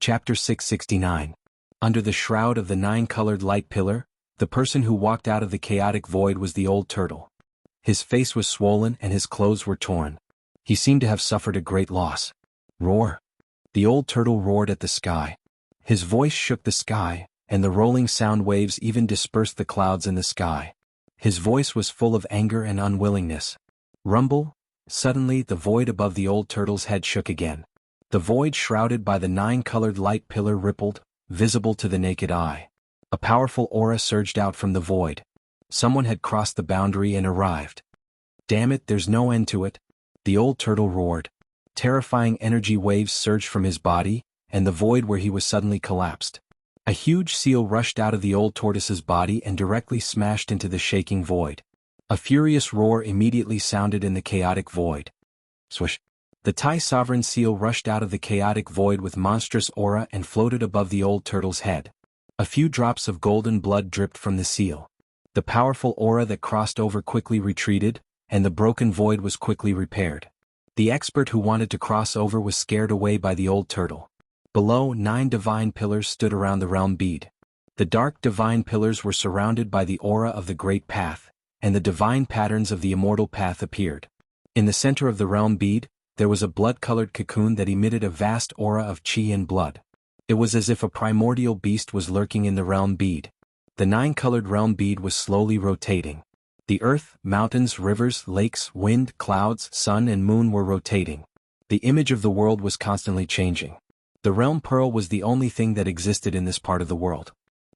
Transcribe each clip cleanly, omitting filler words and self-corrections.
Chapter 669. Under the shroud of the nine-colored light pillar, the person who walked out of the chaotic void was the old turtle. His face was swollen and his clothes were torn. He seemed to have suffered a great loss. Roar! The old turtle roared at the sky. His voice shook the sky, and the rolling sound waves even dispersed the clouds in the sky. His voice was full of anger and unwillingness. Rumble! Suddenly the void above the old turtle's head shook again. The void shrouded by the nine-colored light pillar rippled, visible to the naked eye. A powerful aura surged out from the void. Someone had crossed the boundary and arrived. Damn it, there's no end to it, the old turtle roared. Terrifying energy waves surged from his body, and the void where he was suddenly collapsed. A huge seal rushed out of the old tortoise's body and directly smashed into the shaking void. A furious roar immediately sounded in the chaotic void. Swish! The Thai sovereign seal rushed out of the chaotic void with monstrous aura and floated above the old turtle's head. A few drops of golden blood dripped from the seal. The powerful aura that crossed over quickly retreated, and the broken void was quickly repaired. The expert who wanted to cross over was scared away by the old turtle. Below, 9 divine pillars stood around the realm bead. The dark divine pillars were surrounded by the aura of the great path, and the divine patterns of the immortal path appeared. In the center of the realm bead, there was a blood-colored cocoon that emitted a vast aura of chi and blood. It was as if a primordial beast was lurking in the realm bead. The 9-colored realm bead was slowly rotating. The earth, mountains, rivers, lakes, wind, clouds, sun and moon were rotating. The image of the world was constantly changing. The realm pearl was the only thing that existed in this part of the world.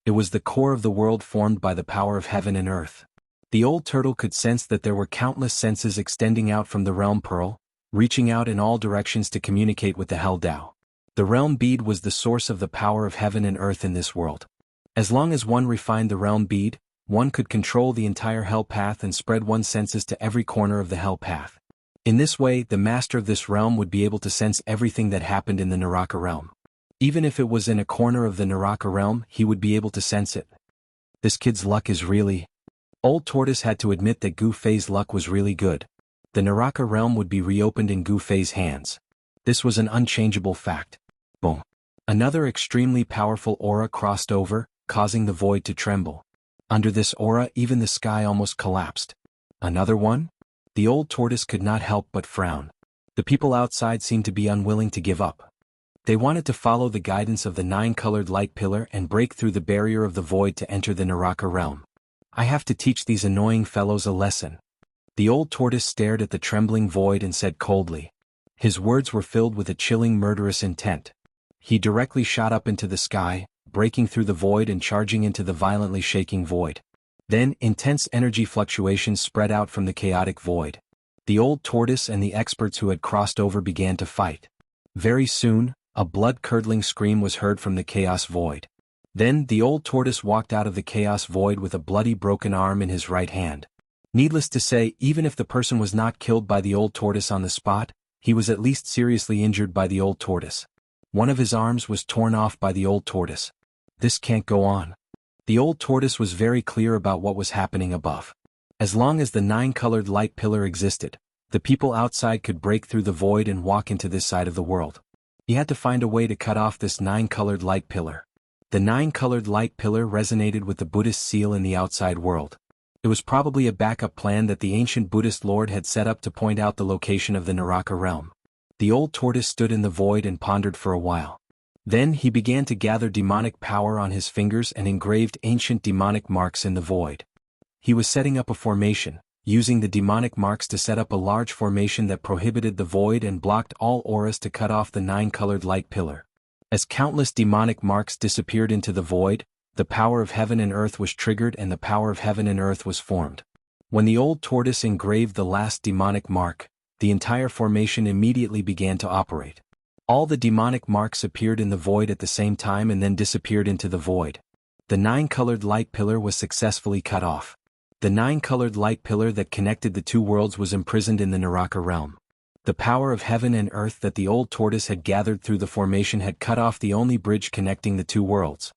It was the core of the world formed by the power of heaven and earth. The old turtle could sense that there were countless senses extending out from the realm pearl, reaching out in all directions to communicate with the Hell Tao. The realm bead was the source of the power of heaven and earth in this world. As long as one refined the realm bead, one could control the entire hell path and spread one's senses to every corner of the hell path. In this way, the master of this realm would be able to sense everything that happened in the Naraka realm. Even if it was in a corner of the Naraka realm, he would be able to sense it. This kid's luck is really... Old Tortoise had to admit that Gu Fei's luck was really good. The Naraka realm would be reopened in Gu Fei's hands. This was an unchangeable fact. Boom. Another extremely powerful aura crossed over, causing the void to tremble. Under this aura, even the sky almost collapsed. Another one? The old tortoise could not help but frown. The people outside seemed to be unwilling to give up. They wanted to follow the guidance of the 9-colored light pillar and break through the barrier of the void to enter the Naraka realm. I have to teach these annoying fellows a lesson. The old tortoise stared at the trembling void and said coldly. His words were filled with a chilling murderous intent. He directly shot up into the sky, breaking through the void and charging into the violently shaking void. Then, intense energy fluctuations spread out from the chaotic void. The old tortoise and the experts who had crossed over began to fight. Very soon, a blood-curdling scream was heard from the chaos void. Then, the old tortoise walked out of the chaos void with a bloody broken arm in his right hand. Needless to say, even if the person was not killed by the old tortoise on the spot, he was at least seriously injured by the old tortoise. One of his arms was torn off by the old tortoise. This can't go on. The old tortoise was very clear about what was happening above. As long as the 9-colored light pillar existed, the people outside could break through the void and walk into this side of the world. He had to find a way to cut off this 9-colored light pillar. The 9-colored light pillar resonated with the Buddhist seal in the outside world. It was probably a backup plan that the ancient Buddhist lord had set up to point out the location of the Naraka realm. The old tortoise stood in the void and pondered for a while. Then he began to gather demonic power on his fingers and engraved ancient demonic marks in the void. He was setting up a formation, using the demonic marks to set up a large formation that prohibited the void and blocked all auras to cut off the 9-colored light pillar. As countless demonic marks disappeared into the void, the power of heaven and earth was triggered and the power of heaven and earth was formed. When the old tortoise engraved the last demonic mark, the entire formation immediately began to operate. All the demonic marks appeared in the void at the same time and then disappeared into the void. The 9-colored light pillar was successfully cut off. The 9-colored light pillar that connected the two worlds was imprisoned in the Naraka realm. The power of heaven and earth that the old tortoise had gathered through the formation had cut off the only bridge connecting the two worlds.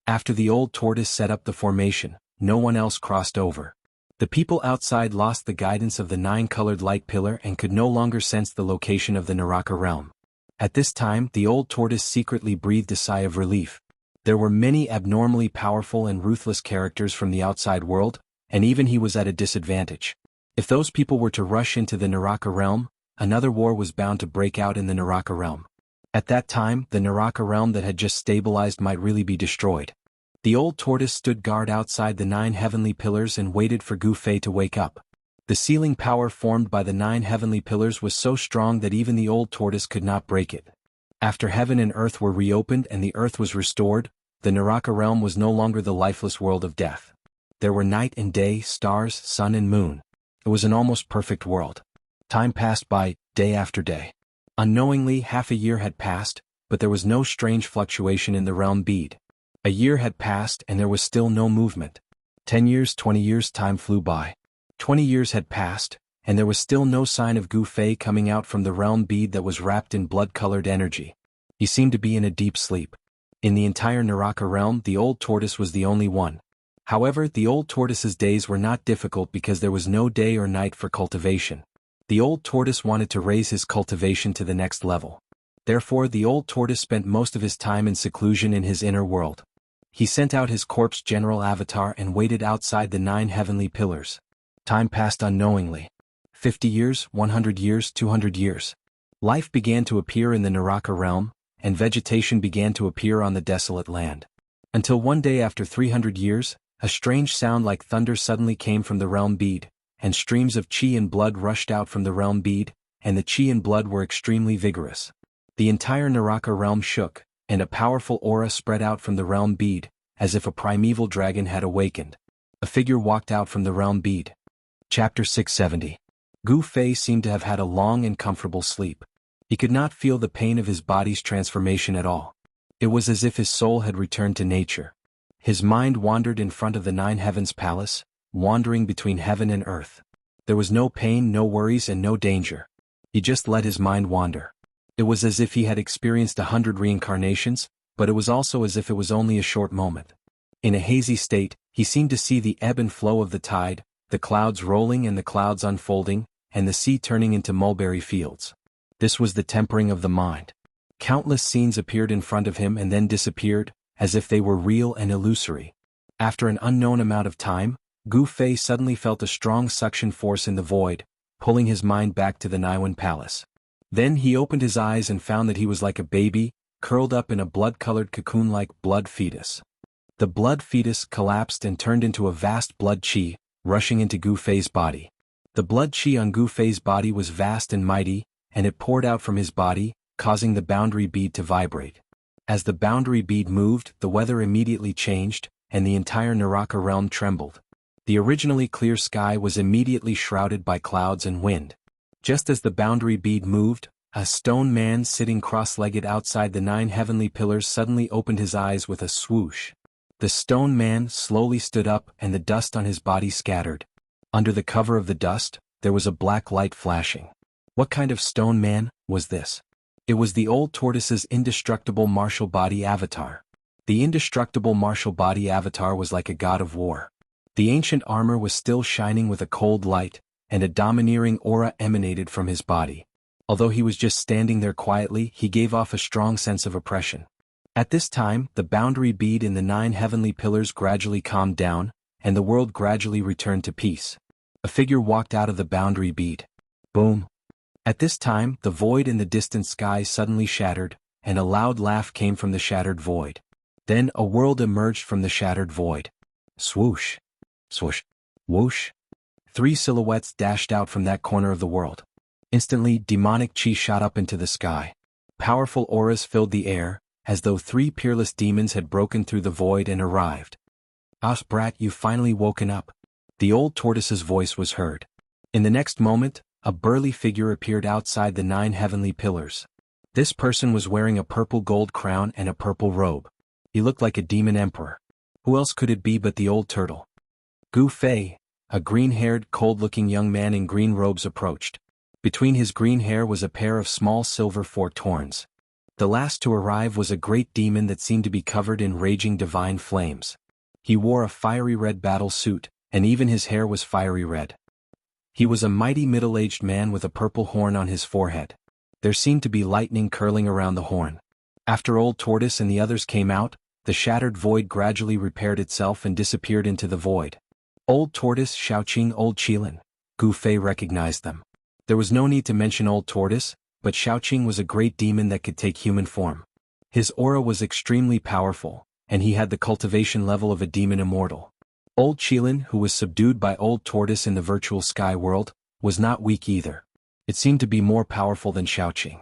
After the old tortoise set up the formation, no one else crossed over. The people outside lost the guidance of the 9-colored light pillar and could no longer sense the location of the Naraka realm. At this time, the old tortoise secretly breathed a sigh of relief. There were many abnormally powerful and ruthless characters from the outside world, and even he was at a disadvantage. If those people were to rush into the Naraka realm, another war was bound to break out in the Naraka realm. At that time, the Naraka realm that had just stabilized might really be destroyed. The old tortoise stood guard outside the 9 heavenly pillars and waited for Gu Fei to wake up. The sealing power formed by the 9 heavenly pillars was so strong that even the old tortoise could not break it. After heaven and earth were reopened and the earth was restored, the Naraka realm was no longer the lifeless world of death. There were night and day, stars, sun and moon. It was an almost perfect world. Time passed by, day after day. Unknowingly, half a year had passed, but there was no strange fluctuation in the realm bead. A year had passed and there was still no movement. 10 years, 20 years, time flew by. 20 years had passed, and there was still no sign of Gu Fei coming out from the realm bead that was wrapped in blood-colored energy. He seemed to be in a deep sleep. In the entire Naraka realm, the old tortoise was the only one. However, the old tortoise's days were not difficult because there was no day or night for cultivation. The old tortoise wanted to raise his cultivation to the next level. Therefore, the old tortoise spent most of his time in seclusion in his inner world. He sent out his corpse general avatar and waited outside the 9 heavenly pillars. Time passed unknowingly. 50 years, 100 years, 200 years. Life began to appear in the Naraka realm, and vegetation began to appear on the desolate land. Until one day after 300 years, a strange sound like thunder suddenly came from the realm bead, and streams of chi and blood rushed out from the realm bead, and the chi and blood were extremely vigorous. The entire Naraka realm shook, and a powerful aura spread out from the realm bead, as if a primeval dragon had awakened. A figure walked out from the realm bead. Chapter 670. Gu Fei seemed to have had a long and comfortable sleep. He could not feel the pain of his body's transformation at all. It was as if his soul had returned to nature. His mind wandered in front of the 9 heavens palace, wandering between heaven and earth. There was no pain, no worries, and no danger. He just let his mind wander. It was as if he had experienced 100 reincarnations, but it was also as if it was only a short moment. In a hazy state, he seemed to see the ebb and flow of the tide, the clouds rolling and the clouds unfolding, and the sea turning into mulberry fields. This was the tempering of the mind. Countless scenes appeared in front of him and then disappeared, as if they were real and illusory. After an unknown amount of time, Gu Fei suddenly felt a strong suction force in the void, pulling his mind back to the Niwen Palace. Then he opened his eyes and found that he was like a baby, curled up in a blood-colored cocoon-like blood fetus. The blood fetus collapsed and turned into a vast blood chi, rushing into Gu Fei's body. The blood chi on Gu Fei's body was vast and mighty, and it poured out from his body, causing the boundary bead to vibrate. As the boundary bead moved, the weather immediately changed, and the entire Naraka realm trembled. The originally clear sky was immediately shrouded by clouds and wind. Just as the boundary bead moved, a stone man sitting cross-legged outside the 9 heavenly pillars suddenly opened his eyes with a swoosh. The stone man slowly stood up and the dust on his body scattered. Under the cover of the dust, there was a black light flashing. What kind of stone man was this? It was the old tortoise's indestructible martial body avatar. The indestructible martial body avatar was like a god of war. The ancient armor was still shining with a cold light, and a domineering aura emanated from his body. Although he was just standing there quietly, he gave off a strong sense of oppression. At this time, the boundary bead in the 9 heavenly pillars gradually calmed down, and the world gradually returned to peace. A figure walked out of the boundary bead. Boom. At this time, the void in the distant sky suddenly shattered, and a loud laugh came from the shattered void. Then a world emerged from the shattered void. Swoosh. Swoosh. Whoosh. 3 silhouettes dashed out from that corner of the world. Instantly, demonic chi shot up into the sky. Powerful auras filled the air, as though 3 peerless demons had broken through the void and arrived. "Us brat, you've finally woken up." The old tortoise's voice was heard. In the next moment, a burly figure appeared outside the 9 heavenly pillars. This person was wearing a purple gold crown and a purple robe. He looked like a demon emperor. Who else could it be but the old turtle? Gu Fei, a green-haired, cold-looking young man in green robes approached. Between his green hair was a pair of small silver forked horns. The last to arrive was a great demon that seemed to be covered in raging divine flames. He wore a fiery red battle suit, and even his hair was fiery red. He was a mighty middle-aged man with a purple horn on his forehead. There seemed to be lightning curling around the horn. After Old Tortoise and the others came out, the shattered void gradually repaired itself and disappeared into the void. Old Tortoise, Xiaoqing, Old Qilin. Gu Fei recognized them. There was no need to mention Old Tortoise, but Xiaoqing was a great demon that could take human form. His aura was extremely powerful, and he had the cultivation level of a demon immortal. Old Qilin, who was subdued by Old Tortoise in the virtual sky world, was not weak either. It seemed to be more powerful than Xiaoqing.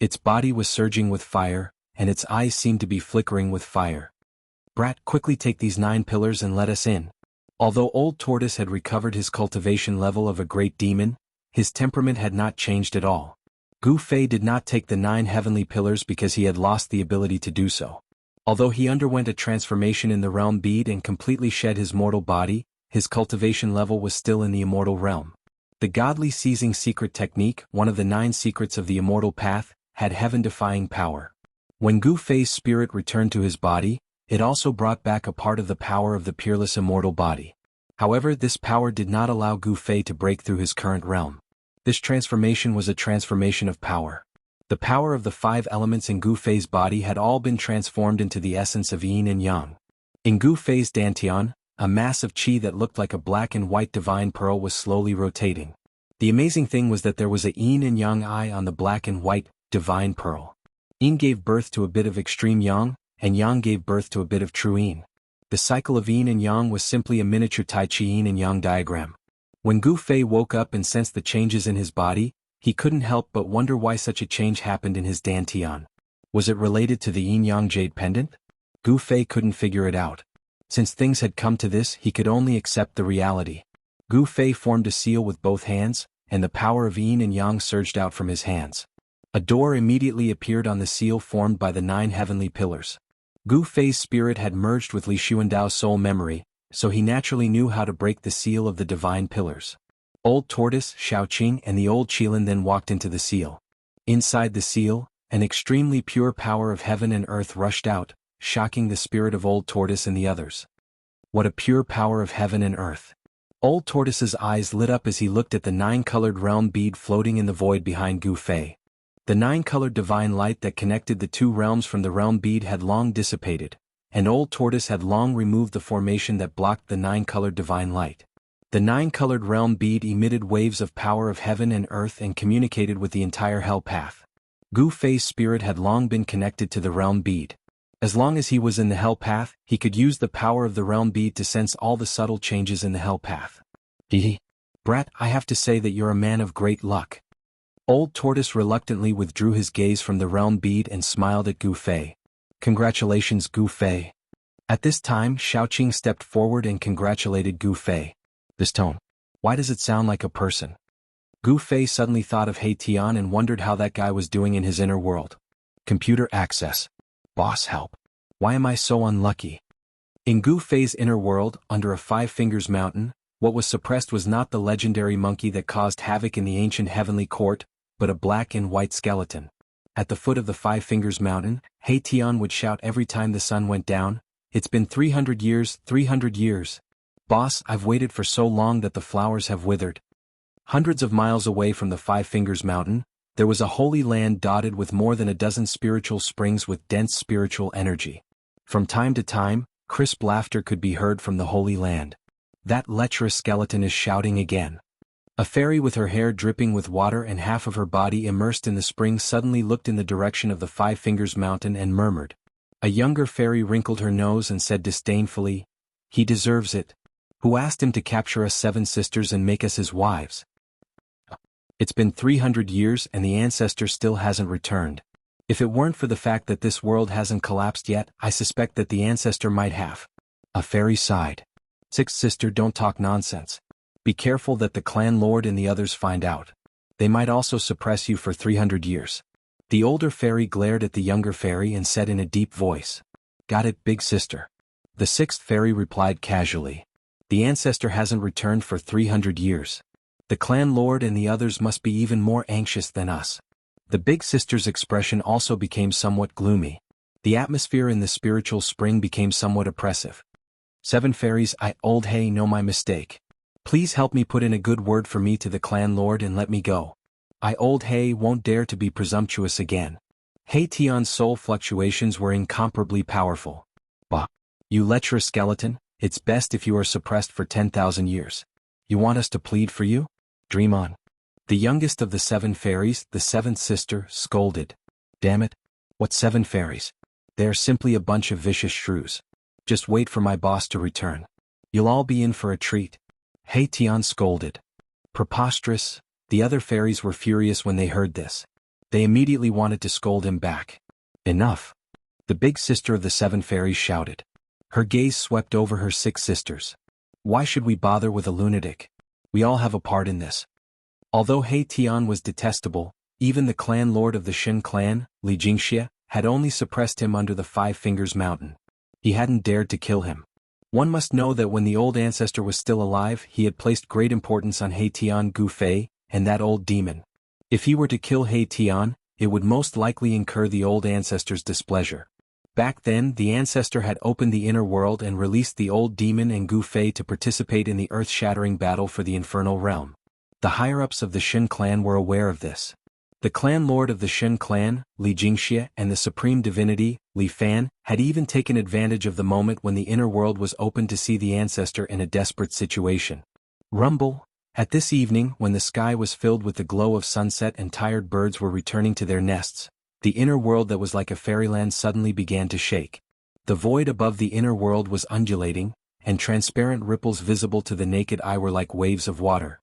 Its body was surging with fire, and its eyes seemed to be flickering with fire. Brat, quickly take these 9 pillars and let us in. Although Old Tortoise had recovered his cultivation level of a great demon, his temperament had not changed at all. Gu Fei did not take the 9 heavenly pillars because he had lost the ability to do so. Although he underwent a transformation in the realm bead and completely shed his mortal body, his cultivation level was still in the immortal realm. The godly seizing secret technique, one of the 9 secrets of the immortal path, had heaven-defying power. When Gu Fei's spirit returned to his body, it also brought back a part of the power of the peerless immortal body. However, this power did not allow Gu Fei to break through his current realm. This transformation was a transformation of power. The power of the 5 elements in Gu Fei's body had all been transformed into the essence of yin and yang. In Gu Fei's dantian, a mass of qi that looked like a black and white divine pearl was slowly rotating. The amazing thing was that there was a yin and yang eye on the black and white, divine pearl. Yin gave birth to a bit of extreme yang, and yang gave birth to a bit of true yin. The cycle of yin and yang was simply a miniature Tai Chi yin and yang diagram. When Gu Fei woke up and sensed the changes in his body, he couldn't help but wonder why such a change happened in his dantian. Was it related to the yin-yang jade pendant? Gu Fei couldn't figure it out. Since things had come to this, he could only accept the reality. Gu Fei formed a seal with both hands, and the power of yin and yang surged out from his hands. A door immediately appeared on the seal formed by the 9 heavenly pillars. Gu Fei's spirit had merged with Li Xuandao's soul memory, so he naturally knew how to break the seal of the divine pillars. Old Tortoise, Xiaoqing and the Old Qilin then walked into the seal. Inside the seal, an extremely pure power of heaven and earth rushed out, shocking the spirit of Old Tortoise and the others. What a pure power of heaven and earth! Old Tortoise's eyes lit up as he looked at the 9-colored realm bead floating in the void behind Gu Fei. The 9-colored divine light that connected the 2 realms from the realm bead had long dissipated, and Old Tortoise had long removed the formation that blocked the 9-colored divine light. The 9-colored realm bead emitted waves of power of heaven and earth and communicated with the entire hell path. Gu Fei's spirit had long been connected to the realm bead. As long as he was in the hell path, he could use the power of the realm bead to sense all the subtle changes in the hell path. Brat, I have to say that you're a man of great luck. Old Tortoise reluctantly withdrew his gaze from the realm bead and smiled at Gu Fei. Congratulations, Gu Fei. At this time, Xiaoqing stepped forward and congratulated Gu Fei. This tone. Why does it sound like a person? Gu Fei suddenly thought of He Tian and wondered how that guy was doing in his inner world. Computer access. Boss help. Why am I so unlucky? In Gu Fei's inner world, under a 5 Fingers mountain, what was suppressed was not the legendary monkey that caused havoc in the ancient heavenly court, but a black and white skeleton. At the foot of the 5 Fingers mountain, He Tian would shout every time the sun went down, "It's been 300 years, 300 years. Boss, I've waited for so long that the flowers have withered." Hundreds of miles away from the 5 Fingers mountain, there was a holy land dotted with more than a dozen spiritual springs with dense spiritual energy. From time to time, crisp laughter could be heard from the holy land. That lecherous skeleton is shouting again. A fairy with her hair dripping with water and half of her body immersed in the spring suddenly looked in the direction of the 5 Fingers mountain and murmured. A younger fairy wrinkled her nose and said disdainfully, "He deserves it. Who asked him to capture us 7 sisters and make us his wives? It's been 300 years and the ancestor still hasn't returned. If it weren't for the fact that this world hasn't collapsed yet, I suspect that the ancestor might have." A fairy sighed. "Sixth sister, don't talk nonsense. Be careful that the clan lord and the others find out. They might also suppress you for 300 years. The older fairy glared at the younger fairy and said in a deep voice, "Got it, big sister." The 6th fairy replied casually, "The ancestor hasn't returned for 300 years. The clan lord and the others must be even more anxious than us." The big sister's expression also became somewhat gloomy. The atmosphere in the spiritual spring became somewhat oppressive. 7 fairies, I, Old Hay, know my mistake. Please help me put in a good word for me to the clan lord and let me go. Old He won't dare to be presumptuous again. He Tian's soul fluctuations were incomparably powerful. Bah! You lecherous skeleton, it's best if you are suppressed for 10,000 years. You want us to plead for you? Dream on. The youngest of the 7 fairies, the 7th sister, scolded. Damn it. What 7 fairies? They are simply a bunch of vicious shrews. Just wait for my boss to return. You'll all be in for a treat. He Tian scolded. Preposterous. The other fairies were furious when they heard this. They immediately wanted to scold him back. Enough. The big sister of the 7 fairies shouted. Her gaze swept over her 6 sisters. Why should we bother with a lunatic? We all have a part in this. Although He Tian was detestable, even the clan lord of the Shen clan, Li Jingxie, had only suppressed him under the 5 Fingers Mountain. He hadn't dared to kill him. One must know that when the old ancestor was still alive, he had placed great importance on He Tian Gu Fei, and that old demon. If he were to kill He Tian, it would most likely incur the old ancestor's displeasure. Back then, the ancestor had opened the inner world and released the old demon and Gu Fei to participate in the earth-shattering battle for the infernal realm. The higher-ups of the Shen clan were aware of this. The clan lord of the Shen clan, Li Jingxie, and the supreme divinity, Li Fan, had even taken advantage of the moment when the inner world was opened to see the ancestor in a desperate situation. Rumble. At this evening, when the sky was filled with the glow of sunset and tired birds were returning to their nests, the inner world that was like a fairyland suddenly began to shake. The void above the inner world was undulating, and transparent ripples visible to the naked eye were like waves of water.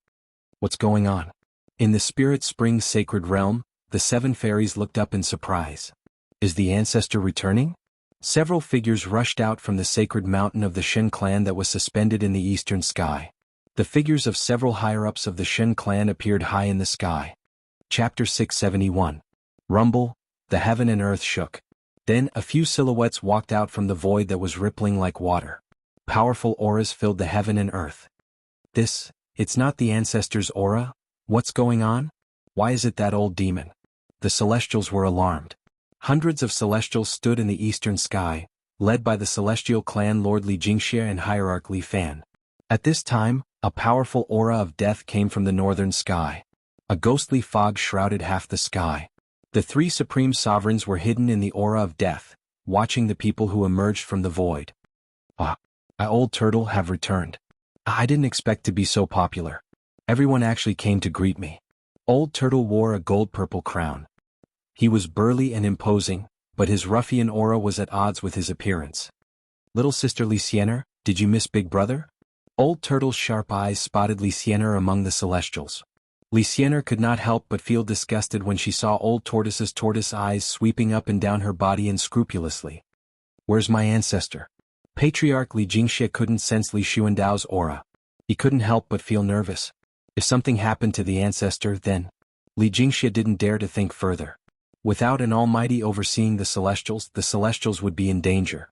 What's going on? In the Spirit Spring's sacred realm, the 7 fairies looked up in surprise. Is the ancestor returning? Several figures rushed out from the sacred mountain of the Shen clan that was suspended in the eastern sky. The figures of several higher-ups of the Shen clan appeared high in the sky. Chapter 671. Rumble. The heaven and earth shook. Then a few silhouettes walked out from the void that was rippling like water. Powerful auras filled the heaven and earth. It's not the ancestor's aura? What's going on? Why is it that old demon? The celestials were alarmed. Hundreds of celestials stood in the eastern sky, led by the celestial clan Lord Li Jingxie and Hierarch Li Fan. At this time, a powerful aura of death came from the northern sky. A ghostly fog shrouded half the sky. The 3 supreme sovereigns were hidden in the aura of death, watching the people who emerged from the void. Old Turtle have returned. I didn't expect to be so popular. Everyone actually came to greet me. Old Turtle wore a gold-purple crown. He was burly and imposing, but his ruffian aura was at odds with his appearance. Little sister Li Xiener, did you miss Big Brother? Old Turtle's sharp eyes spotted Li Xiener among the celestials. Li Xiener could not help but feel disgusted when she saw Old Tortoise's tortoise eyes sweeping up and down her body unscrupulously. Where's my ancestor? Patriarch Li Jingxie couldn't sense Li Xuandao's aura. He couldn't help but feel nervous. If something happened to the ancestor, then Li Jingxie didn't dare to think further. Without an almighty overseeing the celestials would be in danger.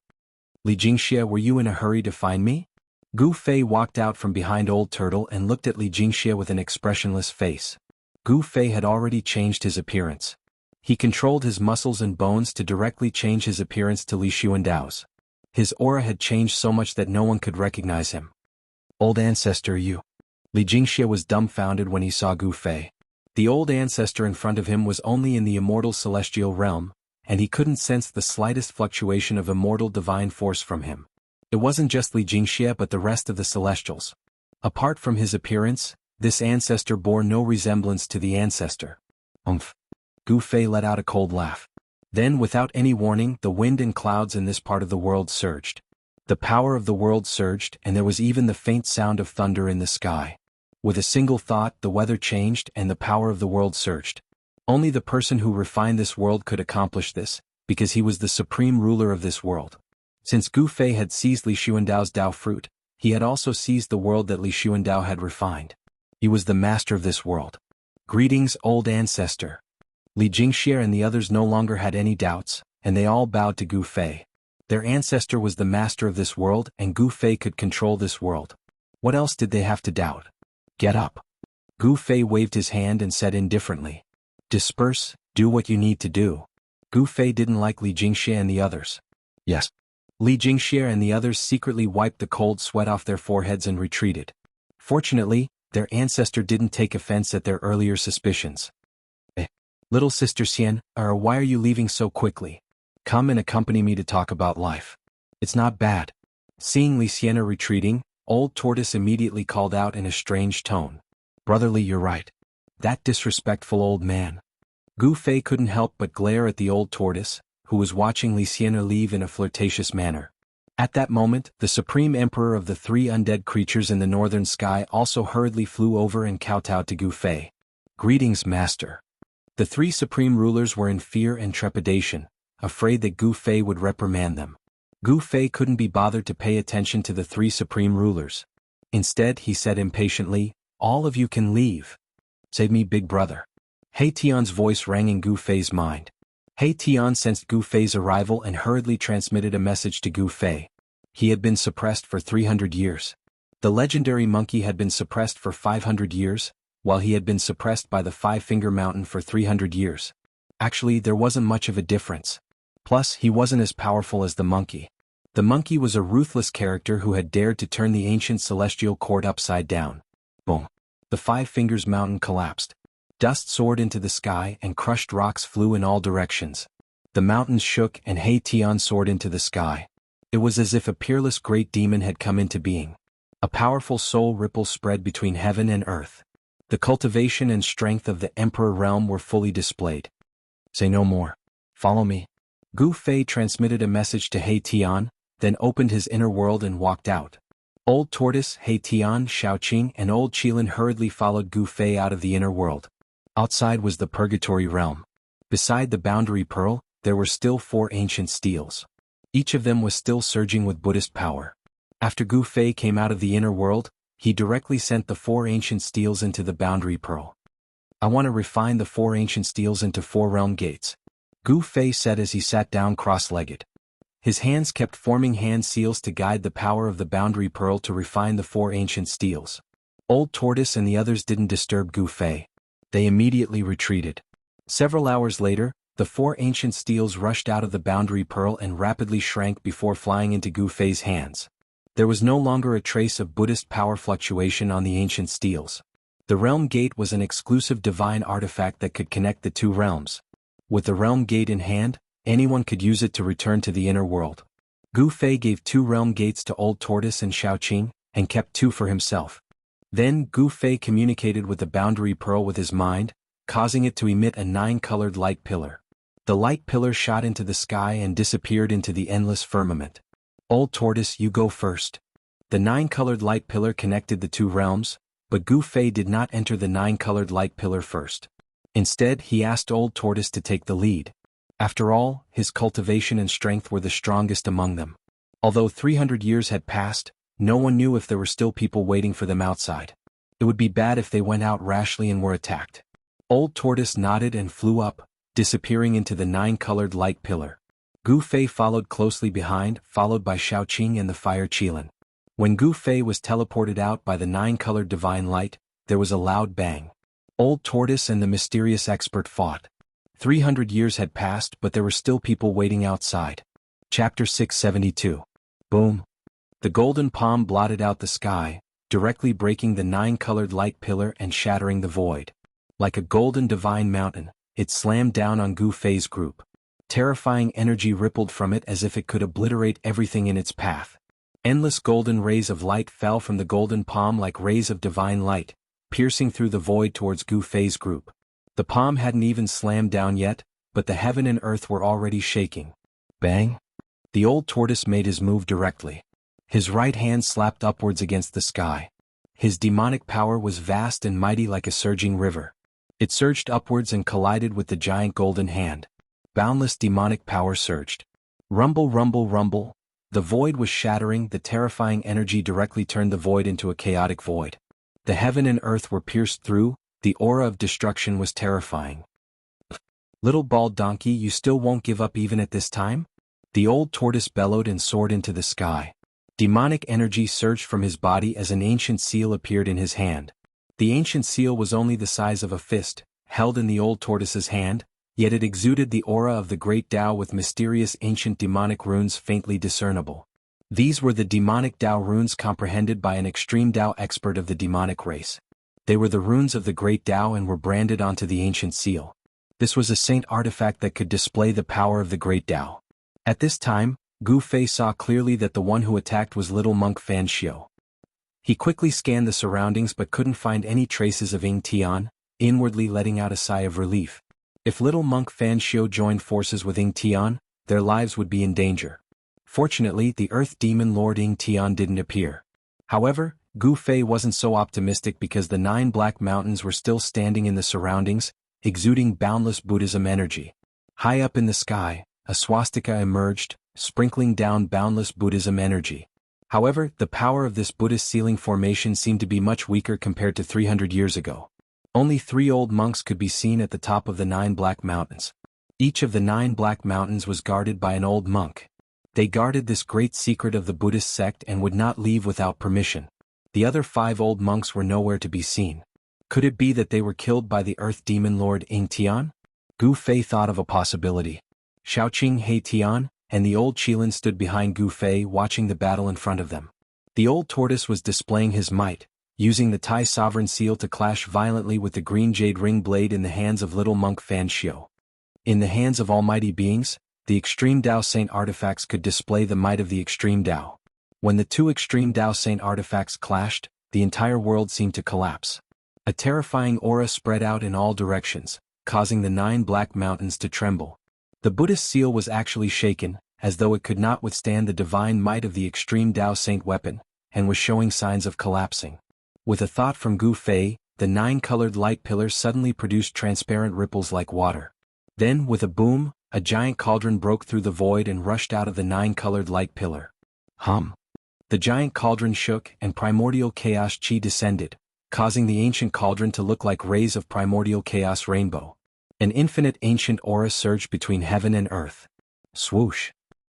Li Jingxie, were you in a hurry to find me? Gu Fei walked out from behind Old Turtle and looked at Li Jingxie with an expressionless face. Gu Fei had already changed his appearance. He controlled his muscles and bones to directly change his appearance to Li Xuandao's. His aura had changed so much that no one could recognize him. Old ancestor, you. Li Jingxie was dumbfounded when he saw Gu Fei. The old ancestor in front of him was only in the immortal celestial realm, and he couldn't sense the slightest fluctuation of immortal divine force from him. It wasn't just Li Jingxie but the rest of the celestials. Apart from his appearance, this ancestor bore no resemblance to the ancestor. Umph. Gu Fei let out a cold laugh. Then, without any warning, the wind and clouds in this part of the world surged. The power of the world surged, and there was even the faint sound of thunder in the sky. With a single thought, the weather changed and the power of the world surged. Only the person who refined this world could accomplish this, because he was the supreme ruler of this world. Since Gu Fei had seized Li Xuandao's Dao fruit, he had also seized the world that Li Xuandao had refined. He was the master of this world. Greetings, old ancestor. Li Jingxie and the others no longer had any doubts, and they all bowed to Gu Fei. Their ancestor was the master of this world, and Gu Fei could control this world. What else did they have to doubt? Get up. Gu Fei waved his hand and said indifferently. Disperse, do what you need to do. Gu Fei didn't like Li Jingxie and the others. Yes. Li Jingxie and the others secretly wiped the cold sweat off their foreheads and retreated. Fortunately, their ancestor didn't take offense at their earlier suspicions. Little sister Xian, why are you leaving so quickly? Come and accompany me to talk about life. It's not bad. Seeing Li Xian retreating, Old Tortoise immediately called out in a strange tone. Brotherly, you're right. That disrespectful old man. Gu Fei couldn't help but glare at the Old Tortoise, who was watching Li Xian leave in a flirtatious manner. At that moment, the Supreme Emperor of the three undead creatures in the northern sky also hurriedly flew over and kowtowed to Gu Fei. Greetings, Master. The three supreme rulers were in fear and trepidation, afraid that Gu Fei would reprimand them. Gu Fei couldn't be bothered to pay attention to the three supreme rulers. Instead, he said impatiently, all of you can leave. Save me, big brother. He Tian's voice rang in Gu Fei's mind. He Tian sensed Gu Fei's arrival and hurriedly transmitted a message to Gu Fei. He had been suppressed for 300 years. The legendary monkey had been suppressed for 500 years, while he had been suppressed by the Five-Finger Mountain for 300 years. Actually, there wasn't much of a difference. Plus, he wasn't as powerful as the monkey. The monkey was a ruthless character who had dared to turn the ancient celestial court upside down. Boom. The Five Fingers Mountain collapsed. Dust soared into the sky and crushed rocks flew in all directions. The mountains shook and He Tian soared into the sky. It was as if a peerless great demon had come into being. A powerful soul ripple spread between heaven and earth. The cultivation and strength of the Emperor realm were fully displayed. Say no more. Follow me. Gu Fei transmitted a message to He Tian, then opened his inner world and walked out. Old Tortoise, He Tian, Shaoqing and Old Qilin hurriedly followed Gu Fei out of the inner world. Outside was the Purgatory realm. Beside the Boundary Pearl, there were still 4 ancient steels. Each of them was still surging with Buddhist power. After Gu Fei came out of the inner world, he directly sent the 4 ancient steels into the Boundary Pearl. I want to refine the 4 ancient steels into 4 realm gates. Gu Fei said as he sat down cross-legged. His hands kept forming hand seals to guide the power of the Boundary Pearl to refine the 4 ancient steels. Old Tortoise and the others didn't disturb Gu Fei. They immediately retreated. Several hours later, the 4 ancient steels rushed out of the Boundary Pearl and rapidly shrank before flying into Gu Fei's hands. There was no longer a trace of Buddhist power fluctuation on the ancient steels. The Realm Gate was an exclusive divine artifact that could connect the 2 realms. With the Realm Gate in hand, anyone could use it to return to the inner world. Gu Fei gave 2 Realm Gates to Old Tortoise and Shaoqing, and kept 2 for himself. Then Gu Fei communicated with the Boundary Pearl with his mind, causing it to emit a 9-colored light pillar. The light pillar shot into the sky and disappeared into the endless firmament. Old Tortoise, you go first. The 9-colored light pillar connected the 2 realms, but Gu Fei did not enter the 9-colored light pillar first. Instead, he asked Old Tortoise to take the lead. After all, his cultivation and strength were the strongest among them. Although 300 years had passed, no one knew if there were still people waiting for them outside. It would be bad if they went out rashly and were attacked. Old Tortoise nodded and flew up, disappearing into the 9-colored light pillar. Gu Fei followed closely behind, followed by Shaoqing and the Fire Qilin. When Gu Fei was teleported out by the 9-colored divine light, there was a loud bang. Old Tortoise and the mysterious expert fought. 300 years had passed, but there were still people waiting outside. Chapter 672. Boom. The golden palm blotted out the sky, directly breaking the 9-colored light pillar and shattering the void. Like a golden divine mountain, it slammed down on Gu Fei's group. Terrifying energy rippled from it as if it could obliterate everything in its path. Endless golden rays of light fell from the golden palm like rays of divine light, piercing through the void towards Gu Fei's group. The palm hadn't even slammed down yet, but the heaven and earth were already shaking. Bang! The Old Tortoise made his move directly. His right hand slapped upwards against the sky. His demonic power was vast and mighty like a surging river. It surged upwards and collided with the giant golden hand. Boundless demonic power surged. Rumble, rumble, rumble. The void was shattering. The terrifying energy directly turned the void into a chaotic void. The heaven and earth were pierced through. The aura of destruction was terrifying. Little bald donkey, you still won't give up even at this time? The Old Tortoise bellowed and soared into the sky. Demonic energy surged from his body as an ancient seal appeared in his hand. The ancient seal was only the size of a fist, held in the Old Tortoise's hand, yet it exuded the aura of the great Tao with mysterious ancient demonic runes faintly discernible. These were the demonic Tao runes comprehended by an extreme Tao expert of the demonic race. They were the runes of the great Tao and were branded onto the ancient seal. This was a saint artifact that could display the power of the great Tao. At this time, Gu Fei saw clearly that the one who attacked was little monk Fan Xiu. He quickly scanned the surroundings but couldn't find any traces of Ying Tian, inwardly letting out a sigh of relief. If little monk Fan Xiu joined forces with Ying Tian, their lives would be in danger. Fortunately, the Earth Demon Lord Ying Tian didn't appear. However, Gu Fei wasn't so optimistic because the 9 black mountains were still standing in the surroundings, exuding boundless Buddhism energy. High up in the sky, a swastika emerged, sprinkling down boundless Buddhism energy. However, the power of this Buddhist ceiling formation seemed to be much weaker compared to 300 years ago. Only 3 old monks could be seen at the top of the 9 black mountains. Each of the 9 black mountains was guarded by an old monk. They guarded this great secret of the Buddhist sect and would not leave without permission. The other 5 old monks were nowhere to be seen. Could it be that they were killed by the Earth Demon Lord Ying Tian? Gu Fei thought of a possibility. Xiaoqing He Tian and the old Qilin stood behind Gu Fei watching the battle in front of them. The old tortoise was displaying his might, using the Tai Sovereign Seal to clash violently with the green jade ring blade in the hands of little monk Fan Xiu. In the hands of almighty beings, the extreme Tao Saint artifacts could display the might of the extreme Tao. When the 2 extreme Tao Saint artifacts clashed, the entire world seemed to collapse. A terrifying aura spread out in all directions, causing the 9 black mountains to tremble. The Buddhist seal was actually shaken, as though it could not withstand the divine might of the extreme Tao Saint weapon, and was showing signs of collapsing. With a thought from Gu Fei, the 9-colored light pillars suddenly produced transparent ripples like water. Then, with a boom, a giant cauldron broke through the void and rushed out of the 9-colored light pillar. Hum. The giant cauldron shook and primordial chaos chi descended, causing the ancient cauldron to look like rays of primordial chaos rainbow. An infinite ancient aura surged between heaven and earth. Swoosh.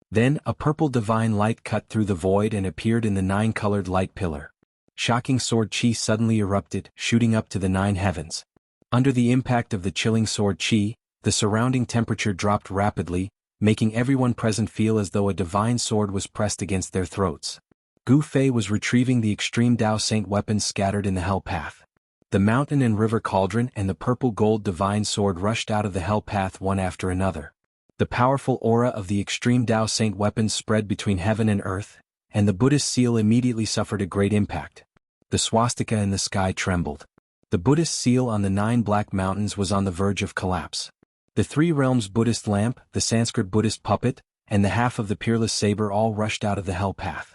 Then, a purple divine light cut through the void and appeared in the 9-colored light pillar. Shocking sword chi suddenly erupted, shooting up to the 9 heavens. Under the impact of the chilling sword chi, the surrounding temperature dropped rapidly, making everyone present feel as though a divine sword was pressed against their throats. Gu Fei was retrieving the extreme Tao Saint weapons scattered in the hell path. The mountain and river cauldron and the purple gold divine sword rushed out of the hell path one after another. The powerful aura of the extreme Tao Saint weapons spread between heaven and earth, and the Buddhist seal immediately suffered a great impact. The swastika in the sky trembled. The Buddhist seal on the 9 black mountains was on the verge of collapse. The 3 realms Buddhist lamp, the Sanskrit Buddhist puppet, and the half of the peerless saber all rushed out of the hell path.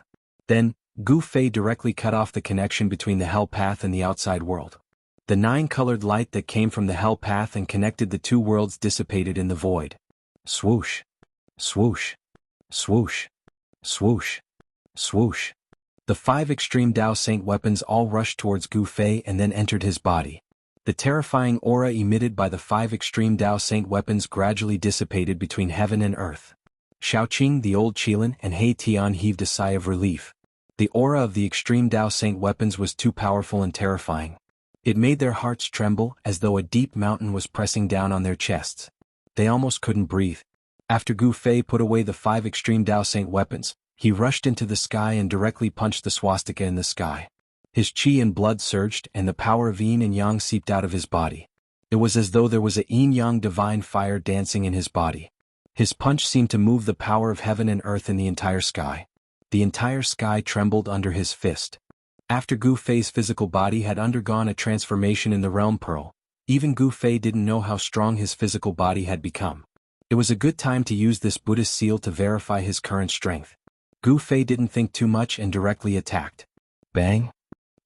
Then, Gu Fei directly cut off the connection between the hell path and the outside world. The 9-colored light that came from the hell path and connected the 2 worlds dissipated in the void. Swoosh. Swoosh. Swoosh. Swoosh. Swoosh. The 5 extreme Tao Saint weapons all rushed towards Gu Fei and then entered his body. The terrifying aura emitted by the 5 extreme Tao Saint weapons gradually dissipated between heaven and earth. Xiaoqing, the old Qilin, and He Tian heaved a sigh of relief. The aura of the extreme Tao Saint weapons was too powerful and terrifying. It made their hearts tremble as though a deep mountain was pressing down on their chests. They almost couldn't breathe. After Gu Fei put away the 5 extreme Tao Saint weapons, he rushed into the sky and directly punched the swastika in the sky. His chi and blood surged and the power of yin and yang seeped out of his body. It was as though there was a yin-yang divine fire dancing in his body. His punch seemed to move the power of heaven and earth in the entire sky. The entire sky trembled under his fist. After Gu Fei's physical body had undergone a transformation in the realm pearl, even Gu Fei didn't know how strong his physical body had become. It was a good time to use this Buddhist seal to verify his current strength. Gu Fei didn't think too much and directly attacked. Bang!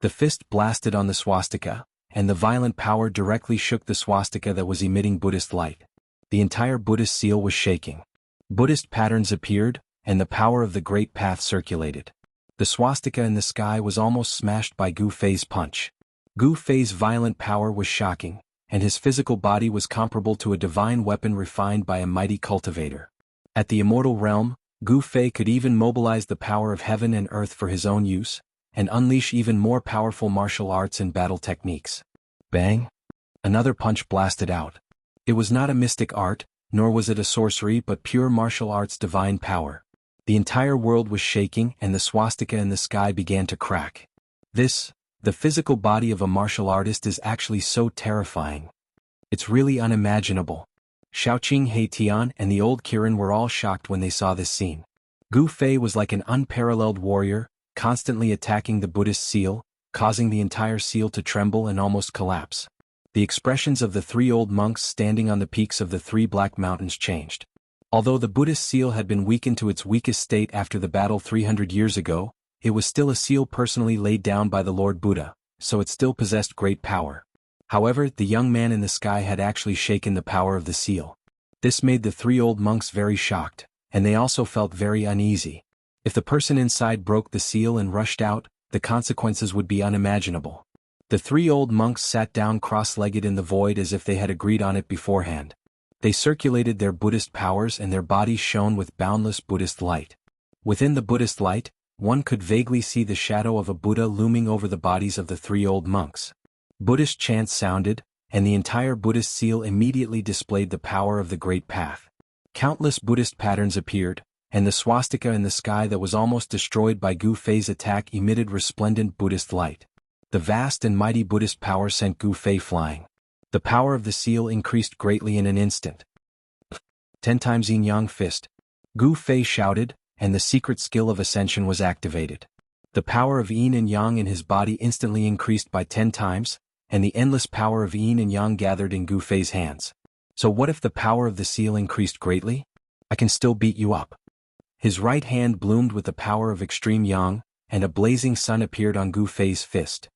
The fist blasted on the swastika, and the violent power directly shook the swastika that was emitting Buddhist light. The entire Buddhist seal was shaking. Buddhist patterns appeared, and the power of the Great Path circulated. The swastika in the sky was almost smashed by Gu Fei's punch. Gu Fei's violent power was shocking, and his physical body was comparable to a divine weapon refined by a mighty cultivator. At the immortal realm, Gu Fei could even mobilize the power of heaven and earth for his own use, and unleash even more powerful martial arts and battle techniques. Bang! Another punch blasted out. It was not a mystic art, nor was it a sorcery but pure martial arts divine power. The entire world was shaking and the swastika in the sky began to crack. This, the physical body of a martial artist, is actually so terrifying. It's really unimaginable. Xiaoqing, He Tian, and the old Kirin were all shocked when they saw this scene. Gu Fei was like an unparalleled warrior, constantly attacking the Buddhist seal, causing the entire seal to tremble and almost collapse. The expressions of the three old monks standing on the peaks of the three black mountains changed. Although the Buddhist seal had been weakened to its weakest state after the battle 300 years ago, it was still a seal personally laid down by the Lord Buddha, so it still possessed great power. However, the young man in the sky had actually shaken the power of the seal. This made the three old monks very shocked, and they also felt very uneasy. If the person inside broke the seal and rushed out, the consequences would be unimaginable. The three old monks sat down cross-legged in the void as if they had agreed on it beforehand. They circulated their Buddhist powers and their bodies shone with boundless Buddhist light. Within the Buddhist light, one could vaguely see the shadow of a Buddha looming over the bodies of the three old monks. Buddhist chants sounded, and the entire Buddhist seal immediately displayed the power of the Great Path. Countless Buddhist patterns appeared, and the swastika in the sky that was almost destroyed by Gu Fei's attack emitted resplendent Buddhist light. The vast and mighty Buddhist power sent Gu Fei flying. The power of the seal increased greatly in an instant. 10 times Yin Yang Fist. Gu Fei shouted, and the secret skill of ascension was activated. The power of Yin and Yang in his body instantly increased by 10 times, and the endless power of Yin and Yang gathered in Gu Fei's hands. So what if the power of the seal increased greatly? I can still beat you up. His right hand bloomed with the power of extreme Yang, and a blazing sun appeared on Gu Fei's fist.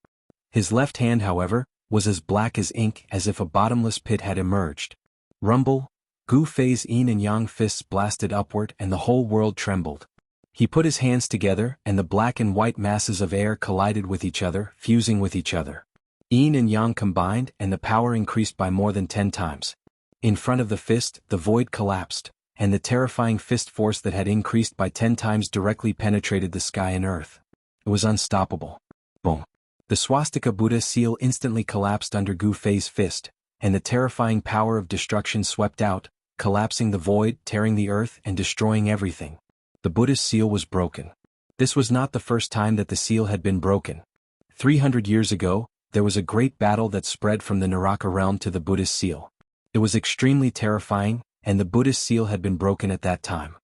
His left hand, however, was as black as ink, as if a bottomless pit had emerged. Rumble, Gu Fei's Yin and Yang fists blasted upward and the whole world trembled. He put his hands together and the black and white masses of air collided with each other, fusing with each other. Yin and Yang combined and the power increased by more than 10 times. In front of the fist, the void collapsed, and the terrifying fist force that had increased by 10 times directly penetrated the sky and earth. It was unstoppable. Boom. The swastika Buddha seal instantly collapsed under Gu Fei's fist, and the terrifying power of destruction swept out, collapsing the void, tearing the earth, and destroying everything. The Buddhist seal was broken. This was not the first time that the seal had been broken. 300 years ago, there was a great battle that spread from the Naraka realm to the Buddhist seal. It was extremely terrifying, and the Buddhist seal had been broken at that time.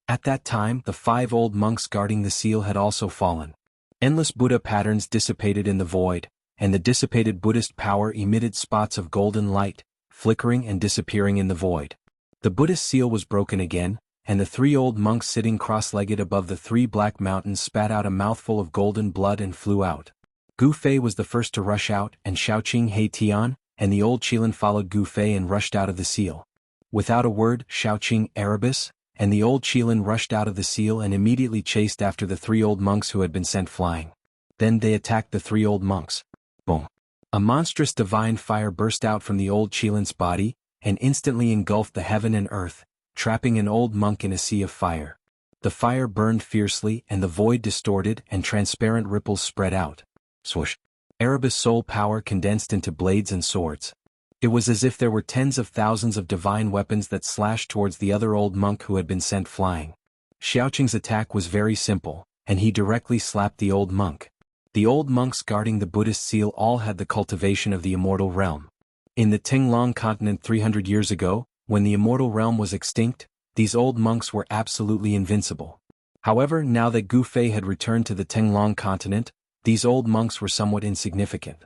At that time, the 5 old monks guarding the seal had also fallen. Endless Buddha patterns dissipated in the void, and the dissipated Buddhist power emitted spots of golden light, flickering and disappearing in the void. The Buddhist seal was broken again, and the 3 old monks sitting cross-legged above the 3 black mountains spat out a mouthful of golden blood and flew out. Gu Fei was the first to rush out, and Xiaoqing, He Tian, and the old Qilin followed Gu Fei and rushed out of the seal. Without a word, Xiaoqing, Erebus, and the old Qilin rushed out of the seal and immediately chased after the 3 old monks who had been sent flying. Then they attacked the 3 old monks. Boom. A monstrous divine fire burst out from the old Qilin's body, and instantly engulfed the heaven and earth, trapping an old monk in a sea of fire. The fire burned fiercely and the void distorted and transparent ripples spread out. Swoosh. Erebus' soul power condensed into blades and swords. It was as if there were tens of thousands of divine weapons that slashed towards the other old monk who had been sent flying. Xiaoqing's attack was very simple, and he directly slapped the old monk. The old monks guarding the Buddhist seal all had the cultivation of the immortal realm. In the Tinglong continent 300 years ago, when the immortal realm was extinct, these old monks were absolutely invincible. However, now that Gu Fei had returned to the Tinglong continent, these old monks were somewhat insignificant.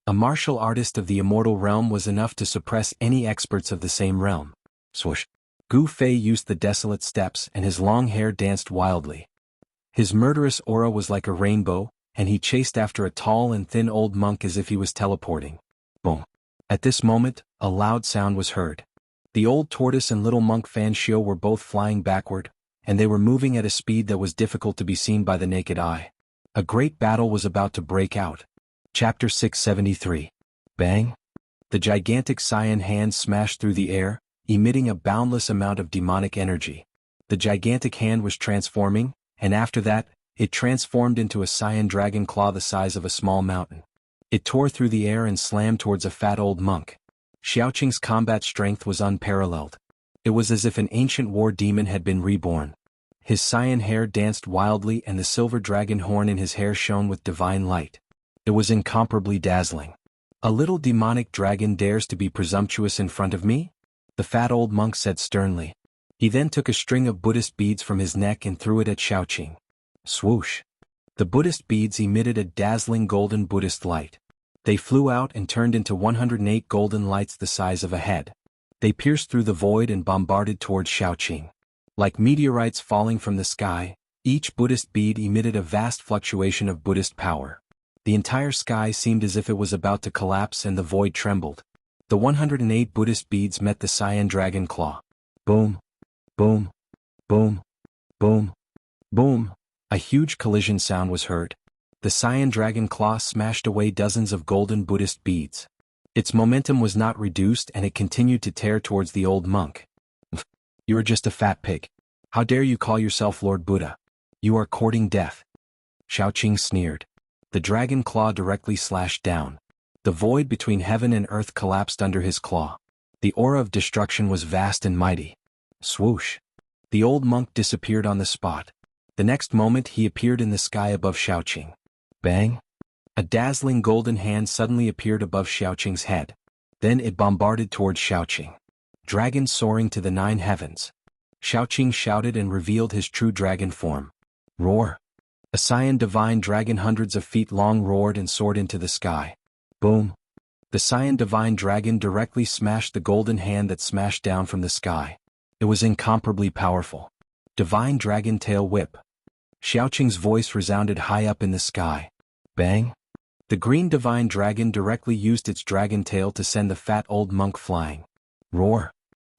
A martial artist of the immortal realm was enough to suppress any experts of the same realm. Swoosh. Gu Fei used the desolate steps and his long hair danced wildly. His murderous aura was like a rainbow, and he chased after a tall and thin old monk as if he was teleporting. Boom. At this moment, a loud sound was heard. The old tortoise and little monk Fan Xiu were both flying backward, and they were moving at a speed that was difficult to be seen by the naked eye. A great battle was about to break out. Chapter 673. Bang! The gigantic cyan hand smashed through the air, emitting a boundless amount of demonic energy. The gigantic hand was transforming, and after that, it transformed into a cyan dragon claw the size of a small mountain. It tore through the air and slammed towards a fat old monk. Xiaoqing's combat strength was unparalleled. It was as if an ancient war demon had been reborn. His cyan hair danced wildly and the silver dragon horn in his hair shone with divine light. It was incomparably dazzling. A little demonic dragon dares to be presumptuous in front of me? the fat old monk said sternly. He then took a string of Buddhist beads from his neck and threw it at Xiaoqing. Swoosh! The Buddhist beads emitted a dazzling golden Buddhist light. They flew out and turned into 108 golden lights the size of a head. They pierced through the void and bombarded towards Xiaoqing. Like meteorites falling from the sky, each Buddhist bead emitted a vast fluctuation of Buddhist power. The entire sky seemed as if it was about to collapse and the void trembled. The 108 Buddhist beads met the cyan dragon claw. Boom! Boom! Boom! Boom! Boom! A huge collision sound was heard. The cyan dragon claw smashed away dozens of golden Buddhist beads. Its momentum was not reduced and it continued to tear towards the old monk. You are just a fat pig. How dare you call yourself Lord Buddha? You are courting death. Xiaoqing sneered. The dragon claw directly slashed down. The void between heaven and earth collapsed under his claw. The aura of destruction was vast and mighty. Swoosh! The old monk disappeared on the spot. The next moment he appeared in the sky above Xiaoqing. Bang! A dazzling golden hand suddenly appeared above Xiaoqing's head. Then it bombarded towards Xiaoqing. Dragon soaring to the 9 heavens. Xiaoqing shouted and revealed his true dragon form. Roar! A cyan divine dragon hundreds of feet long roared and soared into the sky. Boom! The cyan divine dragon directly smashed the golden hand that smashed down from the sky. It was incomparably powerful. Divine dragon tail whip. Xiaoqing's voice resounded high up in the sky. Bang! The green divine dragon directly used its dragon tail to send the fat old monk flying. Roar!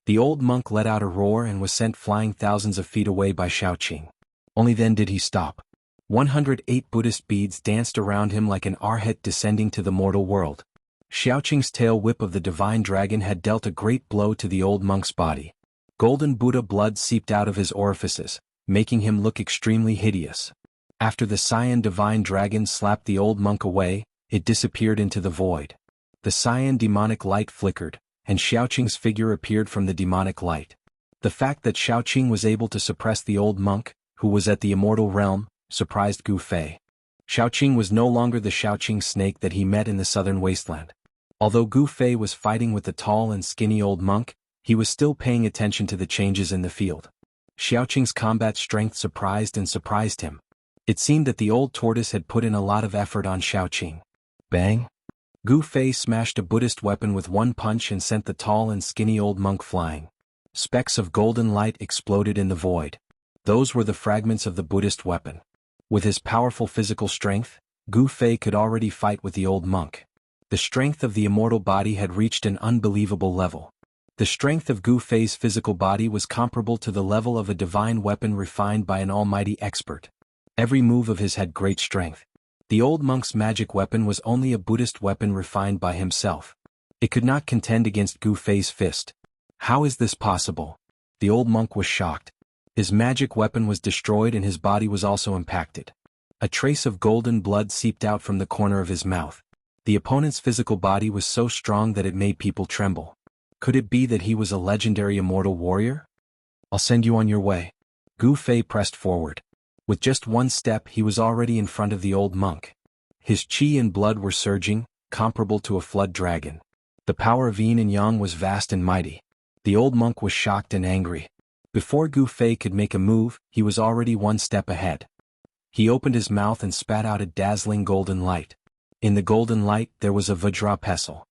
The old monk let out a roar and was sent flying thousands of feet away by Xiaoqing. Only then did he stop. 108 Buddhist beads danced around him like an arhat descending to the mortal world. Xiaoqing's tail whip of the divine dragon had dealt a great blow to the old monk's body. Golden Buddha blood seeped out of his orifices, making him look extremely hideous. After the cyan divine dragon slapped the old monk away, it disappeared into the void. The cyan demonic light flickered, and Xiaoqing's figure appeared from the demonic light. The fact that Xiaoqing was able to suppress the old monk, who was at the immortal realm, surprised Gu Fei. Xiaoqing was no longer the Xiaoqing snake that he met in the southern wasteland. Although Gu Fei was fighting with the tall and skinny old monk, he was still paying attention to the changes in the field. Xiaoqing's combat strength surprised him. It seemed that the old tortoise had put in a lot of effort on Xiaoqing. Bang! Gu Fei smashed a Buddhist weapon with one punch and sent the tall and skinny old monk flying. Specks of golden light exploded in the void. Those were the fragments of the Buddhist weapon. With his powerful physical strength, Gu Fei could already fight with the old monk. The strength of the immortal body had reached an unbelievable level. The strength of Gu Fei's physical body was comparable to the level of a divine weapon refined by an almighty expert. Every move of his had great strength. The old monk's magic weapon was only a Buddhist weapon refined by himself. It could not contend against Gu Fei's fist. How is this possible? The old monk was shocked. His magic weapon was destroyed and his body was also impacted. A trace of golden blood seeped out from the corner of his mouth. The opponent's physical body was so strong that it made people tremble. Could it be that he was a legendary immortal warrior? I'll send you on your way. Gu Fei pressed forward. With just one step he was already in front of the old monk. His qi and blood were surging, comparable to a flood dragon. The power of yin and yang was vast and mighty. The old monk was shocked and angry. Before Gu Fei could make a move, he was already one step ahead. He opened his mouth and spat out a dazzling golden light. In the golden light there was a Vajra pestle.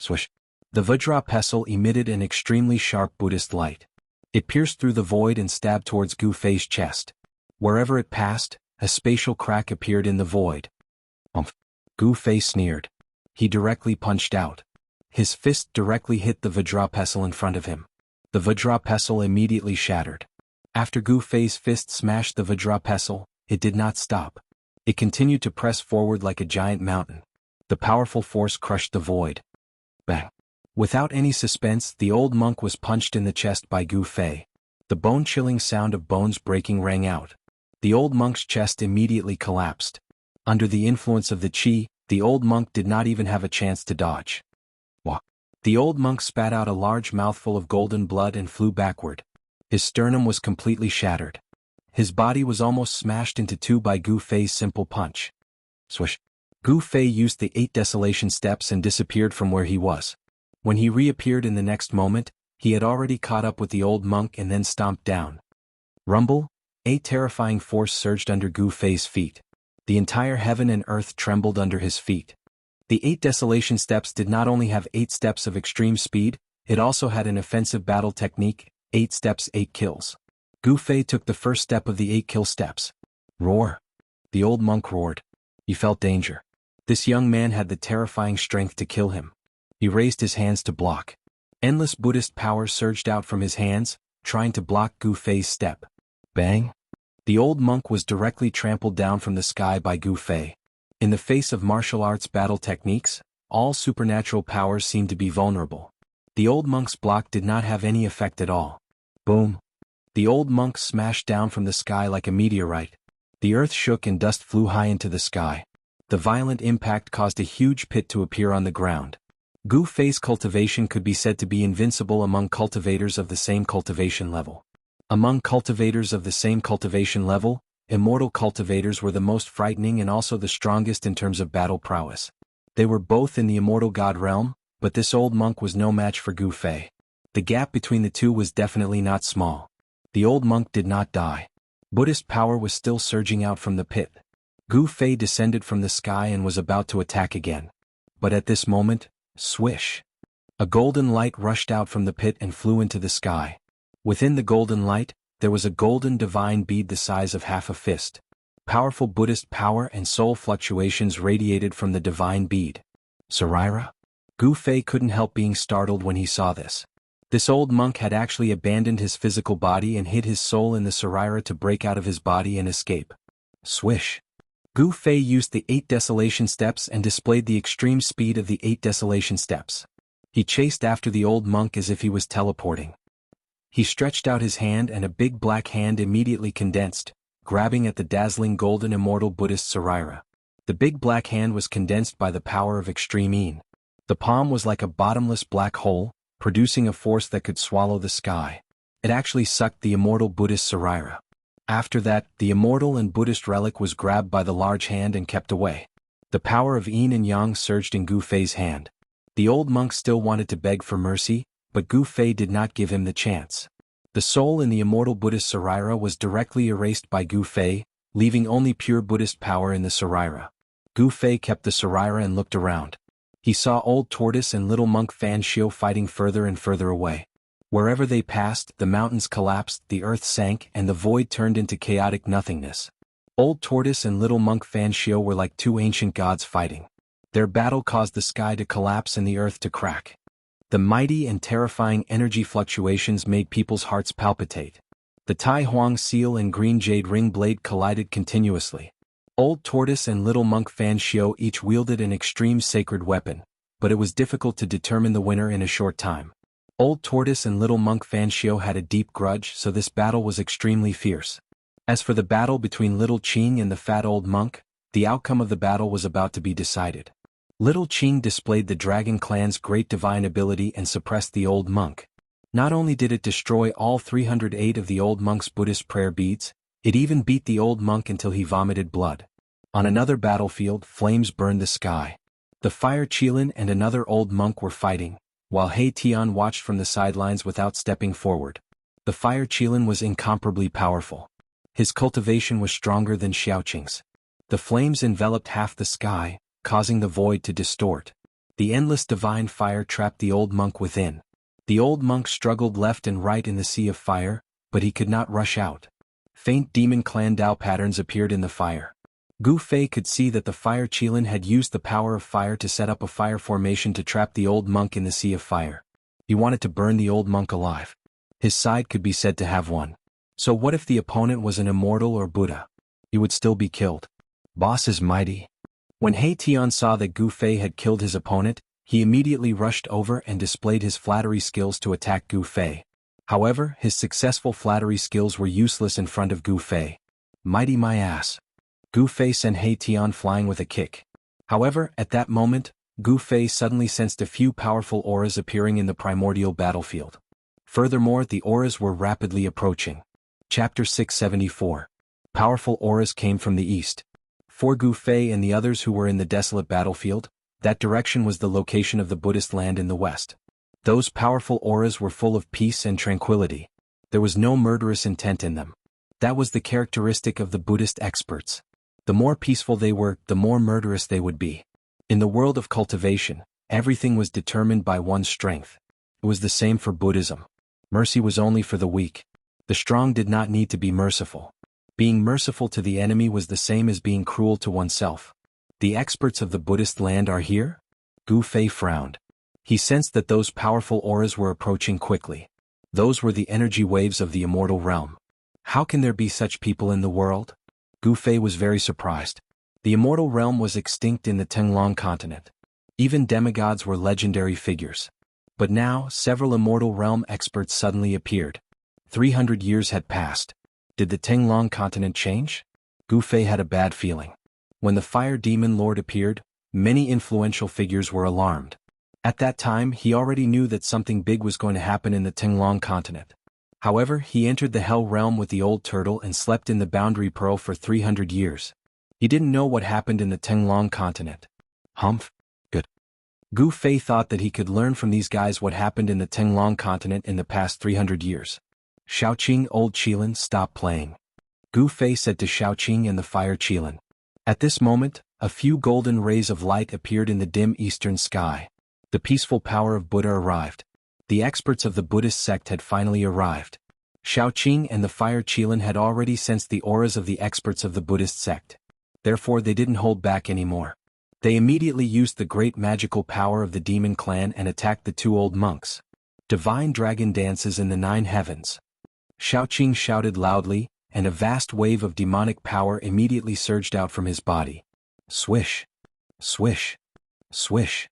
Swish! The Vajra pestle emitted an extremely sharp Buddhist light. It pierced through the void and stabbed towards Gu Fei's chest. Wherever it passed, a spatial crack appeared in the void. Umph! Gu Fei sneered. He directly punched out. His fist directly hit the Vajra pestle in front of him. The Vajra pestle immediately shattered. After Gu Fei's fist smashed the Vajra pestle, it did not stop. It continued to press forward like a giant mountain. The powerful force crushed the void. Bang! Without any suspense, the old monk was punched in the chest by Gu Fei. The bone-chilling sound of bones breaking rang out. The old monk's chest immediately collapsed. Under the influence of the qi, the old monk did not even have a chance to dodge. Wah! The old monk spat out a large mouthful of golden blood and flew backward. His sternum was completely shattered. His body was almost smashed into two by Gu Fei's simple punch. Swish! Gu Fei used the 8 desolation steps and disappeared from where he was. When he reappeared in the next moment, He had already caught up with the old monk and then stomped down. Rumble, a terrifying force surged under Gu Fei's feet. The entire heaven and earth trembled under his feet. The 8 Desolation Steps did not only have 8 steps of extreme speed, it also had an offensive battle technique, 8 steps 8 kills. Gu Fei took the first step of the 8 kill steps. Roar! The old monk roared. He felt danger. This young man had the terrifying strength to kill him. He raised his hands to block. Endless Buddhist power surged out from his hands, trying to block Gu Fei's step. Bang! The old monk was directly trampled down from the sky by Gu Fei. In the face of martial arts battle techniques, all supernatural powers seemed to be vulnerable. The old monk's block did not have any effect at all. Boom! The old monk smashed down from the sky like a meteorite. The earth shook and dust flew high into the sky. The violent impact caused a huge pit to appear on the ground. Gu Fei's cultivation could be said to be invincible among cultivators of the same cultivation level. Among cultivators of the same cultivation level, immortal cultivators were the most frightening and also the strongest in terms of battle prowess. They were both in the immortal god realm, but this old monk was no match for Gu Fei. The gap between the two was definitely not small. The old monk did not die. Buddhist power was still surging out from the pit. Gu Fei descended from the sky and was about to attack again. But at this moment, swish! A golden light rushed out from the pit and flew into the sky. Within the golden light, there was a golden divine bead the size of half a fist. Powerful Buddhist power and soul fluctuations radiated from the divine bead. Sarira? Gu Fei couldn't help being startled when he saw this. This old monk had actually abandoned his physical body and hid his soul in the Sarira to break out of his body and escape. Swish! Gu Fei used the 8 Desolation Steps and displayed the extreme speed of the 8 Desolation Steps. He chased after the old monk as if he was teleporting. He stretched out his hand and a big black hand immediately condensed, grabbing at the dazzling golden immortal Buddhist Sarira. The big black hand was condensed by the power of extreme Yin. The palm was like a bottomless black hole, producing a force that could swallow the sky. It actually sucked the immortal Buddhist Sarira. After that, the immortal and Buddhist relic was grabbed by the large hand and kept away. The power of Yin and Yang surged in Gu Fei's hand. The old monk still wanted to beg for mercy, but Gu Fei did not give him the chance. The soul in the immortal Buddhist Sarira was directly erased by Gu Fei, leaving only pure Buddhist power in the Sarira. Gu Fei kept the Sarira and looked around. He saw Old Tortoise and little monk Fan Xiu fighting further and further away. Wherever they passed, the mountains collapsed, the earth sank, and the void turned into chaotic nothingness. Old Tortoise and little monk Fan Xiu were like two ancient gods fighting. Their battle caused the sky to collapse and the earth to crack. The mighty and terrifying energy fluctuations made people's hearts palpitate. The Tai Huang seal and green jade ring blade collided continuously. Old Tortoise and little monk Fan Xiu each wielded an extreme sacred weapon, but it was difficult to determine the winner in a short time. Old Tortoise and little monk Fan Xiu had a deep grudge, so this battle was extremely fierce. As for the battle between little Qing and the fat old monk, the outcome of the battle was about to be decided. Little Qing displayed the Dragon Clan's great divine ability and suppressed the old monk. Not only did it destroy all 308 of the old monk's Buddhist prayer beads, it even beat the old monk until he vomited blood. On another battlefield, flames burned the sky. The Fire Qilin and another old monk were fighting, while He Tian watched from the sidelines without stepping forward. The Fire Qilin was incomparably powerful. His cultivation was stronger than Xiaoqing's. The flames enveloped half the sky, causing the void to distort. The endless divine fire trapped the old monk within. The old monk struggled left and right in the sea of fire, but he could not rush out. Faint demon clan Dao patterns appeared in the fire. Gu Fei could see that the Fire Qilin had used the power of fire to set up a fire formation to trap the old monk in the sea of fire. He wanted to burn the old monk alive. His side could be said to have won. So what if the opponent was an immortal or Buddha? He would still be killed. Boss is mighty. When He Tian saw that Gu Fei had killed his opponent, he immediately rushed over and displayed his flattery skills to attack Gu Fei. However, his successful flattery skills were useless in front of Gu Fei. Mighty my ass. Gu Fei sent He Tian flying with a kick. However, at that moment, Gu Fei suddenly sensed a few powerful auras appearing in the primordial battlefield. Furthermore, the auras were rapidly approaching. Chapter 674. Powerful auras came from the east. For Gu Fei and the others who were in the desolate battlefield, that direction was the location of the Buddhist land in the west. Those powerful auras were full of peace and tranquility. There was no murderous intent in them. That was the characteristic of the Buddhist experts. The more peaceful they were, the more murderous they would be. In the world of cultivation, everything was determined by one's strength. It was the same for Buddhism. Mercy was only for the weak. The strong did not need to be merciful. Being merciful to the enemy was the same as being cruel to oneself. The experts of the Buddhist land are here? Gu Fei frowned. He sensed that those powerful auras were approaching quickly. Those were the energy waves of the immortal realm. How can there be such people in the world? Gu Fei was very surprised. The immortal realm was extinct in the Tenglong continent. Even demigods were legendary figures. But now, several immortal realm experts suddenly appeared. 300 years had passed. Did the Tenglong continent change? Gu Fei had a bad feeling. When the fire demon lord appeared, many influential figures were alarmed. At that time, he already knew that something big was going to happen in the Tenglong continent. However, he entered the Hell realm with the old turtle and slept in the Boundary Pearl for 300 years. He didn't know what happened in the Tenglong continent. Humph. Good. Gu Fei thought that he could learn from these guys what happened in the Tenglong continent in the past 300 years. Shaoqing, old Qilin, stop playing. Gu Fei said to Shaoqing and the fire Qilin. At this moment, a few golden rays of light appeared in the dim eastern sky. The peaceful power of Buddha arrived. The experts of the Buddhist sect had finally arrived. Shaoqing and the fire Qilin had already sensed the auras of the experts of the Buddhist sect. Therefore they didn't hold back anymore. They immediately used the great magical power of the demon clan and attacked the two old monks. Divine dragon dances in the 9 heavens. Shaoqing shouted loudly, and a vast wave of demonic power immediately surged out from his body. Swish. Swish. Swish.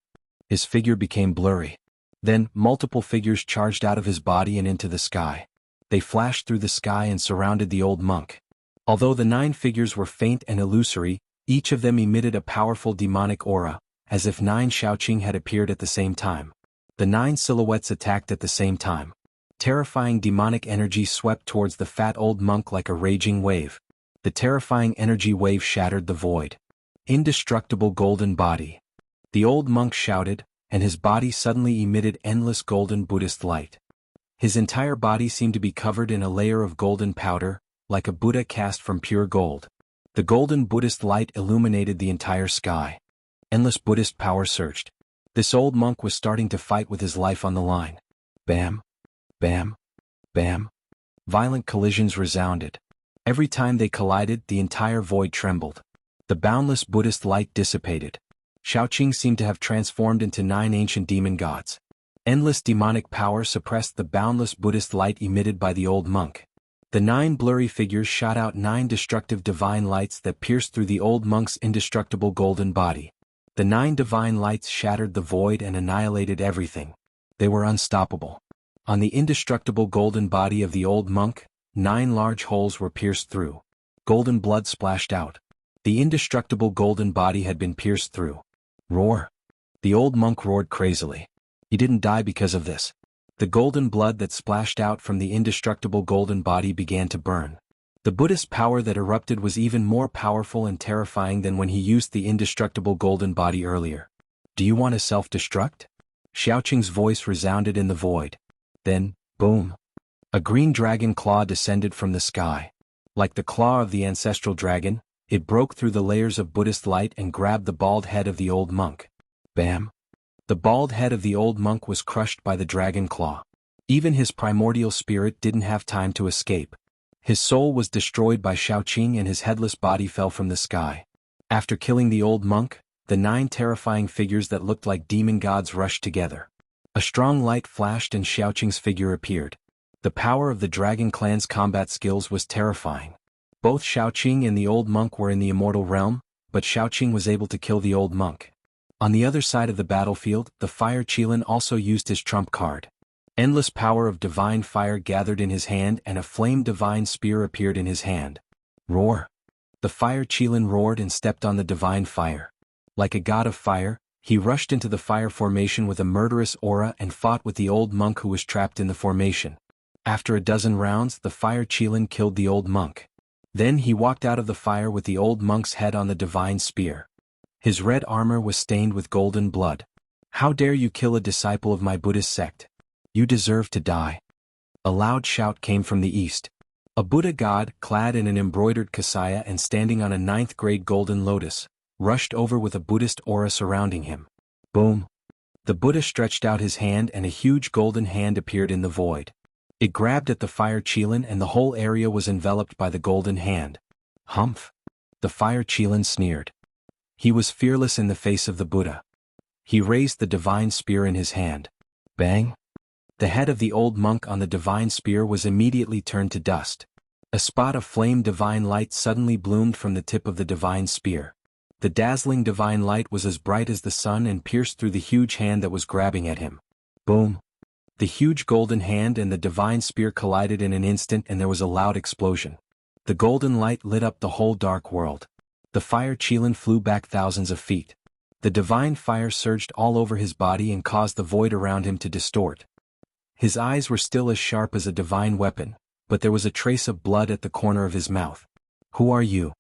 His figure became blurry. Then, multiple figures charged out of his body and into the sky. They flashed through the sky and surrounded the old monk. Although the 9 figures were faint and illusory, each of them emitted a powerful demonic aura, as if 9 Shaoqing had appeared at the same time. The 9 silhouettes attacked at the same time. Terrifying demonic energy swept towards the fat old monk like a raging wave. The terrifying energy wave shattered the void. Indestructible golden body. The old monk shouted, and his body suddenly emitted endless golden Buddhist light. His entire body seemed to be covered in a layer of golden powder, like a Buddha cast from pure gold. The golden Buddhist light illuminated the entire sky. Endless Buddhist power surged. This old monk was starting to fight with his life on the line. Bam. Bam. Bam. Violent collisions resounded. Every time they collided, the entire void trembled. The boundless Buddhist light dissipated. Shaoqing seemed to have transformed into 9 ancient demon gods. Endless demonic power suppressed the boundless Buddhist light emitted by the old monk. The 9 blurry figures shot out 9 destructive divine lights that pierced through the old monk's indestructible golden body. The 9 divine lights shattered the void and annihilated everything. They were unstoppable. On the indestructible golden body of the old monk, 9 large holes were pierced through. Golden blood splashed out. The indestructible golden body had been pierced through. Roar. The old monk roared crazily. He didn't die because of this. The golden blood that splashed out from the indestructible golden body began to burn. The Buddhist power that erupted was even more powerful and terrifying than when he used the indestructible golden body earlier. Do you want to self-destruct? Shaoqing's voice resounded in the void. Then, boom. A green dragon claw descended from the sky. Like the claw of the ancestral dragon, it broke through the layers of Buddhist light and grabbed the bald head of the old monk. Bam. The bald head of the old monk was crushed by the dragon claw. Even his primordial spirit didn't have time to escape. His soul was destroyed by Shaoqing and his headless body fell from the sky. After killing the old monk, the 9 terrifying figures that looked like demon gods rushed together. A strong light flashed and Shaoqing's figure appeared. The power of the dragon clan's combat skills was terrifying. Both Shaoqing and the old monk were in the immortal realm, but Shaoqing was able to kill the old monk. On the other side of the battlefield, the fire Qilin also used his trump card. Endless power of divine fire gathered in his hand and a flame divine spear appeared in his hand. Roar. The fire Qilin roared and stepped on the divine fire. Like a god of fire, he rushed into the fire formation with a murderous aura and fought with the old monk who was trapped in the formation. After a dozen rounds, the fire Qilin killed the old monk. Then he walked out of the fire with the old monk's head on the divine spear. His red armor was stained with golden blood. How dare you kill a disciple of my Buddhist sect? You deserve to die. A loud shout came from the east. A Buddha god, clad in an embroidered kasaya and standing on a ninth-grade golden lotus, rushed over with a Buddhist aura surrounding him. Boom! The Buddha stretched out his hand and a huge golden hand appeared in the void. It grabbed at the fire Qilin and the whole area was enveloped by the golden hand. Humph! The fire Qilin sneered. He was fearless in the face of the Buddha. He raised the divine spear in his hand. Bang! The head of the old monk on the divine spear was immediately turned to dust. A spot of flame divine light suddenly bloomed from the tip of the divine spear. The dazzling divine light was as bright as the sun and pierced through the huge hand that was grabbing at him. Boom! The huge golden hand and the divine spear collided in an instant and there was a loud explosion. The golden light lit up the whole dark world. The fire Qilin flew back thousands of feet. The divine fire surged all over his body and caused the void around him to distort. His eyes were still as sharp as a divine weapon, but there was a trace of blood at the corner of his mouth. Who are you?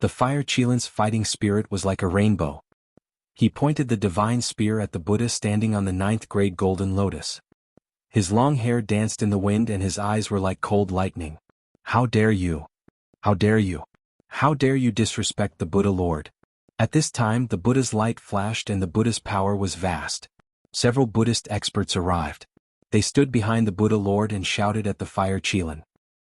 The fire Qilin's fighting spirit was like a rainbow. He pointed the divine spear at the Buddha standing on the ninth-grade golden lotus. His long hair danced in the wind and his eyes were like cold lightning. How dare you? How dare you? How dare you disrespect the Buddha Lord? At this time the Buddha's light flashed and the Buddha's power was vast. Several Buddhist experts arrived. They stood behind the Buddha Lord and shouted at the fire Qilin.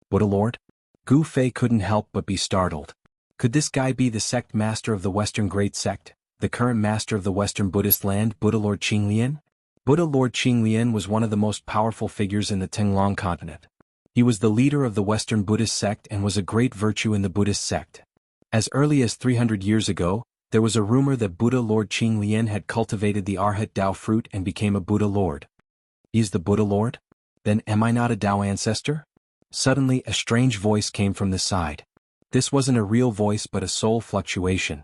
Buddha Lord? Gu Fei couldn't help but be startled. Could this guy be the sect master of the Western Great Sect, the current master of the Western Buddhist land, Buddha Lord Qinglian? Buddha Lord Qinglian was one of the most powerful figures in the Tenglong continent. He was the leader of the Western Buddhist sect and was a great virtue in the Buddhist sect. As early as 300 years ago, there was a rumor that Buddha Lord Qinglian had cultivated the Arhat Dao fruit and became a Buddha Lord. He's the Buddha Lord? Then am I not a Dao ancestor? Suddenly a strange voice came from the side. This wasn't a real voice but a soul fluctuation.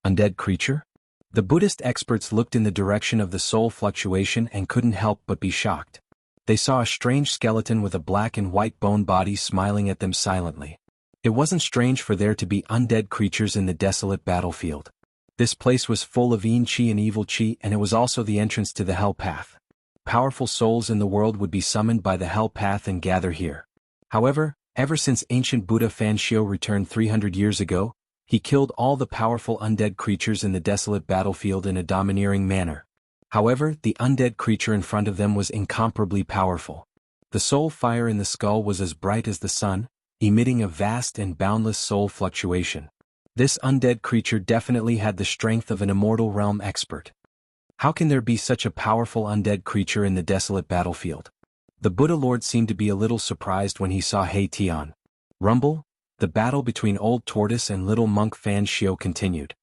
Undead creature? The Buddhist experts looked in the direction of the soul fluctuation and couldn't help but be shocked. They saw a strange skeleton with a black and white bone body smiling at them silently. It wasn't strange for there to be undead creatures in the desolate battlefield. This place was full of Yin Qi and evil Qi and it was also the entrance to the Hell Path. Powerful souls in the world would be summoned by the Hell Path and gather here. However, ever since ancient Buddha Fanxiu returned 300 years ago, he killed all the powerful undead creatures in the desolate battlefield in a domineering manner. However, the undead creature in front of them was incomparably powerful. The soul fire in the skull was as bright as the sun, emitting a vast and boundless soul fluctuation. This undead creature definitely had the strength of an immortal realm expert. How can there be such a powerful undead creature in the desolate battlefield? The Buddha Lord seemed to be a little surprised when he saw He Tian. Rumble? The battle between Old Tortoise and Little Monk Fan Xiu continued.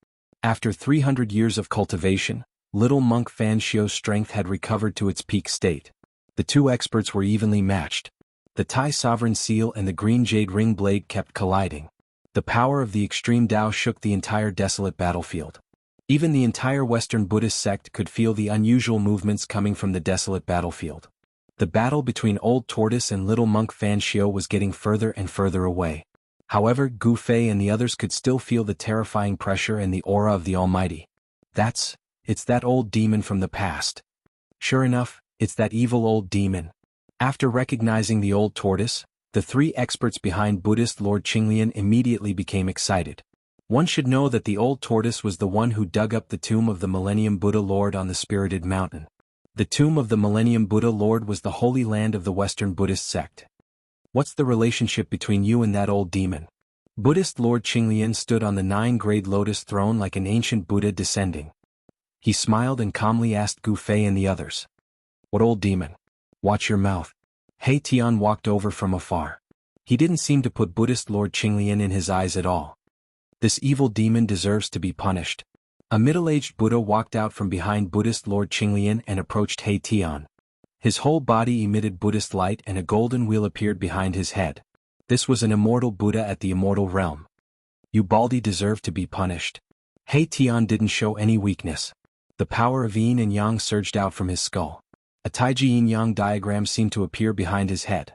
After 300 years of cultivation, Little Monk Fan Xiu's strength had recovered to its peak state. The two experts were evenly matched. The Tai Sovereign Seal and the Green Jade Ring Blade kept colliding. The power of the extreme Tao shook the entire desolate battlefield. Even the entire Western Buddhist sect could feel the unusual movements coming from the desolate battlefield. The battle between Old Tortoise and Little Monk Fan Xiu was getting further and further away. However, Gu Fei and the others could still feel the terrifying pressure and the aura of the Almighty. It's that old demon from the past. Sure enough, it's that evil old demon. After recognizing the Old Tortoise, the three experts behind Buddhist Lord Qinglian immediately became excited. One should know that the Old Tortoise was the one who dug up the tomb of the Millennium Buddha Lord on the Spirited Mountain. The tomb of the Millennium Buddha Lord was the holy land of the Western Buddhist sect. What's the relationship between you and that old demon? Buddhist Lord Qinglian stood on the 9-grade lotus throne like an ancient Buddha descending. He smiled and calmly asked Gu Fei and the others. What old demon? Watch your mouth. He Tian walked over from afar. He didn't seem to put Buddhist Lord Qinglian in his eyes at all. This evil demon deserves to be punished. A middle-aged Buddha walked out from behind Buddhist Lord Qinglian and approached He Tian. His whole body emitted Buddhist light and a golden wheel appeared behind his head. This was an immortal Buddha at the immortal realm. You Baldi deserve to be punished. He Tian didn't show any weakness. The power of yin and yang surged out from his skull. A Taiji yin-yang diagram seemed to appear behind his head.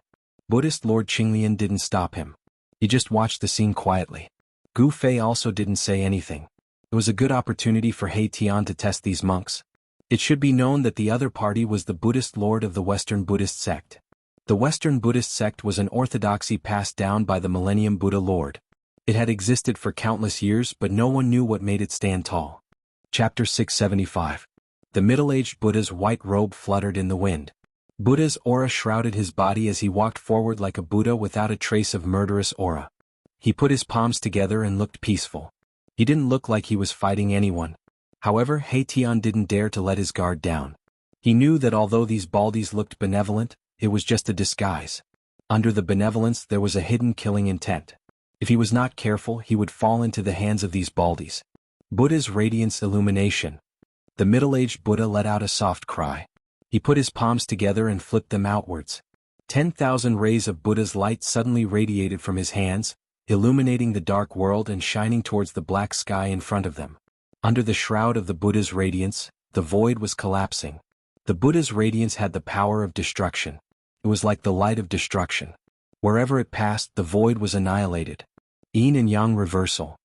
Buddhist Lord Qinglian didn't stop him. He just watched the scene quietly. Gu Fei also didn't say anything. It was a good opportunity for He Tian to test these monks. It should be known that the other party was the Buddhist lord of the Western Buddhist sect. The Western Buddhist sect was an orthodoxy passed down by the Millennium Buddha Lord. It had existed for countless years, but no one knew what made it stand tall. Chapter 675. The middle-aged Buddha's white robe fluttered in the wind. Buddha's aura shrouded his body as he walked forward like a Buddha without a trace of murderous aura. He put his palms together and looked peaceful. He didn't look like he was fighting anyone. However, Haitian didn't dare to let his guard down. He knew that although these baldies looked benevolent, it was just a disguise. Under the benevolence there was a hidden killing intent. If he was not careful, he would fall into the hands of these baldies. Buddha's radiance illumination. The middle-aged Buddha let out a soft cry. He put his palms together and flipped them outwards. 10,000 rays of Buddha's light suddenly radiated from his hands, illuminating the dark world and shining towards the black sky in front of them. Under the shroud of the Buddha's radiance, the void was collapsing. The Buddha's radiance had the power of destruction. It was like the light of destruction. Wherever it passed, the void was annihilated. Yin and Yang reversal.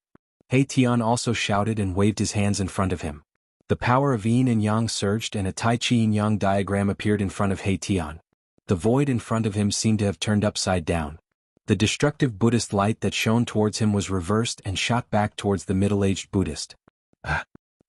Haitian also shouted and waved his hands in front of him. The power of Yin and Yang surged and a Tai Chi Yin-Yang diagram appeared in front of Haitian. The void in front of him seemed to have turned upside down. The destructive Buddhist light that shone towards him was reversed and shot back towards the middle-aged Buddhist.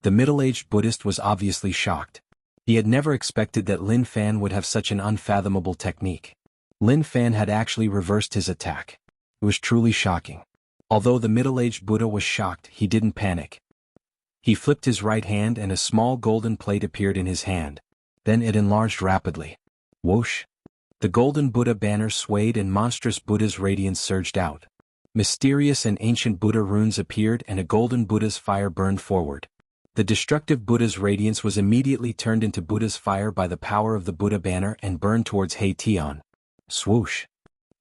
The middle-aged Buddhist was obviously shocked. He had never expected that Lin Fan would have such an unfathomable technique. Lin Fan had actually reversed his attack. It was truly shocking. Although the middle-aged Buddha was shocked, he didn't panic. He flipped his right hand and a small golden plate appeared in his hand. Then it enlarged rapidly. Whoosh! The golden Buddha banner swayed and monstrous Buddha's radiance surged out. Mysterious and ancient Buddha runes appeared and a golden Buddha's fire burned forward. The destructive Buddha's radiance was immediately turned into Buddha's fire by the power of the Buddha banner and burned towards Haitian. Swoosh!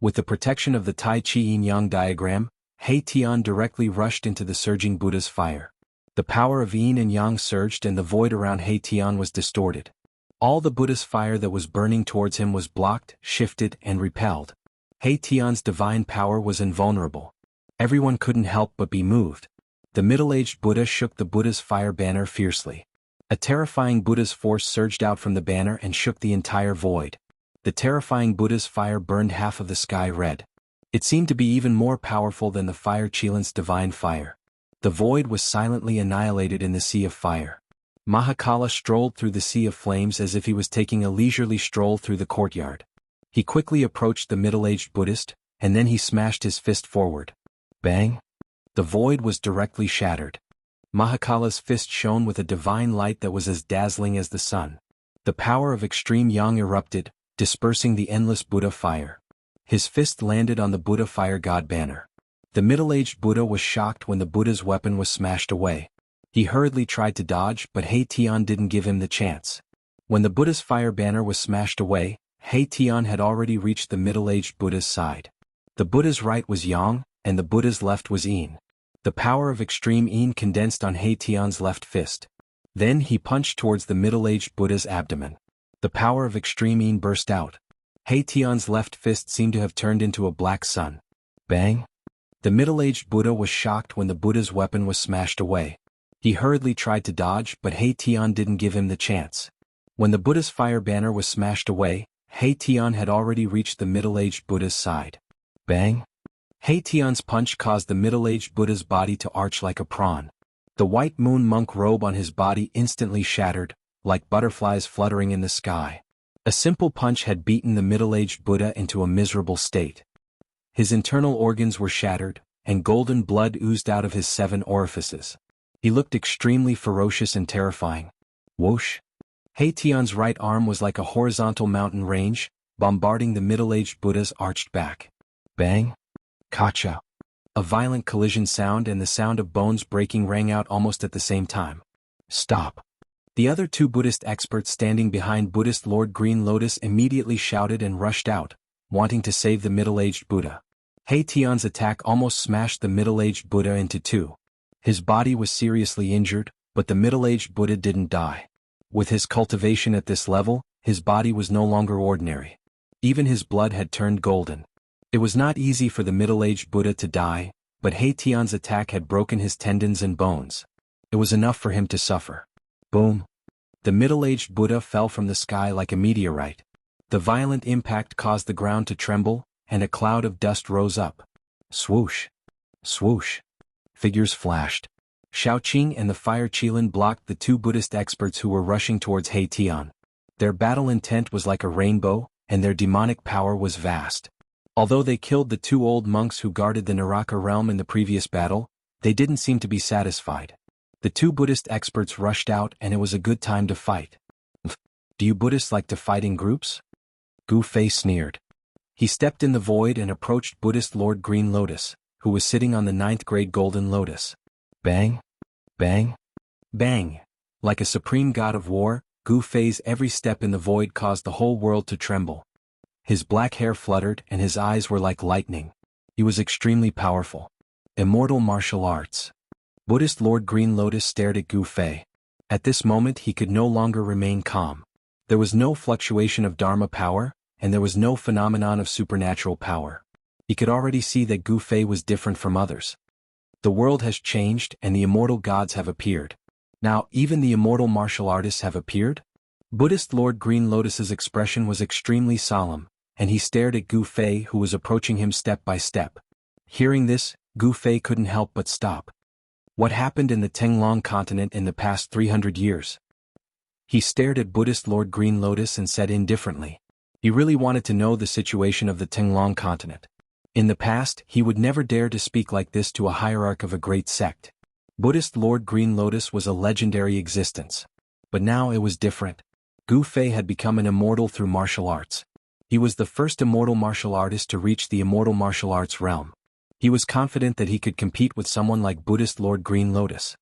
With the protection of the Tai Chi Yin-Yang diagram, Haitian directly rushed into the surging Buddha's fire. The power of Yin and Yang surged and the void around Haitian was distorted. All the Buddha's fire that was burning towards him was blocked, shifted, and repelled. Haitian's divine power was invulnerable. Everyone couldn't help but be moved. The middle-aged Buddha shook the Buddha's fire banner fiercely. A terrifying Buddha's force surged out from the banner and shook the entire void. The terrifying Buddha's fire burned half of the sky red. It seemed to be even more powerful than the fire Chilan's divine fire. The void was silently annihilated in the sea of fire. Mahakala strolled through the sea of flames as if he was taking a leisurely stroll through the courtyard. He quickly approached the middle-aged Buddhist, and then he smashed his fist forward. Bang! The void was directly shattered. Mahakala's fist shone with a divine light that was as dazzling as the sun. The power of extreme Yang erupted, dispersing the endless Buddha fire. His fist landed on the Buddha fire god banner. The middle-aged Buddha was shocked when the Buddha's weapon was smashed away. He hurriedly tried to dodge, but Haitian didn't give him the chance. When the Buddha's fire banner was smashed away, Haitian had already reached the middle-aged Buddha's side. The Buddha's right was Yang, and the Buddha's left was Yin. The power of extreme Yin condensed on Haitian's left fist. Then he punched towards the middle-aged Buddha's abdomen. The power of extreme Yin burst out. Haitian's left fist seemed to have turned into a black sun. Bang! The middle-aged Buddha was shocked when the Buddha's weapon was smashed away. He hurriedly tried to dodge, but Haitian didn't give him the chance. When the Buddha's fire banner was smashed away, Haitian had already reached the middle-aged Buddha's side. Bang! Haitian's punch caused the middle-aged Buddha's body to arch like a prawn. The white moon monk robe on his body instantly shattered, like butterflies fluttering in the sky. A simple punch had beaten the middle-aged Buddha into a miserable state. His internal organs were shattered, and golden blood oozed out of his 7 orifices. He looked extremely ferocious and terrifying. Whoosh! Haitian's right arm was like a horizontal mountain range, bombarding the middle-aged Buddha's arched back. Bang! Kacha! A violent collision sound and the sound of bones breaking rang out almost at the same time. Stop! The other 2 Buddhist experts standing behind Buddhist Lord Green Lotus immediately shouted and rushed out, wanting to save the middle-aged Buddha. Haitian's attack almost smashed the middle-aged Buddha into 2. His body was seriously injured, but the middle-aged Buddha didn't die. With his cultivation at this level, his body was no longer ordinary. Even his blood had turned golden. It was not easy for the middle-aged Buddha to die, but Haitian's attack had broken his tendons and bones. It was enough for him to suffer. Boom! The middle-aged Buddha fell from the sky like a meteorite. The violent impact caused the ground to tremble, and a cloud of dust rose up. Swoosh! Swoosh! Figures flashed. Shaoqing and the Fire Qilin blocked the two Buddhist experts who were rushing towards Heitian. Their battle intent was like a rainbow, and their demonic power was vast. Although they killed the two old monks who guarded the Naraka realm in the previous battle, they didn't seem to be satisfied. The two Buddhist experts rushed out and it was a good time to fight. Do you Buddhists like to fight in groups? Gu Fei sneered. He stepped in the void and approached Buddhist Lord Green Lotus, who was sitting on the 9th grade Golden Lotus. Bang! Bang! Bang! Like a supreme god of war, Gu Fei's every step in the void caused the whole world to tremble. His black hair fluttered and his eyes were like lightning. He was extremely powerful. Immortal martial arts. Buddhist Lord Green Lotus stared at Gu Fei. At this moment he could no longer remain calm. There was no fluctuation of Dharma power, and there was no phenomenon of supernatural power. He could already see that Gu Fei was different from others. The world has changed and the immortal gods have appeared. Now even the immortal martial artists have appeared? Buddhist Lord Green Lotus's expression was extremely solemn, and he stared at Gu Fei who was approaching him step by step. Hearing this, Gu Fei couldn't help but stop. What happened in the Tenglong continent in the past 300 years? He stared at Buddhist Lord Green Lotus and said indifferently. He really wanted to know the situation of the Tenglong continent. In the past, he would never dare to speak like this to a hierarch of a great sect. Buddhist Lord Green Lotus was a legendary existence. But now it was different. Gu Fei had become an immortal through martial arts. He was the first immortal martial artist to reach the immortal martial arts realm. He was confident that he could compete with someone like Buddhist Lord Green Lotus.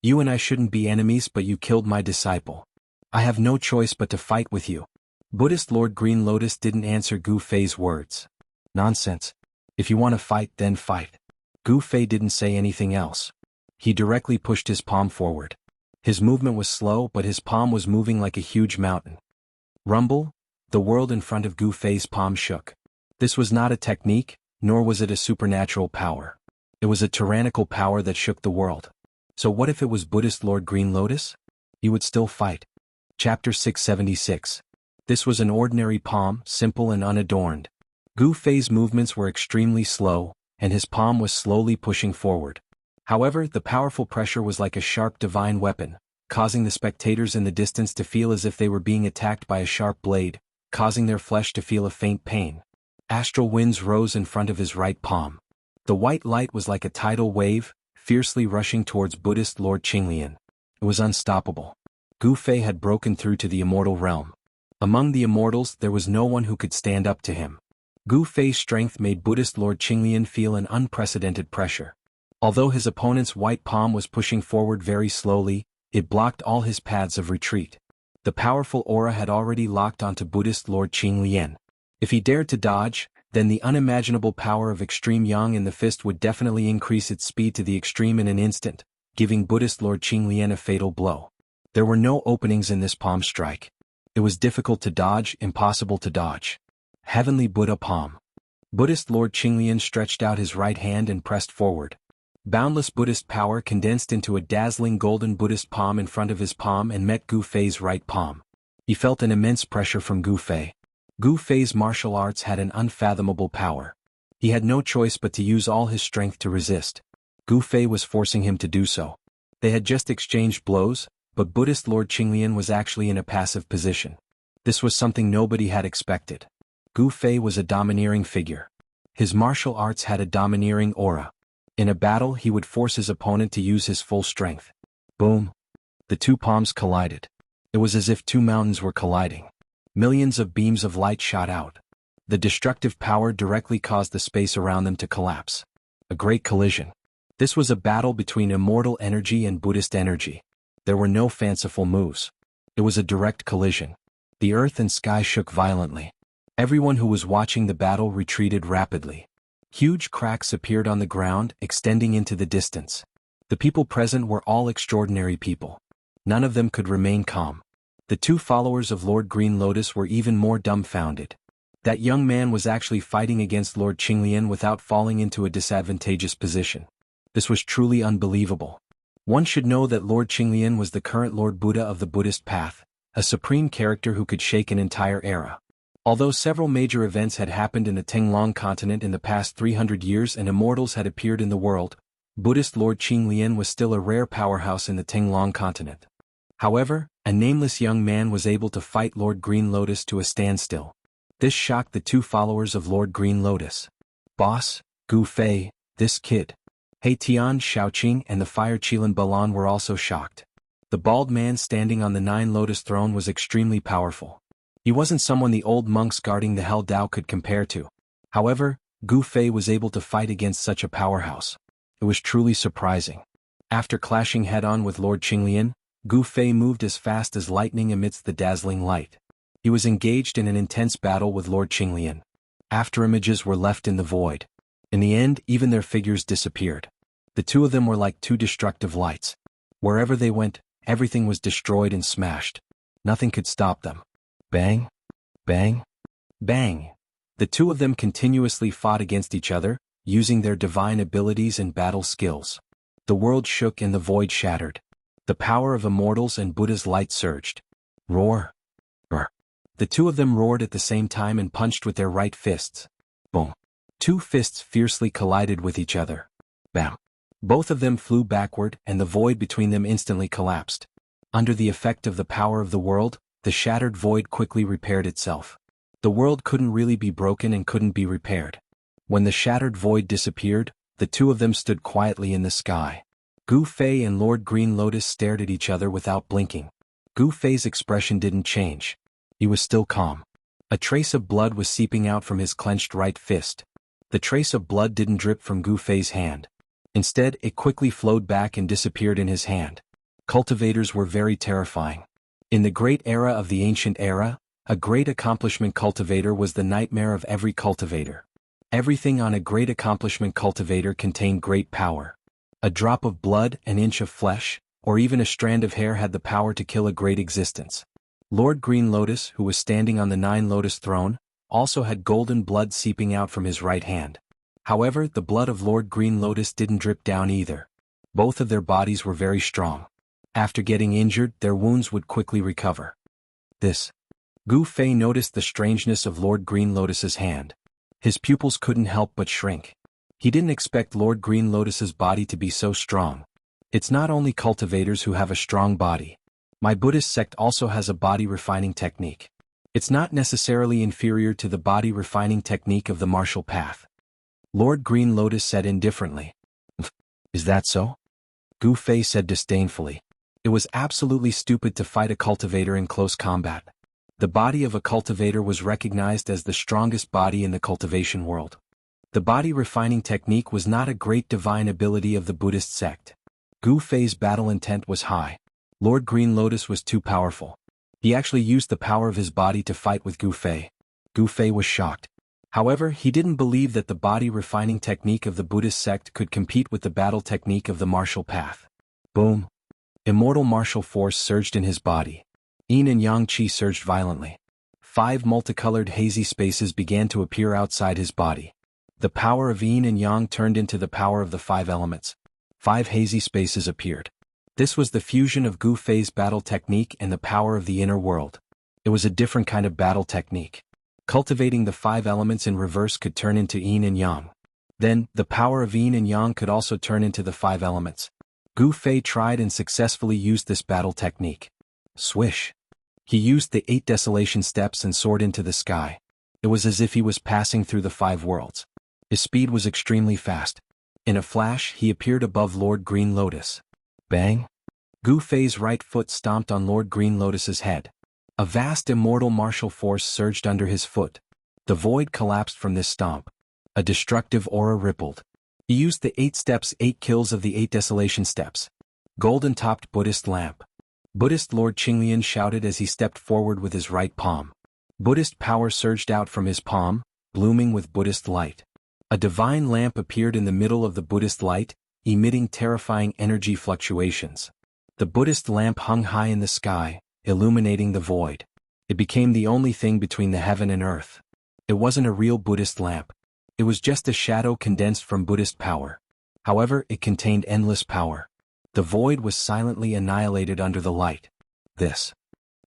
You and I shouldn't be enemies, but you killed my disciple. I have no choice but to fight with you. Buddhist Lord Green Lotus didn't answer Gu Fei's words. Nonsense. If you want to fight, then fight. Gu Fei didn't say anything else. He directly pushed his palm forward. His movement was slow, but his palm was moving like a huge mountain. Rumble, the world in front of Gu Fei's palm shook. This was not a technique, nor was it a supernatural power. It was a tyrannical power that shook the world. So what if it was Buddhist Lord Green Lotus? He would still fight. Chapter 676. This was an ordinary palm, simple and unadorned. Gu Fei's movements were extremely slow, and his palm was slowly pushing forward. However, the powerful pressure was like a sharp divine weapon, causing the spectators in the distance to feel as if they were being attacked by a sharp blade, causing their flesh to feel a faint pain. Astral winds rose in front of his right palm. The white light was like a tidal wave, fiercely rushing towards Buddhist Lord Qinglian. It was unstoppable. Gu Fei had broken through to the immortal realm. Among the immortals there was no one who could stand up to him. Gu Fei's strength made Buddhist Lord Qinglian feel an unprecedented pressure. Although his opponent's white palm was pushing forward very slowly, it blocked all his paths of retreat. The powerful aura had already locked onto Buddhist Lord Qinglian. If he dared to dodge, then the unimaginable power of extreme yang in the fist would definitely increase its speed to the extreme in an instant, giving Buddhist Lord Qinglian a fatal blow. There were no openings in this palm strike. It was difficult to dodge, impossible to dodge. Heavenly Buddha palm. Buddhist Lord Qinglian stretched out his right hand and pressed forward. Boundless Buddhist power condensed into a dazzling golden Buddhist palm in front of his palm and met Gu Fei's right palm. He felt an immense pressure from Gu Fei. Gu Fei's martial arts had an unfathomable power. He had no choice but to use all his strength to resist. Gu Fei was forcing him to do so. They had just exchanged blows, but Buddhist Lord Qinglian was actually in a passive position. This was something nobody had expected. Gu Fei was a domineering figure. His martial arts had a domineering aura. In a battle he would force his opponent to use his full strength. Boom! The two palms collided. It was as if two mountains were colliding. Millions of beams of light shot out. The destructive power directly caused the space around them to collapse. A great collision. This was a battle between immortal energy and Buddhist energy. There were no fanciful moves. It was a direct collision. The earth and sky shook violently. Everyone who was watching the battle retreated rapidly. Huge cracks appeared on the ground, extending into the distance. The people present were all extraordinary people. None of them could remain calm. The two followers of Lord Green Lotus were even more dumbfounded. That young man was actually fighting against Lord Qinglian without falling into a disadvantageous position. This was truly unbelievable. One should know that Lord Qinglian was the current Lord Buddha of the Buddhist path, a supreme character who could shake an entire era. Although several major events had happened in the Tenglong continent in the past 300 years and immortals had appeared in the world, Buddhist Lord Qinglian was still a rare powerhouse in the Tenglong continent. However, a nameless young man was able to fight Lord Green Lotus to a standstill. This shocked the two followers of Lord Green Lotus. Boss, Gu Fei, this kid. He Tian Shaoqing and the Fire Qilin Balan were also shocked. The bald man standing on the Nine Lotus throne was extremely powerful. He wasn't someone the old monks guarding the Hell Dao could compare to. However, Gu Fei was able to fight against such a powerhouse. It was truly surprising. After clashing head-on with Lord Qinglian, Gu Fei moved as fast as lightning amidst the dazzling light. He was engaged in an intense battle with Lord Qinglian. Afterimages were left in the void. In the end, even their figures disappeared. The two of them were like two destructive lights. Wherever they went, everything was destroyed and smashed. Nothing could stop them. Bang, bang, bang. The two of them continuously fought against each other, using their divine abilities and battle skills. The world shook and the void shattered. The power of immortals and Buddha's light surged. Roar. Roar. The two of them roared at the same time and punched with their right fists. Boom. Two fists fiercely collided with each other. Bam. Both of them flew backward and the void between them instantly collapsed. Under the effect of the power of the world, the shattered void quickly repaired itself. The world couldn't really be broken and couldn't be repaired. When the shattered void disappeared, the two of them stood quietly in the sky. Gu Fei and Lord Green Lotus stared at each other without blinking. Gu Fei's expression didn't change. He was still calm. A trace of blood was seeping out from his clenched right fist. The trace of blood didn't drip from Gu Fei's hand. Instead, it quickly flowed back and disappeared in his hand. Cultivators were very terrifying. In the great era of the ancient era, a great accomplishment cultivator was the nightmare of every cultivator. Everything on a great accomplishment cultivator contained great power. A drop of blood, an inch of flesh, or even a strand of hair had the power to kill a great existence. Lord Green Lotus, who was standing on the Nine Lotus throne, also had golden blood seeping out from his right hand. However, the blood of Lord Green Lotus didn't drip down either. Both of their bodies were very strong. After getting injured, their wounds would quickly recover. Gu Fei noticed the strangeness of Lord Green Lotus's hand. His pupils couldn't help but shrink. He didn't expect Lord Green Lotus's body to be so strong. It's not only cultivators who have a strong body. My Buddhist sect also has a body refining technique. It's not necessarily inferior to the body refining technique of the martial path. Lord Green Lotus said indifferently. Is that so? Gu Fei said disdainfully. It was absolutely stupid to fight a cultivator in close combat. The body of a cultivator was recognized as the strongest body in the cultivation world. The body refining technique was not a great divine ability of the Buddhist sect. Gu Fei's battle intent was high. Lord Green Lotus was too powerful. He actually used the power of his body to fight with Gu Fei. Gu Fei was shocked. However, he didn't believe that the body refining technique of the Buddhist sect could compete with the battle technique of the martial path. Boom. Immortal martial force surged in his body. Yin and Yang Qi surged violently. 5 multicolored hazy spaces began to appear outside his body. The power of Yin and Yang turned into the power of the 5 elements. 5 hazy spaces appeared. This was the fusion of Gu Fei's battle technique and the power of the inner world. It was a different kind of battle technique. Cultivating the 5 elements in reverse could turn into Yin and Yang. Then, the power of Yin and Yang could also turn into the 5 elements. Gu Fei tried and successfully used this battle technique. Swish. He used the 8 desolation steps and soared into the sky. It was as if he was passing through the 5 worlds. His speed was extremely fast. In a flash, he appeared above Lord Green Lotus. Bang! Gu Fei's right foot stomped on Lord Green Lotus's head. A vast immortal martial force surged under his foot. The void collapsed from this stomp. A destructive aura rippled. He used the 8 steps, 8 kills of the 8 desolation steps. Golden-topped Buddhist lamp. Buddhist Lord Qinglian shouted as he stepped forward with his right palm. Buddhist power surged out from his palm, blooming with Buddhist light. A divine lamp appeared in the middle of the Buddhist light, emitting terrifying energy fluctuations. The Buddhist lamp hung high in the sky, illuminating the void. It became the only thing between the heaven and earth. It wasn't a real Buddhist lamp. It was just a shadow condensed from Buddhist power. However, it contained endless power. The void was silently annihilated under the light. This.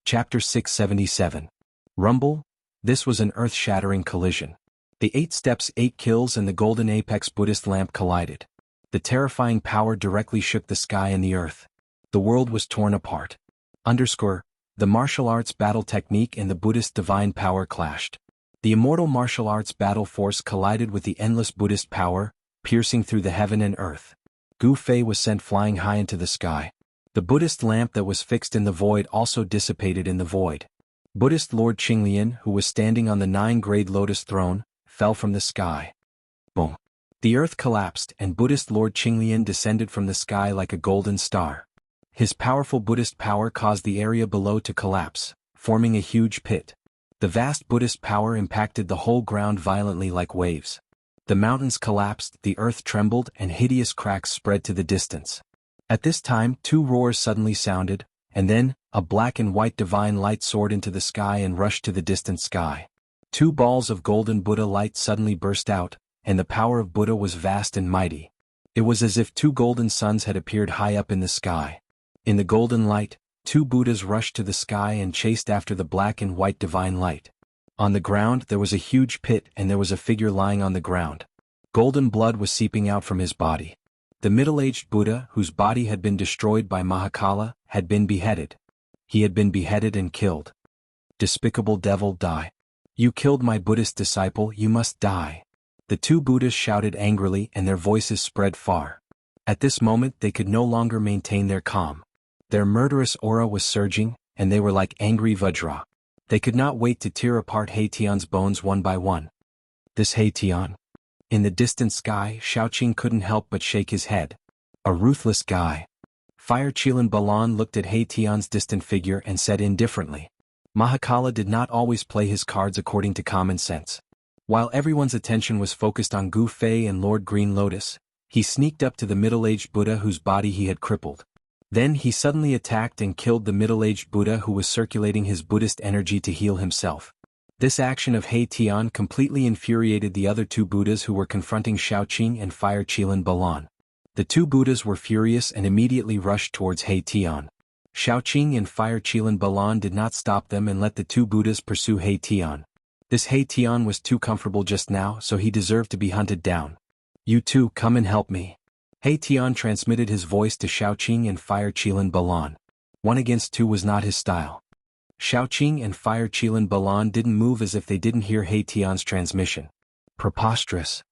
Chapter 677. Rumble? This was an earth-shattering collision. The 8 steps, 8 kills and the golden apex Buddhist lamp collided. The terrifying power directly shook the sky and the earth. The world was torn apart. The martial arts battle technique and the Buddhist divine power clashed. The immortal martial arts battle force collided with the endless Buddhist power, piercing through the heaven and earth. Gu Fei was sent flying high into the sky. The Buddhist lamp that was fixed in the void also dissipated in the void. Buddhist Lord Qinglian, who was standing on the 9-grade lotus throne, fell from the sky. Boom. The earth collapsed and Buddhist Lord Qinglian descended from the sky like a golden star. His powerful Buddhist power caused the area below to collapse, forming a huge pit. The vast Buddhist power impacted the whole ground violently like waves. The mountains collapsed, the earth trembled, and hideous cracks spread to the distance. At this time, 2 roars suddenly sounded, and then, a black and white divine light soared into the sky and rushed to the distant sky. 2 balls of golden Buddha light suddenly burst out, and the power of Buddha was vast and mighty. It was as if 2 golden suns had appeared high up in the sky. In the golden light, 2 Buddhas rushed to the sky and chased after the black and white divine light. On the ground there was a huge pit and there was a figure lying on the ground. Golden blood was seeping out from his body. The middle-aged Buddha, whose body had been destroyed by Mahakala, had been beheaded. He had been beheaded and killed. Despicable devil, die. You killed my Buddhist disciple, you must die. The 2 Buddhas shouted angrily and their voices spread far. At this moment they could no longer maintain their calm. Their murderous aura was surging, and they were like angry Vajra. They could not wait to tear apart Haitian's bones one by one. This Haitian? In the distant sky, Shaoqing couldn't help but shake his head. A ruthless guy. Fire Qilan Balan looked at Haitian's distant figure and said indifferently. Mahakala did not always play his cards according to common sense. While everyone's attention was focused on Gu Fei and Lord Green Lotus, he sneaked up to the middle-aged Buddha whose body he had crippled. Then he suddenly attacked and killed the middle-aged Buddha who was circulating his Buddhist energy to heal himself. This action of Haitian completely infuriated the other 2 Buddhas who were confronting Shaoqing and Fire Qilan Balan. The 2 Buddhas were furious and immediately rushed towards Haitian. Shaoqing and Fire Qilan Balan did not stop them and let the 2 Buddhas pursue Haitian. This Haitian was too comfortable just now, so he deserved to be hunted down. You 2 come and help me. Haitian transmitted his voice to Shaoqing and Fire Qilan Balan. 1 against 2 was not his style. Shaoqing and Fire Qilan Balan didn't move as if they didn't hear Haitian's transmission. Preposterous.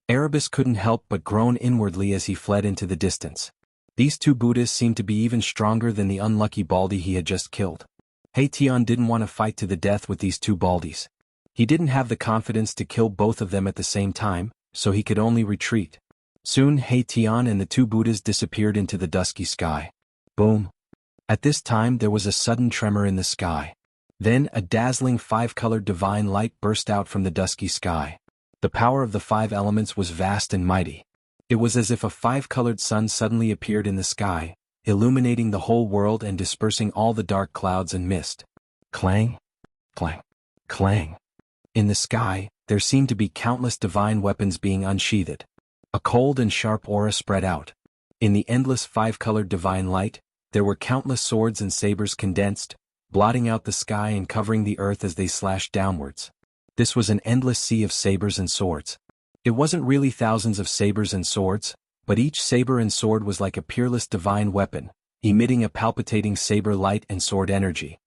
Erebus couldn't help but groan inwardly as he fled into the distance. These 2 Buddhas seemed to be even stronger than the unlucky Baldi he had just killed. Haitian didn't want to fight to the death with these 2 Baldis. He didn't have the confidence to kill both of them at the same time, so he could only retreat. Soon Haitian and the 2 Buddhas disappeared into the dusky sky. Boom. At this time there was a sudden tremor in the sky. Then a dazzling 5-colored divine light burst out from the dusky sky. The power of the 5 elements was vast and mighty. It was as if a 5-colored sun suddenly appeared in the sky, illuminating the whole world and dispersing all the dark clouds and mist. Clang, clang, clang. In the sky, there seemed to be countless divine weapons being unsheathed. A cold and sharp aura spread out. In the endless 5-colored divine light, there were countless swords and sabers condensed, blotting out the sky and covering the earth as they slashed downwards. This was an endless sea of sabers and swords. It wasn't really thousands of sabers and swords, but each saber and sword was like a peerless divine weapon, emitting a palpitating saber light and sword energy.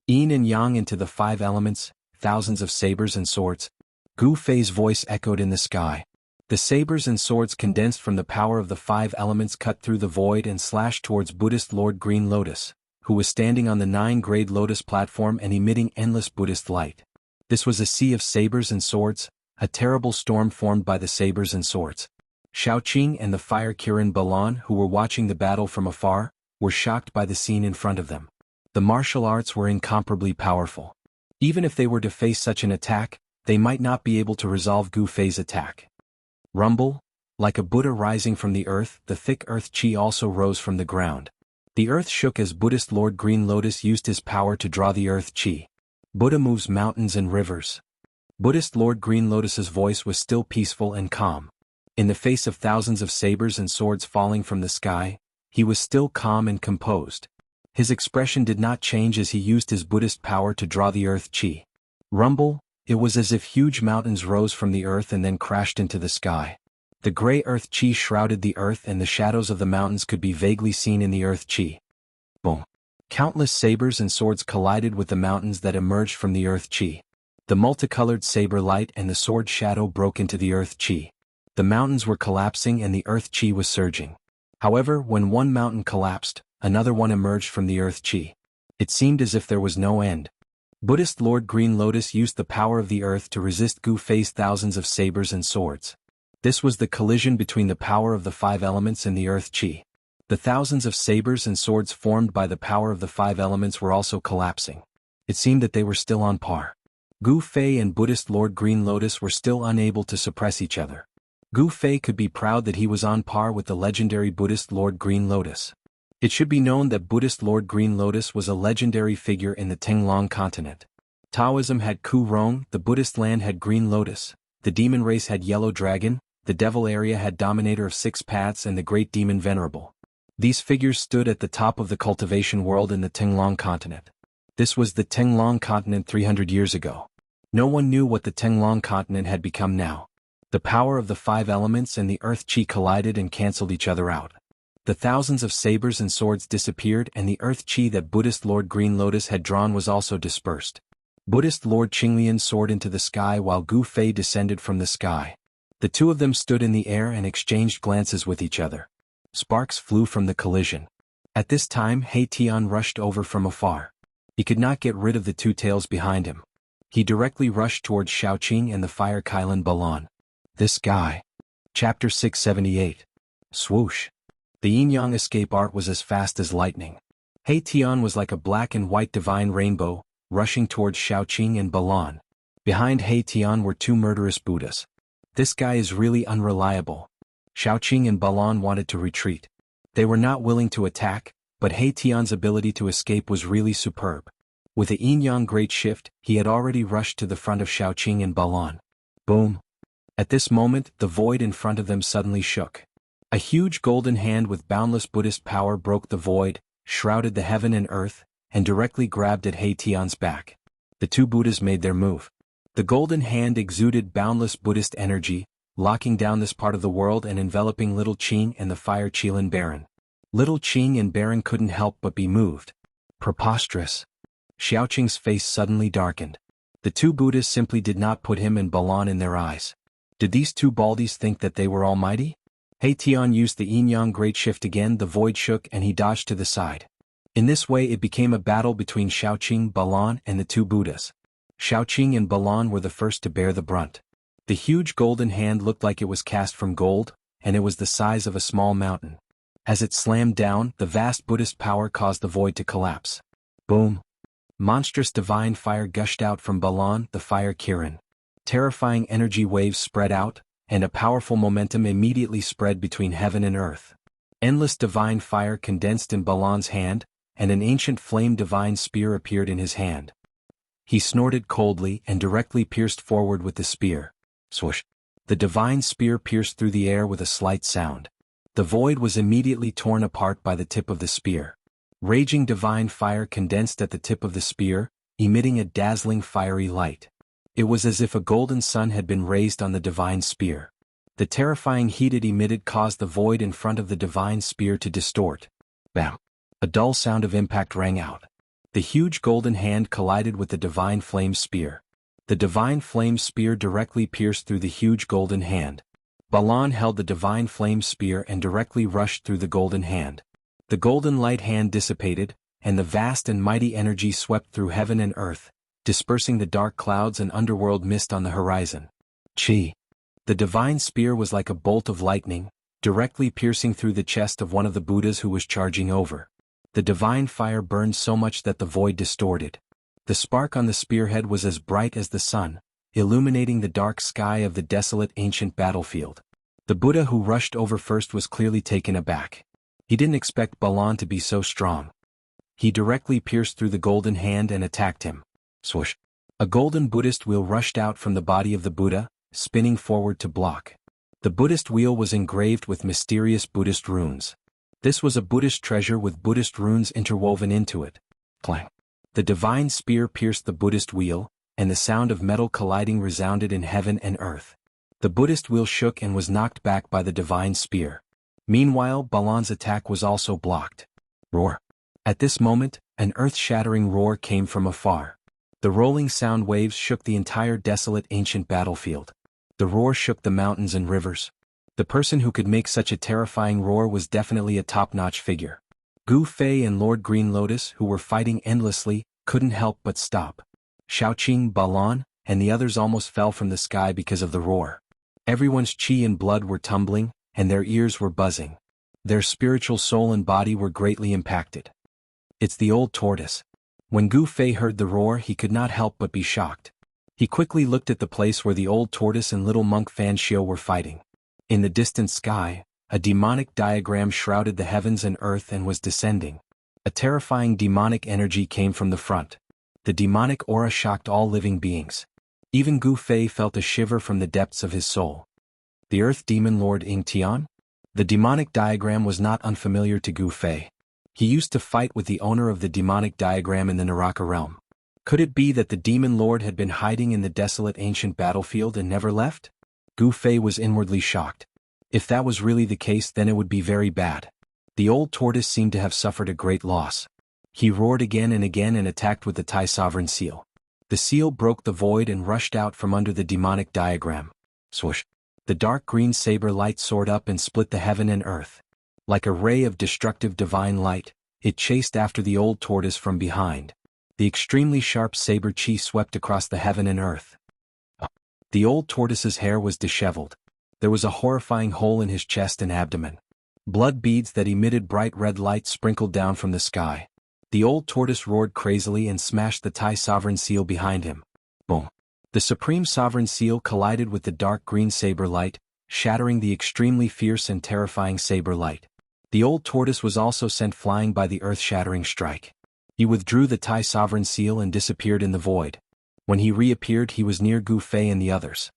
Yin and yang into the 5 elements, thousands of sabers and swords. Gu Fei's voice echoed in the sky. The sabers and swords condensed from the power of the 5 elements cut through the void and slashed towards Buddhist Lord Green Lotus, who was standing on the 9-grade lotus platform and emitting endless Buddhist light. This was a sea of sabers and swords, a terrible storm formed by the sabers and swords. Shaoqing and the Fire Kirin Balan, who were watching the battle from afar, were shocked by the scene in front of them. The martial arts were incomparably powerful. Even if they were to face such an attack, they might not be able to resolve Gu Fei's attack. Rumble, like a Buddha rising from the earth, the thick earth chi also rose from the ground. The earth shook as Buddhist Lord Green Lotus used his power to draw the earth chi. Buddha moves mountains and rivers. Buddhist Lord Green Lotus's voice was still peaceful and calm. In the face of thousands of sabers and swords falling from the sky, he was still calm and composed. His expression did not change as he used his Buddhist power to draw the earth chi. Rumble, it was as if huge mountains rose from the earth and then crashed into the sky. The gray earth chi shrouded the earth and the shadows of the mountains could be vaguely seen in the earth chi. Boom. Countless sabers and swords collided with the mountains that emerged from the earth chi. The multicolored saber light and the sword shadow broke into the earth chi. The mountains were collapsing and the earth chi was surging. However, when one mountain collapsed, another one emerged from the earth chi. It seemed as if there was no end. Buddhist Lord Green Lotus used the power of the earth to resist Gu Fei's thousands of sabers and swords. This was the collision between the power of the five elements and the earth chi. The thousands of sabers and swords formed by the power of the five elements were also collapsing. It seemed that they were still on par. Gu Fei and Buddhist Lord Green Lotus were still unable to suppress each other. Gu Fei could be proud that he was on par with the legendary Buddhist Lord Green Lotus. It should be known that Buddhist Lord Green Lotus was a legendary figure in the Tenglong continent. Taoism had Ku Rong, the Buddhist land had Green Lotus, the demon race had Yellow Dragon, the devil area had Dominator of Six Paths and the Great Demon Venerable. These figures stood at the top of the cultivation world in the Tenglong continent. This was the Tenglong continent 300 years ago. No one knew what the Tenglong continent had become now. The power of the five elements and the earth chi collided and cancelled each other out. The thousands of sabers and swords disappeared and the earth chi that Buddhist Lord Green Lotus had drawn was also dispersed. Buddhist Lord Qinglian soared into the sky while Gu Fei descended from the sky. The two of them stood in the air and exchanged glances with each other. Sparks flew from the collision. At this time He Tian rushed over from afar. He could not get rid of the two tails behind him. He directly rushed towards Shaoqing and the fire Kailan Balan. This guy. Chapter 678. Swoosh. The yin-yang escape art was as fast as lightning. He Tian was like a black and white divine rainbow, rushing towards Shaoqing and Balan. Behind He Tian were two murderous Buddhas. This guy is really unreliable. Shaoqing and Balan wanted to retreat. They were not willing to attack, but He Tian's ability to escape was really superb. With a yin-yang great shift, he had already rushed to the front of Shaoqing and Balan. Boom. At this moment, the void in front of them suddenly shook. A huge golden hand with boundless Buddhist power broke the void, shrouded the heaven and earth, and directly grabbed at He Tian's back. The two Buddhas made their move. The golden hand exuded boundless Buddhist energy, locking down this part of the world and enveloping Little Qing and the fire Qilin Baron. Little Qing and Baron couldn't help but be moved. Preposterous. Xiaoqing's face suddenly darkened. The two Buddhas simply did not put him and Balan in their eyes. Did these two baldies think that they were almighty? He Tian used the yin-yang great shift again, the void shook and he dodged to the side. In this way it became a battle between Shaoqing, Balan and the two Buddhas. Shaoqing and Balan were the first to bear the brunt. The huge golden hand looked like it was cast from gold, and it was the size of a small mountain. As it slammed down, the vast Buddhist power caused the void to collapse. Boom. Monstrous divine fire gushed out from Balan, the fire Kirin. Terrifying energy waves spread out, and a powerful momentum immediately spread between heaven and earth. Endless divine fire condensed in Balan's hand, and an ancient flame divine spear appeared in his hand. He snorted coldly and directly pierced forward with the spear. Swoosh. The divine spear pierced through the air with a slight sound. The void was immediately torn apart by the tip of the spear. Raging divine fire condensed at the tip of the spear, emitting a dazzling fiery light. It was as if a golden sun had been raised on the divine spear. The terrifying heat it emitted caused the void in front of the divine spear to distort. Bam! A dull sound of impact rang out. The huge golden hand collided with the divine flame spear. The divine flame spear directly pierced through the huge golden hand. Balan held the divine flame spear and directly rushed through the golden hand. The golden light hand dissipated, and the vast and mighty energy swept through heaven and earth, dispersing the dark clouds and underworld mist on the horizon. Chi. The divine spear was like a bolt of lightning, directly piercing through the chest of one of the Buddhas who was charging over. The divine fire burned so much that the void distorted. The spark on the spearhead was as bright as the sun, illuminating the dark sky of the desolate ancient battlefield. The Buddha who rushed over first was clearly taken aback. He didn't expect Balan to be so strong. He directly pierced through the golden hand and attacked him. Swoosh. A golden Buddhist wheel rushed out from the body of the Buddha, spinning forward to block. The Buddhist wheel was engraved with mysterious Buddhist runes. This was a Buddhist treasure with Buddhist runes interwoven into it. Clang. The divine spear pierced the Buddhist wheel, and the sound of metal colliding resounded in heaven and earth. The Buddhist wheel shook and was knocked back by the divine spear. Meanwhile, Balan's attack was also blocked. Roar. At this moment, an earth-shattering roar came from afar. The rolling sound waves shook the entire desolate ancient battlefield. The roar shook the mountains and rivers. The person who could make such a terrifying roar was definitely a top-notch figure. Gu Fei and Lord Green Lotus, who were fighting endlessly, couldn't help but stop. Shaoqing, Balan, and the others almost fell from the sky because of the roar. Everyone's qi and blood were tumbling, and their ears were buzzing. Their spiritual soul and body were greatly impacted. It's the old tortoise. When Gu Fei heard the roar, he could not help but be shocked. He quickly looked at the place where the old tortoise and little monk Fan Xiu were fighting. In the distant sky, a demonic diagram shrouded the heavens and earth and was descending. A terrifying demonic energy came from the front. The demonic aura shocked all living beings. Even Gu Fei felt a shiver from the depths of his soul. The Earth Demon Lord Ying Tian? The demonic diagram was not unfamiliar to Gu Fei. He used to fight with the owner of the demonic diagram in the Naraka realm. Could it be that the demon lord had been hiding in the desolate ancient battlefield and never left? Gu Fei was inwardly shocked. If that was really the case, then it would be very bad. The old tortoise seemed to have suffered a great loss. He roared again and attacked with the Tai Sovereign Seal. The seal broke the void and rushed out from under the demonic diagram. Swoosh! The dark green saber light soared up and split the heaven and earth. Like a ray of destructive divine light, it chased after the old tortoise from behind. The extremely sharp saber chi swept across the heaven and earth. The old tortoise's hair was disheveled. There was a horrifying hole in his chest and abdomen. Blood beads that emitted bright red light sprinkled down from the sky. The old tortoise roared crazily and smashed the Tai Sovereign Seal behind him. Boom! The Supreme Sovereign Seal collided with the dark green saber light, shattering the extremely fierce and terrifying saber light. The old tortoise was also sent flying by the earth-shattering strike. He withdrew the Tai Sovereign Seal and disappeared in the void. When he reappeared, he was near Gu Fei and the others.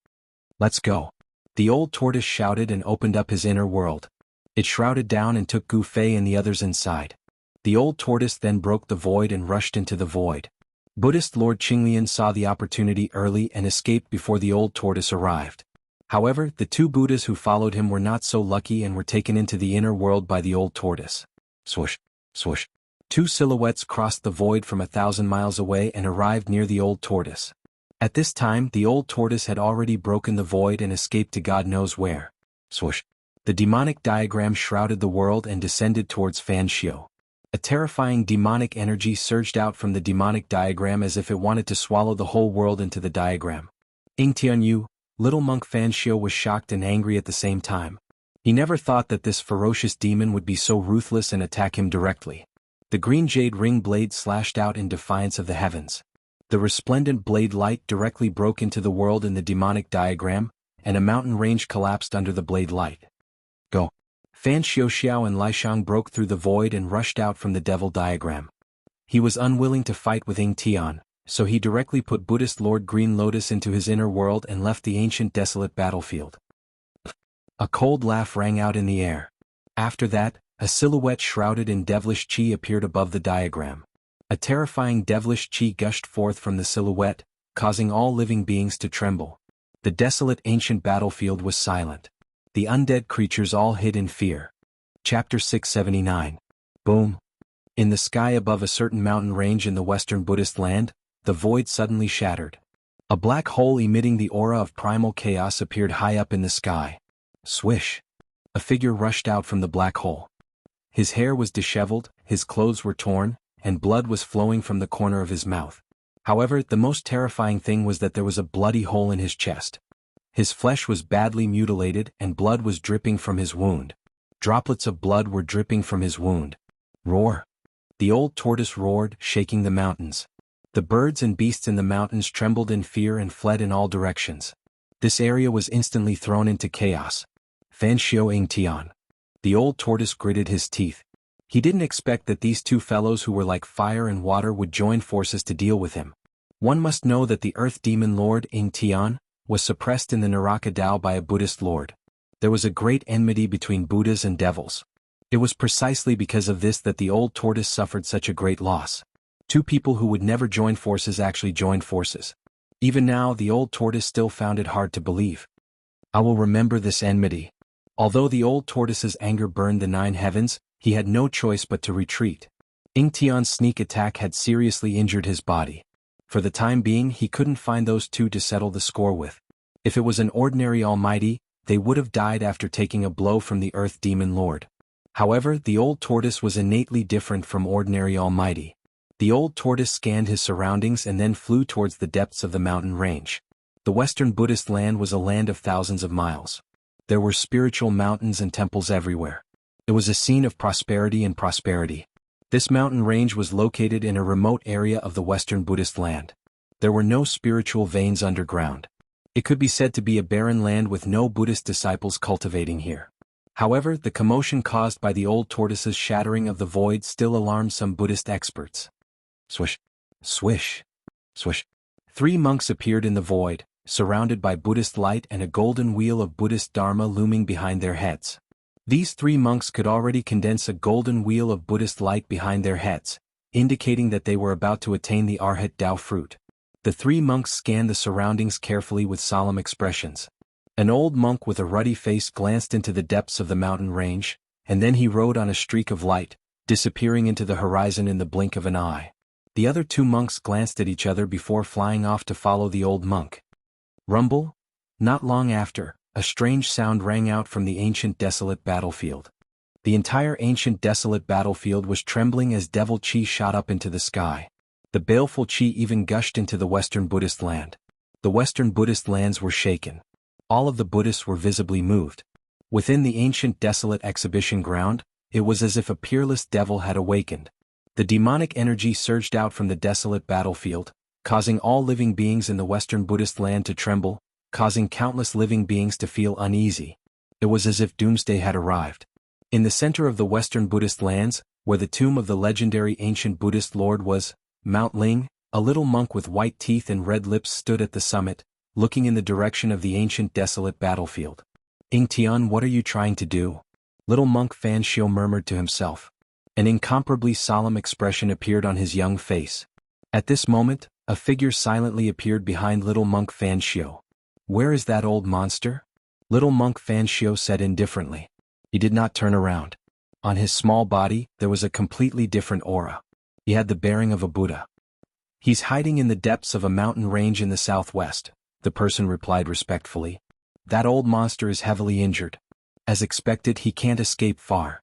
Let's go! The old tortoise shouted and opened up his inner world. It shrouded down and took Gu Fei and the others inside. The old tortoise then broke the void and rushed into the void. Buddhist Lord Qinglian saw the opportunity early and escaped before the old tortoise arrived. However, the two Buddhas who followed him were not so lucky and were taken into the inner world by the old tortoise. Swoosh! Swoosh! Two silhouettes crossed the void from 1,000 miles away and arrived near the old tortoise. At this time, the old tortoise had already broken the void and escaped to God knows where. Swoosh! The demonic diagram shrouded the world and descended towards Fan Xiu. A terrifying demonic energy surged out from the demonic diagram as if it wanted to swallow the whole world into the diagram. Ying Tianyu, little monk Fan Xiu was shocked and angry at the same time. He never thought that this ferocious demon would be so ruthless and attack him directly. The green jade ring blade slashed out in defiance of the heavens. The resplendent blade light directly broke into the world in the demonic diagram, and a mountain range collapsed under the blade light. Go! Fan Xiao and Lishang broke through the void and rushed out from the devil diagram. He was unwilling to fight with Ying Tian, so he directly put Buddhist Lord Green Lotus into his inner world and left the ancient desolate battlefield. A cold laugh rang out in the air. After that, a silhouette shrouded in devilish chi appeared above the diagram. A terrifying devilish chi gushed forth from the silhouette, causing all living beings to tremble. The desolate ancient battlefield was silent. The undead creatures all hid in fear. Chapter 679. Boom! In the sky above a certain mountain range in the western Buddhist land, the void suddenly shattered. A black hole emitting the aura of primal chaos appeared high up in the sky. Swish! A figure rushed out from the black hole. His hair was disheveled, his clothes were torn, and blood was flowing from the corner of his mouth. However, the most terrifying thing was that there was a bloody hole in his chest. His flesh was badly mutilated and blood was dripping from his wound. Droplets of blood were dripping from his wound. Roar! The old tortoise roared, shaking the mountains. The birds and beasts in the mountains trembled in fear and fled in all directions. This area was instantly thrown into chaos. Fan Xiu Ying Tian. The old tortoise gritted his teeth. He didn't expect that these two fellows who were like fire and water would join forces to deal with him. One must know that the Earth Demon Lord Ying Tian was suppressed in the Naraka Dao by a Buddhist lord. There was a great enmity between Buddhas and devils. It was precisely because of this that the old tortoise suffered such a great loss. Two people who would never join forces actually joined forces. Even now, the old tortoise still found it hard to believe. I will remember this enmity. Although the old tortoise's anger burned the 9 heavens, he had no choice but to retreat. Ingtian's sneak attack had seriously injured his body. For the time being, he couldn't find those two to settle the score with. If it was an ordinary almighty, they would have died after taking a blow from the Earth Demon Lord. However, the old tortoise was innately different from ordinary almighty. The old tortoise scanned his surroundings and then flew towards the depths of the mountain range. The Western Buddhist land was a land of thousands of miles. There were spiritual mountains and temples everywhere. It was a scene of prosperity and prosperity. This mountain range was located in a remote area of the Western Buddhist land. There were no spiritual veins underground. It could be said to be a barren land with no Buddhist disciples cultivating here. However, the commotion caused by the old tortoise's shattering of the void still alarmed some Buddhist experts. Swish, swish, swish. 3 monks appeared in the void, surrounded by Buddhist light and a golden wheel of Buddhist Dharma looming behind their heads. These 3 monks could already condense a golden wheel of Buddhist light behind their heads, indicating that they were about to attain the Arhat Tao fruit. The 3 monks scanned the surroundings carefully with solemn expressions. An old monk with a ruddy face glanced into the depths of the mountain range, and then he rode on a streak of light, disappearing into the horizon in the blink of an eye. The other 2 monks glanced at each other before flying off to follow the old monk. Rumble? Not long after, a strange sound rang out from the ancient desolate battlefield. The entire ancient desolate battlefield was trembling as devil chi shot up into the sky. The baleful chi even gushed into the Western Buddhist land. The Western Buddhist lands were shaken. All of the Buddhists were visibly moved. Within the ancient desolate exhibition ground, it was as if a peerless devil had awakened. The demonic energy surged out from the desolate battlefield, causing all living beings in the Western Buddhist land to tremble, causing countless living beings to feel uneasy. It was as if doomsday had arrived. In the center of the Western Buddhist lands, where the tomb of the legendary ancient Buddhist lord was, Mount Ling, a little monk with white teeth and red lips stood at the summit, looking in the direction of the ancient desolate battlefield. Ingtian, what are you trying to do? Little monk Fan Xiu murmured to himself. An incomparably solemn expression appeared on his young face. At this moment, a figure silently appeared behind little monk Fan Xiu. Where is that old monster? Little monk Fan Xiu said indifferently. He did not turn around. On his small body, there was a completely different aura. He had the bearing of a Buddha. He's hiding in the depths of a mountain range in the southwest, the person replied respectfully. That old monster is heavily injured. As expected, he can't escape far.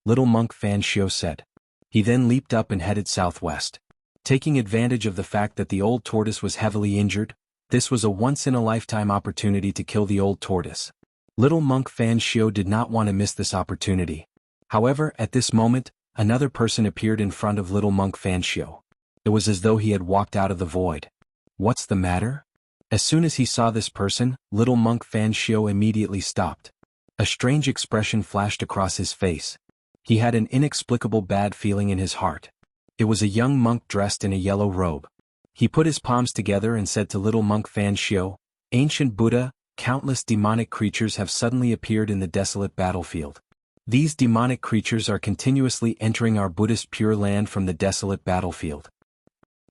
Little monk Fan Xiu said. He then leaped up and headed southwest. Taking advantage of the fact that the old tortoise was heavily injured, this was a once-in-a-lifetime opportunity to kill the old tortoise. Little monk Fan Xiu did not want to miss this opportunity. However, at this moment, another person appeared in front of little monk Fan Xiu. It was as though he had walked out of the void. What's the matter? As soon as he saw this person, little monk Fan Xiu immediately stopped. A strange expression flashed across his face. He had an inexplicable bad feeling in his heart. It was a young monk dressed in a yellow robe. He put his palms together and said to little monk Fan Xiu, Ancient Buddha, countless demonic creatures have suddenly appeared in the desolate battlefield. These demonic creatures are continuously entering our Buddhist Pure Land from the desolate battlefield.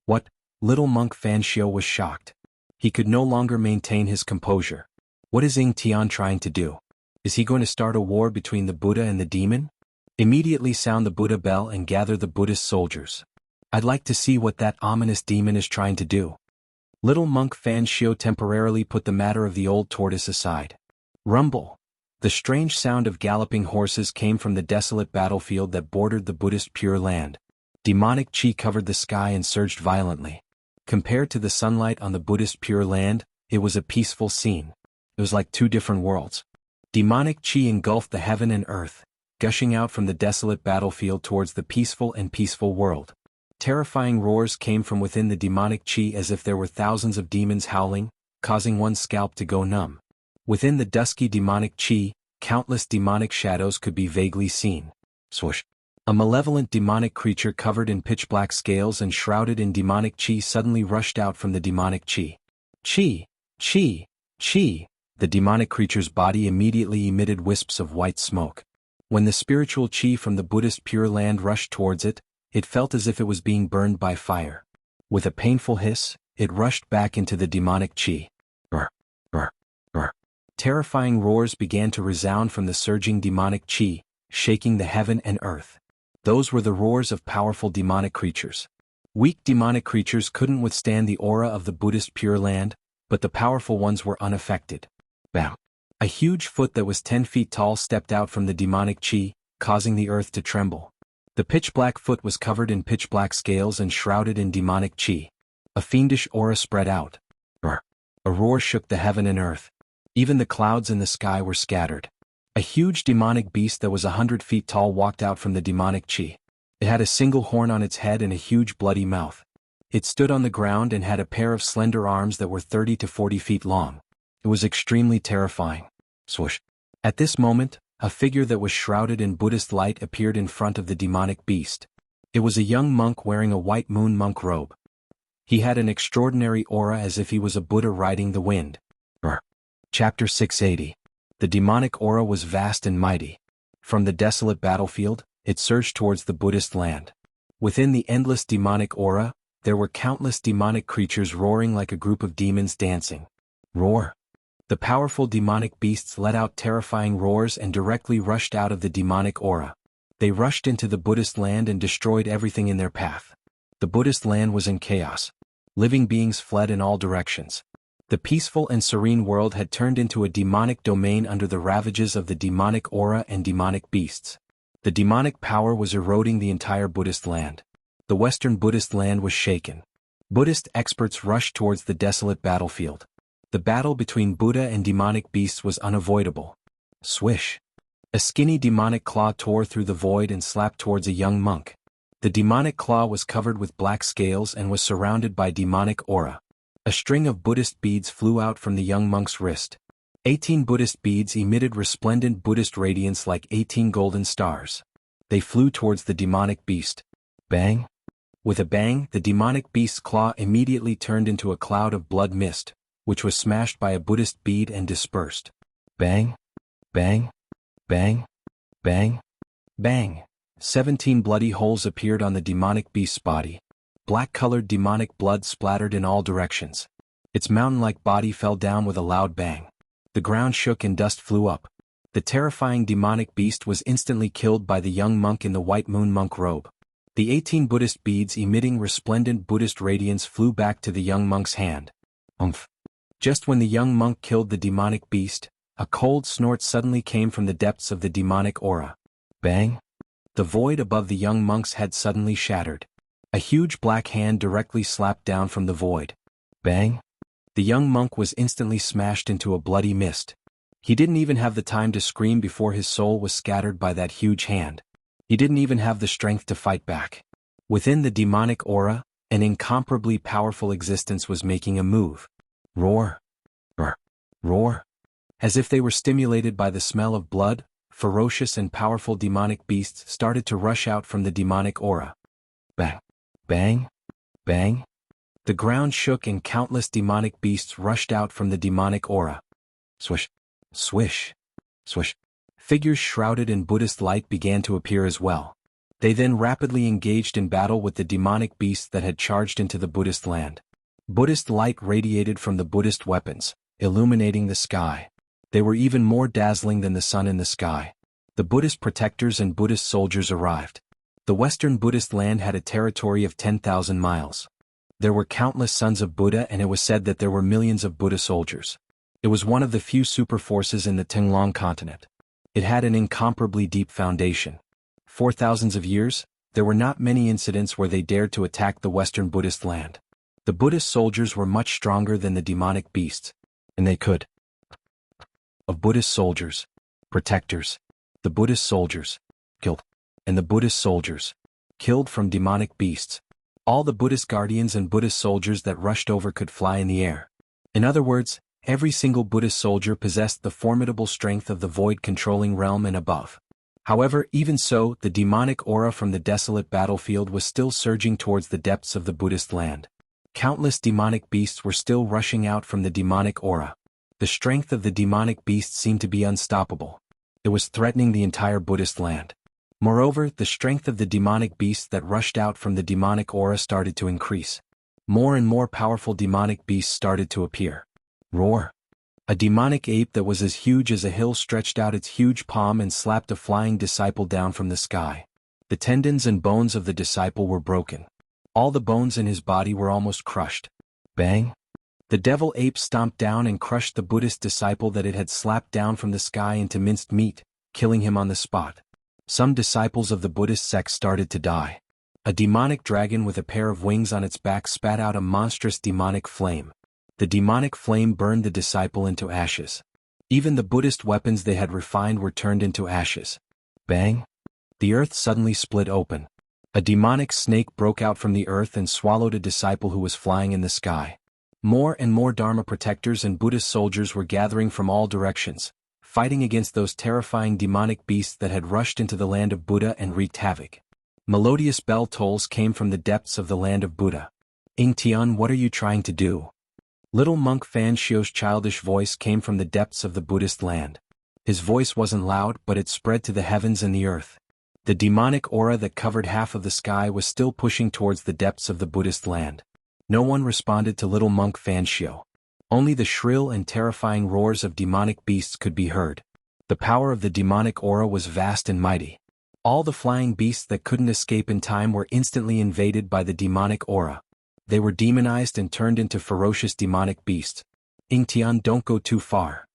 What? Little monk Fan Xiu was shocked. He could no longer maintain his composure. What is Ingtian trying to do? Is he going to start a war between the Buddha and the demon? Immediately sound the Buddha bell and gather the Buddhist soldiers. I'd like to see what that ominous demon is trying to do. Little monk Fan Xiu temporarily put the matter of the old tortoise aside. Rumble. The strange sound of galloping horses came from the desolate battlefield that bordered the Buddhist Pure Land. Demonic chi covered the sky and surged violently. Compared to the sunlight on the Buddhist Pure Land, it was a peaceful scene. It was like 2 different worlds. Demonic chi engulfed the heaven and earth, gushing out from the desolate battlefield towards the peaceful world. Terrifying roars came from within the demonic chi as if there were thousands of demons howling, causing one's scalp to go numb. Within the dusky demonic chi, countless demonic shadows could be vaguely seen. Swoosh. A malevolent demonic creature covered in pitch-black scales and shrouded in demonic chi suddenly rushed out from the demonic chi. Chi! Chi! Chi! The demonic creature's body immediately emitted wisps of white smoke. When the spiritual chi from the Buddhist Pure Land rushed towards it, it felt as if it was being burned by fire. With a painful hiss, it rushed back into the demonic chi. Brr, brr, brr. Terrifying roars began to resound from the surging demonic chi, shaking the heaven and earth. Those were the roars of powerful demonic creatures. Weak demonic creatures couldn't withstand the aura of the Buddhist Pure Land, but the powerful ones were unaffected. Bam! A huge foot that was 10 feet tall stepped out from the demonic chi, causing the earth to tremble. The pitch-black foot was covered in pitch-black scales and shrouded in demonic chi. A fiendish aura spread out. Brr! A roar shook the heaven and earth. Even the clouds in the sky were scattered. A huge demonic beast that was 100 feet tall walked out from the demonic chi. It had a single horn on its head and a huge bloody mouth. It stood on the ground and had a pair of slender arms that were 30 to 40 feet long. It was extremely terrifying. Swoosh. At this moment, a figure that was shrouded in Buddhist light appeared in front of the demonic beast. It was a young monk wearing a white moon monk robe. He had an extraordinary aura as if he was a Buddha riding the wind. Brr. Chapter 680. The demonic aura was vast and mighty. From the desolate battlefield, it surged towards the Buddhist land. Within the endless demonic aura, there were countless demonic creatures roaring like a group of demons dancing. Roar! The powerful demonic beasts let out terrifying roars and directly rushed out of the demonic aura. They rushed into the Buddhist land and destroyed everything in their path. The Buddhist land was in chaos. Living beings fled in all directions. The peaceful and serene world had turned into a demonic domain under the ravages of the demonic aura and demonic beasts. The demonic power was eroding the entire Buddhist land. The Western Buddhist land was shaken. Buddhist experts rushed towards the desolate battlefield. The battle between Buddha and demonic beasts was unavoidable. Swish! A skinny demonic claw tore through the void and slapped towards a young monk. The demonic claw was covered with black scales and was surrounded by demonic aura. A string of Buddhist beads flew out from the young monk's wrist. 18 Buddhist beads emitted resplendent Buddhist radiance like 18 golden stars. They flew towards the demonic beast. Bang! With a bang, the demonic beast's claw immediately turned into a cloud of blood mist, which was smashed by a Buddhist bead and dispersed. Bang! Bang! Bang! Bang! Bang! 17 bloody holes appeared on the demonic beast's body. Black-colored demonic blood splattered in all directions. Its mountain-like body fell down with a loud bang. The ground shook and dust flew up. The terrifying demonic beast was instantly killed by the young monk in the white moon monk robe. The 18 Buddhist beads emitting resplendent Buddhist radiance flew back to the young monk's hand. Umph! Just when the young monk killed the demonic beast, a cold snort suddenly came from the depths of the demonic aura. Bang! The void above the young monk's head suddenly shattered. A huge black hand directly slapped down from the void. Bang! The young monk was instantly smashed into a bloody mist. He didn't even have the time to scream before his soul was scattered by that huge hand. He didn't even have the strength to fight back. Within the demonic aura, an incomparably powerful existence was making a move. Roar! Roar! Roar! As if they were stimulated by the smell of blood, ferocious and powerful demonic beasts started to rush out from the demonic aura. Bang! Bang! Bang! The ground shook and countless demonic beasts rushed out from the demonic aura. Swish! Swish! Swish! Figures shrouded in Buddhist light began to appear as well. They then rapidly engaged in battle with the demonic beasts that had charged into the Buddhist land. Buddhist light radiated from the Buddhist weapons, illuminating the sky. They were even more dazzling than the sun in the sky. The Buddhist protectors and Buddhist soldiers arrived. The Western Buddhist land had a territory of 10,000 miles. There were countless sons of Buddha and it was said that there were millions of Buddha soldiers. It was one of the few super forces in the Tinglong continent. It had an incomparably deep foundation. For thousands of years, there were not many incidents where they dared to attack the Western Buddhist land. The Buddhist soldiers were much stronger than the demonic beasts, and they could. Of Buddhist soldiers, protectors, the Buddhist soldiers, killed, and the Buddhist soldiers, killed from demonic beasts. All the Buddhist guardians and Buddhist soldiers that rushed over could fly in the air. In other words, every single Buddhist soldier possessed the formidable strength of the void-controlling realm and above. However, even so, the demonic aura from the desolate battlefield was still surging towards the depths of the Buddhist land. Countless demonic beasts were still rushing out from the demonic aura. The strength of the demonic beasts seemed to be unstoppable. It was threatening the entire Buddhist land. Moreover, the strength of the demonic beasts that rushed out from the demonic aura started to increase. More and more powerful demonic beasts started to appear. Roar! A demonic ape that was as huge as a hill stretched out its huge palm and slapped a flying disciple down from the sky. The tendons and bones of the disciple were broken. All the bones in his body were almost crushed. Bang! The devil ape stomped down and crushed the Buddhist disciple that it had slapped down from the sky into minced meat, killing him on the spot. Some disciples of the Buddhist sect started to die. A demonic dragon with a pair of wings on its back spat out a monstrous demonic flame. The demonic flame burned the disciple into ashes. Even the Buddhist weapons they had refined were turned into ashes. Bang! The earth suddenly split open. A demonic snake broke out from the earth and swallowed a disciple who was flying in the sky. More and more Dharma protectors and Buddhist soldiers were gathering from all directions, fighting against those terrifying demonic beasts that had rushed into the land of Buddha and wreaked havoc. Melodious bell tolls came from the depths of the land of Buddha. "Ing Tian, what are you trying to do?" Little monk Fan Xiu's childish voice came from the depths of the Buddhist land. His voice wasn't loud, but it spread to the heavens and the earth. The demonic aura that covered half of the sky was still pushing towards the depths of the Buddhist land. No one responded to little monk Fan Xiu. Only the shrill and terrifying roars of demonic beasts could be heard. The power of the demonic aura was vast and mighty. All the flying beasts that couldn't escape in time were instantly invaded by the demonic aura. They were demonized and turned into ferocious demonic beasts. "Ing Tian, don't go too far."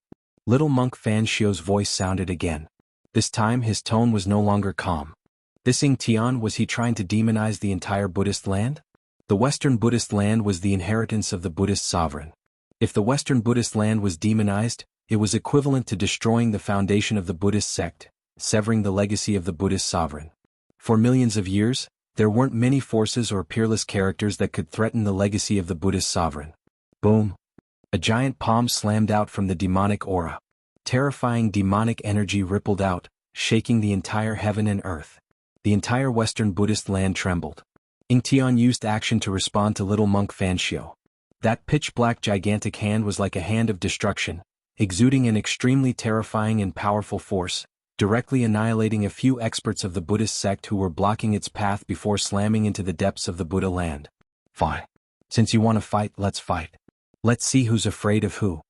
Little monk Fan Xiu's voice sounded again. This time his tone was no longer calm. This Ing Tian, was he trying to demonize the entire Buddhist land? The Western Buddhist land was the inheritance of the Buddhist sovereign. If the Western Buddhist land was demonized, it was equivalent to destroying the foundation of the Buddhist sect, severing the legacy of the Buddhist sovereign. For millions of years, there weren't many forces or peerless characters that could threaten the legacy of the Buddhist sovereign. Boom! A giant palm slammed out from the demonic aura. Terrifying demonic energy rippled out, shaking the entire heaven and earth. The entire Western Buddhist land trembled. Ing Tian used action to respond to little monk Fan Xiu. That pitch-black gigantic hand was like a hand of destruction, exuding an extremely terrifying and powerful force, directly annihilating a few experts of the Buddhist sect who were blocking its path before slamming into the depths of the Buddha land. "Fine. Since you want to fight, let's fight. Let's see who's afraid of who."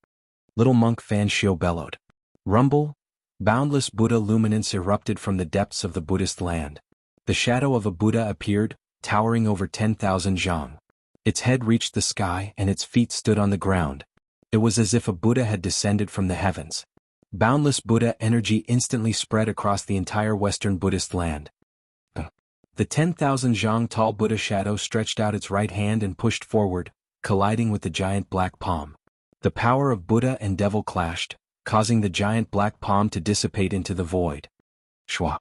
Little monk Fan Xiu bellowed. Rumble! Boundless Buddha luminance erupted from the depths of the Buddhist land. The shadow of a Buddha appeared, towering over 10,000 zhang. Its head reached the sky and its feet stood on the ground. It was as if a Buddha had descended from the heavens. Boundless Buddha energy instantly spread across the entire Western Buddhist land. The 10,000 zhang tall Buddha shadow stretched out its right hand and pushed forward, colliding with the giant black palm. The power of Buddha and devil clashed, causing the giant black palm to dissipate into the void. Shwa.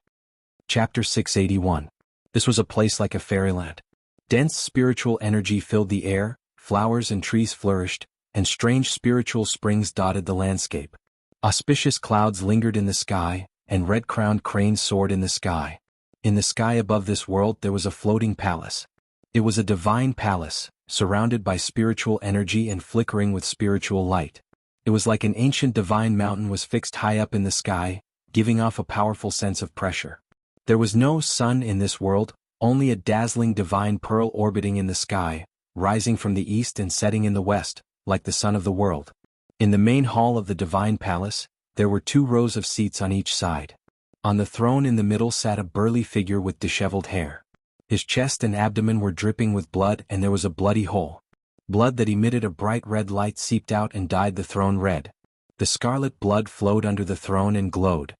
Chapter 681. This was a place like a fairyland. Dense spiritual energy filled the air, flowers and trees flourished, and strange spiritual springs dotted the landscape. Auspicious clouds lingered in the sky, and red-crowned cranes soared in the sky. In the sky above this world there was a floating palace. It was a divine palace, surrounded by spiritual energy and flickering with spiritual light. It was like an ancient divine mountain was fixed high up in the sky, giving off a powerful sense of pressure. There was no sun in this world, only a dazzling divine pearl orbiting in the sky, rising from the east and setting in the west, like the sun of the world. In the main hall of the divine palace, there were 2 rows of seats on each side. On the throne in the middle sat a burly figure with disheveled hair. His chest and abdomen were dripping with blood and there was a bloody hole. Blood that emitted a bright red light seeped out and dyed the throne red. The scarlet blood flowed under the throne and glowed.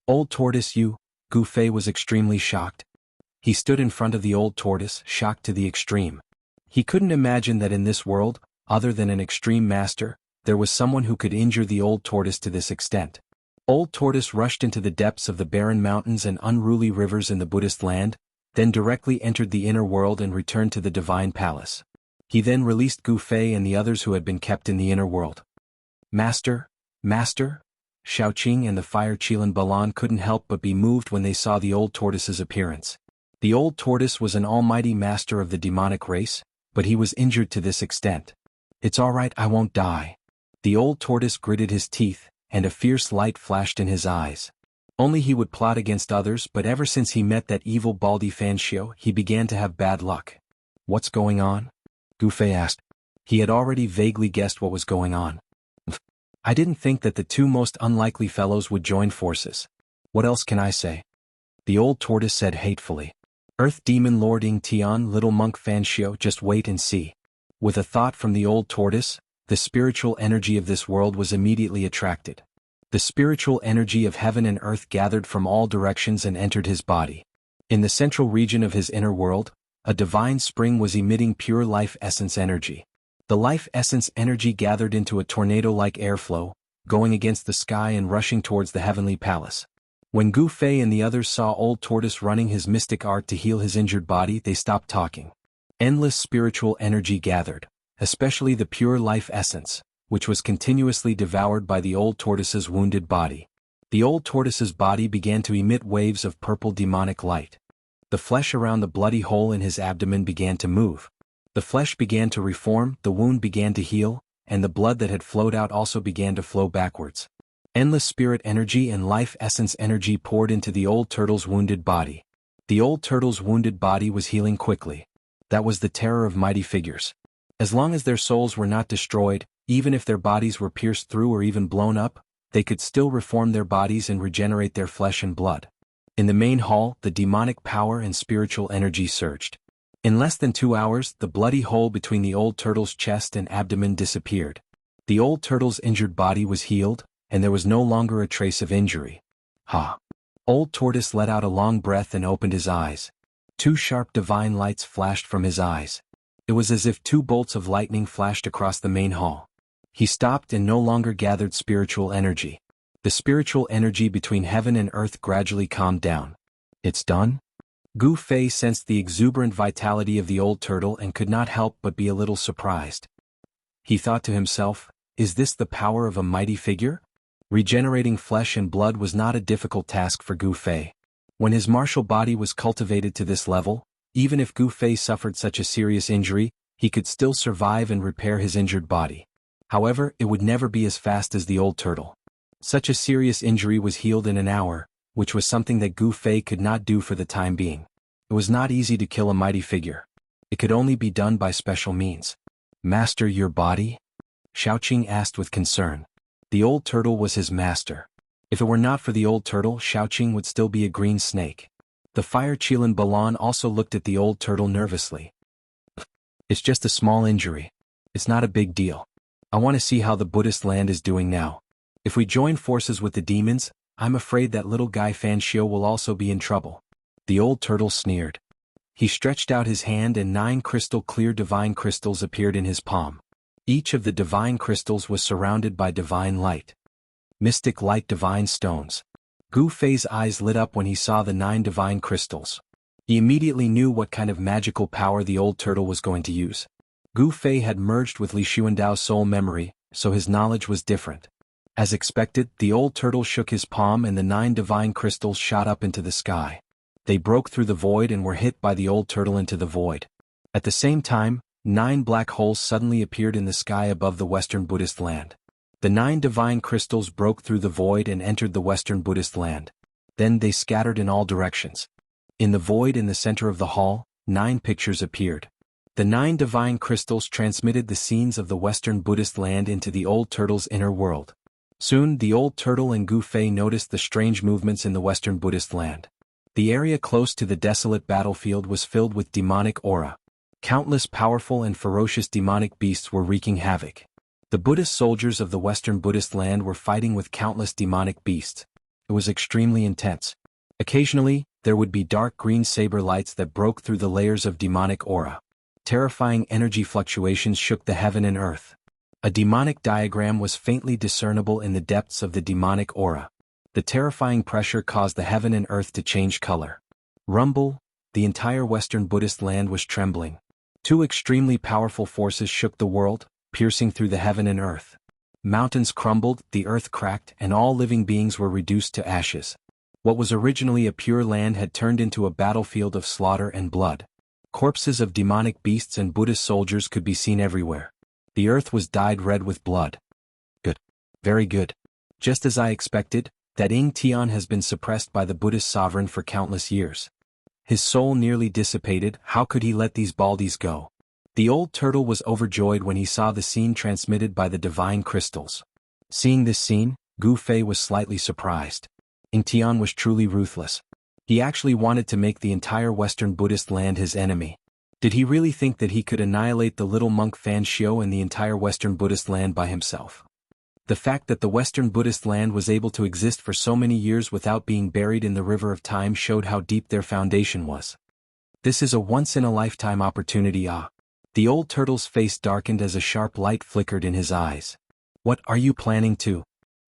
Old Tortoise Gu Fei was extremely shocked. He stood in front of the old tortoise, shocked to the extreme. He couldn't imagine that in this world, other than an extreme master, there was someone who could injure the old tortoise to this extent. Old Tortoise rushed into the depths of the barren mountains and unruly rivers in the Buddhist land, then directly entered the inner world and returned to the divine palace. He then released Gu Fei and the others who had been kept in the inner world. Master? Master? Shaoqing and the fire Qilan Balan couldn't help but be moved when they saw the old tortoise's appearance. The old tortoise was an almighty master of the demonic race, but he was injured to this extent. "It's all right, I won't die." The old tortoise gritted his teeth, and a fierce light flashed in his eyes. Only he would plot against others, but ever since he met that evil Baldi Fanshio, he began to have bad luck. What's going on? Gu Fei asked. He had already vaguely guessed what was going on. I didn't think that the two most unlikely fellows would join forces. What else can I say? The old tortoise said hatefully. Earth Demon Lord Ing Tian, little monk Fanshio, just wait and see. With a thought from the old tortoise, the spiritual energy of this world was immediately attracted. The spiritual energy of heaven and earth gathered from all directions and entered his body. In the central region of his inner world, a divine spring was emitting pure life essence energy. The life essence energy gathered into a tornado-like airflow, going against the sky and rushing towards the heavenly palace. When Gu Fei and the others saw Old Tortoise running his mystic art to heal his injured body, they stopped talking. Endless spiritual energy gathered, especially the pure life essence, which was continuously devoured by the Old Tortoise's wounded body. The Old Tortoise's body began to emit waves of purple demonic light. The flesh around the bloody hole in his abdomen began to move. The flesh began to reform, the wound began to heal, and the blood that had flowed out also began to flow backwards. Endless spirit energy and life essence energy poured into the old turtle's wounded body. The old turtle's wounded body was healing quickly. That was the terror of mighty figures. As long as their souls were not destroyed, even if their bodies were pierced through or even blown up, they could still reform their bodies and regenerate their flesh and blood. In the main hall, the demonic power and spiritual energy surged. In less than 2 hours, the bloody hole between the old turtle's chest and abdomen disappeared. The old turtle's injured body was healed, and there was no longer a trace of injury. Ha! Old Tortoise let out a long breath and opened his eyes. 2 sharp divine lights flashed from his eyes. It was as if 2 bolts of lightning flashed across the main hall. He stopped and no longer gathered spiritual energy. The spiritual energy between heaven and earth gradually calmed down. It's done? Gu Fei sensed the exuberant vitality of the old turtle and could not help but be a little surprised. He thought to himself, is this the power of a mighty figure? Regenerating flesh and blood was not a difficult task for Gu Fei. When his martial body was cultivated to this level, even if Gu Fei suffered such a serious injury, he could still survive and repair his injured body. However, it would never be as fast as the old turtle. Such a serious injury was healed in an hour, which was something that Gu Fei could not do for the time being. It was not easy to kill a mighty figure. It could only be done by special means. Master your body? Xiaoqing asked with concern. The old turtle was his master. If it were not for the old turtle, Xiaoqing would still be a green snake. The fire Qilin Balan also looked at the old turtle nervously. It's just a small injury. It's not a big deal. I want to see how the Buddhist land is doing now. If we join forces with the demons, I'm afraid that little guy Fanshio will also be in trouble. The old turtle sneered. He stretched out his hand and 9 crystal clear divine crystals appeared in his palm. Each of the divine crystals was surrounded by divine light. Mystic light divine stones. Gu Fei's eyes lit up when he saw the 9 divine crystals. He immediately knew what kind of magical power the old turtle was going to use. Gu Fei had merged with Li Xuandao's soul memory, so his knowledge was different. As expected, the old turtle shook his palm and the 9 divine crystals shot up into the sky. They broke through the void and were hit by the old turtle into the void. At the same time, 9 black holes suddenly appeared in the sky above the Western Buddhist land. The 9 divine crystals broke through the void and entered the Western Buddhist land. Then they scattered in all directions. In the void in the center of the hall, 9 pictures appeared. The 9 divine crystals transmitted the scenes of the Western Buddhist land into the old turtle's inner world. Soon, the old turtle and Gu Fei noticed the strange movements in the Western Buddhist land. The area close to the desolate battlefield was filled with demonic aura. Countless powerful and ferocious demonic beasts were wreaking havoc. The Buddhist soldiers of the Western Buddhist land were fighting with countless demonic beasts. It was extremely intense. Occasionally, there would be dark green saber lights that broke through the layers of demonic aura. Terrifying energy fluctuations shook the heaven and earth. A demonic diagram was faintly discernible in the depths of the demonic aura. The terrifying pressure caused the heaven and earth to change color. Rumble, the entire Western Buddhist land was trembling. 2 extremely powerful forces shook the world, piercing through the heaven and earth. Mountains crumbled, the earth cracked, and all living beings were reduced to ashes. What was originally a pure land had turned into a battlefield of slaughter and blood. Corpses of demonic beasts and Buddhist soldiers could be seen everywhere. The earth was dyed red with blood. Good. Very good. Just as I expected, that Ing Tian has been suppressed by the Buddhist sovereign for countless years. His soul nearly dissipated. How could he let these Baldies go? The old turtle was overjoyed when he saw the scene transmitted by the divine crystals. Seeing this scene, Gu Fei was slightly surprised. Ing Tian was truly ruthless. He actually wanted to make the entire Western Buddhist land his enemy. Did he really think that he could annihilate the little monk Fan Xiu and the entire Western Buddhist land by himself? The fact that the Western Buddhist land was able to exist for so many years without being buried in the river of time showed how deep their foundation was. This is a once-in-a-lifetime opportunity. The old turtle's face darkened as a sharp light flickered in his eyes. What are you planning to?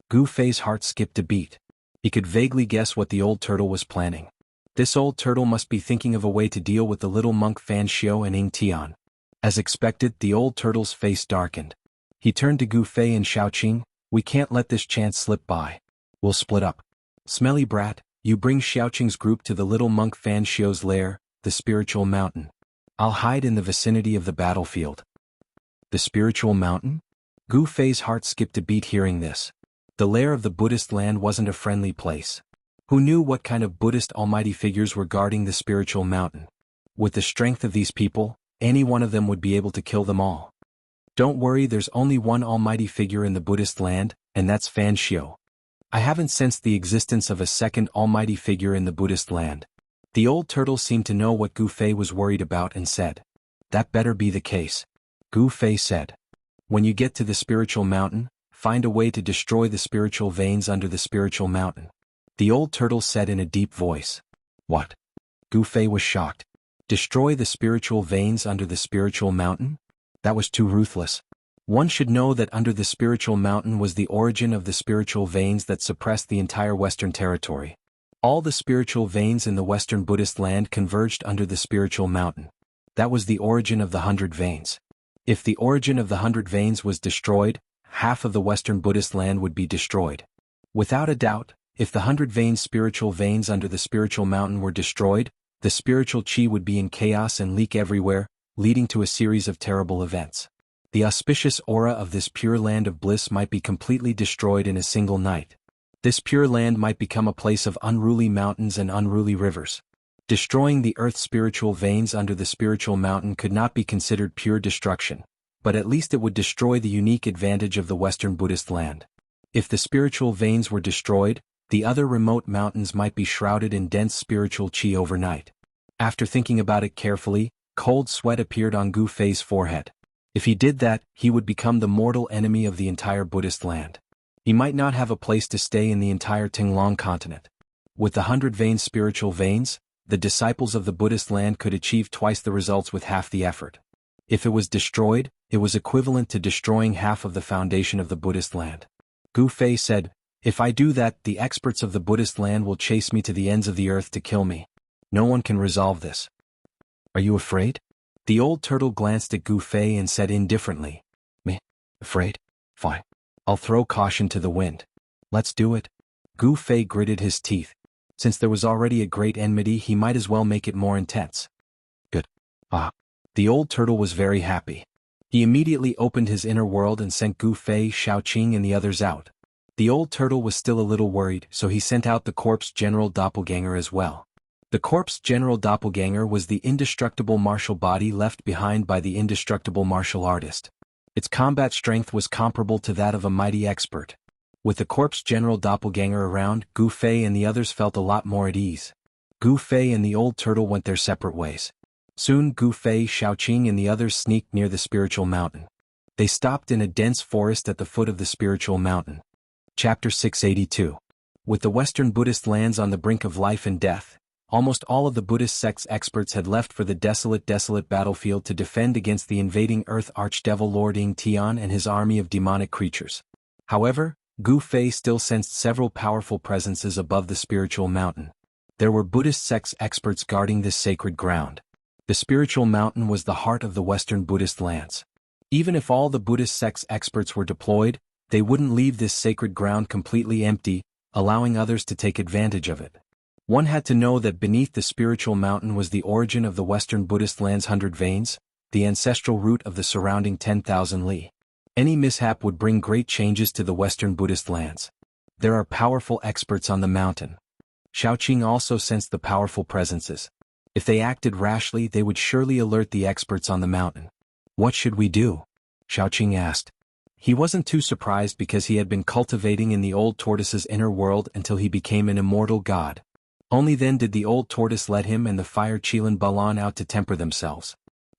Gu Fei's heart skipped a beat. He could vaguely guess what the old turtle was planning. This old turtle must be thinking of a way to deal with the little monk Fan Xiu and Ing Tian. As expected, the old turtle's face darkened. He turned to Gu Fei and Xiaoqing. We can't let this chance slip by. We'll split up. Smelly brat, you bring Xiaoqing's group to the little monk Fan Xiu's lair, the spiritual mountain. I'll hide in the vicinity of the battlefield. The spiritual mountain? Gu Fei's heart skipped a beat hearing this. The lair of the Buddhist land wasn't a friendly place. Who knew what kind of Buddhist almighty figures were guarding the spiritual mountain? With the strength of these people, any one of them would be able to kill them all. Don't worry, there's only one almighty figure in the Buddhist land, and that's Fan Xiu. I haven't sensed the existence of a second almighty figure in the Buddhist land. The old turtle seemed to know what Gu Fei was worried about and said, that better be the case. Gu Fei said, when you get to the spiritual mountain, find a way to destroy the spiritual veins under the spiritual mountain. The old turtle said in a deep voice. What? Gu Fei was shocked. Destroy the spiritual veins under the spiritual mountain? That was too ruthless. One should know that under the spiritual mountain was the origin of the spiritual veins that suppressed the entire Western territory. All the spiritual veins in the Western Buddhist land converged under the spiritual mountain. That was the origin of the 100 veins. If the origin of the 100 veins was destroyed, half of the Western Buddhist land would be destroyed. Without a doubt, if the 100 veins spiritual veins under the spiritual mountain were destroyed, the spiritual chi would be in chaos and leak everywhere, leading to a series of terrible events. The auspicious aura of this pure land of bliss might be completely destroyed in a single night. This pure land might become a place of unruly mountains and unruly rivers. Destroying the earth's spiritual veins under the spiritual mountain could not be considered pure destruction, but at least it would destroy the unique advantage of the Western Buddhist land. If the spiritual veins were destroyed, the other remote mountains might be shrouded in dense spiritual chi overnight. After thinking about it carefully, cold sweat appeared on Gu Fei's forehead. If he did that, he would become the mortal enemy of the entire Buddhist land. He might not have a place to stay in the entire Tinglong continent. With the 100 veins spiritual veins, the disciples of the Buddhist land could achieve twice the results with half the effort. If it was destroyed, it was equivalent to destroying half of the foundation of the Buddhist land. Gu Fei said, if I do that, the experts of the Buddhist land will chase me to the ends of the earth to kill me. No one can resolve this. Are you afraid? The old turtle glanced at Gu Fei and said indifferently, me? Afraid? Fine. I'll throw caution to the wind. Let's do it. Gu Fei gritted his teeth. Since there was already a great enmity, he might as well make it more intense. Good. The old turtle was very happy. He immediately opened his inner world and sent Gu Fei, Xiaoqing and the others out. The old turtle was still a little worried, so he sent out the corpse general doppelganger as well. The corpse general doppelganger was the indestructible martial body left behind by the indestructible martial artist. Its combat strength was comparable to that of a mighty expert. With the corpse general doppelganger around, Gu Fei and the others felt a lot more at ease. Gu Fei and the old turtle went their separate ways. Soon Gu Fei, Xiaoqing and the others sneaked near the spiritual mountain. They stopped in a dense forest at the foot of the spiritual mountain. Chapter 682. With the Western Buddhist lands on the brink of life and death, almost all of the Buddhist sect's experts had left for the desolate battlefield to defend against the invading Earth Archdevil Lord Ing Tian and his army of demonic creatures. However, Gu Fei still sensed several powerful presences above the spiritual mountain. There were Buddhist sect's experts guarding this sacred ground. The spiritual mountain was the heart of the Western Buddhist lands. Even if all the Buddhist sect's experts were deployed, they wouldn't leave this sacred ground completely empty, allowing others to take advantage of it. One had to know that beneath the spiritual mountain was the origin of the Western Buddhist land's 100 veins, the ancestral root of the surrounding 10,000 li. Any mishap would bring great changes to the Western Buddhist lands. There are powerful experts on the mountain. Xiaoqing also sensed the powerful presences. If they acted rashly, they would surely alert the experts on the mountain. What should we do? Xiaoqing asked. He wasn't too surprised because he had been cultivating in the old tortoise's inner world until he became an immortal god. Only then did the old tortoise let him and the fire Qilin Balan out to temper themselves.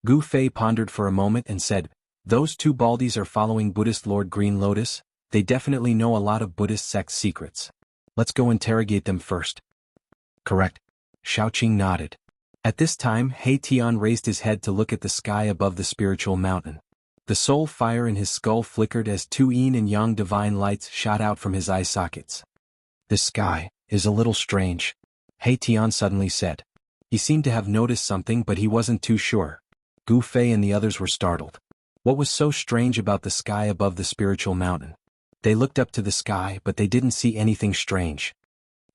Gu Fei pondered for a moment and said, "Those two baldies are following Buddhist Lord Green Lotus. They definitely know a lot of Buddhist sect secrets. Let's go interrogate them first." "Correct." Xiaoqing nodded. At this time, He Tian raised his head to look at the sky above the spiritual mountain. The soul fire in his skull flickered as two yin and yang divine lights shot out from his eye sockets. "This sky is a little strange," He Tian suddenly said. He seemed to have noticed something, but he wasn't too sure. Gu Fei and the others were startled. What was so strange about the sky above the spiritual mountain? They looked up to the sky, but they didn't see anything strange.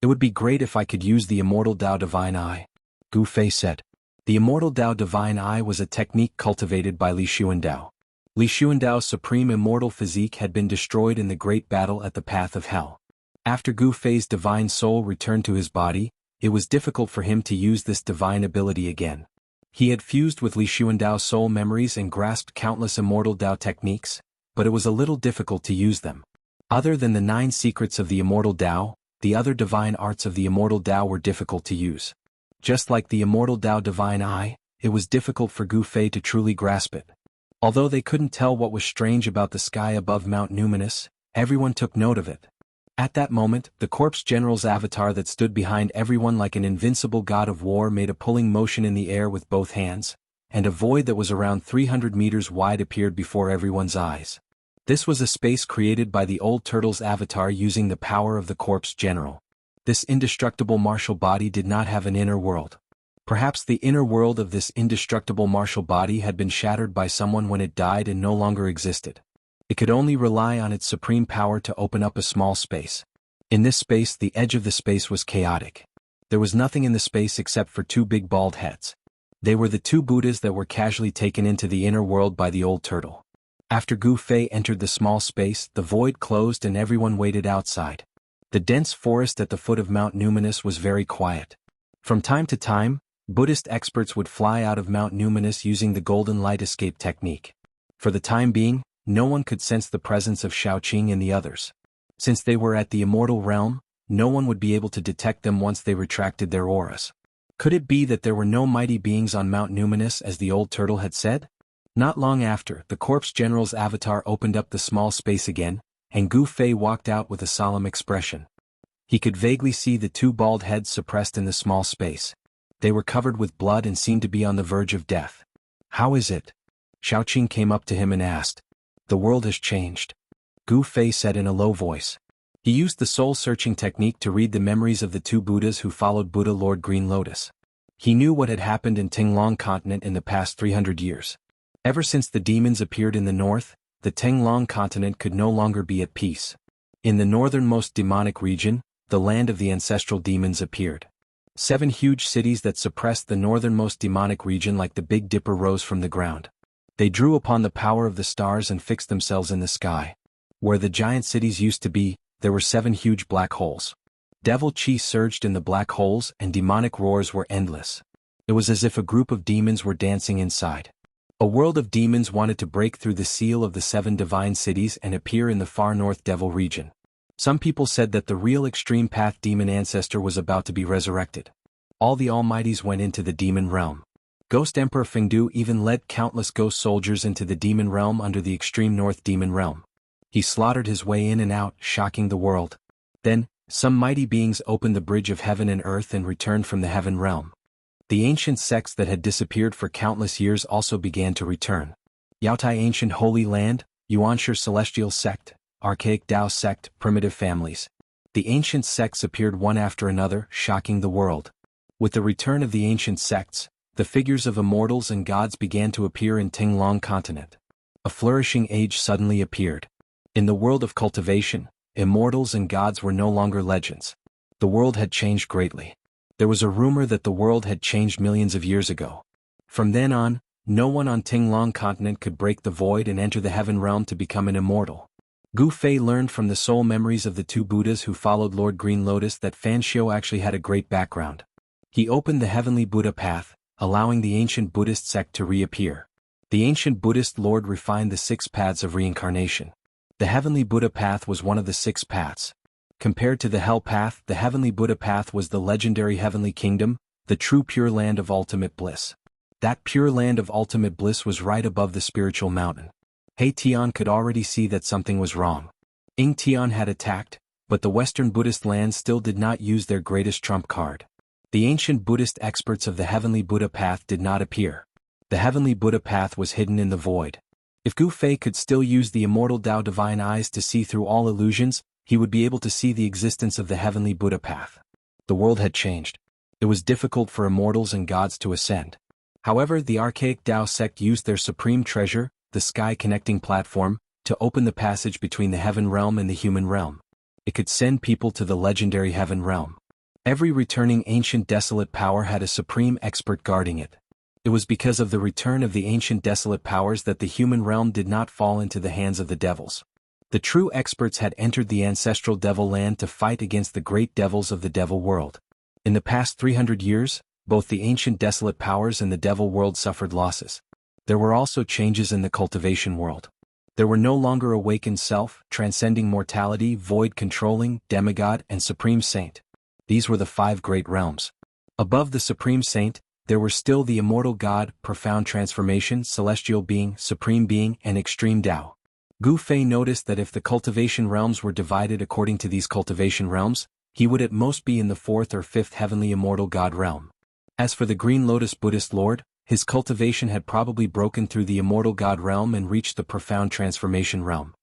"It would be great if I could use the Immortal Dao Divine Eye," Gu Fei said. The Immortal Dao Divine Eye was a technique cultivated by Li Xuandao. Li Xuandao's supreme immortal physique had been destroyed in the great battle at the Path of Hell. After Gu Fei's divine soul returned to his body, it was difficult for him to use this divine ability again. He had fused with Li Xuandao's soul memories and grasped countless Immortal Dao techniques, but it was a little difficult to use them. Other than the 9 secrets of the Immortal Dao, the other divine arts of the Immortal Dao were difficult to use. Just like the Immortal Dao Divine Eye, it was difficult for Gu Fei to truly grasp it. Although they couldn't tell what was strange about the sky above Mount Numinous, everyone took note of it. At that moment, the corpse general's avatar that stood behind everyone like an invincible god of war made a pulling motion in the air with both hands, and a void that was around 300 meters wide appeared before everyone's eyes. This was a space created by the old turtle's avatar using the power of the corpse general. This indestructible martial body did not have an inner world. Perhaps the inner world of this indestructible martial body had been shattered by someone when it died and no longer existed. It could only rely on its supreme power to open up a small space. In this space, the edge of the space was chaotic. There was nothing in the space except for 2 big bald heads. They were the 2 Buddhas that were casually taken into the inner world by the old turtle. After Gu Fei entered the small space, the void closed and everyone waited outside. The dense forest at the foot of Mount Numinous was very quiet. From time to time, Buddhist experts would fly out of Mount Numinous using the golden light escape technique. For the time being, no one could sense the presence of Xiaoqing and the others. Since they were at the immortal realm, no one would be able to detect them once they retracted their auras. Could it be that there were no mighty beings on Mount Numinous as the old turtle had said? Not long after, the corpse general's avatar opened up the small space again, and Gu Fei walked out with a solemn expression. He could vaguely see the 2 bald heads suppressed in the small space. They were covered with blood and seemed to be on the verge of death. "How is it?" Xiaoqing came up to him and asked. "The world has changed," Gu Fei said in a low voice. He used the soul-searching technique to read the memories of the 2 Buddhas who followed Buddha Lord Green Lotus. He knew what had happened in Tinglong continent in the past 300 years. Ever since the demons appeared in the north, the Tinglong continent could no longer be at peace. In the northernmost demonic region, the land of the ancestral demons appeared. 7 huge cities that suppressed the northernmost demonic region like the Big Dipper rose from the ground. They drew upon the power of the stars and fixed themselves in the sky. Where the giant cities used to be, there were 7 huge black holes. Devil chi surged in the black holes and demonic roars were endless. It was as if a group of demons were dancing inside. A world of demons wanted to break through the seal of the 7 divine cities and appear in the far north devil region. Some people said that the real extreme path demon ancestor was about to be resurrected. All the almighties went into the demon realm. Ghost Emperor Fengdu even led countless ghost soldiers into the demon realm under the extreme north demon realm. He slaughtered his way in and out, shocking the world. Then, some mighty beings opened the bridge of heaven and earth and returned from the heaven realm. The ancient sects that had disappeared for countless years also began to return. Yaotai Ancient Holy Land, Yuanshi Celestial Sect, Archaic Tao Sect, Primitive Families. The ancient sects appeared one after another, shocking the world. With the return of the ancient sects, the figures of immortals and gods began to appear in Tinglong continent. A flourishing age suddenly appeared. In the world of cultivation, immortals and gods were no longer legends. The world had changed greatly. There was a rumor that the world had changed millions of years ago. From then on, no one on Tinglong continent could break the void and enter the heaven realm to become an immortal. Gu Fei learned from the soul memories of the two Buddhas who followed Lord Green Lotus that Fan Xiu actually had a great background. He opened the heavenly Buddha path, allowing the ancient Buddhist sect to reappear. The ancient Buddhist Lord refined the 6 paths of reincarnation. The heavenly Buddha path was one of the 6 paths. Compared to the hell path, the heavenly Buddha path was the legendary heavenly kingdom, the true pure land of ultimate bliss. That pure land of ultimate bliss was right above the spiritual mountain. He Tian could already see that something was wrong. Ying Tian had attacked, but the Western Buddhist lands still did not use their greatest trump card. The ancient Buddhist experts of the heavenly Buddha path did not appear. The heavenly Buddha path was hidden in the void. If Gu Fei could still use the immortal Tao divine eyes to see through all illusions, he would be able to see the existence of the heavenly Buddha path. The world had changed. It was difficult for immortals and gods to ascend. However, the archaic Tao sect used their supreme treasure, the sky connecting platform, to open the passage between the heaven realm and the human realm. It could send people to the legendary heaven realm. Every returning ancient desolate power had a supreme expert guarding it. It was because of the return of the ancient desolate powers that the human realm did not fall into the hands of the devils. The true experts had entered the ancestral devil land to fight against the great devils of the devil world. In the past 300 years, both the ancient desolate powers and the devil world suffered losses. There were also changes in the cultivation world. There were no longer awakened self, transcending mortality, void controlling, demigod, and supreme saint. These were the 5 great realms. Above the supreme saint, there were still the immortal God, profound transformation, celestial being, supreme being, and extreme Tao. Gu Fei noticed that if the cultivation realms were divided according to these cultivation realms, he would at most be in the 4th or 5th heavenly immortal God realm. As for the Green Lotus Buddhist Lord, his cultivation had probably broken through the immortal God realm and reached the profound transformation realm.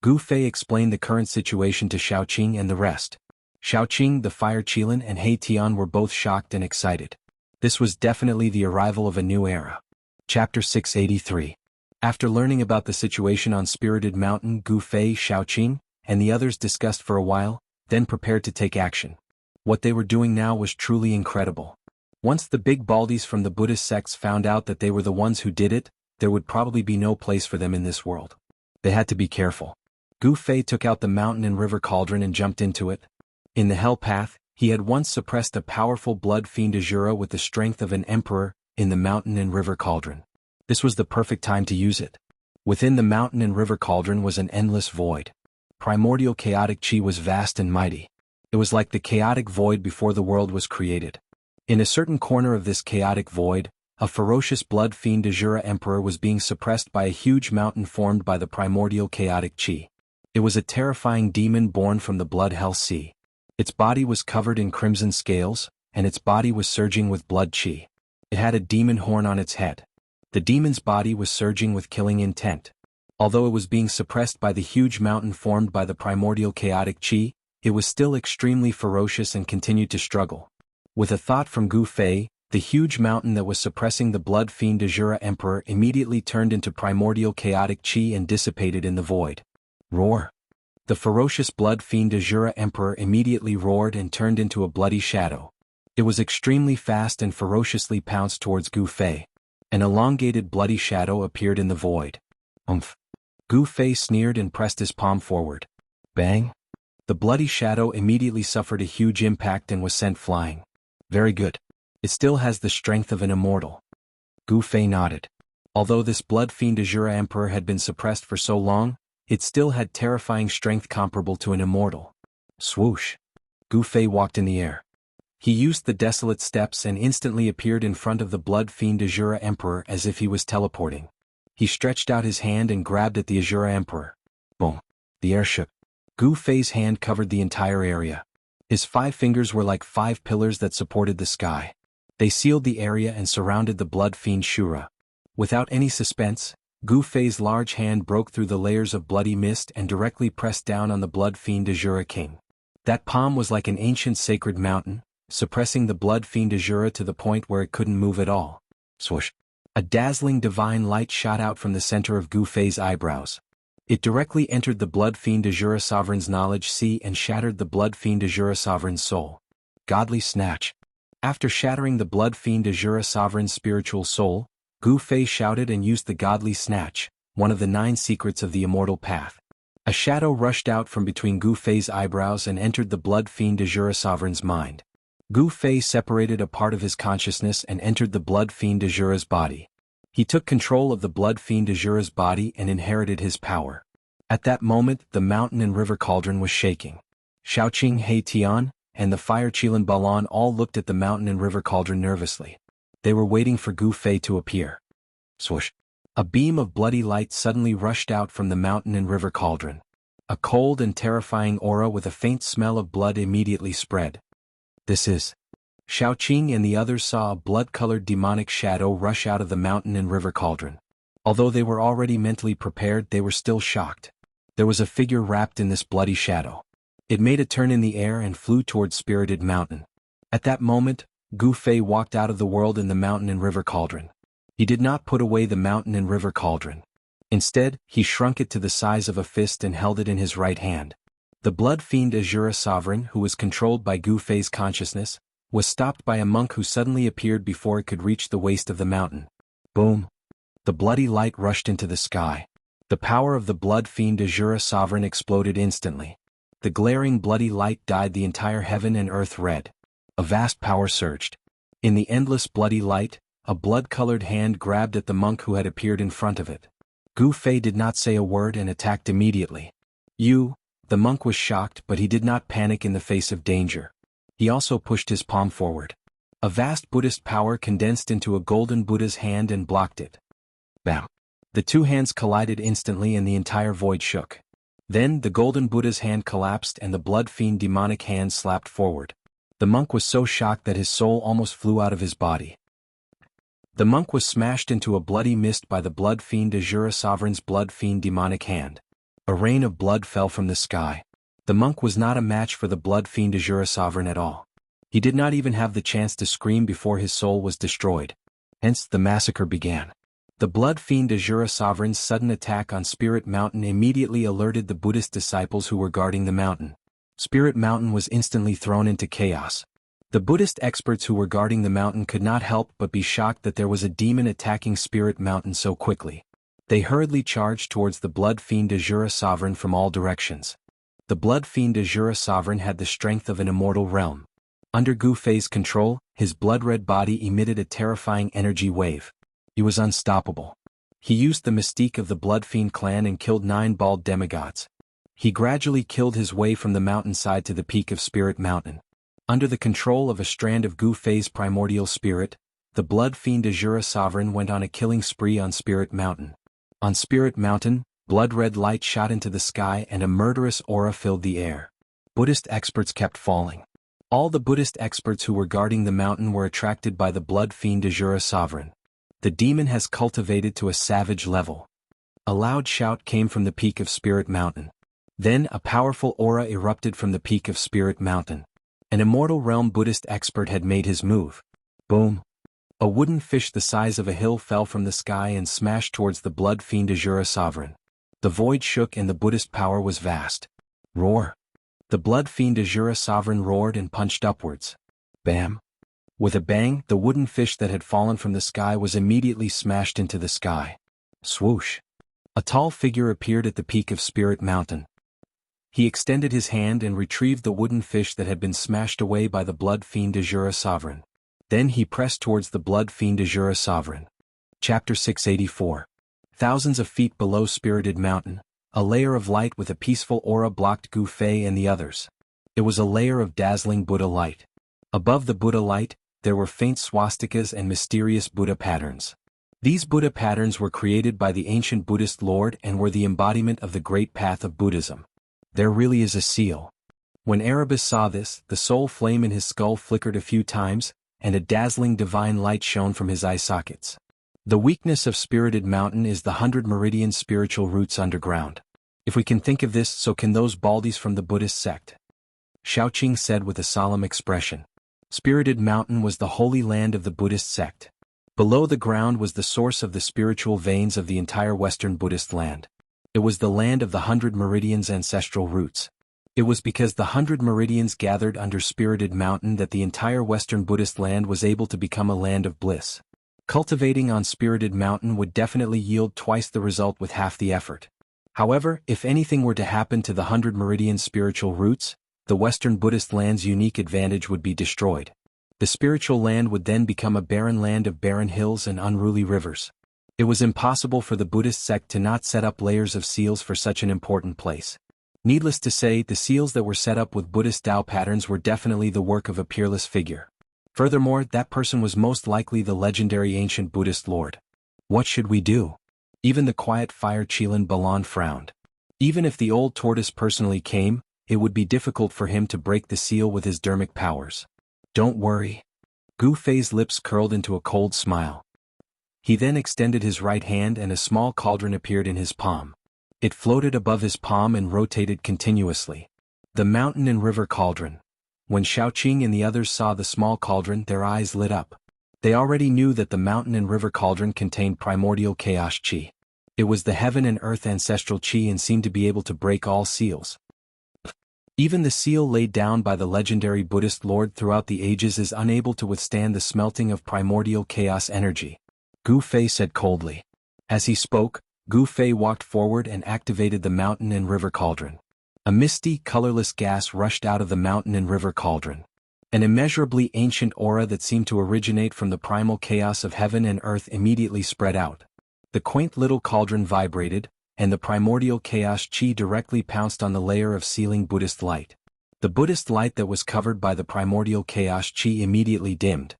Gu Fei explained the current situation to Xiaoqing and the rest. Xiaoqing, the Fire Qilin, and He Tian were both shocked and excited. This was definitely the arrival of a new era. Chapter 683. After learning about the situation on Spirited Mountain, Gu Fei, Xiaoqing, and the others discussed for a while, then prepared to take action. What they were doing now was truly incredible. Once the big baldies from the Buddhist sects found out that they were the ones who did it, there would probably be no place for them in this world. They had to be careful. Gu Fei took out the mountain and river cauldron and jumped into it. In the hell path, he had once suppressed a powerful blood fiend Azura with the strength of an emperor, in the mountain and river cauldron. This was the perfect time to use it. Within the mountain and river cauldron was an endless void. Primordial chaotic chi was vast and mighty. It was like the chaotic void before the world was created. In a certain corner of this chaotic void, a ferocious blood fiend Azura Emperor was being suppressed by a huge mountain formed by the primordial chaotic chi. It was a terrifying demon born from the blood hell sea. Its body was covered in crimson scales, and its body was surging with blood chi. It had a demon horn on its head. The demon's body was surging with killing intent. Although it was being suppressed by the huge mountain formed by the primordial chaotic chi, it was still extremely ferocious and continued to struggle. With a thought from Gu Fei, the huge mountain that was suppressing the blood fiend Azura Emperor immediately turned into primordial chaotic chi and dissipated in the void. Roar! The ferocious blood fiend Azura Emperor immediately roared and turned into a bloody shadow. It was extremely fast and ferociously pounced towards Gu Fei. An elongated bloody shadow appeared in the void. Umph! Gu Fei sneered and pressed his palm forward. Bang! The bloody shadow immediately suffered a huge impact and was sent flying. Very good. It still has the strength of an immortal. Gu Fei nodded. Although this blood fiend Azura Emperor had been suppressed for so long, it still had terrifying strength comparable to an immortal. Swoosh! Gu Fei walked in the air. He used the desolate steps and instantly appeared in front of the blood fiend Azura Emperor as if he was teleporting. He stretched out his hand and grabbed at the Azura Emperor. Boom! The air shook. Gu Fei's hand covered the entire area. His 5 fingers were like 5 pillars that supported the sky. They sealed the area and surrounded the blood fiend Shura. Without any suspense, Gu Fei's large hand broke through the layers of bloody mist and directly pressed down on the blood fiend Azura King. That palm was like an ancient sacred mountain, suppressing the blood fiend Azura to the point where it couldn't move at all. Swoosh! A dazzling divine light shot out from the center of Gu Fei's eyebrows. It directly entered the blood fiend Azura Sovereign's knowledge sea and shattered the blood fiend Azura Sovereign's soul. Godly snatch. After shattering the blood fiend Azura Sovereign's spiritual soul, Gu Fei shouted and used the godly snatch, one of the 9 secrets of the immortal path. A shadow rushed out from between Gu Fei's eyebrows and entered the blood fiend de Jura Sovereign's mind. Gu Fei separated a part of his consciousness and entered the blood fiend de Jura's body. He took control of the blood fiend de Jura's body and inherited his power. At that moment, the mountain and river cauldron was shaking. Xiaoqing, He Tian, and the fire Qilin Balan all looked at the mountain and river cauldron nervously. They were waiting for Gu Fei to appear. Swoosh! A beam of bloody light suddenly rushed out from the mountain and river cauldron. A cold and terrifying aura with a faint smell of blood immediately spread. This is... Xiaoqing and the others saw a blood-colored demonic shadow rush out of the mountain and river cauldron. Although they were already mentally prepared, they were still shocked. There was a figure wrapped in this bloody shadow. It made a turn in the air and flew towards Spirited Mountain. At that moment, Gu Fei walked out of the world in the mountain and river cauldron. He did not put away the mountain and river cauldron. Instead, he shrunk it to the size of a fist and held it in his right hand. The blood fiend Azura Sovereign, who was controlled by Gu Fei's consciousness, was stopped by a monk who suddenly appeared before it could reach the waist of the mountain. Boom! The bloody light rushed into the sky. The power of the blood fiend Azura Sovereign exploded instantly. The glaring bloody light dyed the entire heaven and earth red. A vast power surged. In the endless bloody light, a blood-colored hand grabbed at the monk who had appeared in front of it. Gu Fei did not say a word and attacked immediately. The monk was shocked, but he did not panic in the face of danger. He also pushed his palm forward. A vast Buddhist power condensed into a golden Buddha's hand and blocked it. Bam! The two hands collided instantly and the entire void shook. Then the golden Buddha's hand collapsed and the blood fiend demonic hand slapped forward. The monk was so shocked that his soul almost flew out of his body. The monk was smashed into a bloody mist by the blood fiend Azura Sovereign's blood fiend demonic hand. A rain of blood fell from the sky. The monk was not a match for the blood fiend Azura Sovereign at all. He did not even have the chance to scream before his soul was destroyed. Hence, the massacre began. The blood fiend Azura Sovereign's sudden attack on Spirit Mountain immediately alerted the Buddhist disciples who were guarding the mountain. Spirit Mountain was instantly thrown into chaos. The Buddhist experts who were guarding the mountain could not help but be shocked that there was a demon attacking Spirit Mountain so quickly. They hurriedly charged towards the blood fiend Azura Sovereign from all directions. The blood fiend Azura Sovereign had the strength of an immortal realm. Under Gu Fei's control, his blood-red body emitted a terrifying energy wave. He was unstoppable. He used the mystique of the blood fiend clan and killed 9 bald demigods. He gradually killed his way from the mountainside to the peak of Spirit Mountain. Under the control of a strand of Gu Fei's primordial spirit, the blood fiend Azura Sovereign went on a killing spree on Spirit Mountain. On Spirit Mountain, blood-red light shot into the sky and a murderous aura filled the air. Buddhist experts kept falling. All the Buddhist experts who were guarding the mountain were attracted by the blood fiend Azura Sovereign. The demon has cultivated to a savage level. A loud shout came from the peak of Spirit Mountain. Then a powerful aura erupted from the peak of Spirit Mountain. An Immortal Realm Buddhist expert had made his move. Boom! A wooden fish the size of a hill fell from the sky and smashed towards the blood fiend Azura Sovereign. The void shook and the Buddhist power was vast. Roar! The blood fiend Azura Sovereign roared and punched upwards. Bam! With a bang, the wooden fish that had fallen from the sky was immediately smashed into the sky. Swoosh! A tall figure appeared at the peak of Spirit Mountain. He extended his hand and retrieved the wooden fish that had been smashed away by the blood fiend Azura Sovereign. Then he pressed towards the blood fiend Azura Sovereign. Chapter 684. Thousands of feet below Spirited Mountain, a layer of light with a peaceful aura blocked Gu Fei and the others. It was a layer of dazzling Buddha light. Above the Buddha light, there were faint swastikas and mysterious Buddha patterns. These Buddha patterns were created by the ancient Buddhist Lord and were the embodiment of the great path of Buddhism. There really is a seal. When Erebus saw this, the soul flame in his skull flickered a few times, and a dazzling divine light shone from his eye sockets. The weakness of Spirited Mountain is the 100 meridian spiritual roots underground. If we can think of this, so can those baldies from the Buddhist sect. Xiaoqing said with a solemn expression. Spirited Mountain was the holy land of the Buddhist sect. Below the ground was the source of the spiritual veins of the entire Western Buddhist land. It was the land of the 100 meridians' ancestral roots. It was because the 100 meridians gathered under Spirited Mountain that the entire Western Buddhist land was able to become a land of bliss. Cultivating on Spirited Mountain would definitely yield twice the result with half the effort. However, if anything were to happen to the 100 Meridian spiritual roots, the Western Buddhist land's unique advantage would be destroyed. The spiritual land would then become a barren land of barren hills and unruly rivers. It was impossible for the Buddhist sect to not set up layers of seals for such an important place. Needless to say, the seals that were set up with Buddhist Tao patterns were definitely the work of a peerless figure. Furthermore, that person was most likely the legendary ancient Buddhist lord. What should we do? Even the quiet fire Chilan Balan frowned. Even if the old tortoise personally came, it would be difficult for him to break the seal with his dermic powers. Don't worry. Gu Fei's lips curled into a cold smile. He then extended his right hand and a small cauldron appeared in his palm. It floated above his palm and rotated continuously. The mountain and river cauldron. When Shaoqing and the others saw the small cauldron, their eyes lit up. They already knew that the mountain and river cauldron contained primordial chaos chi. It was the heaven and earth ancestral chi and seemed to be able to break all seals. Even the seal laid down by the legendary Buddhist lord throughout the ages is unable to withstand the smelting of primordial chaos energy. Gu Fei said coldly. As he spoke, Gu Fei walked forward and activated the mountain and river cauldron. A misty, colorless gas rushed out of the mountain and river cauldron. An immeasurably ancient aura that seemed to originate from the primal chaos of heaven and earth immediately spread out. The quaint little cauldron vibrated, and the primordial chaos chi directly pounced on the layer of sealing Buddhist light. The Buddhist light that was covered by the primordial chaos chi immediately dimmed.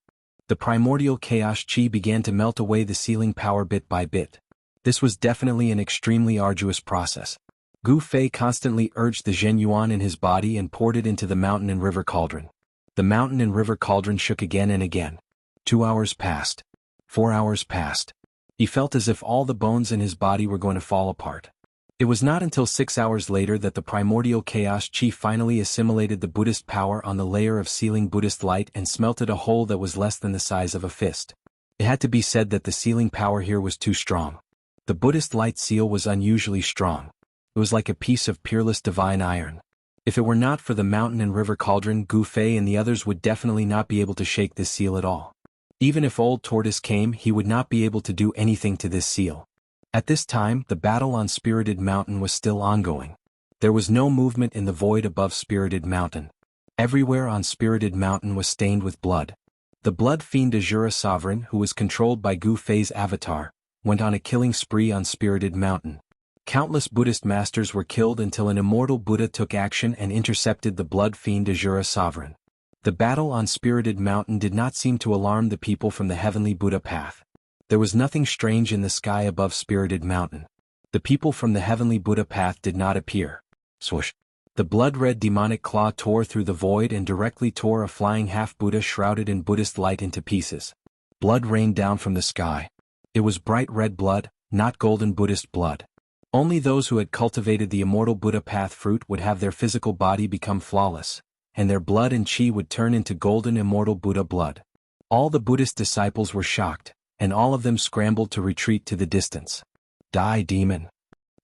The primordial chaos chi began to melt away the sealing power bit by bit. This was definitely an extremely arduous process. Gu Fei constantly urged the Zhen Yuan in his body and poured it into the mountain and river cauldron. The mountain and river cauldron shook again and again. 2 hours passed. 4 hours passed. He felt as if all the bones in his body were going to fall apart. It was not until 6 hours later that the primordial chaos chi finally assimilated the Buddhist power on the layer of sealing Buddhist light and smelted a hole that was less than the size of a fist. It had to be said that the sealing power here was too strong. The Buddhist light seal was unusually strong. It was like a piece of peerless divine iron. If it were not for the mountain and river cauldron, Gu Fei and the others would definitely not be able to shake this seal at all. Even if Old Tortoise came, he would not be able to do anything to this seal. At this time, the battle on Spirited Mountain was still ongoing. There was no movement in the void above Spirited Mountain. Everywhere on Spirited Mountain was stained with blood. The blood fiend Azura Sovereign, who was controlled by Gu Fei's avatar, went on a killing spree on Spirited Mountain. Countless Buddhist masters were killed until an immortal Buddha took action and intercepted the blood fiend Azura Sovereign. The battle on Spirited Mountain did not seem to alarm the people from the heavenly Buddha path. There was nothing strange in the sky above Spirited Mountain. The people from the heavenly Buddha path did not appear. Swoosh! The blood-red demonic claw tore through the void and directly tore a flying half-Buddha shrouded in Buddhist light into pieces. Blood rained down from the sky. It was bright red blood, not golden Buddhist blood. Only those who had cultivated the immortal Buddha path fruit would have their physical body become flawless, and their blood and chi would turn into golden immortal Buddha blood. All the Buddhist disciples were shocked, and all of them scrambled to retreat to the distance. Die, demon!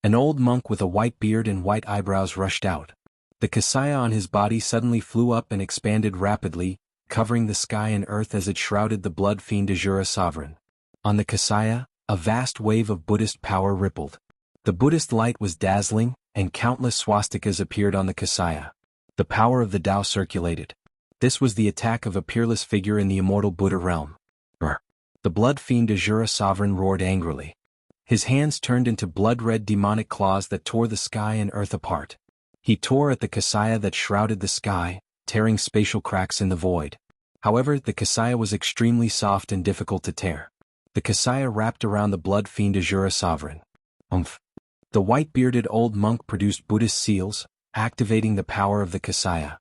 An old monk with a white beard and white eyebrows rushed out. The kasaya on his body suddenly flew up and expanded rapidly, covering the sky and earth as it shrouded the blood fiend Azura Sovereign. On the kasaya, a vast wave of Buddhist power rippled. The Buddhist light was dazzling, and countless swastikas appeared on the kasaya. The power of the Tao circulated. This was the attack of a peerless figure in the immortal Buddha realm. Brr. The blood fiend Azura Sovereign roared angrily. His hands turned into blood-red demonic claws that tore the sky and earth apart. He tore at the kasaya that shrouded the sky, tearing spatial cracks in the void. However, the kasaya was extremely soft and difficult to tear. The kasaya wrapped around the blood fiend Azura Sovereign. Umph. The white-bearded old monk produced Buddhist seals, activating the power of the kasaya.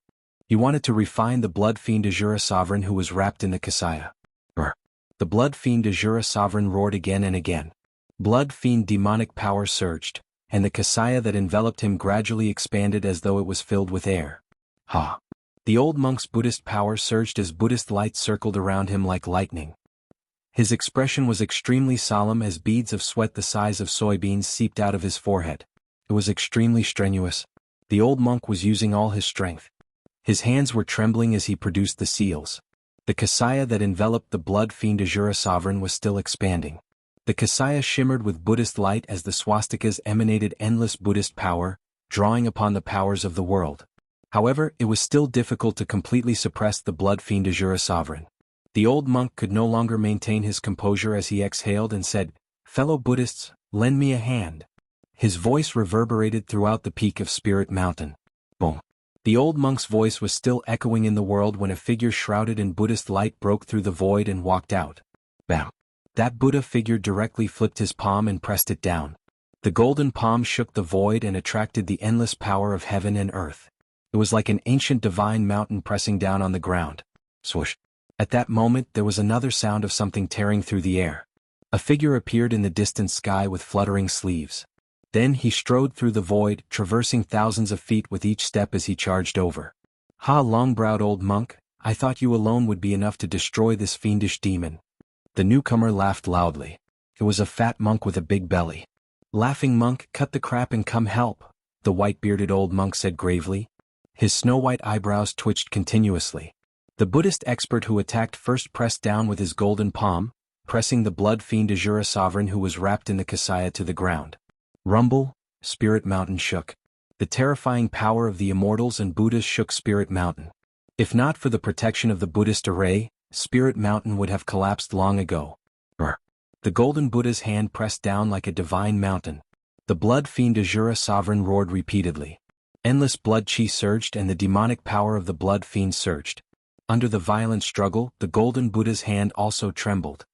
He wanted to refine the blood fiend Azura Sovereign who was wrapped in the kasaya. Brr. The blood fiend Azura Sovereign roared again and again. Blood fiend demonic power surged, and the kasaya that enveloped him gradually expanded as though it was filled with air. Ha! The old monk's Buddhist power surged as Buddhist light circled around him like lightning. His expression was extremely solemn as beads of sweat the size of soybeans seeped out of his forehead. It was extremely strenuous. The old monk was using all his strength. His hands were trembling as he produced the seals. The kasaya that enveloped the blood fiend Azura Sovereign was still expanding. The Kasaya shimmered with Buddhist light as the swastikas emanated endless Buddhist power, drawing upon the powers of the world. However, it was still difficult to completely suppress the blood-fiend Ajura sovereign. The old monk could no longer maintain his composure as he exhaled and said, "Fellow Buddhists, lend me a hand." His voice reverberated throughout the peak of Spirit Mountain. Boom. The old monk's voice was still echoing in the world when a figure shrouded in Buddhist light broke through the void and walked out. Bam. That Buddha figure directly flipped his palm and pressed it down. The golden palm shook the void and attracted the endless power of heaven and earth. It was like an ancient divine mountain pressing down on the ground. Swoosh. At that moment there was another sound of something tearing through the air. A figure appeared in the distant sky with fluttering sleeves. Then he strode through the void, traversing thousands of feet with each step as he charged over. "Ha, long-browed old monk, I thought you alone would be enough to destroy this fiendish demon." The newcomer laughed loudly. It was a fat monk with a big belly. "Laughing monk, cut the crap and come help," the white-bearded old monk said gravely. His snow-white eyebrows twitched continuously. The Buddhist expert who attacked first pressed down with his golden palm, pressing the blood-fiend Ajura sovereign who was wrapped in the Kasaya to the ground. Rumble, Spirit Mountain shook. The terrifying power of the Immortals and Buddhas shook Spirit Mountain. If not for the protection of the Buddhist array, Spirit Mountain would have collapsed long ago. Brr. The golden Buddha's hand pressed down like a divine mountain. The blood-fiend Ajura sovereign roared repeatedly. Endless blood chi surged and the demonic power of the blood-fiend surged. Under the violent struggle, the golden Buddha's hand also trembled.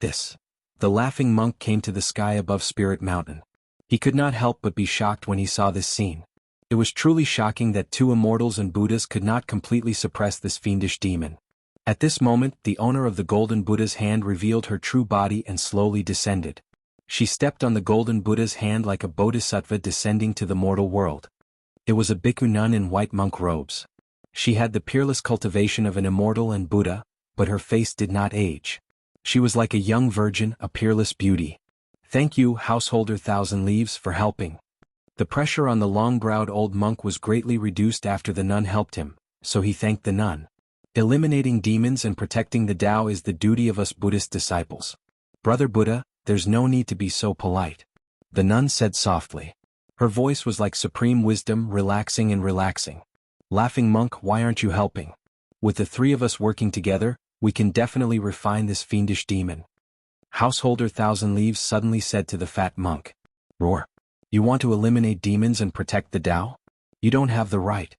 The laughing monk came to the sky above Spirit Mountain. He could not help but be shocked when he saw this scene. It was truly shocking that two immortals and Buddhas could not completely suppress this fiendish demon. At this moment, the owner of the golden Buddha's hand revealed her true body and slowly descended. She stepped on the golden Buddha's hand like a bodhisattva descending to the mortal world. It was a bhikkhu nun in white monk robes. She had the peerless cultivation of an immortal and Buddha, but her face did not age. She was like a young virgin, a peerless beauty. "Thank you, householder Thousand Leaves, for helping." The pressure on the long-browed old monk was greatly reduced after the nun helped him, so he thanked the nun. "Eliminating demons and protecting the Tao is the duty of us Buddhist disciples. Brother Buddha, there's no need to be so polite," the nun said softly. Her voice was like supreme wisdom, relaxing and relaxing. "Laughing monk, why aren't you helping? With the three of us working together, we can definitely refine this fiendish demon." Householder Thousand Leaves suddenly said to the fat monk. "Roar. You want to eliminate demons and protect the Tao? You don't have the right."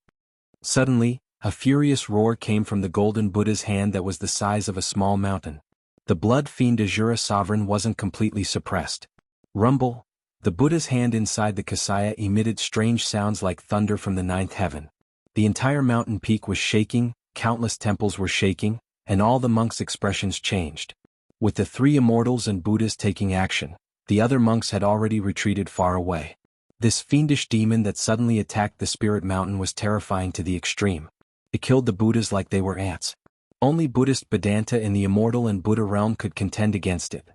Suddenly, a furious roar came from the golden Buddha's hand that was the size of a small mountain. The blood-fiend Ajura sovereign wasn't completely suppressed. Rumble. The Buddha's hand inside the Kasaya emitted strange sounds like thunder from the ninth heaven. The entire mountain peak was shaking, countless temples were shaking, and all the monks' expressions changed. With the three immortals and Buddhas taking action, the other monks had already retreated far away. This fiendish demon that suddenly attacked the Spirit Mountain was terrifying to the extreme. It killed the Buddhas like they were ants. Only Buddhist Vedanta in the immortal and Buddha realm could contend against it.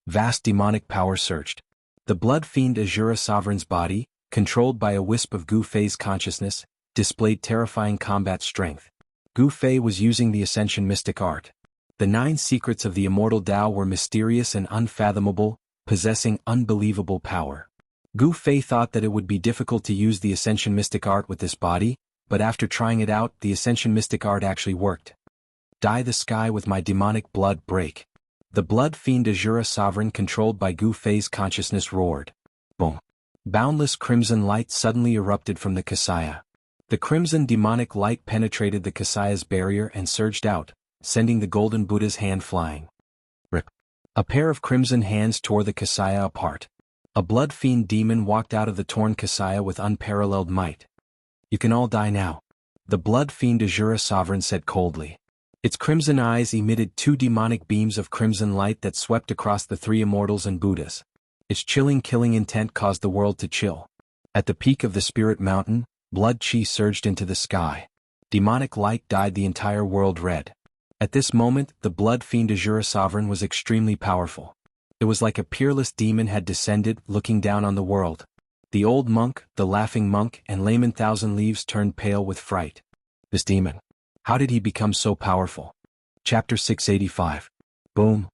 Vast demonic power surged. The blood-fiend Ajura sovereign's body, controlled by a wisp of Gu Fei's consciousness, displayed terrifying combat strength. Gu Fei was using the Ascension mystic art. The 9 secrets of the immortal Tao were mysterious and unfathomable, possessing unbelievable power. Gu Fei thought that it would be difficult to use the Ascension mystic art with this body, but after trying it out, the Ascension mystic art actually worked. "Dye the sky with my demonic blood, break." The blood-fiend Ajura sovereign controlled by Gu Fei's consciousness roared. Boom. Boundless crimson light suddenly erupted from the Kasaya. The crimson demonic light penetrated the Kasaya's barrier and surged out, sending the golden Buddha's hand flying. Rip. A pair of crimson hands tore the Kasaya apart. A blood-fiend demon walked out of the torn Kasaya with unparalleled might. "You can all die now," the blood-fiend Ajura sovereign said coldly. Its crimson eyes emitted 2 demonic beams of crimson light that swept across the 3 immortals and Buddhas. Its chilling killing intent caused the world to chill. At the peak of the Spirit Mountain, blood chi surged into the sky. Demonic light dyed the entire world red. At this moment, the blood-fiend Ajura sovereign was extremely powerful. It was like a peerless demon had descended, looking down on the world. The old monk, the laughing monk, and layman Thousand Leaves turned pale with fright. This demon. How did he become so powerful? Chapter 685. Boom.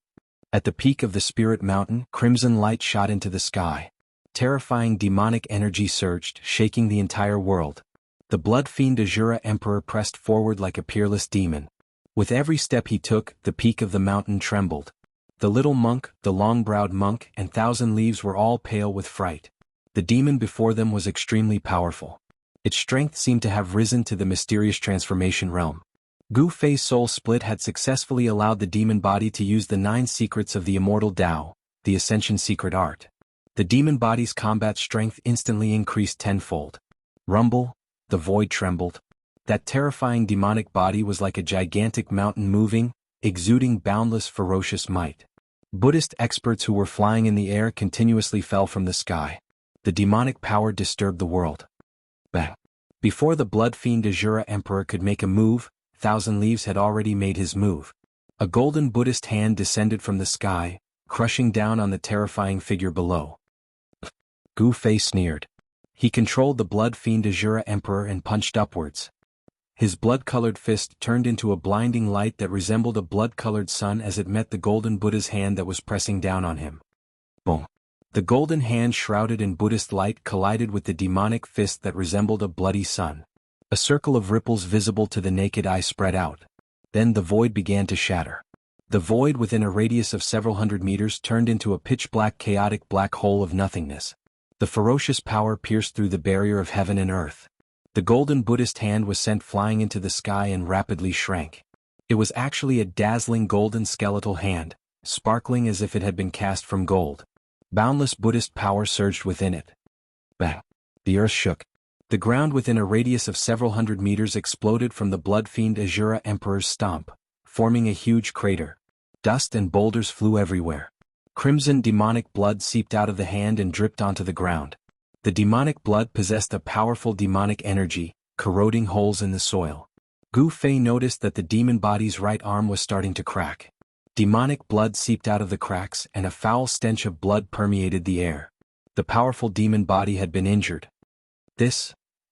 At the peak of the spirit mountain, crimson light shot into the sky. Terrifying demonic energy surged, shaking the entire world. The blood fiend Azura Emperor pressed forward like a peerless demon. With every step he took, the peak of the mountain trembled. The little monk, the long-browed monk, and Thousand Leaves were all pale with fright. The demon before them was extremely powerful. Its strength seemed to have risen to the mysterious transformation realm. Gu Fei's soul split had successfully allowed the demon body to use the 9 secrets of the Immortal Tao, the Ascension secret art. The demon body's combat strength instantly increased tenfold. Rumble, the void trembled. That terrifying demonic body was like a gigantic mountain moving, exuding boundless ferocious might. Buddhist experts who were flying in the air continuously fell from the sky. The demonic power disturbed the world. Bang! Before the blood fiend Azura Emperor could make a move, Thousand Leaves had already made his move. A golden Buddhist hand descended from the sky, crushing down on the terrifying figure below. Gu Fei sneered. He controlled the blood fiend Azura Emperor and punched upwards. His blood-colored fist turned into a blinding light that resembled a blood-colored sun as it met the golden Buddha's hand that was pressing down on him. Boom! The golden hand shrouded in Buddhist light collided with the demonic fist that resembled a bloody sun. A circle of ripples visible to the naked eye spread out. Then the void began to shatter. The void within a radius of several hundred meters turned into a pitch-black chaotic black hole of nothingness. The ferocious power pierced through the barrier of heaven and earth. The golden Buddhist hand was sent flying into the sky and rapidly shrank. It was actually a dazzling golden skeletal hand, sparkling as if it had been cast from gold. Boundless Buddhist power surged within it. Bang! The earth shook. The ground within a radius of several hundred meters exploded from the blood fiend Azura Emperor's stomp, forming a huge crater. Dust and boulders flew everywhere. Crimson demonic blood seeped out of the hand and dripped onto the ground. The demonic blood possessed a powerful demonic energy, corroding holes in the soil. Gu Fei noticed that the demon body's right arm was starting to crack. Demonic blood seeped out of the cracks and a foul stench of blood permeated the air. The powerful demon body had been injured.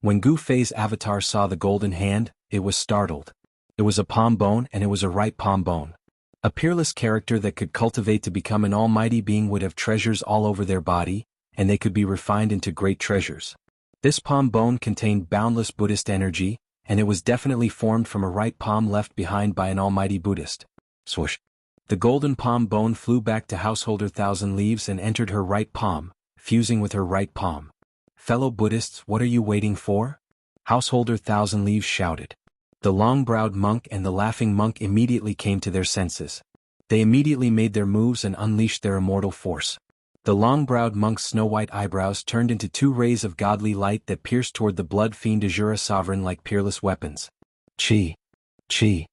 When Gu Fei's avatar saw the golden hand, it was startled. It was a palm bone and it was a right palm bone. A peerless character that could cultivate to become an almighty being would have treasures all over their body, and they could be refined into great treasures. This palm bone contained boundless Buddhist energy, and it was definitely formed from a right palm left behind by an almighty Buddhist. Swoosh! The golden palm bone flew back to Householder Thousand Leaves and entered her right palm, fusing with her right palm. Fellow Buddhists, what are you waiting for? Householder Thousand Leaves shouted. The long-browed monk and the laughing monk immediately came to their senses. They immediately made their moves and unleashed their immortal force. The long-browed monk's snow-white eyebrows turned into 2 rays of godly light that pierced toward the blood fiend Azura Sovereign like peerless weapons. Chi! Chi!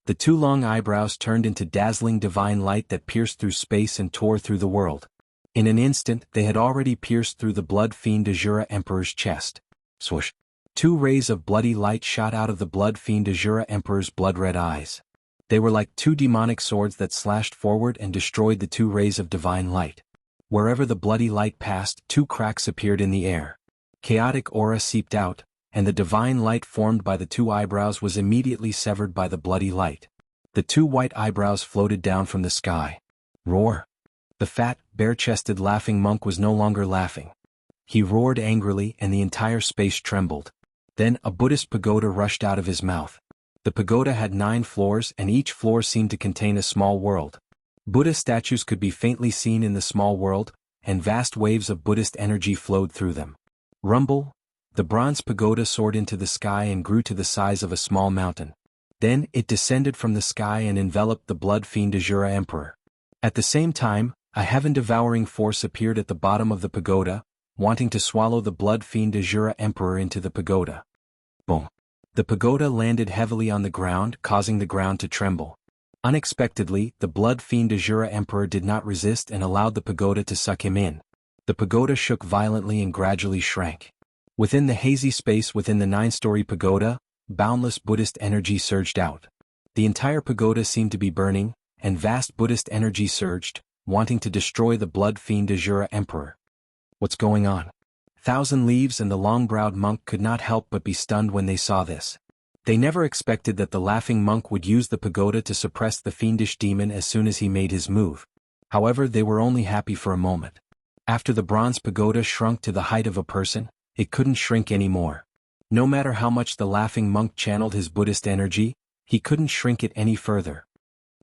The 2 long eyebrows turned into dazzling divine light that pierced through space and tore through the world. In an instant, they had already pierced through the blood fiend Azura Emperor's chest. Swoosh! 2 rays of bloody light shot out of the blood fiend Azura Emperor's blood-red eyes. They were like 2 demonic swords that slashed forward and destroyed the 2 rays of divine light. Wherever the bloody light passed, 2 cracks appeared in the air. Chaotic aura seeped out, and the divine light formed by the 2 eyebrows was immediately severed by the bloody light. The 2 white eyebrows floated down from the sky. Roar! The fat, bare-chested laughing monk was no longer laughing. He roared angrily and the entire space trembled. Then a Buddhist pagoda rushed out of his mouth. The pagoda had 9 floors and each floor seemed to contain a small world. Buddha statues could be faintly seen in the small world, and vast waves of Buddhist energy flowed through them. Rumble! The bronze pagoda soared into the sky and grew to the size of a small mountain. Then it descended from the sky and enveloped the blood fiend Azura Emperor. At the same time, a heaven-devouring force appeared at the bottom of the pagoda, wanting to swallow the blood fiend Azura Emperor into the pagoda. Boom! The pagoda landed heavily on the ground, causing the ground to tremble. Unexpectedly, the blood fiend Azura Emperor did not resist and allowed the pagoda to suck him in. The pagoda shook violently and gradually shrank. Within the hazy space within the 9-story pagoda, boundless Buddhist energy surged out. The entire pagoda seemed to be burning, and vast Buddhist energy surged, wanting to destroy the blood fiend Azura Emperor. What's going on? Thousand Leaves and the long-browed monk could not help but be stunned when they saw this. They never expected that the laughing monk would use the pagoda to suppress the fiendish demon as soon as he made his move. However, they were only happy for a moment. After the bronze pagoda shrunk to the height of a person, it couldn't shrink anymore. No matter how much the laughing monk channeled his Buddhist energy, he couldn't shrink it any further.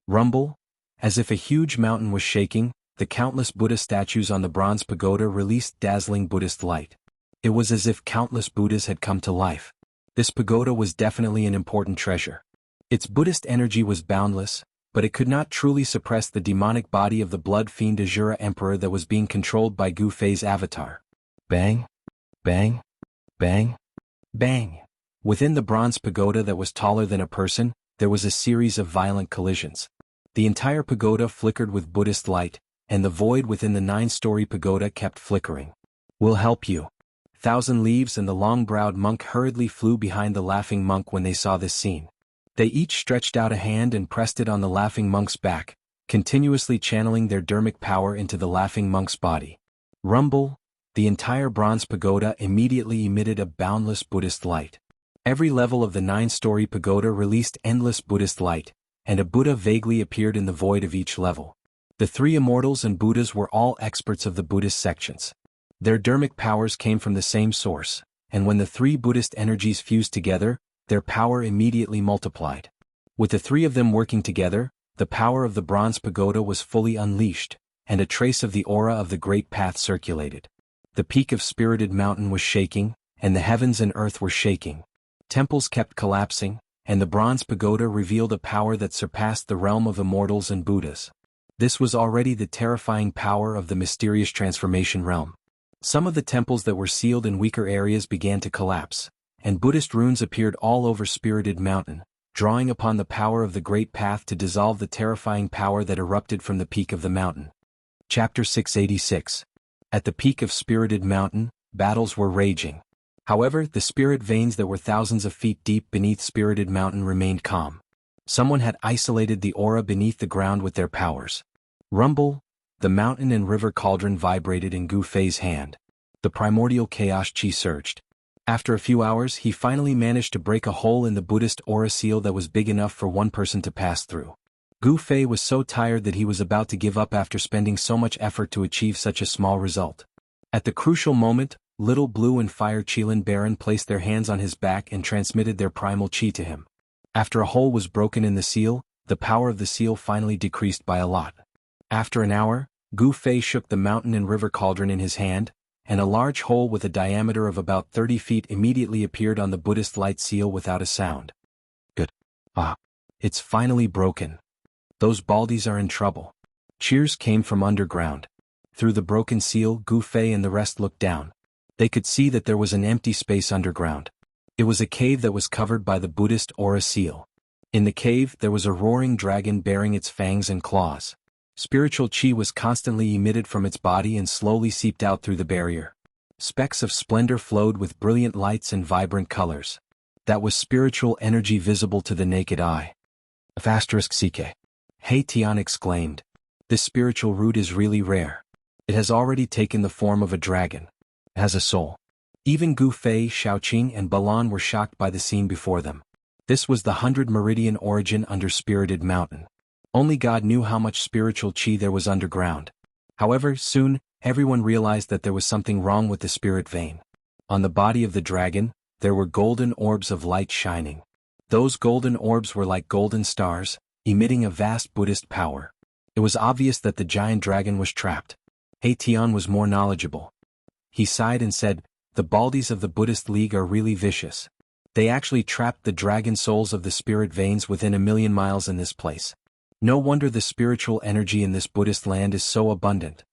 Rumble, as if a huge mountain was shaking, the countless Buddha statues on the bronze pagoda released dazzling Buddhist light. It was as if countless Buddhas had come to life. This pagoda was definitely an important treasure. Its Buddhist energy was boundless, but it could not truly suppress the demonic body of the blood fiend Azura Emperor that was being controlled by Gu Fei's avatar. Bang! Bang! Bang! Bang! Within the bronze pagoda that was taller than a person, there was a series of violent collisions. The entire pagoda flickered with Buddhist light, and the void within the 9-story pagoda kept flickering. "We'll help you." Thousand Leaves and the long-browed monk hurriedly flew behind the laughing monk when they saw this scene. They each stretched out a hand and pressed it on the laughing monk's back, continuously channeling their dermic power into the laughing monk's body. Rumble, the entire bronze pagoda immediately emitted a boundless Buddhist light. Every level of the 9-story pagoda released endless Buddhist light, and a Buddha vaguely appeared in the void of each level. The 3 immortals and Buddhas were all experts of the Buddhist sections. Their dermic powers came from the same source, and when the 3 Buddhist energies fused together, their power immediately multiplied. With the 3 of them working together, the power of the bronze pagoda was fully unleashed, and a trace of the aura of the Great Path circulated. The peak of Spirited Mountain was shaking, and the heavens and earth were shaking. Temples kept collapsing, and the bronze pagoda revealed a power that surpassed the realm of immortals and Buddhas. This was already the terrifying power of the mysterious transformation realm. Some of the temples that were sealed in weaker areas began to collapse, and Buddhist runes appeared all over Spirited Mountain, drawing upon the power of the Great Path to dissolve the terrifying power that erupted from the peak of the mountain. Chapter 686. At the peak of Spirited Mountain, battles were raging. However, the spirit veins that were thousands of feet deep beneath Spirited Mountain remained calm. Someone had isolated the aura beneath the ground with their powers. Rumble, the mountain and river cauldron vibrated in Gu Fei's hand. The primordial chaos chi surged. After a few hours, he finally managed to break a hole in the Buddhist aura seal that was big enough for one person to pass through. Gu Fei was so tired that he was about to give up after spending so much effort to achieve such a small result. At the crucial moment, Little Blue and Fire Qilin Baron placed their hands on his back and transmitted their primal chi to him. After a hole was broken in the seal, the power of the seal finally decreased by a lot. After an hour, Gu Fei shook the mountain and river cauldron in his hand, and a large hole with a diameter of about 30 feet immediately appeared on the Buddhist light seal without a sound. Good. Ah. It's finally broken. Those baldies are in trouble. Cheers came from underground. Through the broken seal, Gu Fei and the rest looked down. They could see that there was an empty space underground. It was a cave that was covered by the Buddhist aura seal. In the cave, there was a roaring dragon bearing its fangs and claws. Spiritual chi was constantly emitted from its body and slowly seeped out through the barrier. Specks of splendor flowed with brilliant lights and vibrant colors. That was spiritual energy visible to the naked eye. *CK. He Tian exclaimed. This spiritual root is really rare. It has already taken the form of a dragon. It has a soul. Even Gu Fei, Shaoqing and Balan were shocked by the scene before them. This was the 100 Meridian origin under Spirited Mountain. Only God knew how much spiritual chi there was underground. However, soon, everyone realized that there was something wrong with the spirit vein. On the body of the dragon, there were golden orbs of light shining. Those golden orbs were like golden stars, emitting a vast Buddhist power. It was obvious that the giant dragon was trapped. He Tian was more knowledgeable. He sighed and said, "The baldies of the Buddhist League are really vicious. They actually trapped the dragon souls of the spirit veins within 1,000,000 miles in this place. No wonder the spiritual energy in this Buddhist land is so abundant.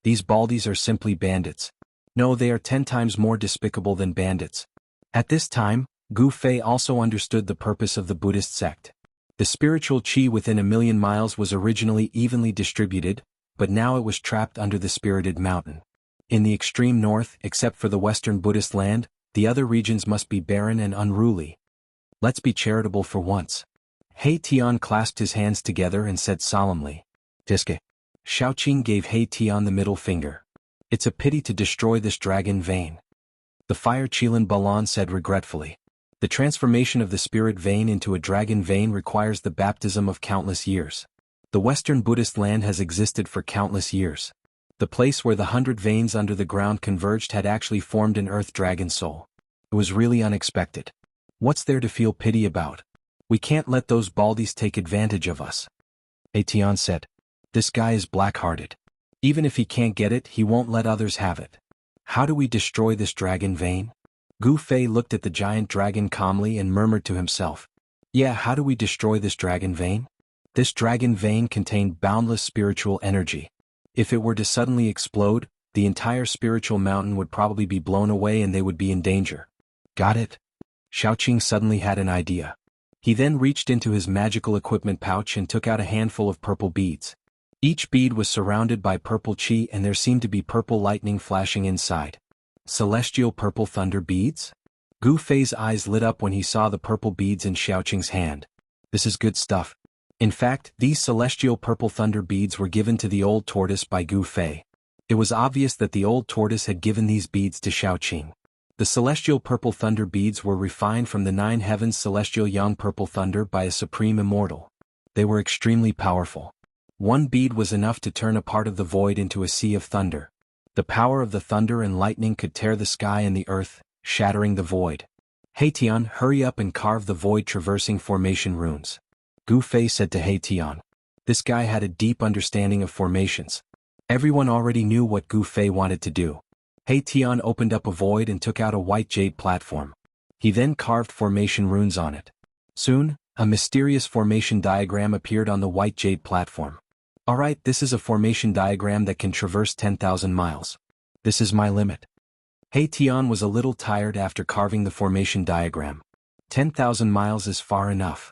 These baldies are simply bandits. No, they are 10 times more despicable than bandits." At this time, Gu Fei also understood the purpose of the Buddhist sect. The spiritual chi within 1,000,000 miles was originally evenly distributed, but now it was trapped under the Spirited Mountain. In the extreme north, except for the western Buddhist land, the other regions must be barren and unruly. Let's be charitable for once. He Tian clasped his hands together and said solemnly. Tiske. Shaoqing gave He Tian the middle finger. It's a pity to destroy this dragon vein. The Fire Qilin Balan said regretfully. The transformation of the spirit vein into a dragon vein requires the baptism of countless years. The Western Buddhist land has existed for countless years. The place where the 100 veins under the ground converged had actually formed an earth dragon soul. It was really unexpected. What's there to feel pity about? We can't let those baldies take advantage of us. Etienne said. This guy is black-hearted. Even if he can't get it, he won't let others have it. How do we destroy this dragon vein? Gu Fei looked at the giant dragon calmly and murmured to himself. Yeah, how do we destroy this dragon vein? This dragon vein contained boundless spiritual energy. If it were to suddenly explode, the entire spiritual mountain would probably be blown away and they would be in danger. Got it? Xiaoqing suddenly had an idea. He then reached into his magical equipment pouch and took out a handful of purple beads. Each bead was surrounded by purple qi and there seemed to be purple lightning flashing inside. Celestial purple thunder beads? Gu Fei's eyes lit up when he saw the purple beads in Xiaoqing's hand. This is good stuff. In fact, these celestial purple thunder beads were given to the old tortoise by Gu Fei. It was obvious that the old tortoise had given these beads to Xiaoqing. The celestial purple thunder beads were refined from the 9 heavens celestial young purple thunder by a supreme immortal. They were extremely powerful. One bead was enough to turn a part of the void into a sea of thunder. The power of the thunder and lightning could tear the sky and the earth, shattering the void. Tian, hurry up and carve the void traversing formation runes. Gu Fei said to Tian. This guy had a deep understanding of formations. Everyone already knew what Gu Fei wanted to do. Tian opened up a void and took out a white jade platform. He then carved formation runes on it. Soon, a mysterious formation diagram appeared on the white jade platform. Alright, this is a formation diagram that can traverse 10,000 miles. This is my limit. Tian was a little tired after carving the formation diagram. 10,000 miles is far enough.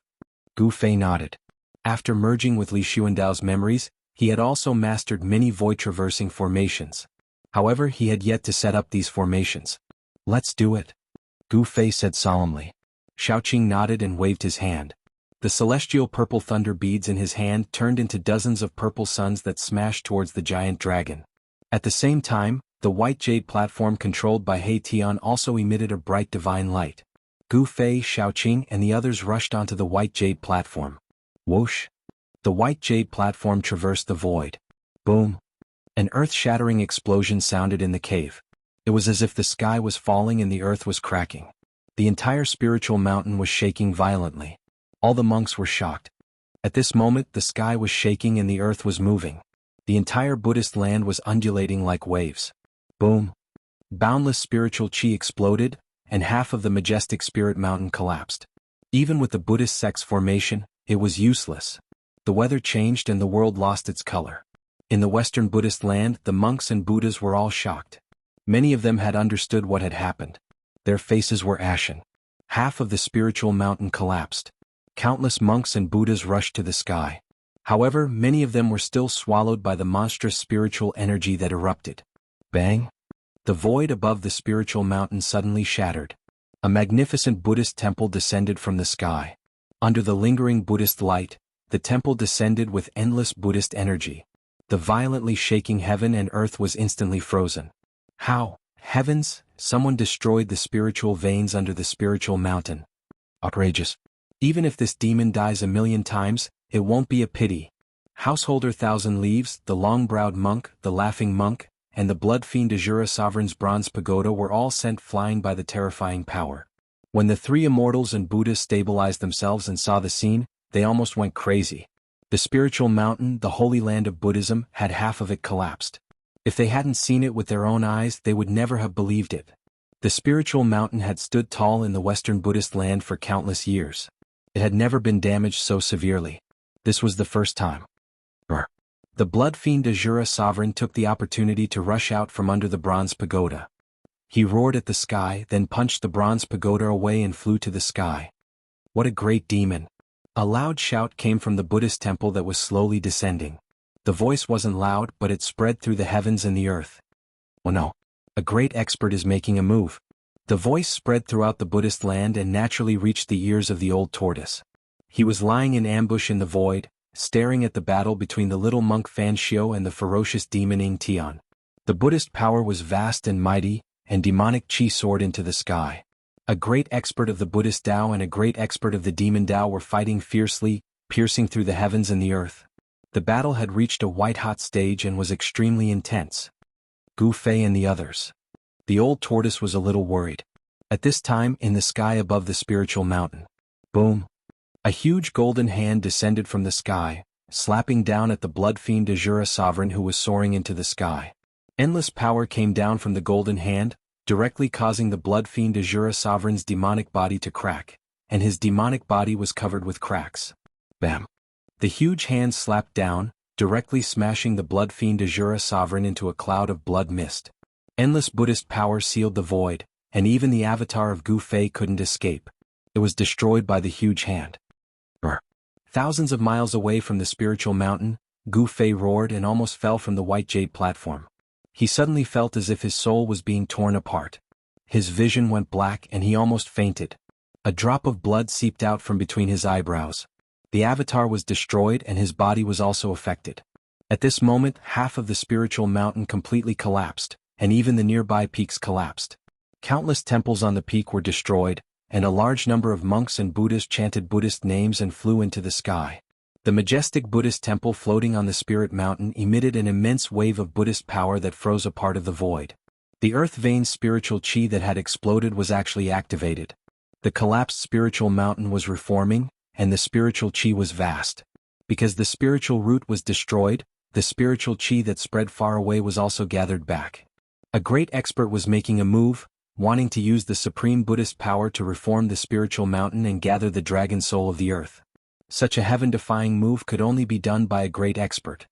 Gu Fei nodded. After merging with Li Xuandao's memories, he had also mastered many void-traversing formations. However, he had yet to set up these formations. Let's do it. Gu Fei said solemnly. Xiaoqing nodded and waved his hand. The celestial purple thunder beads in his hand turned into dozens of purple suns that smashed towards the giant dragon. At the same time, the white jade platform controlled by Tian also emitted a bright divine light. Gu Fei, Xiaoqing and the others rushed onto the white jade platform. Whoosh! The white jade platform traversed the void. Boom! An earth-shattering explosion sounded in the cave. It was as if the sky was falling and the earth was cracking. The entire spiritual mountain was shaking violently. All the monks were shocked. At this moment, the sky was shaking and the earth was moving. The entire Buddhist land was undulating like waves. Boom! Boundless spiritual qi exploded, and half of the majestic spirit mountain collapsed. Even with the Buddhist sect's formation, it was useless. The weather changed and the world lost its color. In the Western Buddhist land, the monks and Buddhas were all shocked. Many of them had understood what had happened. Their faces were ashen. Half of the spiritual mountain collapsed. Countless monks and Buddhas rushed to the sky. However, many of them were still swallowed by the monstrous spiritual energy that erupted. Bang! The void above the spiritual mountain suddenly shattered. A magnificent Buddhist temple descended from the sky. Under the lingering Buddhist light, the temple descended with endless Buddhist energy. The violently shaking heaven and earth was instantly frozen. How? Heavens, someone destroyed the spiritual veins under the spiritual mountain. Outrageous. Even if this demon dies 1,000,000 times, it won't be a pity. Householder Thousand Leaves, the long-browed monk, the laughing monk, and the blood fiend Azura Sovereign's bronze pagoda were all sent flying by the terrifying power. When the 3 immortals and Buddhas stabilized themselves and saw the scene, they almost went crazy. The spiritual mountain, the holy land of Buddhism, had half of it collapsed. If they hadn't seen it with their own eyes, they would never have believed it. The spiritual mountain had stood tall in the Western Buddhist land for countless years. It had never been damaged so severely. This was the first time. The blood fiend Azura Sovereign took the opportunity to rush out from under the bronze pagoda. He roared at the sky, then punched the bronze pagoda away and flew to the sky. What a great demon! A loud shout came from the Buddhist temple that was slowly descending. The voice wasn't loud, but it spread through the heavens and the earth. Oh no! A great expert is making a move. The voice spread throughout the Buddhist land and naturally reached the ears of the old tortoise. He was lying in ambush in the void, staring at the battle between the little monk Fan Xiu and the ferocious demon Ing Tian. The Buddhist power was vast and mighty, and demonic qi soared into the sky. A great expert of the Buddhist Tao and a great expert of the demon Tao were fighting fiercely, piercing through the heavens and the earth. The battle had reached a white-hot stage and was extremely intense. Gu Fei and the others. The old tortoise was a little worried. At this time, in the sky above the spiritual mountain. Boom! A huge golden hand descended from the sky, slapping down at the blood fiend Azura sovereign who was soaring into the sky. Endless power came down from the golden hand, directly causing the blood fiend Azura sovereign's demonic body to crack, and his demonic body was covered with cracks. Bam! The huge hand slapped down, directly smashing the blood fiend Azura sovereign into a cloud of blood mist. Endless Buddhist power sealed the void, and even the avatar of Gu Fei couldn't escape. It was destroyed by the huge hand. Thousands of miles away from the spiritual mountain, Gu Fei roared and almost fell from the white jade platform. He suddenly felt as if his soul was being torn apart. His vision went black and he almost fainted. A drop of blood seeped out from between his eyebrows. The avatar was destroyed and his body was also affected. At this moment, half of the spiritual mountain completely collapsed, and even the nearby peaks collapsed. Countless temples on the peak were destroyed, and a large number of monks and Buddhas chanted Buddhist names and flew into the sky. The majestic Buddhist temple floating on the spirit mountain emitted an immense wave of Buddhist power that froze a part of the void. The earth vein's spiritual chi that had exploded was actually activated. The collapsed spiritual mountain was reforming, and the spiritual chi was vast. Because the spiritual root was destroyed, the spiritual chi that spread far away was also gathered back. A great expert was making a move, wanting to use the supreme Buddhist power to reform the spiritual mountain and gather the dragon soul of the earth. Such a heaven-defying move could only be done by a great expert.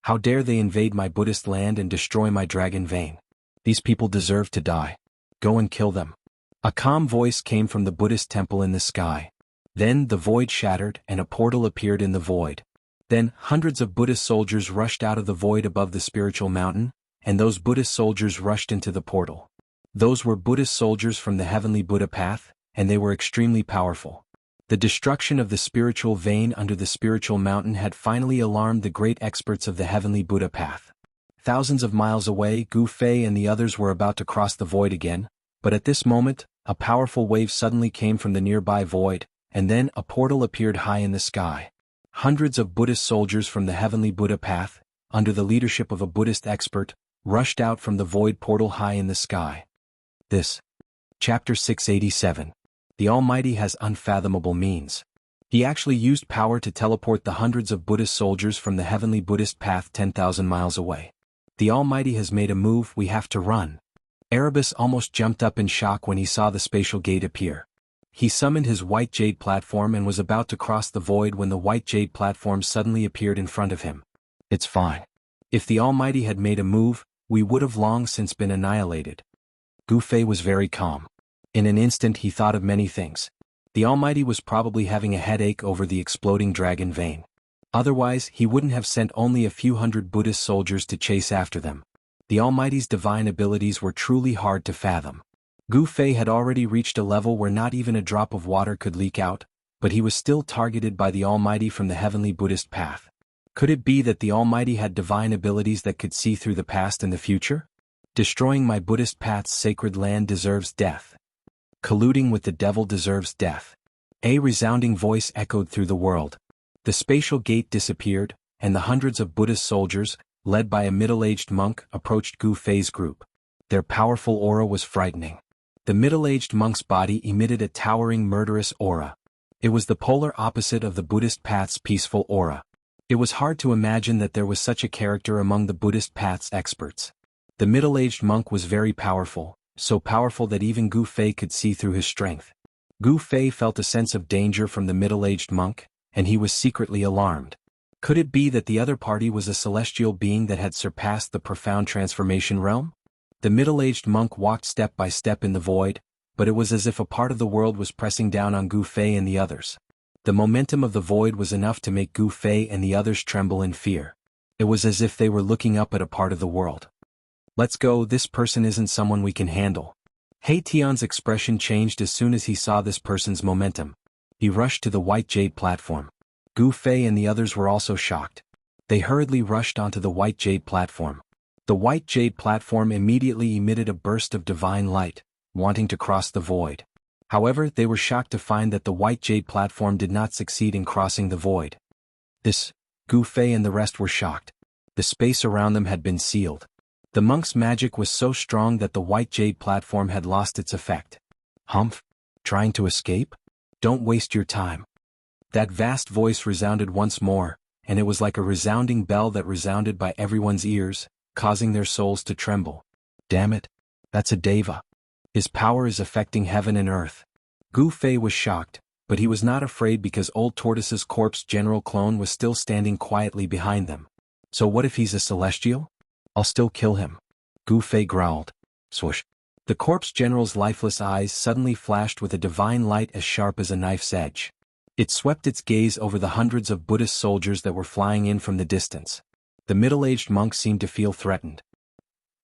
How dare they invade my Buddhist land and destroy my dragon vein? These people deserve to die. Go and kill them. A calm voice came from the Buddhist temple in the sky. Then the void shattered and a portal appeared in the void. Then hundreds of Buddhist soldiers rushed out of the void above the spiritual mountain, and those Buddhist soldiers rushed into the portal. Those were Buddhist soldiers from the heavenly Buddha path, and they were extremely powerful. The destruction of the spiritual vein under the spiritual mountain had finally alarmed the great experts of the heavenly Buddha path. Thousands of miles away, Gu Fei and the others were about to cross the void again, but at this moment, a powerful wave suddenly came from the nearby void, and then a portal appeared high in the sky. Hundreds of Buddhist soldiers from the heavenly Buddha path, under the leadership of a Buddhist expert, rushed out from the void portal high in the sky. This. Chapter 687. The Almighty has unfathomable means. He actually used power to teleport the hundreds of Buddhist soldiers from the heavenly Buddhist path 10,000 miles away. The Almighty has made a move, we have to run. Erebus almost jumped up in shock when he saw the spatial gate appear. He summoned his white jade platform and was about to cross the void when the white jade platform suddenly appeared in front of him. It's fine. If the Almighty had made a move, we would have long since been annihilated. Gu Fei was very calm. In an instant he thought of many things. The Almighty was probably having a headache over the exploding dragon vein. Otherwise, he wouldn't have sent only a few hundred Buddhist soldiers to chase after them. The Almighty's divine abilities were truly hard to fathom. Gu Fei had already reached a level where not even a drop of water could leak out, but he was still targeted by the Almighty from the heavenly Buddhist path. Could it be that the Almighty had divine abilities that could see through the past and the future? Destroying my Buddhist path's sacred land deserves death. Colluding with the devil deserves death. A resounding voice echoed through the world. The spatial gate disappeared, and the hundreds of Buddhist soldiers, led by a middle-aged monk, approached Gu Fei's group. Their powerful aura was frightening. The middle-aged monk's body emitted a towering murderous aura. It was the polar opposite of the Buddhist path's peaceful aura. It was hard to imagine that there was such a character among the Buddhist path's experts. The middle-aged monk was very powerful, so powerful that even Gu Fei could see through his strength. Gu Fei felt a sense of danger from the middle-aged monk, and he was secretly alarmed. Could it be that the other party was a celestial being that had surpassed the profound transformation realm? The middle-aged monk walked step by step in the void, but it was as if a part of the world was pressing down on Gu Fei and the others. The momentum of the void was enough to make Gu Fei and the others tremble in fear. It was as if they were looking up at a part of the world. Let's go, this person isn't someone we can handle. Hei Tian's expression changed as soon as he saw this person's momentum. He rushed to the white jade platform. Gu Fei and the others were also shocked. They hurriedly rushed onto the white jade platform. The white jade platform immediately emitted a burst of divine light, wanting to cross the void. However, they were shocked to find that the white jade platform did not succeed in crossing the void. This. Gu Fei and the rest were shocked. The space around them had been sealed. The monk's magic was so strong that the white jade platform had lost its effect. Humph? Trying to escape? Don't waste your time. That vast voice resounded once more, and it was like a resounding bell that resounded by everyone's ears, causing their souls to tremble. Damn it. That's a deva. His power is affecting heaven and earth. Gu Fei was shocked, but he was not afraid because Old Tortoise's corpse general clone was still standing quietly behind them. So what if he's a celestial? I'll still kill him. Gu Fei growled. Swoosh. The corpse general's lifeless eyes suddenly flashed with a divine light as sharp as a knife's edge. It swept its gaze over the hundreds of Buddhist soldiers that were flying in from the distance. The middle-aged monk seemed to feel threatened.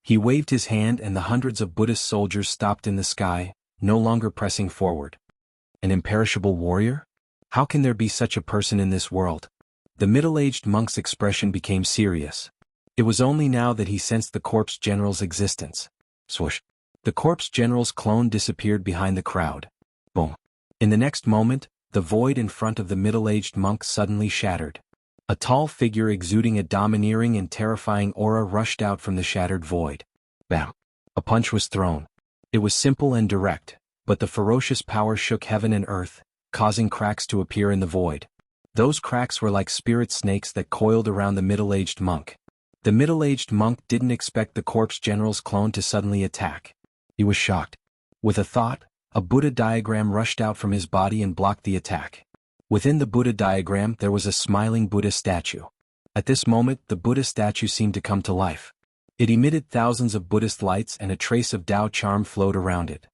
He waved his hand and the hundreds of Buddhist soldiers stopped in the sky, no longer pressing forward. An imperishable warrior? How can there be such a person in this world? The middle-aged monk's expression became serious. It was only now that he sensed the corpse general's existence. Swoosh. The corpse general's clone disappeared behind the crowd. Boom. In the next moment, the void in front of the middle-aged monk suddenly shattered. A tall figure exuding a domineering and terrifying aura rushed out from the shattered void. Bam. A punch was thrown. It was simple and direct, but the ferocious power shook heaven and earth, causing cracks to appear in the void. Those cracks were like spirit snakes that coiled around the middle-aged monk. The middle-aged monk didn't expect the corpse general's clone to suddenly attack. He was shocked. With a thought, a Buddha diagram rushed out from his body and blocked the attack. Within the Buddha diagram there was a smiling Buddha statue. At this moment the Buddha statue seemed to come to life. It emitted thousands of Buddhist lights and a trace of Tao charm flowed around it.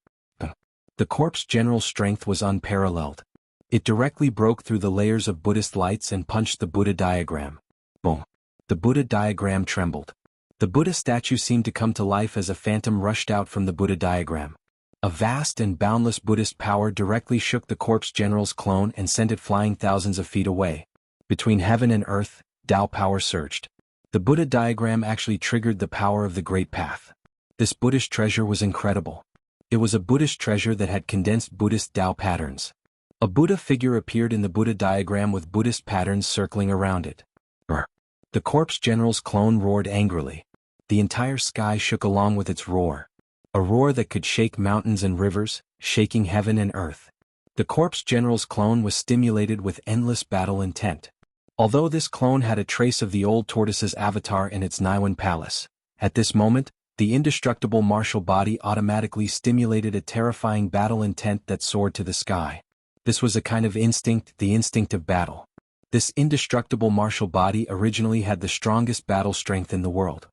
The corpse general's strength was unparalleled. It directly broke through the layers of Buddhist lights and punched the Buddha diagram. Boom. The Buddha diagram trembled. The Buddha statue seemed to come to life as a phantom rushed out from the Buddha diagram. A vast and boundless Buddhist power directly shook the corpse general's clone and sent it flying thousands of feet away. Between heaven and earth, Tao power surged. The Buddha diagram actually triggered the power of the Great Path. This Buddhist treasure was incredible. It was a Buddhist treasure that had condensed Buddhist Tao patterns. A Buddha figure appeared in the Buddha diagram with Buddhist patterns circling around it. Brr. The corpse general's clone roared angrily. The entire sky shook along with its roar. A roar that could shake mountains and rivers, shaking heaven and earth. The corpse general's clone was stimulated with endless battle intent. Although this clone had a trace of the old tortoise's avatar in its Niwen palace, at this moment, the indestructible martial body automatically stimulated a terrifying battle intent that soared to the sky. This was a kind of instinct, the instinct of battle. This indestructible martial body originally had the strongest battle strength in the world.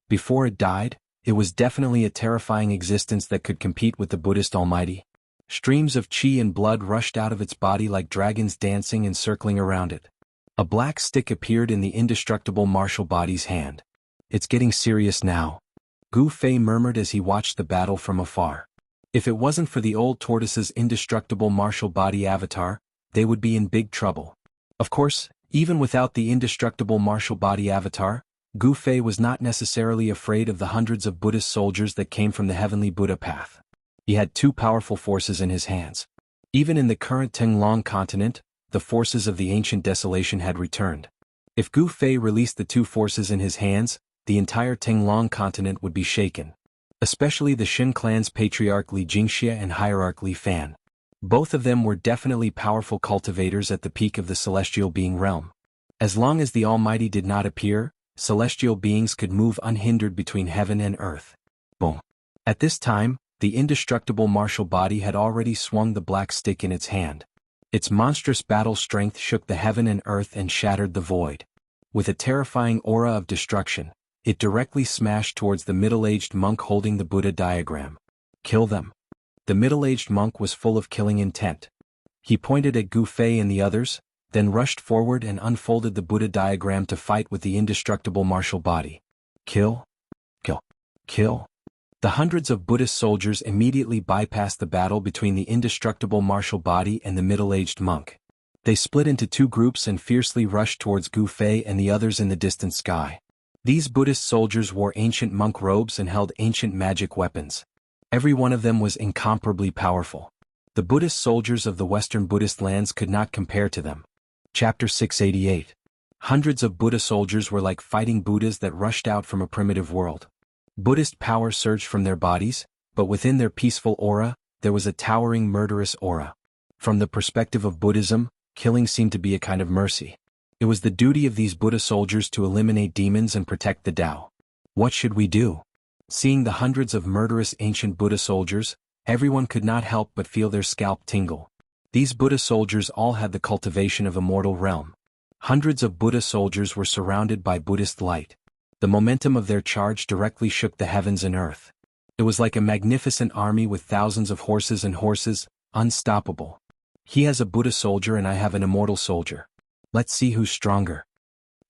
Before it died, it was definitely a terrifying existence that could compete with the Buddhist Almighty. Streams of chi and blood rushed out of its body like dragons dancing and circling around it. A black stick appeared in the indestructible martial body's hand. It's getting serious now. Gu Fei murmured as he watched the battle from afar. If it wasn't for the old tortoise's indestructible martial body avatar, they would be in big trouble. Of course, even without the indestructible martial body avatar, Gu Fei was not necessarily afraid of the hundreds of Buddhist soldiers that came from the heavenly Buddha path. He had two powerful forces in his hands. Even in the current Tenglong continent, the forces of the ancient desolation had returned. If Gu Fei released the two forces in his hands, the entire Tenglong continent would be shaken. Especially the Shin clan's patriarch Li Jingxia and hierarch Li Fan. Both of them were definitely powerful cultivators at the peak of the celestial being realm. As long as the Almighty did not appear, celestial beings could move unhindered between heaven and earth. Boom. At this time, the indestructible martial body had already swung the black stick in its hand. Its monstrous battle strength shook the heaven and earth and shattered the void. With a terrifying aura of destruction, it directly smashed towards the middle-aged monk holding the Buddha diagram. Kill them. The middle-aged monk was full of killing intent. He pointed at Gu Fei and the others, then rushed forward and unfolded the Buddha diagram to fight with the indestructible martial body. Kill. Kill. Kill. The hundreds of Buddhist soldiers immediately bypassed the battle between the indestructible martial body and the middle-aged monk. They split into two groups and fiercely rushed towards Gu Fei and the others in the distant sky. These Buddhist soldiers wore ancient monk robes and held ancient magic weapons. Every one of them was incomparably powerful. The Buddhist soldiers of the Western Buddhist lands could not compare to them. Chapter 688. Hundreds of Buddha soldiers were like fighting Buddhas that rushed out from a primitive world. Buddhist power surged from their bodies, but within their peaceful aura, there was a towering murderous aura. From the perspective of Buddhism, killing seemed to be a kind of mercy. It was the duty of these Buddha soldiers to eliminate demons and protect the Tao. What should we do? Seeing the hundreds of murderous ancient Buddha soldiers, everyone could not help but feel their scalp tingle. These Buddha soldiers all had the cultivation of immortal realm. Hundreds of Buddha soldiers were surrounded by Buddhist light. The momentum of their charge directly shook the heavens and earth. It was like a magnificent army with thousands of horses, unstoppable. He has a Buddha soldier and I have an immortal soldier. Let's see who's stronger.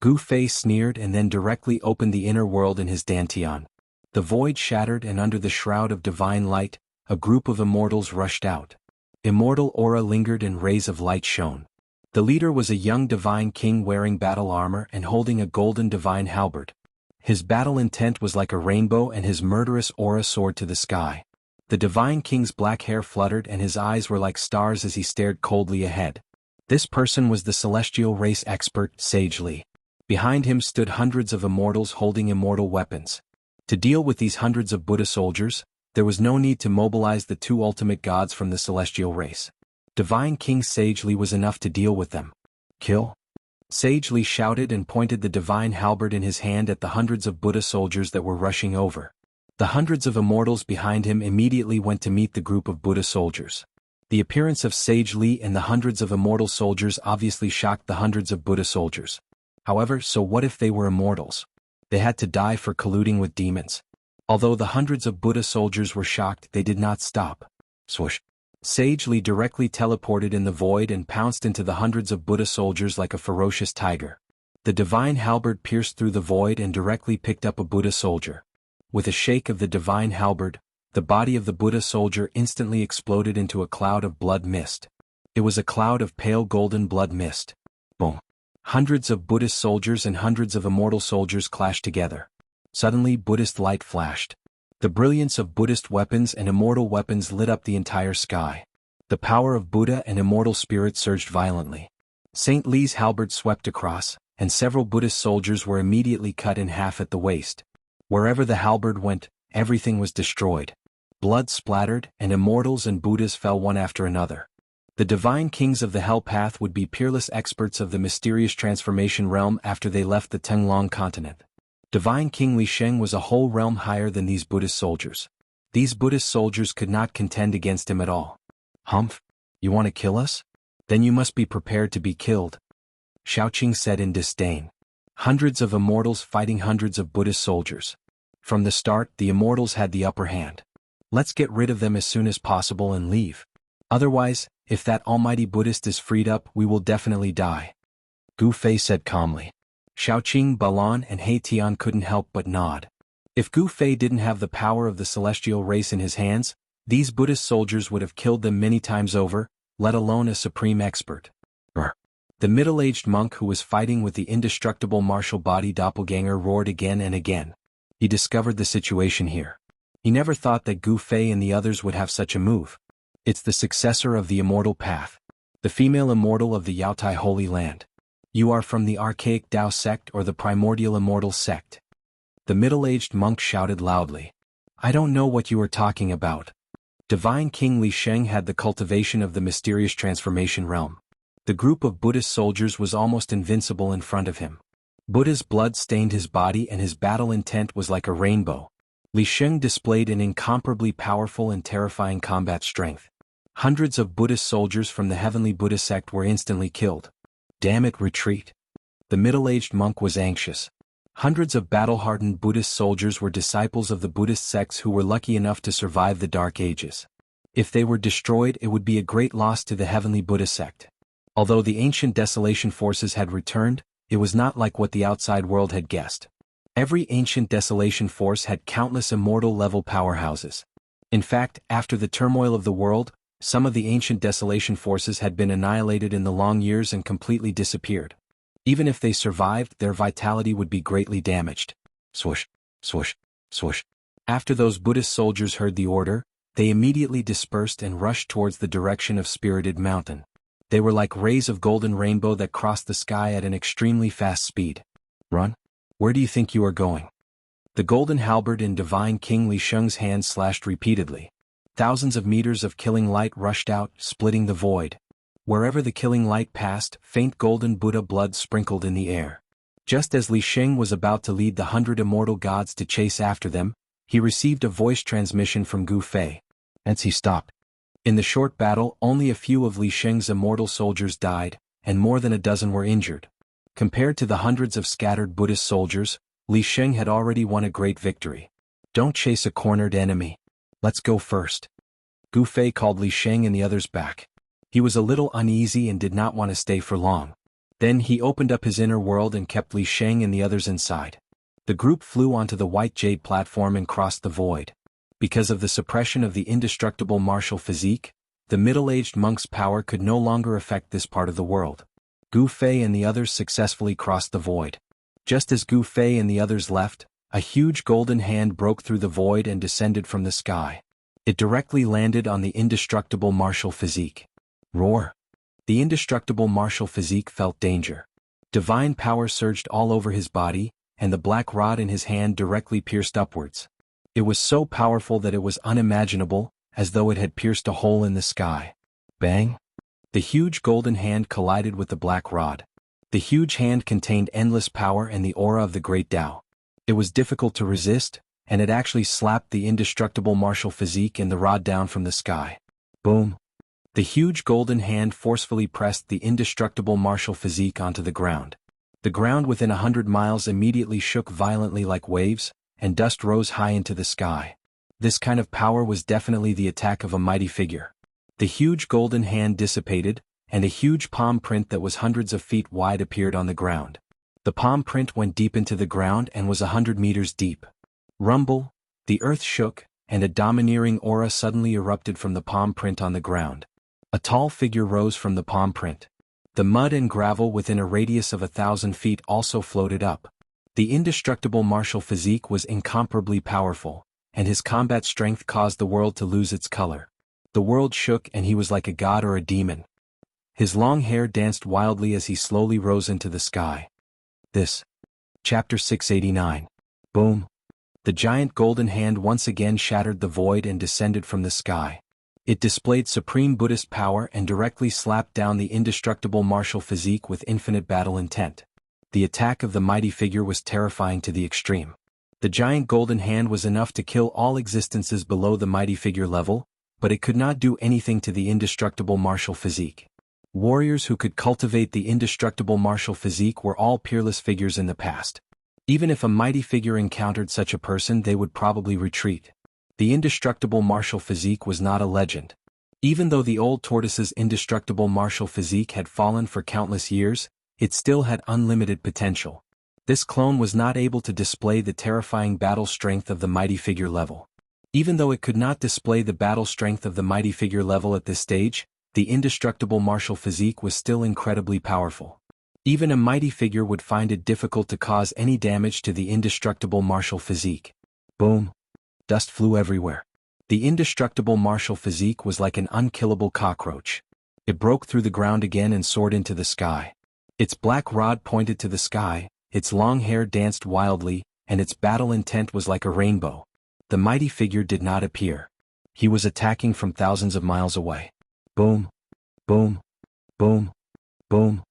Gu Fei sneered and then directly opened the inner world in his dantian. The void shattered and under the shroud of divine light, a group of immortals rushed out. Immortal aura lingered and rays of light shone. The leader was a young divine king wearing battle armor and holding a golden divine halberd. His battle intent was like a rainbow and his murderous aura soared to the sky. The divine king's black hair fluttered and his eyes were like stars as he stared coldly ahead. This person was the celestial race expert, Sage Li. Behind him stood hundreds of immortals holding immortal weapons. To deal with these hundreds of Buddha soldiers, there was no need to mobilize the two ultimate gods from the celestial race. Divine King Sage Li was enough to deal with them. Kill? Sage Li shouted and pointed the divine halberd in his hand at the hundreds of Buddha soldiers that were rushing over. The hundreds of immortals behind him immediately went to meet the group of Buddha soldiers. The appearance of Sage Li and the hundreds of immortal soldiers obviously shocked the hundreds of Buddha soldiers. However, so what if they were immortals? They had to die for colluding with demons. Although the hundreds of Buddha soldiers were shocked, they did not stop. Swoosh. Sage Li directly teleported in the void and pounced into the hundreds of Buddha soldiers like a ferocious tiger. The divine halberd pierced through the void and directly picked up a Buddha soldier. With a shake of the divine halberd, the body of the Buddha soldier instantly exploded into a cloud of blood mist. It was a cloud of pale golden blood mist. Boom. Hundreds of Buddhist soldiers and hundreds of immortal soldiers clashed together. Suddenly Buddhist light flashed. The brilliance of Buddhist weapons and immortal weapons lit up the entire sky. The power of Buddha and immortal spirit surged violently. Saint Li's halberd swept across, and several Buddhist soldiers were immediately cut in half at the waist. Wherever the halberd went, everything was destroyed. Blood splattered, and immortals and Buddhas fell one after another. The divine kings of the Hell Path would be peerless experts of the mysterious transformation realm after they left the Tenglong continent. Divine King Li Sheng was a whole realm higher than these Buddhist soldiers. These Buddhist soldiers could not contend against him at all. Humph? You want to kill us? Then you must be prepared to be killed. Xiaoqing said in disdain. Hundreds of immortals fighting hundreds of Buddhist soldiers. From the start, the immortals had the upper hand. Let's get rid of them as soon as possible and leave. Otherwise, if that almighty Buddhist is freed up, we will definitely die. Gu Fei said calmly. Xiaoqing, Balan and He Tian couldn't help but nod. If Gu Fei didn't have the power of the celestial race in his hands, these Buddhist soldiers would have killed them many times over, let alone a supreme expert. The middle-aged monk who was fighting with the indestructible martial body doppelganger roared again and again. He discovered the situation here. He never thought that Gu Fei and the others would have such a move. It's the successor of the immortal path. The female immortal of the Yaotai Holy Land. You are from the archaic Tao sect or the primordial immortal sect. The middle-aged monk shouted loudly. I don't know what you are talking about. Divine King Li Sheng had the cultivation of the mysterious transformation realm. The group of Buddhist soldiers was almost invincible in front of him. Buddha's blood stained his body and his battle intent was like a rainbow. Li Sheng displayed an incomparably powerful and terrifying combat strength. Hundreds of Buddhist soldiers from the heavenly Buddha sect were instantly killed. Damn it, retreat. The middle-aged monk was anxious. Hundreds of battle-hardened Buddhist soldiers were disciples of the Buddhist sects who were lucky enough to survive the Dark Ages. If they were destroyed, it would be a great loss to the heavenly Buddha sect. Although the ancient desolation forces had returned, it was not like what the outside world had guessed. Every ancient desolation force had countless immortal-level powerhouses. In fact, after the turmoil of the world, some of the ancient desolation forces had been annihilated in the long years and completely disappeared. Even if they survived, their vitality would be greatly damaged. Swoosh, swoosh, swoosh. After those Buddhist soldiers heard the order, they immediately dispersed and rushed towards the direction of Spirited Mountain. They were like rays of golden rainbow that crossed the sky at an extremely fast speed. Run? Where do you think you are going? The golden halberd in Divine King Li Sheng's hand slashed repeatedly. Thousands of meters of killing light rushed out, splitting the void. Wherever the killing light passed, faint golden Buddha blood sprinkled in the air. Just as Li Sheng was about to lead the 100 immortal gods to chase after them, he received a voice transmission from Gu Fei. Hence he stopped. In the short battle, only a few of Li Sheng's immortal soldiers died, and more than a dozen were injured. Compared to the hundreds of scattered Buddhist soldiers, Li Sheng had already won a great victory. Don't chase a cornered enemy. Let's go first. Gu Fei called Li Sheng and the others back. He was a little uneasy and did not want to stay for long. Then he opened up his inner world and kept Li Sheng and the others inside. The group flew onto the white jade platform and crossed the void. Because of the suppression of the indestructible martial physique, the middle-aged monk's power could no longer affect this part of the world. Gu Fei and the others successfully crossed the void. Just as Gu Fei and the others left, a huge golden hand broke through the void and descended from the sky. It directly landed on the indestructible martial physique. Roar! The indestructible martial physique felt danger. Divine power surged all over his body, and the black rod in his hand directly pierced upwards. It was so powerful that it was unimaginable, as though it had pierced a hole in the sky. Bang! The huge golden hand collided with the black rod. The huge hand contained endless power and the aura of the great Tao. It was difficult to resist, and it actually slapped the indestructible martial physique and the rod down from the sky. Boom! The huge golden hand forcefully pressed the indestructible martial physique onto the ground. The ground within 100 miles immediately shook violently like waves, and dust rose high into the sky. This kind of power was definitely the attack of a mighty figure. The huge golden hand dissipated, and a huge palm print that was hundreds of feet wide appeared on the ground. The palm print went deep into the ground and was 100 meters deep. Rumble! The earth shook, and a domineering aura suddenly erupted from the palm print on the ground. A tall figure rose from the palm print. The mud and gravel within a radius of 1,000 feet also floated up. The indestructible martial physique was incomparably powerful, and his combat strength caused the world to lose its color. The world shook and he was like a god or a demon. His long hair danced wildly as he slowly rose into the sky. This. Chapter 689. Boom! The giant golden hand once again shattered the void and descended from the sky. It displayed supreme Buddhist power and directly slapped down the indestructible martial physique with infinite battle intent. The attack of the mighty figure was terrifying to the extreme. The giant golden hand was enough to kill all existences below the mighty figure level, but it could not do anything to the indestructible martial physique. Warriors who could cultivate the indestructible martial physique were all peerless figures in the past. Even if a mighty figure encountered such a person, they would probably retreat. The indestructible martial physique was not a legend. Even though the old tortoise's indestructible martial physique had fallen for countless years, it still had unlimited potential. This clone was not able to display the terrifying battle strength of the mighty figure level. Even though it could not display the battle strength of the mighty figure level at this stage, the indestructible martial physique was still incredibly powerful. Even a mighty figure would find it difficult to cause any damage to the indestructible martial physique. Boom! Dust flew everywhere. The indestructible martial physique was like an unkillable cockroach. It broke through the ground again and soared into the sky. Its black rod pointed to the sky, its long hair danced wildly, and its battle intent was like a rainbow. The mighty figure did not appear. He was attacking from thousands of miles away. Boom! Boom! Boom! Boom!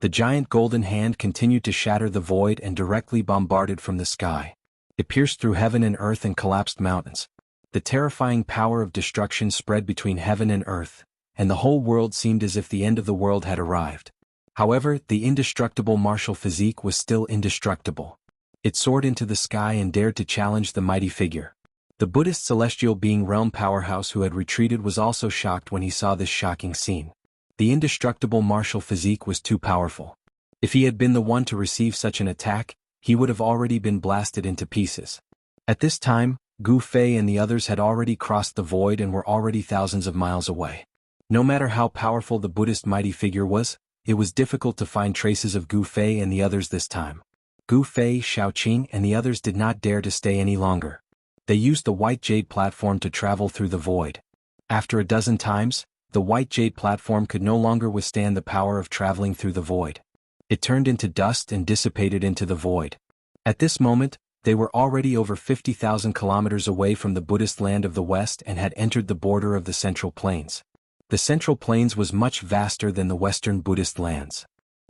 The giant golden hand continued to shatter the void and directly bombarded from the sky. It pierced through heaven and earth and collapsed mountains. The terrifying power of destruction spread between heaven and earth, and the whole world seemed as if the end of the world had arrived. However, the indestructible martial physique was still indestructible. It soared into the sky and dared to challenge the mighty figure. The Buddhist celestial being realm powerhouse who had retreated was also shocked when he saw this shocking scene. The indestructible martial physique was too powerful. If he had been the one to receive such an attack, he would have already been blasted into pieces. At this time, Gu Fei and the others had already crossed the void and were already thousands of miles away. No matter how powerful the Buddhist mighty figure was, it was difficult to find traces of Gu Fei and the others this time. Gu Fei, Shaoqing and the others did not dare to stay any longer. They used the white jade platform to travel through the void. After a dozen times, the white jade platform could no longer withstand the power of traveling through the void. It turned into dust and dissipated into the void. At this moment, they were already over 50,000 kilometers away from the Buddhist land of the West and had entered the border of the Central Plains. The Central Plains was much vaster than the Western Buddhist lands.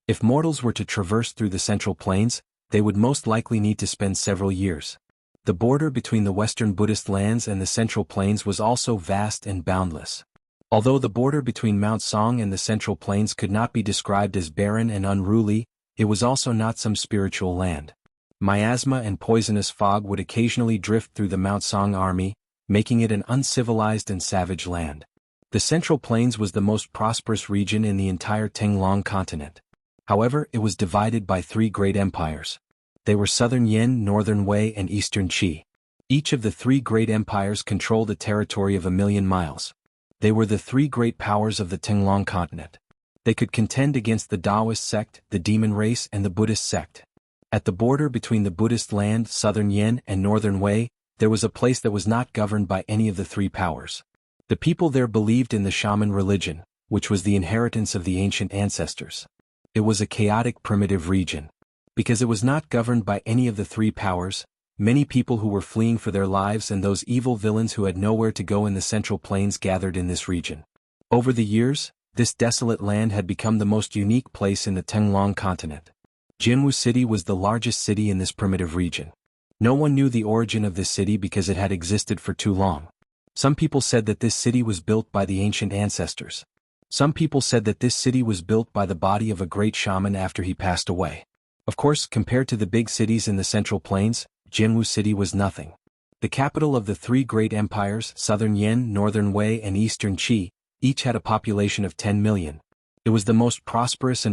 If mortals were to traverse through the Central Plains, they would most likely need to spend several years. The border between the Western Buddhist lands and the Central Plains was also vast and boundless. Although the border between Mount Song and the Central Plains could not be described as barren and unruly, it was also not some spiritual land. Miasma and poisonous fog would occasionally drift through the Mount Song army, making it an uncivilized and savage land. The Central Plains was the most prosperous region in the entire Tenglong continent. However, it was divided by three great empires. They were Southern Yin, Northern Wei, and Eastern Qi. Each of the three great empires controlled a territory of 1,000,000 miles. They were the three great powers of the Tenglong continent. They could contend against the Taoist sect, the demon race, and the Buddhist sect. At the border between the Buddhist land, Southern Yin, and Northern Wei, there was a place that was not governed by any of the three powers. The people there believed in the shaman religion, which was the inheritance of the ancient ancestors. It was a chaotic primitive region. Because it was not governed by any of the three powers, many people who were fleeing for their lives and those evil villains who had nowhere to go in the Central Plains gathered in this region. Over the years, this desolate land had become the most unique place in the Tenglong continent. Jinwu City was the largest city in this primitive region. No one knew the origin of this city because it had existed for too long. Some people said that this city was built by the ancient ancestors. Some people said that this city was built by the body of a great shaman after he passed away. Of course, compared to the big cities in the Central Plains, Jinwu City was nothing. The capital of the three great empires, Southern Yin, Northern Wei, and Eastern Qi, each had a population of 10 million. It was the most prosperous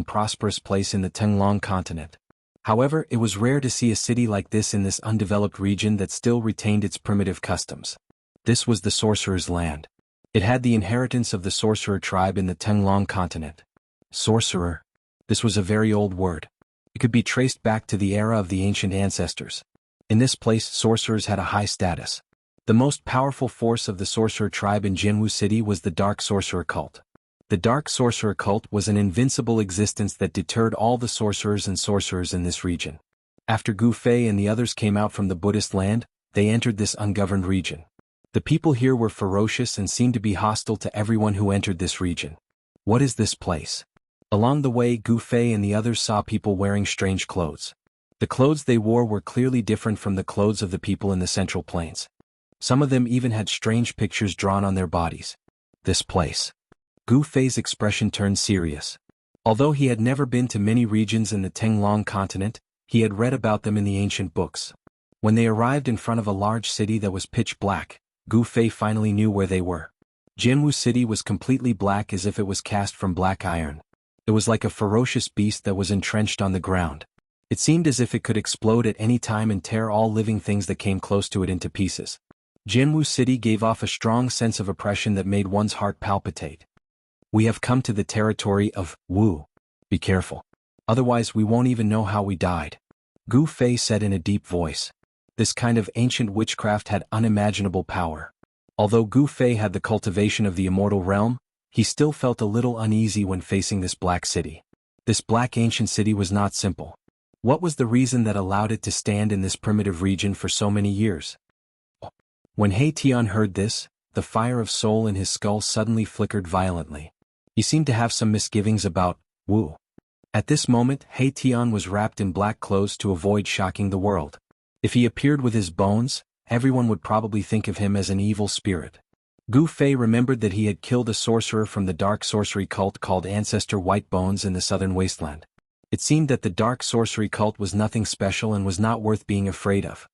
place in the Tenglong continent. However, it was rare to see a city like this in this undeveloped region that still retained its primitive customs. This was the sorcerer's land. It had the inheritance of the sorcerer tribe in the Tenglong continent. Sorcerer. This was a very old word. It could be traced back to the era of the ancient ancestors. In this place, sorcerers had a high status. The most powerful force of the sorcerer tribe in Jinwu City was the Dark Sorcerer cult. The Dark Sorcerer cult was an invincible existence that deterred all the sorcerers in this region. After Gu Fei and the others came out from the Buddhist land, they entered this ungoverned region. The people here were ferocious and seemed to be hostile to everyone who entered this region. What is this place? Along the way, Gu Fei and the others saw people wearing strange clothes. The clothes they wore were clearly different from the clothes of the people in the Central Plains. Some of them even had strange pictures drawn on their bodies. This place. Gu Fei's expression turned serious. Although he had never been to many regions in the Tenglong continent, he had read about them in the ancient books. When they arrived in front of a large city that was pitch black, Gu Fei finally knew where they were. Jinwu City was completely black as if it was cast from black iron. It was like a ferocious beast that was entrenched on the ground. It seemed as if it could explode at any time and tear all living things that came close to it into pieces. Jinwu City gave off a strong sense of oppression that made one's heart palpitate. We have come to the territory of Wu. Be careful. Otherwise we won't even know how we died. Gu Fei said in a deep voice. This kind of ancient witchcraft had unimaginable power. Although Gu Fei had the cultivation of the immortal realm, he still felt a little uneasy when facing this black city. This black ancient city was not simple. What was the reason that allowed it to stand in this primitive region for so many years? When He Tian heard this, the fire of soul in his skull suddenly flickered violently. He seemed to have some misgivings about Wu. At this moment, He Tian was wrapped in black clothes to avoid shocking the world. If he appeared with his bones, everyone would probably think of him as an evil spirit. Gu Fei remembered that he had killed a sorcerer from the dark sorcery cult called Ancestor White Bones in the southern wasteland. It seemed that the dark sorcery cult was nothing special and was not worth being afraid of.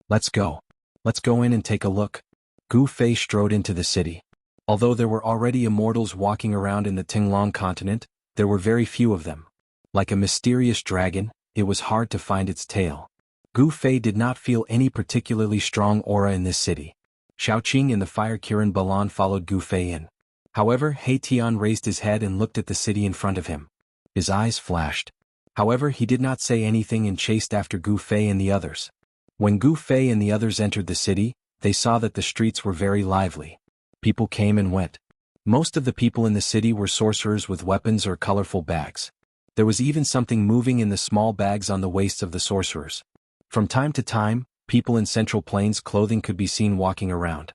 Let's go. Let's go in and take a look. Gu Fei strode into the city. Although there were already immortals walking around in the Tenglong continent, there were very few of them. Like a mysterious dragon, it was hard to find its tail. Gu Fei did not feel any particularly strong aura in this city. Xiaoqing and the fire Kiran Balan followed Gu Fei in. However, He Tian raised his head and looked at the city in front of him. His eyes flashed. However, he did not say anything and chased after Gu Fei and the others. When Gu Fei and the others entered the city, they saw that the streets were very lively. People came and went. Most of the people in the city were sorcerers with weapons or colorful bags. There was even something moving in the small bags on the waists of the sorcerers. From time to time, people in Central Plains clothing could be seen walking around.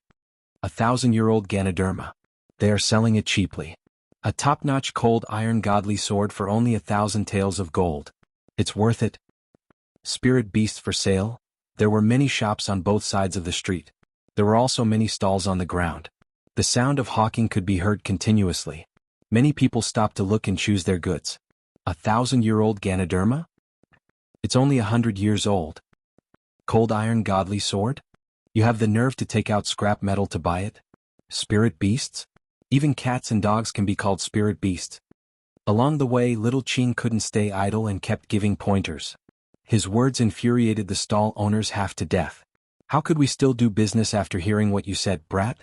1,000-year-old Ganoderma. They are selling it cheaply. A top-notch cold iron godly sword for only 1,000 taels of gold. It's worth it. Spirit beasts for sale. There were many shops on both sides of the street. There were also many stalls on the ground. The sound of hawking could be heard continuously. Many people stopped to look and choose their goods. 1,000-year-old Ganoderma? It's only 100 years old. Cold iron godly sword? You have the nerve to take out scrap metal to buy it? Spirit beasts? Even cats and dogs can be called spirit beasts. Along the way, little Ching couldn't stay idle and kept giving pointers. His words infuriated the stall owners half to death. How could we still do business after hearing what you said, brat?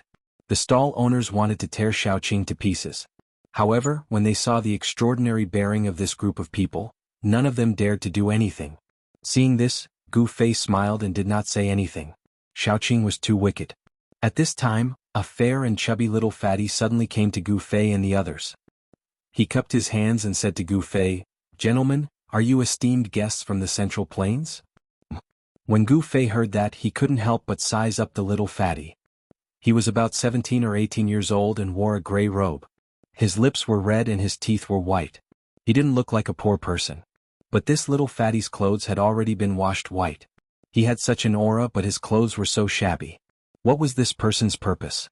The stall owners wanted to tear Xiaoqing to pieces. However, when they saw the extraordinary bearing of this group of people, none of them dared to do anything. Seeing this, Gu Fei smiled and did not say anything. Xiaoqing was too wicked. At this time, a fair and chubby little fatty suddenly came to Gu Fei and the others. He cupped his hands and said to Gu Fei, "Gentlemen, are you esteemed guests from the Central Plains?" When Gu Fei heard that, he couldn't help but size up the little fatty. He was about 17 or 18 years old and wore a gray robe. His lips were red and his teeth were white. He didn't look like a poor person. But this little fatty's clothes had already been washed white. He had such an aura, but his clothes were so shabby. What was this person's purpose?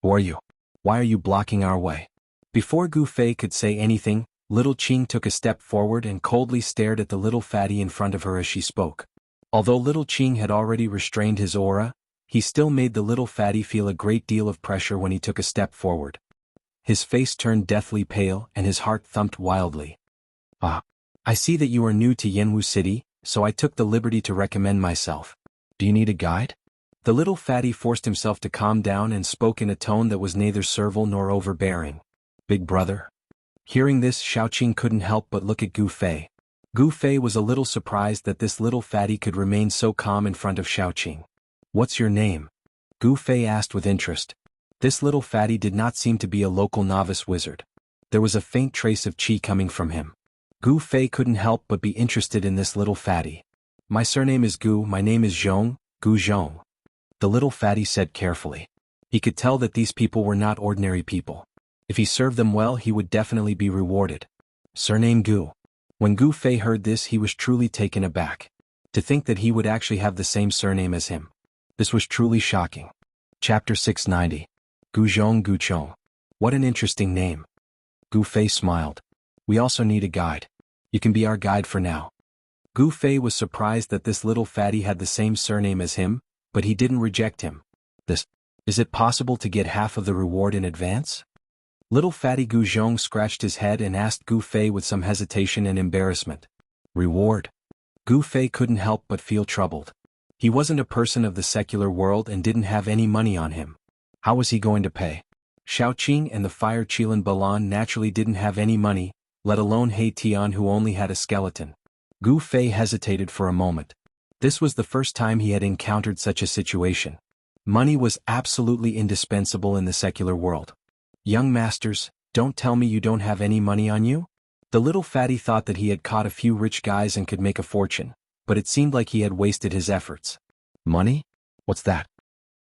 Who are you? Why are you blocking our way? Before Gu Fei could say anything, little Qing took a step forward and coldly stared at the little fatty in front of her as she spoke. Although little Qing had already restrained his aura, he still made the little fatty feel a great deal of pressure when he took a step forward. His face turned deathly pale and his heart thumped wildly. "Ah, I see that you are new to Yanwu City, so I took the liberty to recommend myself. Do you need a guide?" The little fatty forced himself to calm down and spoke in a tone that was neither servile nor overbearing. "Big brother." Hearing this, Xiaoqing couldn't help but look at Gu Fei. Gu Fei was a little surprised that this little fatty could remain so calm in front of Xiaoqing. "What's your name?" Gu Fei asked with interest. This little fatty did not seem to be a local novice wizard. There was a faint trace of qi coming from him. Gu Fei couldn't help but be interested in this little fatty. "My surname is Gu, my name is Zhong, Gu Zhong," the little fatty said carefully. He could tell that these people were not ordinary people. If he served them well, he would definitely be rewarded. Surname Gu. When Gu Fei heard this, he was truly taken aback. To think that he would actually have the same surname as him. This was truly shocking. Chapter 690. Gu Zhong Gu Chong. What an interesting name. Gu Fei smiled. "We also need a guide. You can be our guide for now." Gu Fei was surprised that this little fatty had the same surname as him, but he didn't reject him. Is it possible to get half of the reward in advance?" Little fatty Gu Zhong scratched his head and asked Gu Fei with some hesitation and embarrassment. "Reward?" Gu Fei couldn't help but feel troubled. He wasn't a person of the secular world and didn't have any money on him. How was he going to pay? Xiaoqing and the fire Qilin Balan naturally didn't have any money, let alone He Tian who only had a skeleton. Gu Fei hesitated for a moment. This was the first time he had encountered such a situation. Money was absolutely indispensable in the secular world. "Young masters, don't tell me you don't have any money on you?" The little fatty thought that he had caught a few rich guys and could make a fortune, but it seemed like he had wasted his efforts. "Money? What's that?"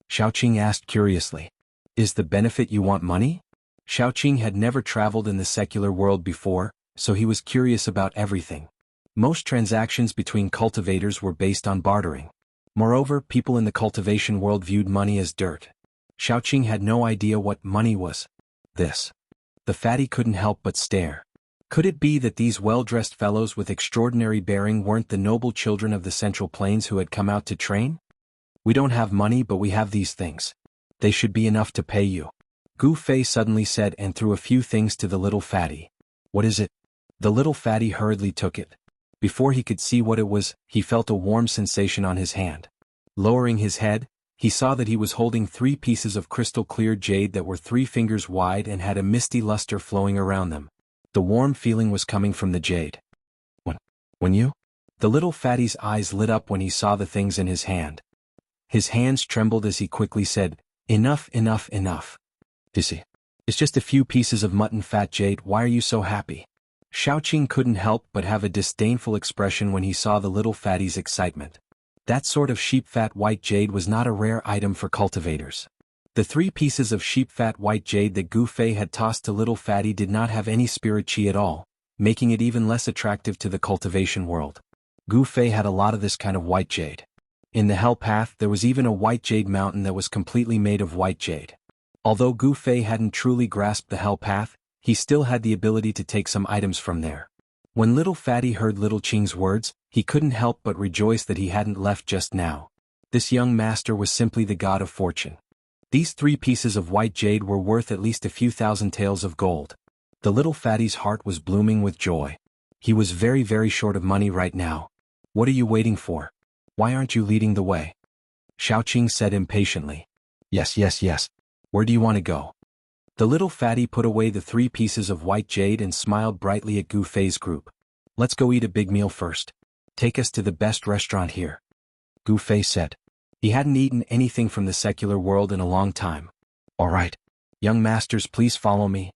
Xiaoqing asked curiously. "Is the benefit you want money?" Xiaoqing had never traveled in the secular world before, so he was curious about everything. Most transactions between cultivators were based on bartering. Moreover, people in the cultivation world viewed money as dirt. Xiaoqing had no idea what money was. The fatty couldn't help but stare. Could it be that these well-dressed fellows with extraordinary bearing weren't the noble children of the Central Plains who had come out to train? "We don't have money, but we have these things. They should be enough to pay you," Gu Fei suddenly said and threw a few things to the little fatty. "What is it?" The little fatty hurriedly took it. Before he could see what it was, he felt a warm sensation on his hand. Lowering his head, he saw that he was holding 3 pieces of crystal-clear jade that were 3 fingers wide and had a misty luster flowing around them. The warm feeling was coming from the jade. When you? The little fatty's eyes lit up when he saw the things in his hand. His hands trembled as he quickly said, "Enough, enough, enough." "You see, It's just a few pieces of mutton fat jade, why are you so happy? Xiaoqing couldn't help but have a disdainful expression when he saw the little fatty's excitement. That sort of sheep fat white jade was not a rare item for cultivators. The 3 pieces of sheep fat white jade that Gu Fei had tossed to little fatty did not have any spirit qi at all, making it even less attractive to the cultivation world. Gu Fei had a lot of this kind of white jade. In the Hell Path there was even a white jade mountain that was completely made of white jade. Although Gu Fei hadn't truly grasped the Hell Path, he still had the ability to take some items from there. When little fatty heard little Qing's words, he couldn't help but rejoice that he hadn't left just now. This young master was simply the god of fortune. These 3 pieces of white jade were worth at least a few thousand taels of gold. The little fatty's heart was blooming with joy. He was very short of money right now. What are you waiting for? Why aren't you leading the way? Xiaoqing said impatiently. Yes. Where do you want to go? The little fatty put away the 3 pieces of white jade and smiled brightly at Gu Fei's group. Let's go eat a big meal first. Take us to the best restaurant here. Gu Fei said. He hadn't eaten anything from the secular world in a long time. All right. Young masters, please follow me.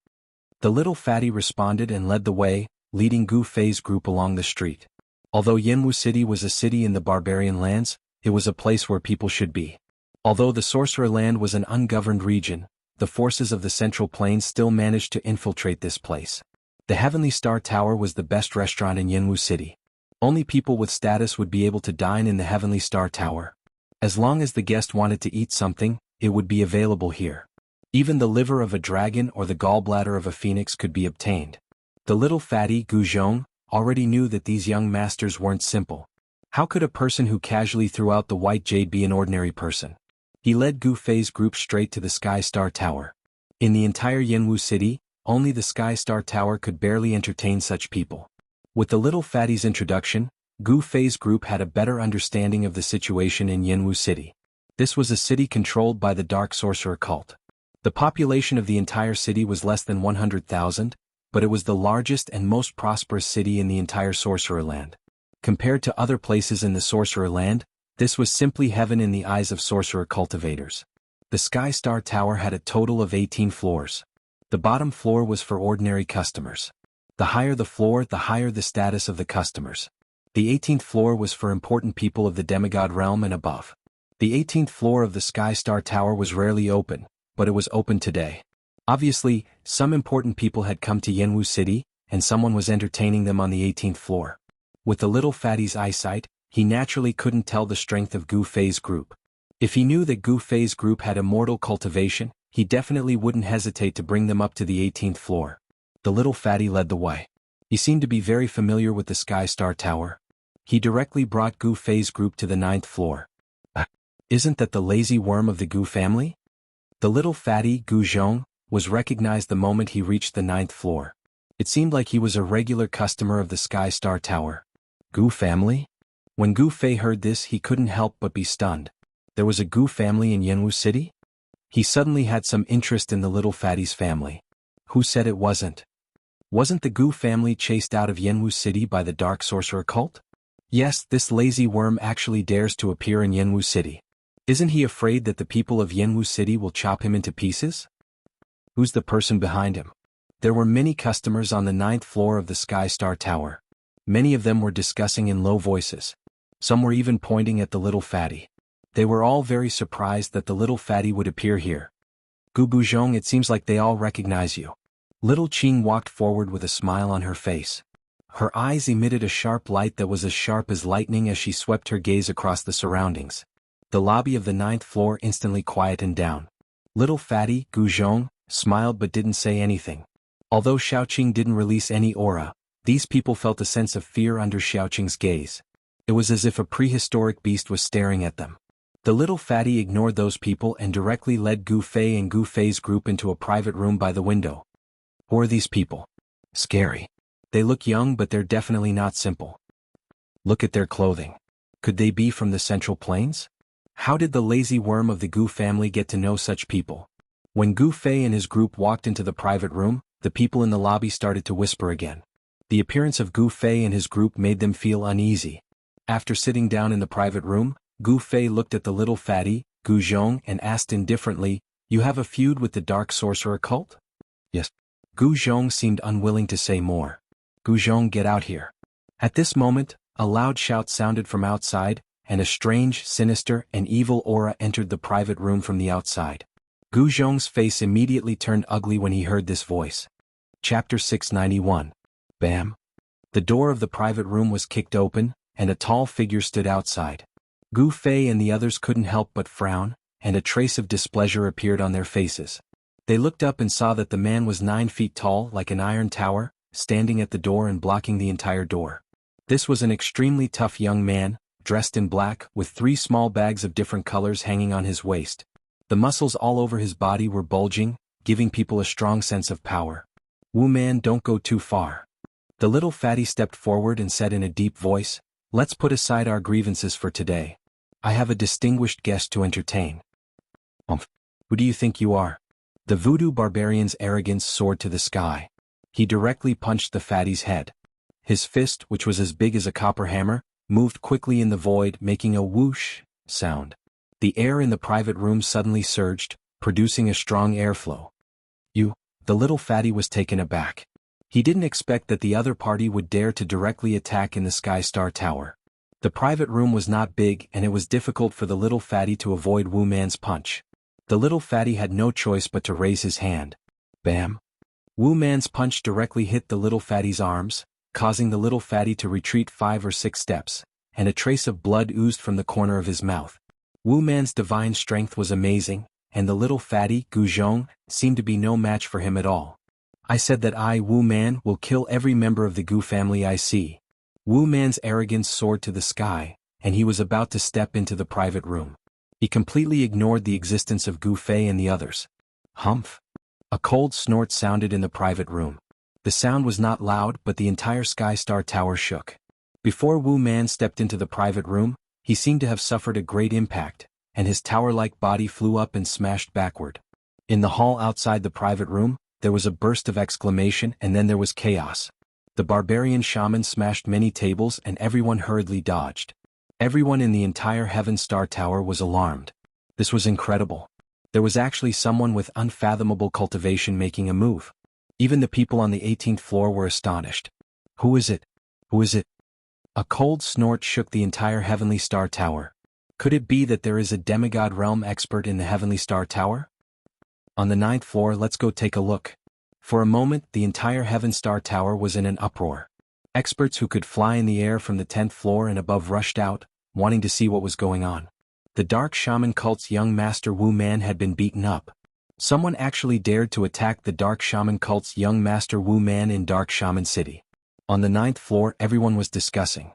The little fatty responded and led the way, leading Gu Fei's group along the street. Although Yanwu City was a city in the barbarian lands, it was a place where people should be. Although the Sorcerer Land was an ungoverned region, the forces of the Central Plains still managed to infiltrate this place. The Heavenly Star Tower was the best restaurant in Yanwu City. Only people with status would be able to dine in the Heavenly Star Tower. As long as the guest wanted to eat something, it would be available here. Even the liver of a dragon or the gallbladder of a phoenix could be obtained. The little fatty, Gu Zhong, already knew that these young masters weren't simple. How could a person who casually threw out the white jade be an ordinary person? He led Gu Fei's group straight to the Sky Star Tower. In the entire Yanwu City, only the Sky Star Tower could barely entertain such people. With the little fatty's introduction, Gu Fei's group had a better understanding of the situation in Yanwu City. This was a city controlled by the Dark Sorcerer cult. The population of the entire city was less than 100,000, but it was the largest and most prosperous city in the entire Sorcerer Land. Compared to other places in the Sorcerer Land, this was simply heaven in the eyes of sorcerer cultivators. The Sky Star Tower had a total of 18 floors. The bottom floor was for ordinary customers. The higher the floor, the higher the status of the customers. The 18th floor was for important people of the demigod realm and above. The 18th floor of the Sky Star Tower was rarely open, but it was open today. Obviously, some important people had come to Yanwu City, and someone was entertaining them on the 18th floor. With the little fatty's eyesight, he naturally couldn't tell the strength of Gu Fei's group. If he knew that Gu Fei's group had immortal cultivation, he definitely wouldn't hesitate to bring them up to the 18th floor. The little fatty led the way. He seemed to be very familiar with the Sky Star Tower. He directly brought Gu Fei's group to the 9th floor. Isn't that the lazy worm of the Gu family? The little fatty, Gu Zhong, was recognized the moment he reached the 9th floor. It seemed like he was a regular customer of the Sky Star Tower. Gu family? When Gu Fei heard this, he couldn't help but be stunned. There was a Gu family in Yanwu City? He suddenly had some interest in the little fatty's family. Who said it wasn't? Wasn't the Gu family chased out of Yanwu City by the Dark Sorcerer cult? Yes, this lazy worm actually dares to appear in Yanwu City. Isn't he afraid that the people of Yanwu City will chop him into pieces? Who's the person behind him? There were many customers on the 9th floor of the Sky Star Tower. Many of them were discussing in low voices. Some were even pointing at the little fatty. They were all very surprised that the little fatty would appear here. Gu Buzhong, it seems like they all recognize you. Little Qing walked forward with a smile on her face. Her eyes emitted a sharp light that was as sharp as lightning as she swept her gaze across the surroundings. The lobby of the 9th floor instantly quietened down. Little fatty, Gu Zhong, smiled but didn't say anything. Although Xiaoqing didn't release any aura, these people felt a sense of fear under Xiaoqing's gaze. It was as if a prehistoric beast was staring at them. The little fatty ignored those people and directly led Gu Fei and Gu Fei's group into a private room by the window. Who are these people? Scary. They look young, but they're definitely not simple. Look at their clothing. Could they be from the Central Plains? How did the lazy worm of the Gu family get to know such people? When Gu Fei and his group walked into the private room, the people in the lobby started to whisper again. The appearance of Gu Fei and his group made them feel uneasy. After sitting down in the private room, Gu Fei looked at the little fatty, Gu Zhong, and asked indifferently, "You have a feud with the Dark Sorcerer cult?" Yes. Gu Zhong seemed unwilling to say more. Gu Zhong, get out here. At this moment, a loud shout sounded from outside, and a strange, sinister, and evil aura entered the private room from the outside. Gu Zhong's face immediately turned ugly when he heard this voice. Chapter 691. Bam! The door of the private room was kicked open, and a tall figure stood outside. Gu Fei and the others couldn't help but frown, and a trace of displeasure appeared on their faces. They looked up and saw that the man was 9 feet tall like an iron tower, standing at the door and blocking the entire door. This was an extremely tough young man, dressed in black, with 3 small bags of different colors hanging on his waist. The muscles all over his body were bulging, giving people a strong sense of power. Wu Man, don't go too far. The little fatty stepped forward and said in a deep voice, let's put aside our grievances for today. I have a distinguished guest to entertain. Who do you think you are? The voodoo barbarian's arrogance soared to the sky. He directly punched the fatty's head. His fist, which was as big as a copper hammer, moved quickly in the void, making a whoosh sound. The air in the private room suddenly surged, producing a strong airflow. The little fatty was taken aback. He didn't expect that the other party would dare to directly attack in the Sky Star Tower. The private room was not big, and it was difficult for the little fatty to avoid Wu Man's punch. The little fatty had no choice but to raise his hand. Bam! Wu Man's punch directly hit the little fatty's arms, causing the little fatty to retreat 5 or 6 steps, and a trace of blood oozed from the corner of his mouth. Wu Man's divine strength was amazing, and the little fatty, Gu Zhong, seemed to be no match for him at all. I said that I, Wu Man, will kill every member of the Gu family I see. Wu Man's arrogance soared to the sky, and he was about to step into the private room. He completely ignored the existence of Gu Fei and the others. Humph! A cold snort sounded in the private room. The sound was not loud, but the entire Sky Star Tower shook. Before Wu Man stepped into the private room, he seemed to have suffered a great impact, and his tower-like body flew up and smashed backward. In the hall outside the private room, there was a burst of exclamation, and then there was chaos. The barbarian shaman smashed many tables and everyone hurriedly dodged. Everyone in the entire Heaven Star Tower was alarmed. This was incredible. There was actually someone with unfathomable cultivation making a move. Even the people on the 18th floor were astonished. Who is it? Who is it? A cold snort shook the entire Heavenly Star Tower. Could it be that there is a demigod realm expert in the Heavenly Star Tower? On the 9th floor, let's go take a look. For a moment, the entire Heaven Star Tower was in an uproar. Experts who could fly in the air from the 10th floor and above rushed out, wanting to see what was going on. The Dark Shaman cult's young master Wu Man had been beaten up. Someone actually dared to attack the Dark Shaman cult's young master Wu Man in Dark Shaman City. On the 9th floor, everyone was discussing.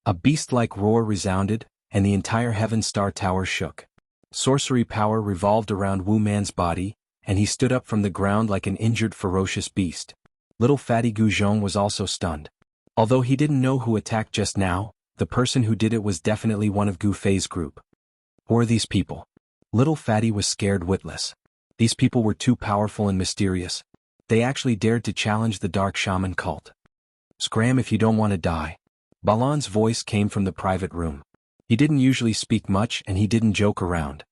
A beast-like roar resounded, and the entire Heaven Star Tower shook. Sorcery power revolved around Wu Man's body, and he stood up from the ground like an injured ferocious beast. Little fatty Gu Zhong was also stunned. Although he didn't know who attacked just now, the person who did it was definitely one of Gu Fei's group. Who are these people? Little fatty was scared witless. These people were too powerful and mysterious. They actually dared to challenge the Dark Shaman cult. Scram if you don't want to die. Balan's voice came from the private room. He didn't usually speak much and he didn't joke around.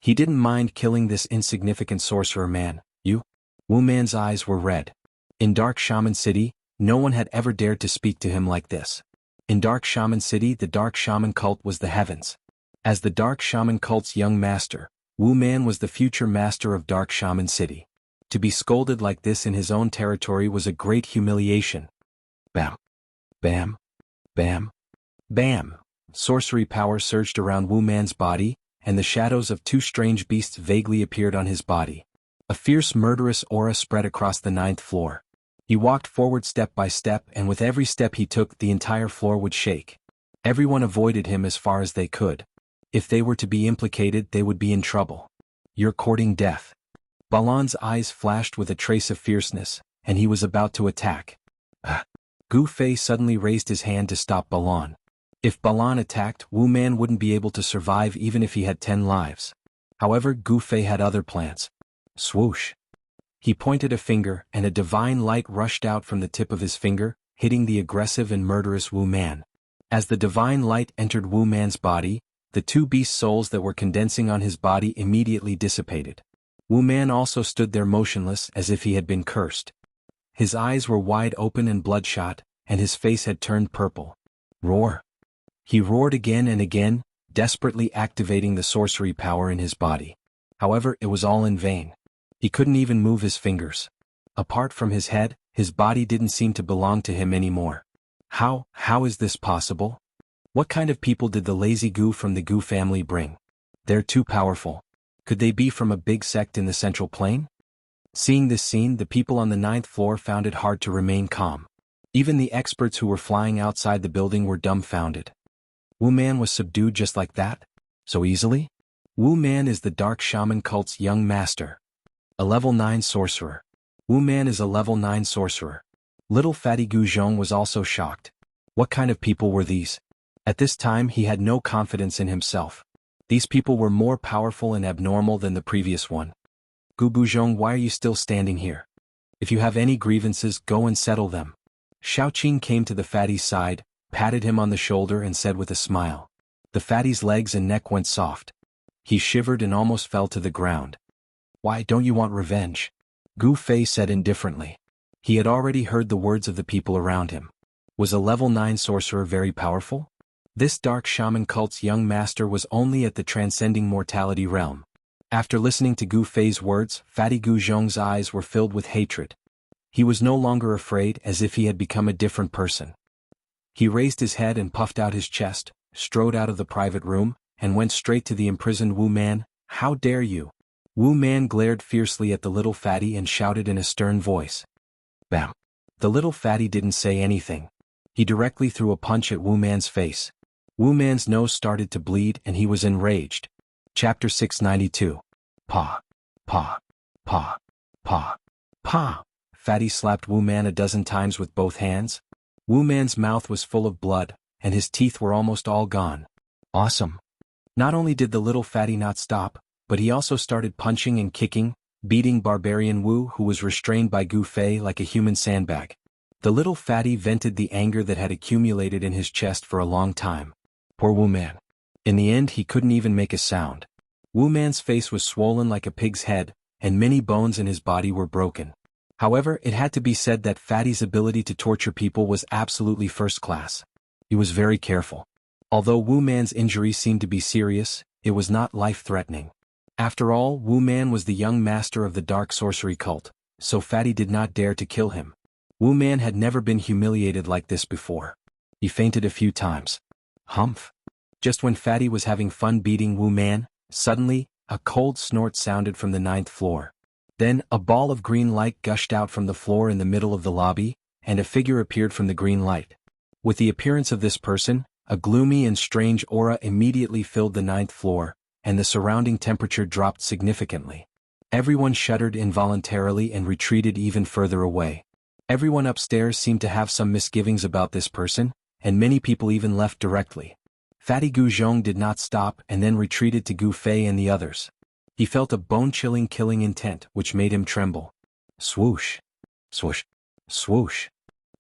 He didn't mind killing this insignificant sorcerer man. Wu Man's eyes were red. In Dark Shaman City, no one had ever dared to speak to him like this. In Dark Shaman City, the Dark Shaman cult was the heavens. As the Dark Shaman cult's young master, Wu Man was the future master of Dark Shaman City. To be scolded like this in his own territory was a great humiliation. Bam! Bam! Bam! Bam! Sorcery power surged around Wu Man's body, and the shadows of 2 strange beasts vaguely appeared on his body. A fierce murderous aura spread across the 9th floor. He walked forward step by step, and with every step he took, the entire floor would shake. Everyone avoided him as far as they could. If they were to be implicated, they would be in trouble. You're courting death. Balan's eyes flashed with a trace of fierceness, and he was about to attack. Gu Fei suddenly raised his hand to stop Balan. If Balan attacked, Wu Man wouldn't be able to survive even if he had 10 lives. However, Gu Fei had other plans. Swoosh! He pointed a finger, and a divine light rushed out from the tip of his finger, hitting the aggressive and murderous Wu Man. As the divine light entered Wu Man's body, the 2 beast souls that were condensing on his body immediately dissipated. Wu Man also stood there motionless as if he had been cursed. His eyes were wide open and bloodshot, and his face had turned purple. Roar! He roared again and again, desperately activating the sorcery power in his body. However, it was all in vain. He couldn't even move his fingers. Apart from his head, his body didn't seem to belong to him anymore. How is this possible? What kind of people did the lazy Gu from the Gu family bring? They're too powerful. Could they be from a big sect in the Central Plain? Seeing this scene, the people on the 9th floor found it hard to remain calm. Even the experts who were flying outside the building were dumbfounded. Wu Man was subdued just like that? So easily? Wu Man is the Dark Shaman cult's young master. A level 9 sorcerer. Wu Man is a level 9 sorcerer. Little fatty Gu Zhong was also shocked. What kind of people were these? At this time he had no confidence in himself. These people were more powerful and abnormal than the previous one. Gu Buzhong, why are you still standing here? If you have any grievances, go and settle them. Xiaoqing came to the fatty's side, patted him on the shoulder and said with a smile. The fatty's legs and neck went soft. He shivered and almost fell to the ground. Why don't you want revenge? Gu Fei said indifferently. He had already heard the words of the people around him. Was a level 9 sorcerer very powerful? This dark shaman cult's young master was only at the transcending mortality realm. After listening to Gu Fei's words, fatty Gu Zhong's eyes were filled with hatred. He was no longer afraid, as if he had become a different person. He raised his head and puffed out his chest, strode out of the private room, and went straight to the imprisoned Wu Man. How dare you? Wu Man glared fiercely at the little fatty and shouted in a stern voice. Bam! The little fatty didn't say anything. He directly threw a punch at Wu Man's face. Wu Man's nose started to bleed and he was enraged. Chapter 692. Pa. Pa. Pa. Pa. Pa. Fatty slapped Wu Man a dozen times with both hands. Wu Man's mouth was full of blood, and his teeth were almost all gone. Awesome. Not only did the little fatty not stop, but he also started punching and kicking, beating barbarian Wu, who was restrained by Gu Fei like a human sandbag. The little fatty vented the anger that had accumulated in his chest for a long time. Poor Wu Man. In the end he couldn't even make a sound. Wu Man's face was swollen like a pig's head, and many bones in his body were broken. However, it had to be said that Fatty's ability to torture people was absolutely first class. He was very careful. Although Wu Man's injury seemed to be serious, it was not life-threatening. After all, Wu Man was the young master of the dark sorcery cult, so Fatty did not dare to kill him. Wu Man had never been humiliated like this before. He fainted a few times. Humph. Just when Fatty was having fun beating Wu Man, suddenly, a cold snort sounded from the 9th floor. Then, a ball of green light gushed out from the floor in the middle of the lobby, and a figure appeared from the green light. With the appearance of this person, a gloomy and strange aura immediately filled the 9th floor, and the surrounding temperature dropped significantly. Everyone shuddered involuntarily and retreated even further away. Everyone upstairs seemed to have some misgivings about this person, and many people even left directly. Fatty Gu Zhong did not stop and then retreated to Gu Fei and the others. He felt a bone-chilling killing intent which made him tremble. Swoosh. Swoosh. Swoosh.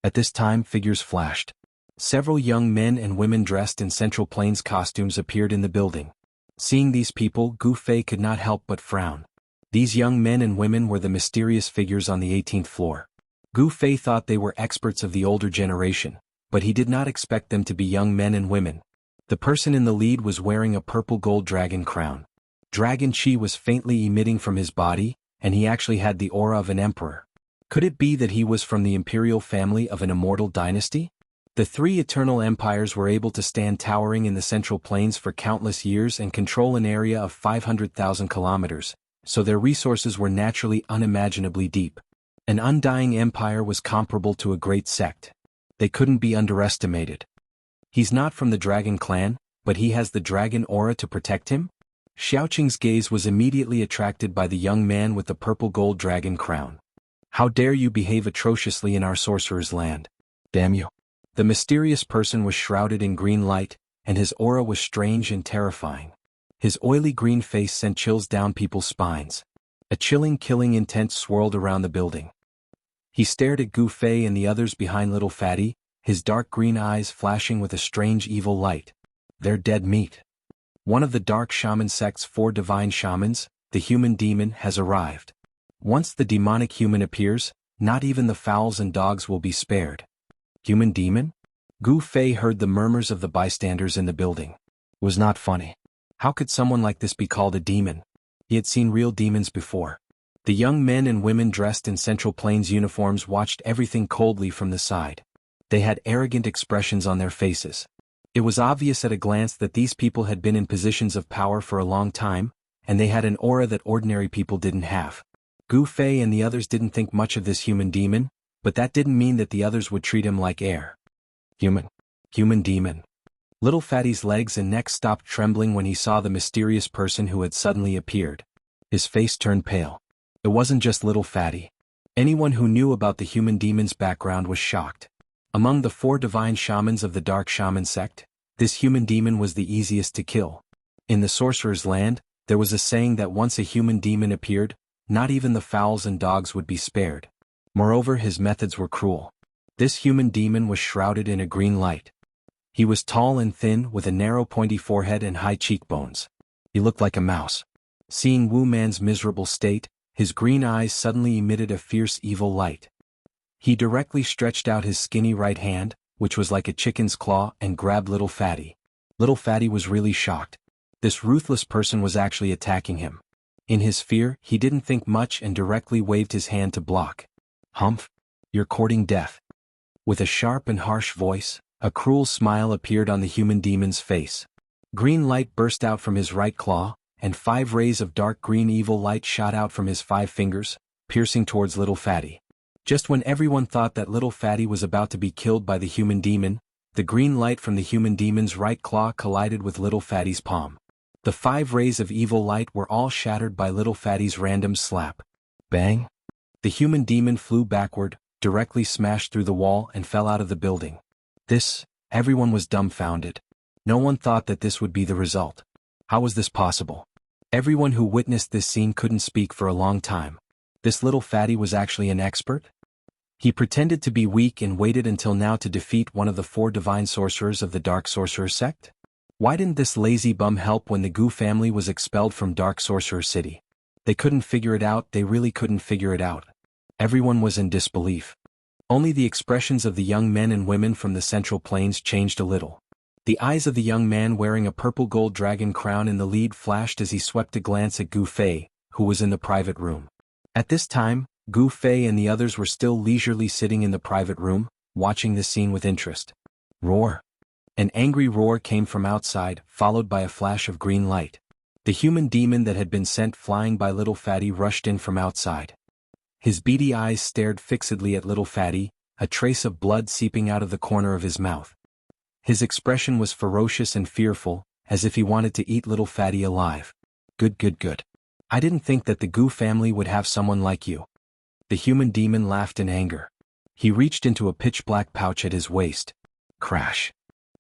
At this time figures flashed. Several young men and women dressed in Central Plains costumes appeared in the building. Seeing these people, Gu Fei could not help but frown. These young men and women were the mysterious figures on the 18th floor. Gu Fei thought they were experts of the older generation, but he did not expect them to be young men and women. The person in the lead was wearing a purple gold dragon crown. Dragon chi was faintly emitting from his body, and he actually had the aura of an emperor. Could it be that he was from the imperial family of an immortal dynasty? The three eternal empires were able to stand towering in the Central Plains for countless years and control an area of 500,000 kilometers, so their resources were naturally unimaginably deep. An undying empire was comparable to a great sect. They couldn't be underestimated. He's not from the dragon clan, but he has the dragon aura to protect him? Xiaoqing's gaze was immediately attracted by the young man with the purple gold dragon crown. How dare you behave atrociously in our sorcerer's land? Damn you. The mysterious person was shrouded in green light, and his aura was strange and terrifying. His oily green face sent chills down people's spines. A chilling killing intent swirled around the building. He stared at Gu Fei and the others behind Little Fatty, his dark green eyes flashing with a strange evil light. They're dead meat. One of the dark shaman sect's 4 divine shamans, the human demon has arrived. Once the demonic human appears, not even the fowls and dogs will be spared. Human demon? Gu Fei heard the murmurs of the bystanders in the building. It was not funny. How could someone like this be called a demon? He had seen real demons before. The young men and women dressed in Central Plains uniforms watched everything coldly from the side. They had arrogant expressions on their faces. It was obvious at a glance that these people had been in positions of power for a long time, and they had an aura that ordinary people didn't have. Gu Fei and the others didn't think much of this human demon, but that didn't mean that the others would treat him like air. Human demon. Little Fatty's legs and neck stopped trembling when he saw the mysterious person who had suddenly appeared. His face turned pale. It wasn't just Little Fatty. Anyone who knew about the human demon's background was shocked. Among the 4 divine shamans of the Dark Shaman sect, this human demon was the easiest to kill. In the sorcerer's land, there was a saying that once a human demon appeared, not even the fowls and dogs would be spared. Moreover, his methods were cruel. This human demon was shrouded in a green light. He was tall and thin with a narrow pointy forehead and high cheekbones. He looked like a mouse. Seeing Wu Man's miserable state, his green eyes suddenly emitted a fierce evil light. He directly stretched out his skinny right hand, which was like a chicken's claw, and grabbed Little Fatty. Little Fatty was really shocked. This ruthless person was actually attacking him. In his fear, he didn't think much and directly waved his hand to block. Humph! You're courting death. With a sharp and harsh voice, a cruel smile appeared on the human demon's face. Green light burst out from his right claw, and 5 rays of dark green evil light shot out from his 5 fingers, piercing towards Little Fatty. Just when everyone thought that Little Fatty was about to be killed by the human demon, the green light from the human demon's right claw collided with Little Fatty's palm. The 5 rays of evil light were all shattered by Little Fatty's random slap. Bang! The human demon flew backward, directly smashed through the wall and fell out of the building. Everyone was dumbfounded. No one thought that this would be the result. How was this possible? Everyone who witnessed this scene couldn't speak for a long time. This Little Fatty was actually an expert? He pretended to be weak and waited until now to defeat one of the 4 divine sorcerers of the Dark Sorcerer sect? Why didn't this lazy bum help when the Gu family was expelled from Dark Sorcerer City? They couldn't figure it out, they really couldn't figure it out. Everyone was in disbelief. Only the expressions of the young men and women from the Central Plains changed a little. The eyes of the young man wearing a purple gold dragon crown in the lead flashed as he swept a glance at Gu Fei, who was in the private room. At this time, Gu Fei and the others were still leisurely sitting in the private room, watching the scene with interest. Roar! An angry roar came from outside, followed by a flash of green light. The human demon that had been sent flying by Little Fatty rushed in from outside. His beady eyes stared fixedly at Little Fatty, a trace of blood seeping out of the corner of his mouth. His expression was ferocious and fearful, as if he wanted to eat Little Fatty alive. Good. I didn't think that the Gu family would have someone like you. The human demon laughed in anger. He reached into a pitch-black pouch at his waist. Crash.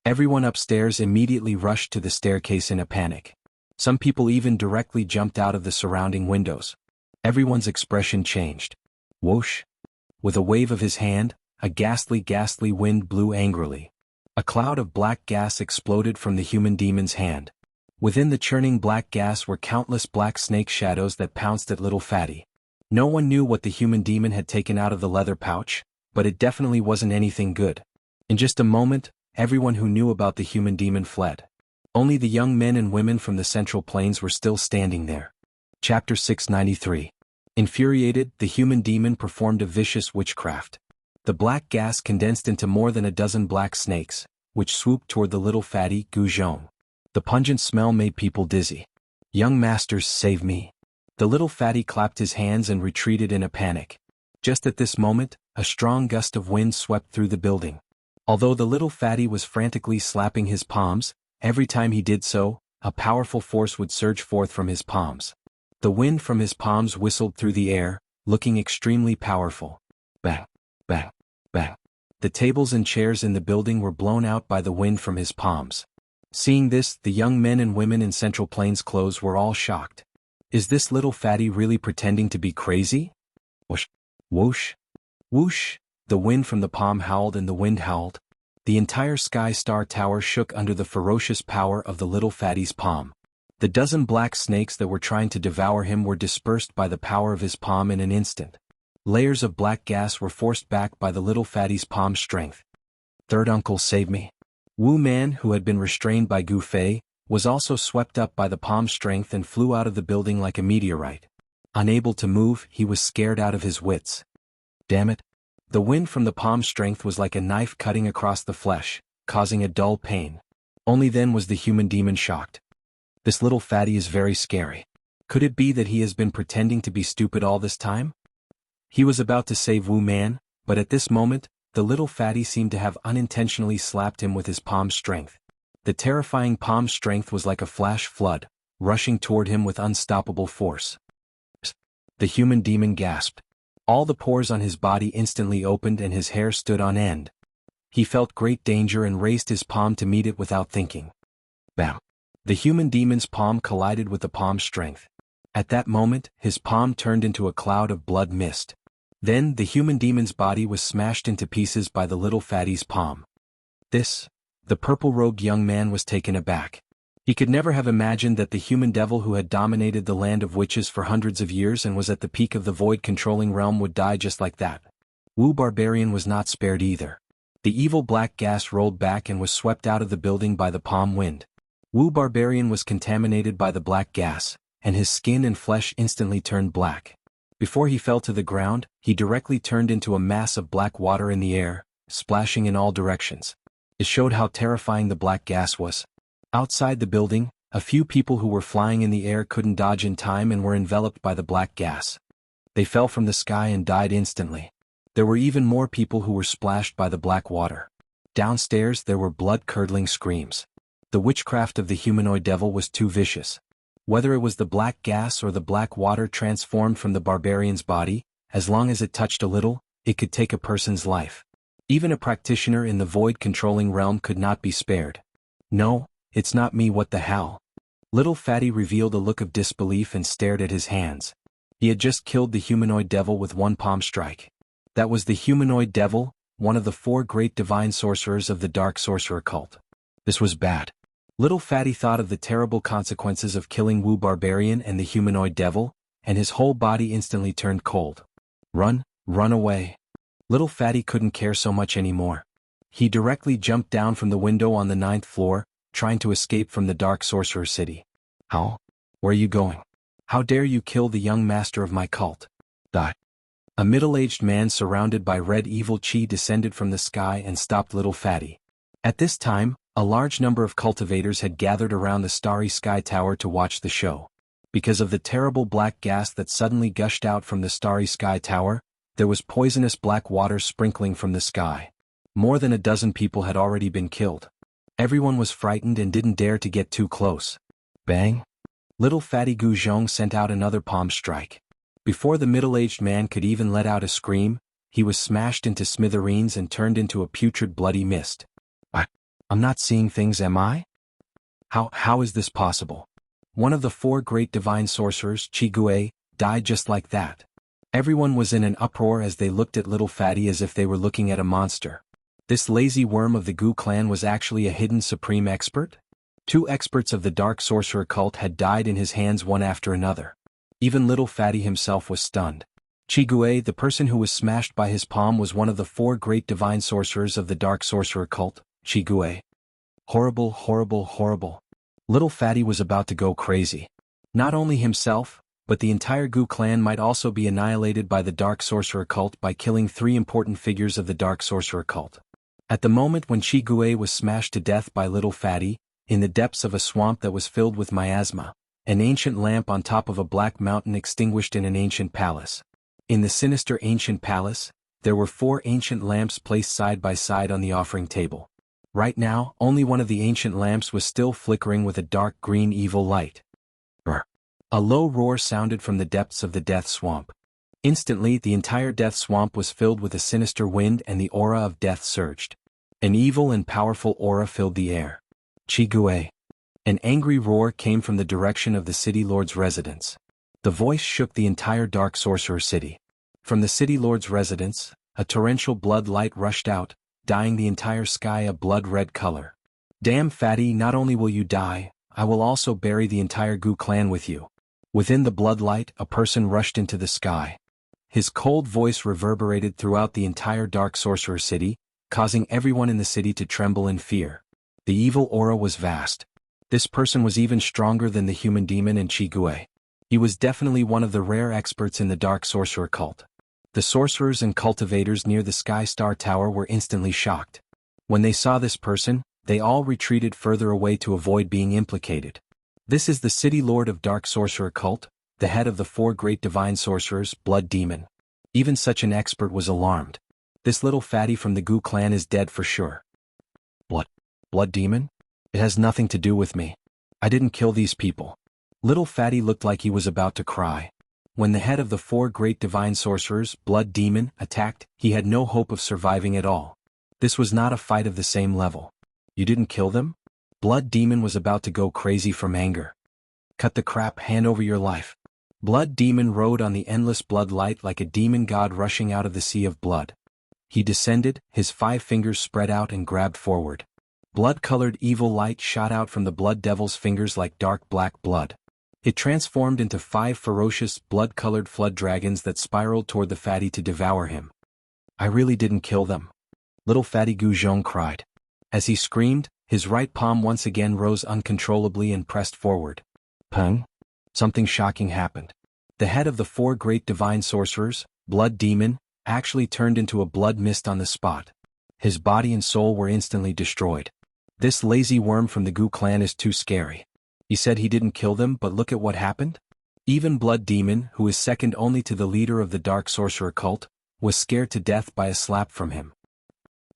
Everyone upstairs immediately rushed to the staircase in a panic. Some people even directly jumped out of the surrounding windows. Everyone's expression changed. Whoosh! With a wave of his hand, a ghastly wind blew angrily. A cloud of black gas exploded from the human demon's hand. Within the churning black gas were countless black snake shadows that pounced at Little Fatty. No one knew what the human demon had taken out of the leather pouch, but it definitely wasn't anything good. In just a moment, everyone who knew about the human demon fled. Only the young men and women from the Central Plains were still standing there. Chapter 693. Infuriated, the human demon performed a vicious witchcraft. The black gas condensed into more than a dozen black snakes, which swooped toward the Little Fatty Gu Zhong. The pungent smell made people dizzy. Young masters, save me. The Little Fatty clapped his hands and retreated in a panic. Just at this moment, a strong gust of wind swept through the building. Although the Little Fatty was frantically slapping his palms, every time he did so, a powerful force would surge forth from his palms. The wind from his palms whistled through the air, looking extremely powerful. Bang, bang, bang. The tables and chairs in the building were blown out by the wind from his palms. Seeing this, the young men and women in Central Plains clothes were all shocked. Is this Little Fatty really pretending to be crazy? Whoosh, whoosh, whoosh. The wind from the palm howled and the wind howled. The entire Sky Star Tower shook under the ferocious power of the Little Fatty's palm. The dozen black snakes that were trying to devour him were dispersed by the power of his palm in an instant. Layers of black gas were forced back by the little fatty's palm strength. Third uncle, save me. Wu Man, who had been restrained by Gu Fei, was also swept up by the palm strength and flew out of the building like a meteorite. Unable to move, he was scared out of his wits. Damn it. The wind from the palm strength was like a knife cutting across the flesh, causing a dull pain. Only then was the human demon shocked. This little fatty is very scary. Could it be that he has been pretending to be stupid all this time? He was about to save Wu Man, but at this moment, the little fatty seemed to have unintentionally slapped him with his palm strength. The terrifying palm strength was like a flash flood, rushing toward him with unstoppable force. The human demon gasped. All the pores on his body instantly opened and his hair stood on end. He felt great danger and raised his palm to meet it without thinking. Bam! The human demon's palm collided with the palm strength. At that moment, his palm turned into a cloud of blood mist. Then, the human demon's body was smashed into pieces by the little fatty's palm. The purple-robed young man was taken aback. He could never have imagined that the human devil who had dominated the land of witches for hundreds of years and was at the peak of the void-controlling realm would die just like that. Wu Barbarian was not spared either. The evil black gas rolled back and was swept out of the building by the palm wind. Wu Barbarian was contaminated by the black gas, and his skin and flesh instantly turned black. Before he fell to the ground, he directly turned into a mass of black water in the air, splashing in all directions. It showed how terrifying the black gas was. Outside the building, a few people who were flying in the air couldn't dodge in time and were enveloped by the black gas. They fell from the sky and died instantly. There were even more people who were splashed by the black water. Downstairs there were blood-curdling screams. The witchcraft of the humanoid devil was too vicious. Whether it was the black gas or the black water transformed from the barbarian's body, as long as it touched a little, it could take a person's life. Even a practitioner in the void-controlling realm could not be spared. No, it's not me, what the hell? Little Fatty revealed a look of disbelief and stared at his hands. He had just killed the humanoid devil with one palm strike. That was the humanoid devil, one of the 4 great divine sorcerers of the dark sorcerer cult. This was bad. Little Fatty thought of the terrible consequences of killing Wu Barbarian and the humanoid devil, and his whole body instantly turned cold. Run away. Little Fatty couldn't care so much anymore. He directly jumped down from the window on the 9th floor, trying to escape from the dark sorcerer city. How? Where are you going? How dare you kill the young master of my cult? A middle-aged man surrounded by red evil chi descended from the sky and stopped Little Fatty. At this time, a large number of cultivators had gathered around the starry sky tower to watch the show. Because of the terrible black gas that suddenly gushed out from the starry sky tower, there was poisonous black water sprinkling from the sky. More than a dozen people had already been killed. Everyone was frightened and didn't dare to get too close. Bang! Little Fatty Gu Zhong sent out another palm strike. Before the middle-aged man could even let out a scream, he was smashed into smithereens and turned into a putrid bloody mist. I'm not seeing things, am I? How is this possible? One of the 4 great divine sorcerers, Chi Gue, died just like that. Everyone was in an uproar as they looked at Little Fatty as if they were looking at a monster. This lazy worm of the Gu clan was actually a hidden supreme expert? 2 experts of the dark sorcerer cult had died in his hands one after another. Even Little Fatty himself was stunned. Chi Gue, the person who was smashed by his palm, was one of the 4 great divine sorcerers of the dark sorcerer cult, Chi Gue. Horrible, horrible, horrible. Little Fatty was about to go crazy. Not only himself, but the entire Gu clan might also be annihilated by the dark sorcerer cult by killing 3 important figures of the dark sorcerer cult. At the moment when Chi Gue was smashed to death by Little Fatty, in the depths of a swamp that was filled with miasma, an ancient lamp on top of a black mountain extinguished in an ancient palace. In the sinister ancient palace, there were 4 ancient lamps placed side by side on the offering table. Right now, only one of the ancient lamps was still flickering with a dark green evil light. A low roar sounded from the depths of the death swamp. Instantly, the entire death swamp was filled with a sinister wind and the aura of death surged. An evil and powerful aura filled the air. Chi Gue. An angry roar came from the direction of the city lord's residence. The voice shook the entire dark sorcerer city. From the city lord's residence, a torrential blood light rushed out, dyeing the entire sky a blood-red color. Damn Fatty, not only will you die, I will also bury the entire Gu clan with you. Within the bloodlight, a person rushed into the sky. His cold voice reverberated throughout the entire Dark Sorcerer City, causing everyone in the city to tremble in fear. The evil aura was vast. This person was even stronger than the human demon in Qigui. He was definitely one of the rare experts in the Dark Sorcerer cult. The sorcerers and cultivators near the Sky Star Tower were instantly shocked. When they saw this person, they all retreated further away to avoid being implicated. This is the City Lord of Dark Sorcerer cult, the head of the 4 great divine sorcerers, Blood Demon. Even such an expert was alarmed. This little fatty from the Gu clan is dead for sure. What? Blood Demon? It has nothing to do with me. I didn't kill these people. Little fatty looked like he was about to cry. When the head of the 4 great divine sorcerers, Blood Demon, attacked, he had no hope of surviving at all. This was not a fight of the same level. You didn't kill them? Blood Demon was about to go crazy from anger. Cut the crap, hand over your life. Blood Demon rode on the endless blood light like a demon god rushing out of the sea of blood. He descended, his 5 fingers spread out and grabbed forward. Blood-colored evil light shot out from the blood devil's fingers like dark black blood. It transformed into 5 ferocious, blood-colored flood dragons that spiraled toward the fatty to devour him. I really didn't kill them. Little fatty Gu Zhong cried. As he screamed, his right palm once again rose uncontrollably and pressed forward. Peng? Something shocking happened. The head of the 4 great divine sorcerers, Blood Demon, actually turned into a blood mist on the spot. His body and soul were instantly destroyed. This lazy worm from the Gu clan is too scary. He said he didn't kill them, but look at what happened. Even Blood Demon, who is second only to the leader of the Dark Sorcerer cult, was scared to death by a slap from him.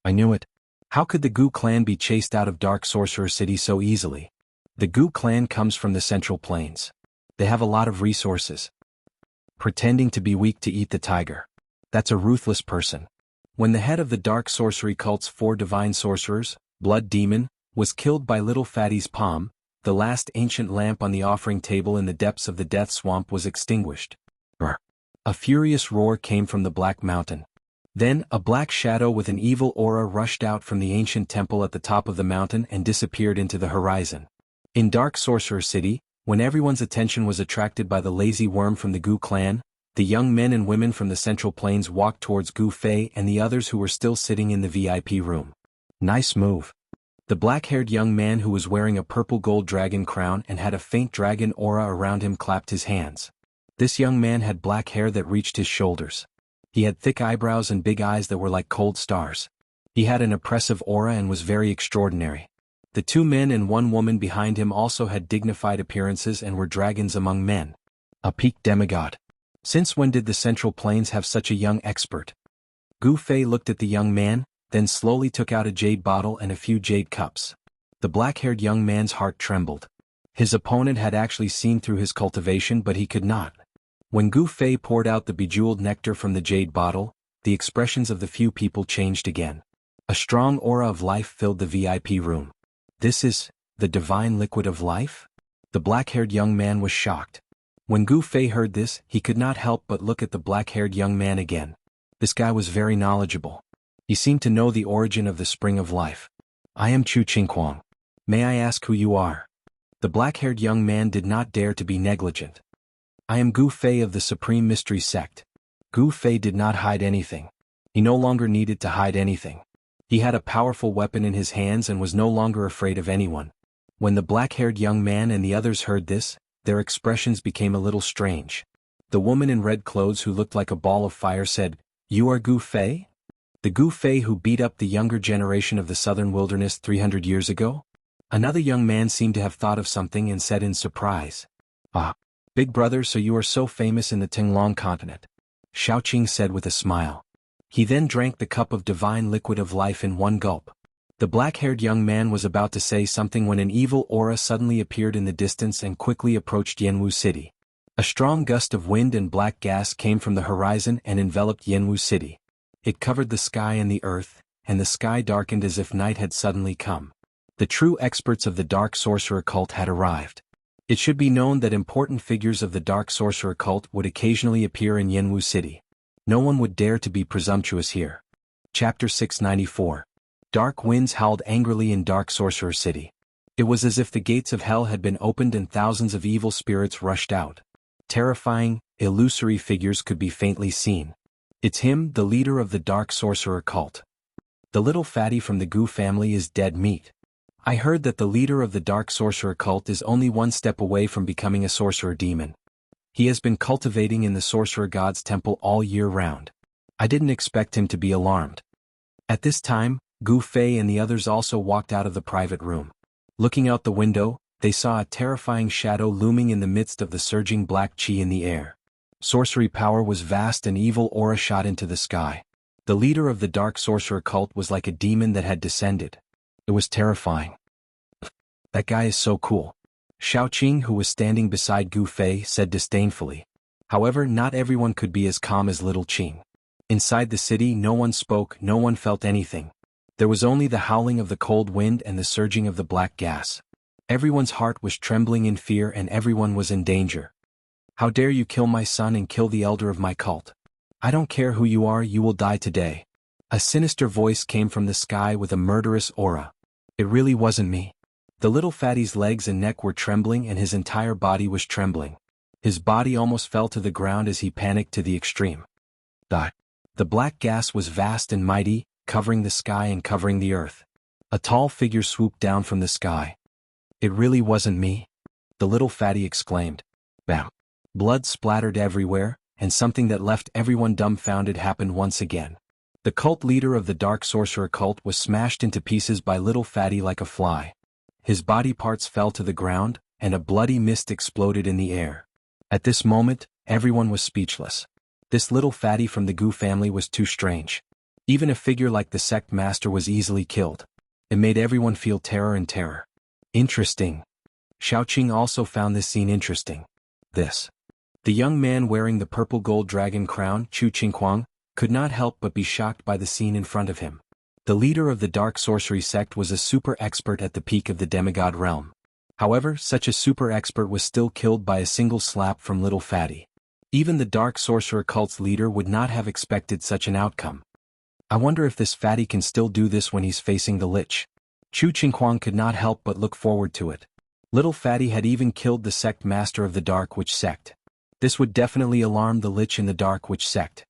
I knew it. How could the Gu clan be chased out of Dark Sorcerer City so easily? The Gu clan comes from the Central Plains. They have a lot of resources. Pretending to be weak to eat the tiger. That's a ruthless person. When the head of the Dark Sorcery cult's 4 divine sorcerers, Blood Demon, was killed by Little Fatty's palm, the last ancient lamp on the offering table in the depths of the Death Swamp was extinguished. A furious roar came from the Black Mountain. Then, a black shadow with an evil aura rushed out from the ancient temple at the top of the mountain and disappeared into the horizon. In Dark Sorcerer City, when everyone's attention was attracted by the lazy worm from the Gu clan, the young men and women from the Central Plains walked towards Gu Fei and the others who were still sitting in the VIP room. Nice move. The black-haired young man who was wearing a purple gold dragon crown and had a faint dragon aura around him clapped his hands. This young man had black hair that reached his shoulders. He had thick eyebrows and big eyes that were like cold stars. He had an oppressive aura and was very extraordinary. The 2 men and 1 woman behind him also had dignified appearances and were dragons among men. A peak demigod. Since when did the Central Plains have such a young expert? Gu Fei looked at the young man, then slowly took out a jade bottle and a few jade cups. The black-haired young man's heart trembled. His opponent had actually seen through his cultivation, but he could not. When Gu Fei poured out the bejeweled nectar from the jade bottle, the expressions of the few people changed again. A strong aura of life filled the VIP room. This is the divine liquid of life? The black-haired young man was shocked. When Gu Fei heard this, he could not help but look at the black-haired young man again. This guy was very knowledgeable. He seemed to know the origin of the spring of life. I am Chu Qingquang. May I ask who you are? The black-haired young man did not dare to be negligent. I am Gu Fei of the Supreme Mystery Sect. Gu Fei did not hide anything. He no longer needed to hide anything. He had a powerful weapon in his hands and was no longer afraid of anyone. When the black-haired young man and the others heard this, their expressions became a little strange. The woman in red clothes who looked like a ball of fire said, "You are Gu Fei? The Gu Fei who beat up the younger generation of the southern wilderness 300 years ago?" Another young man seemed to have thought of something and said in surprise, "Ah, big brother, so you are so famous in the Tinglong continent," Xiaoqing said with a smile. He then drank the cup of divine liquid of life in one gulp. The black-haired young man was about to say something when an evil aura suddenly appeared in the distance and quickly approached Yanwu City. A strong gust of wind and black gas came from the horizon and enveloped Yanwu City. It covered the sky and the earth, and the sky darkened as if night had suddenly come. The true experts of the Dark Sorcerer cult had arrived. It should be known that important figures of the Dark Sorcerer cult would occasionally appear in Yanwu City. No one would dare to be presumptuous here. Chapter 694. Dark winds howled angrily in Dark Sorcerer City. It was as if the gates of hell had been opened and thousands of evil spirits rushed out. Terrifying, illusory figures could be faintly seen. It's him, the leader of the dark sorcerer cult. The little fatty from the Gu family is dead meat. I heard that the leader of the dark sorcerer cult is only one step away from becoming a sorcerer demon. He has been cultivating in the sorcerer god's temple all year round. I didn't expect him to be alarmed. At this time, Gu Fei and the others also walked out of the private room. Looking out the window, they saw a terrifying shadow looming in the midst of the surging black qi in the air. Sorcery power was vast and evil aura shot into the sky. The leader of the dark sorcerer cult was like a demon that had descended. It was terrifying. That guy is so cool. Xiaoqing, who was standing beside Gu Fei, said disdainfully. However, not everyone could be as calm as little Qing. Inside the city, no one spoke, no one felt anything. There was only the howling of the cold wind and the surging of the black gas. Everyone's heart was trembling in fear and everyone was in danger. How dare you kill my son and kill the elder of my cult? I don't care who you are, you will die today. A sinister voice came from the sky with a murderous aura. It really wasn't me. The little fatty's legs and neck were trembling and his entire body was trembling. His body almost fell to the ground as he panicked to the extreme. The black gas was vast and mighty, covering the sky and covering the earth. A tall figure swooped down from the sky. It really wasn't me, the little fatty exclaimed. Bam! Blood splattered everywhere, and something that left everyone dumbfounded happened once again. The cult leader of the dark sorcerer cult was smashed into pieces by little fatty like a fly. His body parts fell to the ground, and a bloody mist exploded in the air. At this moment, everyone was speechless. This little fatty from the Gu family was too strange. Even a figure like the sect master was easily killed. It made everyone feel terror and terror. Interesting. Xiaoqing also found this scene interesting. The young man wearing the purple gold dragon crown, Chu Qinghuang, could not help but be shocked by the scene in front of him. The leader of the dark sorcery sect was a super expert at the peak of the demigod realm. However, such a super expert was still killed by a single slap from little fatty. Even the dark sorcerer cult's leader would not have expected such an outcome. I wonder if this fatty can still do this when he's facing the lich. Chu Qinghuang could not help but look forward to it. Little fatty had even killed the sect master of the dark witch sect. This would definitely alarm the lich in the dark witch sect.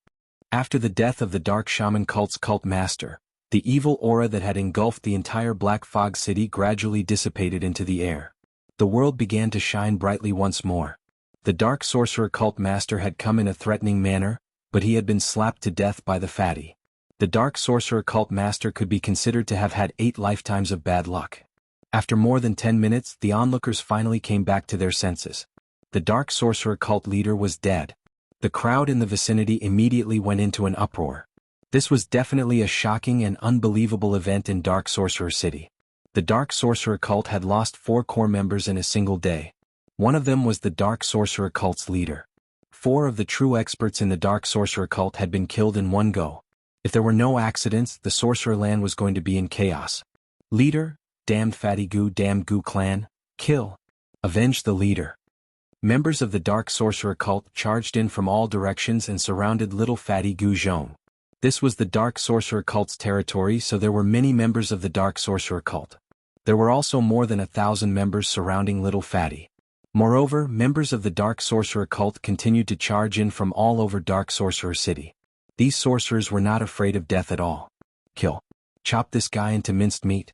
After the death of the dark shaman cult's cult master, the evil aura that had engulfed the entire Black Fog City gradually dissipated into the air. The world began to shine brightly once more. The dark sorcerer cult master had come in a threatening manner, but he had been slapped to death by the fatty. The dark sorcerer cult master could be considered to have had 8 lifetimes of bad luck. After more than 10 minutes, the onlookers finally came back to their senses. The dark sorcerer cult leader was dead. The crowd in the vicinity immediately went into an uproar. This was definitely a shocking and unbelievable event in Dark Sorcerer City. The dark sorcerer cult had lost 4 core members in a single day. One of them was the dark sorcerer cult's leader. 4 of the true experts in the dark sorcerer cult had been killed in one go. If there were no accidents, the sorcerer land was going to be in chaos. Leader, damned fatty Gu, damned Gu clan, kill. Avenge the leader. Members of the dark sorcerer cult charged in from all directions and surrounded little fatty Gu Zhong. This was the dark sorcerer cult's territory, so there were many members of the dark sorcerer cult. There were also more than 1,000 members surrounding little fatty. Moreover, members of the dark sorcerer cult continued to charge in from all over Dark Sorcerer City. These sorcerers were not afraid of death at all. Kill. Chop this guy into minced meat.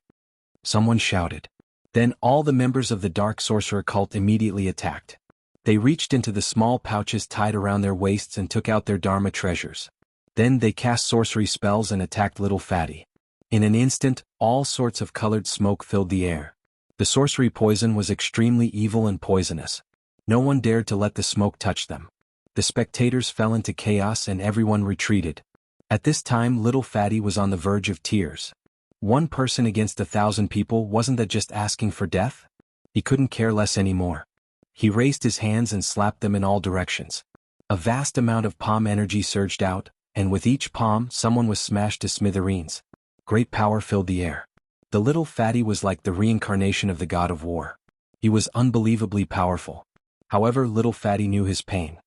Someone shouted. Then all the members of the dark sorcerer cult immediately attacked. They reached into the small pouches tied around their waists and took out their dharma treasures. Then they cast sorcery spells and attacked little fatty. In an instant, all sorts of colored smoke filled the air. The sorcery poison was extremely evil and poisonous. No one dared to let the smoke touch them. The spectators fell into chaos and everyone retreated. At this time, little fatty was on the verge of tears. One person against 1,000 people, wasn't that just asking for death? He couldn't care less anymore. He raised his hands and slapped them in all directions. A vast amount of palm energy surged out, and with each palm, someone was smashed to smithereens. Great power filled the air. The little fatty was like the reincarnation of the god of war. He was unbelievably powerful. However, little fatty knew his pain.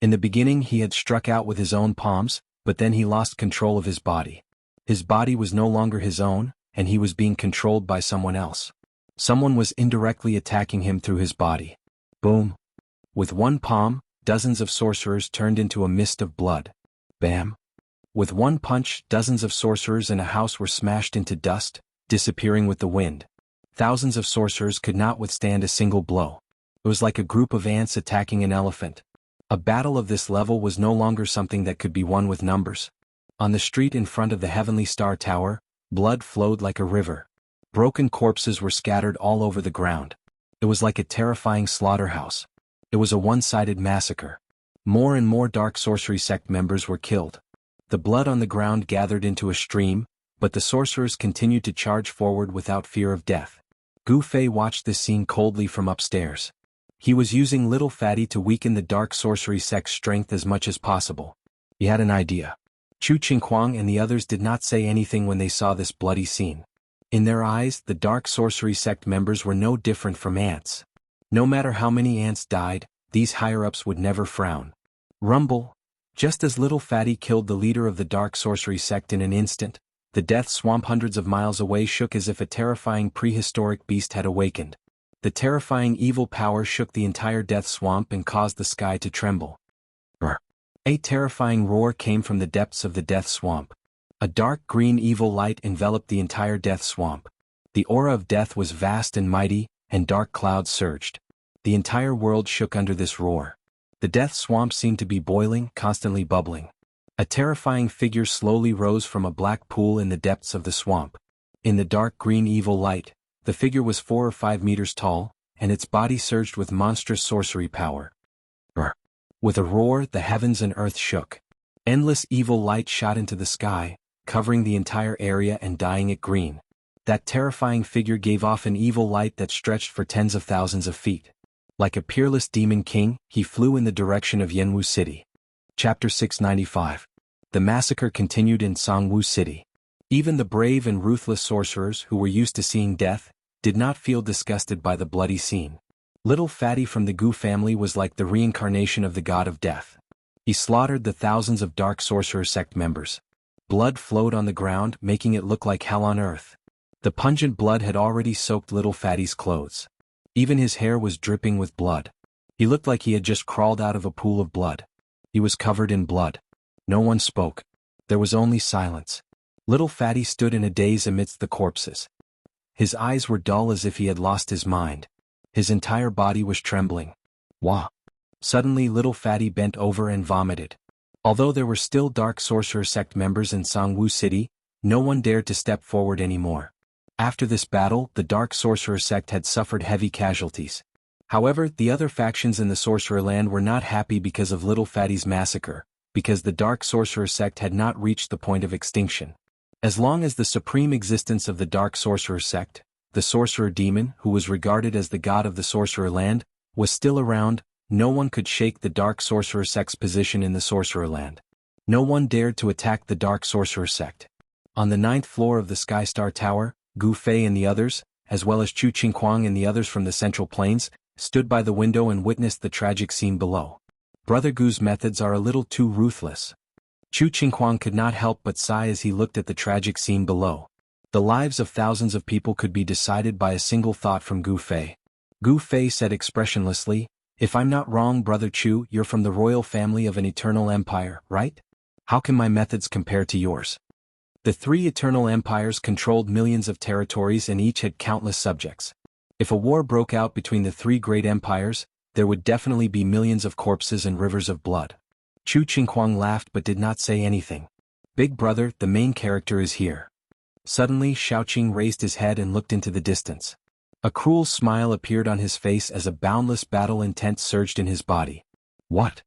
In the beginning he had struck out with his own palms, but then he lost control of his body. His body was no longer his own, and he was being controlled by someone else. Someone was indirectly attacking him through his body. Boom. With one palm, dozens of sorcerers turned into a mist of blood. Bam. With one punch, dozens of sorcerers in a house were smashed into dust, disappearing with the wind. Thousands of sorcerers could not withstand a single blow. It was like a group of ants attacking an elephant. A battle of this level was no longer something that could be won with numbers. On the street in front of the Heavenly Star Tower, blood flowed like a river. Broken corpses were scattered all over the ground. It was like a terrifying slaughterhouse. It was a one-sided massacre. More and more dark sorcery sect members were killed. The blood on the ground gathered into a stream, but the sorcerers continued to charge forward without fear of death. Gu Fei watched this scene coldly from upstairs. He was using Little Fatty to weaken the dark sorcery sect's strength as much as possible. He had an idea. Chu Qingquang and the others did not say anything when they saw this bloody scene. In their eyes, the dark sorcery sect members were no different from ants. No matter how many ants died, these higher-ups would never frown. Rumble. Just as Little Fatty killed the leader of the dark sorcery sect in an instant, the death swamp hundreds of miles away shook as if a terrifying prehistoric beast had awakened. The terrifying evil power shook the entire death swamp and caused the sky to tremble. A terrifying roar came from the depths of the death swamp. A dark green evil light enveloped the entire death swamp. The aura of death was vast and mighty, and dark clouds surged. The entire world shook under this roar. The death swamp seemed to be boiling, constantly bubbling. A terrifying figure slowly rose from a black pool in the depths of the swamp. In the dark green evil light, the figure was 4 or 5 meters tall, and its body surged with monstrous sorcery power. With a roar, the heavens and earth shook. Endless evil light shot into the sky, covering the entire area and dyeing it green. That terrifying figure gave off an evil light that stretched for tens of thousands of feet. Like a peerless demon king, he flew in the direction of Yanwu City. Chapter 695. The massacre continued in Songwu City. Even the brave and ruthless sorcerers who were used to seeing death did not feel disgusted by the bloody scene. Little Fatty from the Gu family was like the reincarnation of the god of death. He slaughtered the thousands of dark sorcerer sect members. Blood flowed on the ground, making it look like hell on earth. The pungent blood had already soaked Little Fatty's clothes. Even his hair was dripping with blood. He looked like he had just crawled out of a pool of blood. He was covered in blood. No one spoke. There was only silence. Little Fatty stood in a daze amidst the corpses. His eyes were dull as if he had lost his mind. His entire body was trembling. Wah! Suddenly Little Fatty bent over and vomited. Although there were still dark sorcerer sect members in Songwu City, no one dared to step forward anymore. After this battle, the dark sorcerer sect had suffered heavy casualties. However, the other factions in the sorcerer land were not happy because of Little Fatty's massacre, because the dark sorcerer sect had not reached the point of extinction. As long as the supreme existence of the dark sorcerer sect, the sorcerer demon, who was regarded as the god of the sorcerer land, was still around, no one could shake the dark sorcerer sect's position in the sorcerer land. No one dared to attack the dark sorcerer sect. On the 9th floor of the Sky Star Tower, Gu Fei and the others, as well as Chu Qingquang and the others from the Central Plains, stood by the window and witnessed the tragic scene below. Brother Gu's methods are a little too ruthless. Chu Qingquang could not help but sigh as he looked at the tragic scene below. The lives of thousands of people could be decided by a single thought from Gu Fei. Gu Fei said expressionlessly, "If I'm not wrong, Brother Chu, you're from the royal family of an eternal empire, right? How can my methods compare to yours?" The 3 eternal empires controlled millions of territories and each had countless subjects. If a war broke out between the 3 great empires, there would definitely be millions of corpses and rivers of blood. Chu Qingquang laughed but did not say anything. "Big brother, the main character is here." Suddenly Shaoqing raised his head and looked into the distance. A cruel smile appeared on his face as a boundless battle intent surged in his body. What?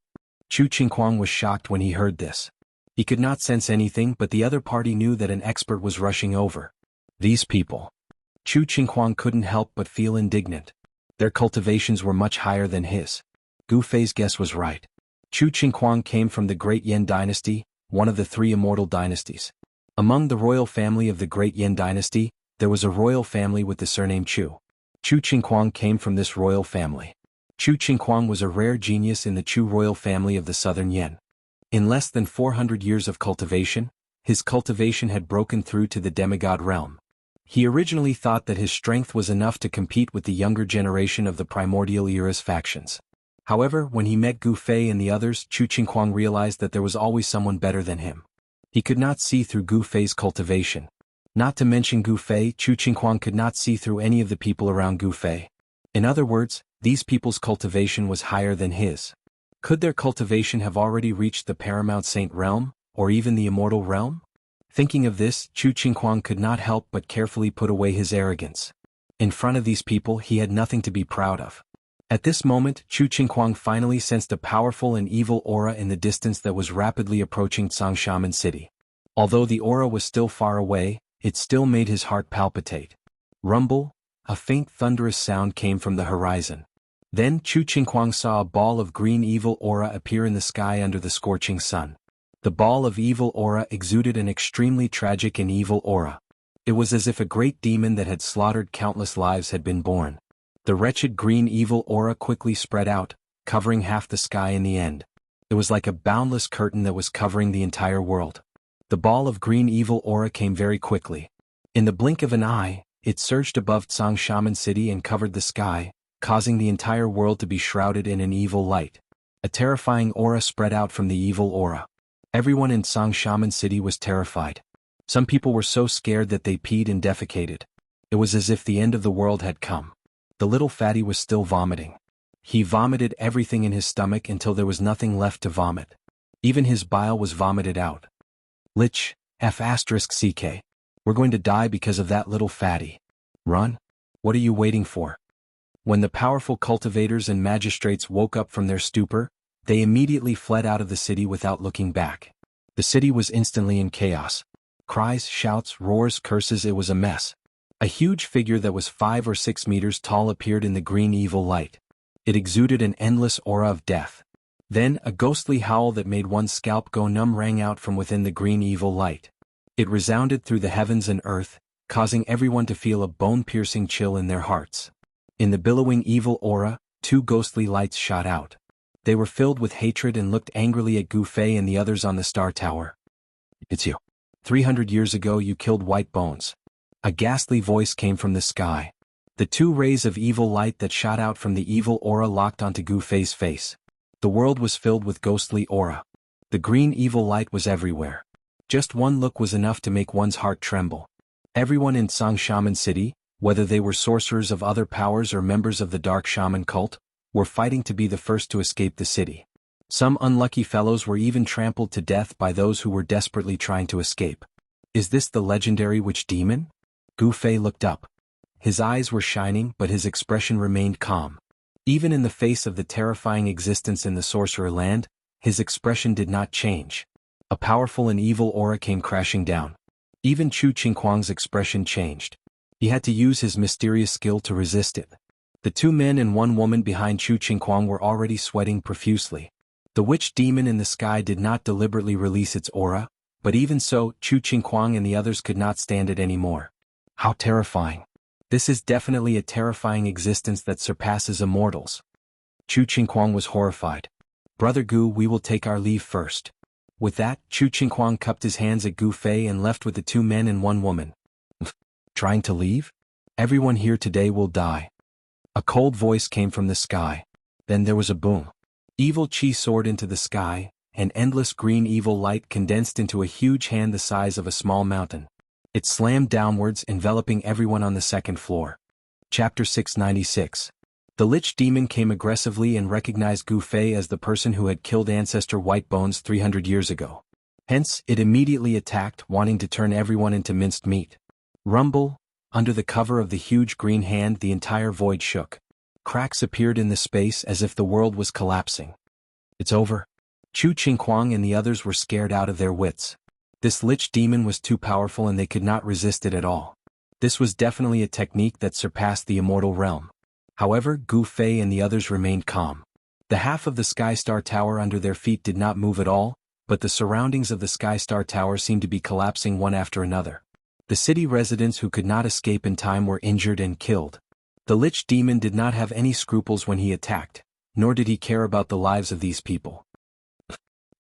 Chu Qingquang was shocked when he heard this. He could not sense anything but the other party knew that an expert was rushing over. These people. Chu Qingquang couldn't help but feel indignant. Their cultivations were much higher than his. Gu Fei's guess was right. Chu Qingquang came from the Great Yan Dynasty, one of the 3 immortal dynasties. Among the royal family of the Great Yan Dynasty, there was a royal family with the surname Chu. Chu Qingquang came from this royal family. Chu Qingquang was a rare genius in the Chu royal family of the southern Yan. In less than 400 years of cultivation, his cultivation had broken through to the demigod realm. He originally thought that his strength was enough to compete with the younger generation of the Primordial Era's factions. However, when he met Gu Fei and the others, Chu Qingquang realized that there was always someone better than him. He could not see through Gu Fei's cultivation. Not to mention Gu Fei, Chu Qingquang could not see through any of the people around Gu Fei. In other words, these people's cultivation was higher than his. Could their cultivation have already reached the Paramount Saint realm, or even the Immortal realm? Thinking of this, Chu Qingquang could not help but carefully put away his arrogance. In front of these people he had nothing to be proud of. At this moment, Chu Qingquang finally sensed a powerful and evil aura in the distance that was rapidly approaching Changshaman City. Although the aura was still far away, it still made his heart palpitate. Rumble, a faint thunderous sound came from the horizon. Then Chu Qingquang saw a ball of green evil aura appear in the sky under the scorching sun. The ball of evil aura exuded an extremely tragic and evil aura. It was as if a great demon that had slaughtered countless lives had been born. The wretched green evil aura quickly spread out, covering half the sky in the end. It was like a boundless curtain that was covering the entire world. The ball of green evil aura came very quickly. In the blink of an eye, it surged above Changshaman City and covered the sky, causing the entire world to be shrouded in an evil light. A terrifying aura spread out from the evil aura. Everyone in Changshaman City was terrified. Some people were so scared that they peed and defecated. It was as if the end of the world had come. The little fatty was still vomiting. He vomited everything in his stomach until there was nothing left to vomit. Even his bile was vomited out. Lich, F***CK. We're going to die because of that little fatty. Run? What are you waiting for? When the powerful cultivators and magistrates woke up from their stupor, they immediately fled out of the city without looking back. The city was instantly in chaos. Cries, shouts, roars, curses, it was a mess. A huge figure that was 5 or 6 meters tall appeared in the green evil light. It exuded an endless aura of death. Then, a ghostly howl that made one's scalp go numb rang out from within the green evil light. It resounded through the heavens and earth, causing everyone to feel a bone-piercing chill in their hearts. In the billowing evil aura, 2 ghostly lights shot out. They were filled with hatred and looked angrily at Gu Fei and the others on the Star Tower. It's you. 300 years ago you killed White Bones. A ghastly voice came from the sky. The 2 rays of evil light that shot out from the evil aura locked onto Gu Fei's face. The world was filled with ghostly aura. The green evil light was everywhere. Just one look was enough to make one's heart tremble. Everyone in Changshaman City, whether they were sorcerers of other powers or members of the Dark Shaman cult, were fighting to be the first to escape the city. Some unlucky fellows were even trampled to death by those who were desperately trying to escape. Is this the legendary witch demon? Gu Fei looked up. His eyes were shining, but his expression remained calm. Even in the face of the terrifying existence in the sorcerer land, his expression did not change. A powerful and evil aura came crashing down. Even Chu Qingquang's expression changed. He had to use his mysterious skill to resist it. The 2 men and 1 woman behind Chu Qingquang were already sweating profusely. The witch demon in the sky did not deliberately release its aura, but even so, Chu Qingquang and the others could not stand it anymore. How terrifying. This is definitely a terrifying existence that surpasses immortals. Chu Qingquang was horrified. Brother Gu, we will take our leave first. With that, Chu Qingquang cupped his hands at Gu Fei and left with the 2 men and 1 woman. Trying to leave? Everyone here today will die. A cold voice came from the sky. Then there was a boom. Evil chi soared into the sky, and endless green evil light condensed into a huge hand the size of a small mountain. It slammed downwards, enveloping everyone on the 2nd floor. Chapter 696. The Lich Demon came aggressively and recognized Gu Fei as the person who had killed Ancestor White Bones 300 years ago. Hence, it immediately attacked, wanting to turn everyone into minced meat. Rumble. Under the cover of the huge green hand, the entire void shook. Cracks appeared in the space as if the world was collapsing. It's over. Chu Qingquang and the others were scared out of their wits. This Lich Demon was too powerful and they could not resist it at all. This was definitely a technique that surpassed the Immortal realm. However, Gu Fei and the others remained calm. The half of the Sky Star Tower under their feet did not move at all, but the surroundings of the Sky Star Tower seemed to be collapsing one after another. The city residents who could not escape in time were injured and killed. The Lich Demon did not have any scruples when he attacked, nor did he care about the lives of these people.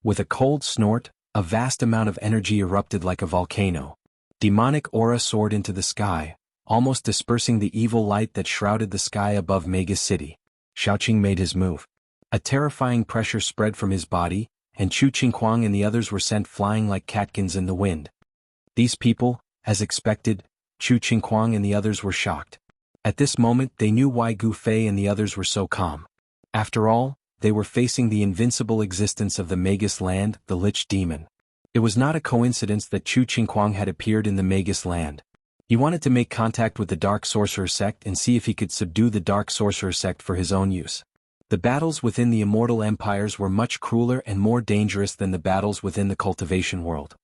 With a cold snort, a vast amount of energy erupted like a volcano. Demonic aura soared into the sky, almost dispersing the evil light that shrouded the sky above Mega's city. Xiaoqing made his move. A terrifying pressure spread from his body, and Chu Qinghuang and the others were sent flying like catkins in the wind. These people, as expected, Chu Qinghuang and the others were shocked. At this moment they knew why Gu Fei and the others were so calm. After all, they were facing the invincible existence of the Magus land, the Lich Demon. It was not a coincidence that Chu Qinghuang had appeared in the Magus land. He wanted to make contact with the Dark Sorcerer sect and see if he could subdue the Dark Sorcerer sect for his own use. The battles within the Immortal Empires were much crueler and more dangerous than the battles within the cultivation world.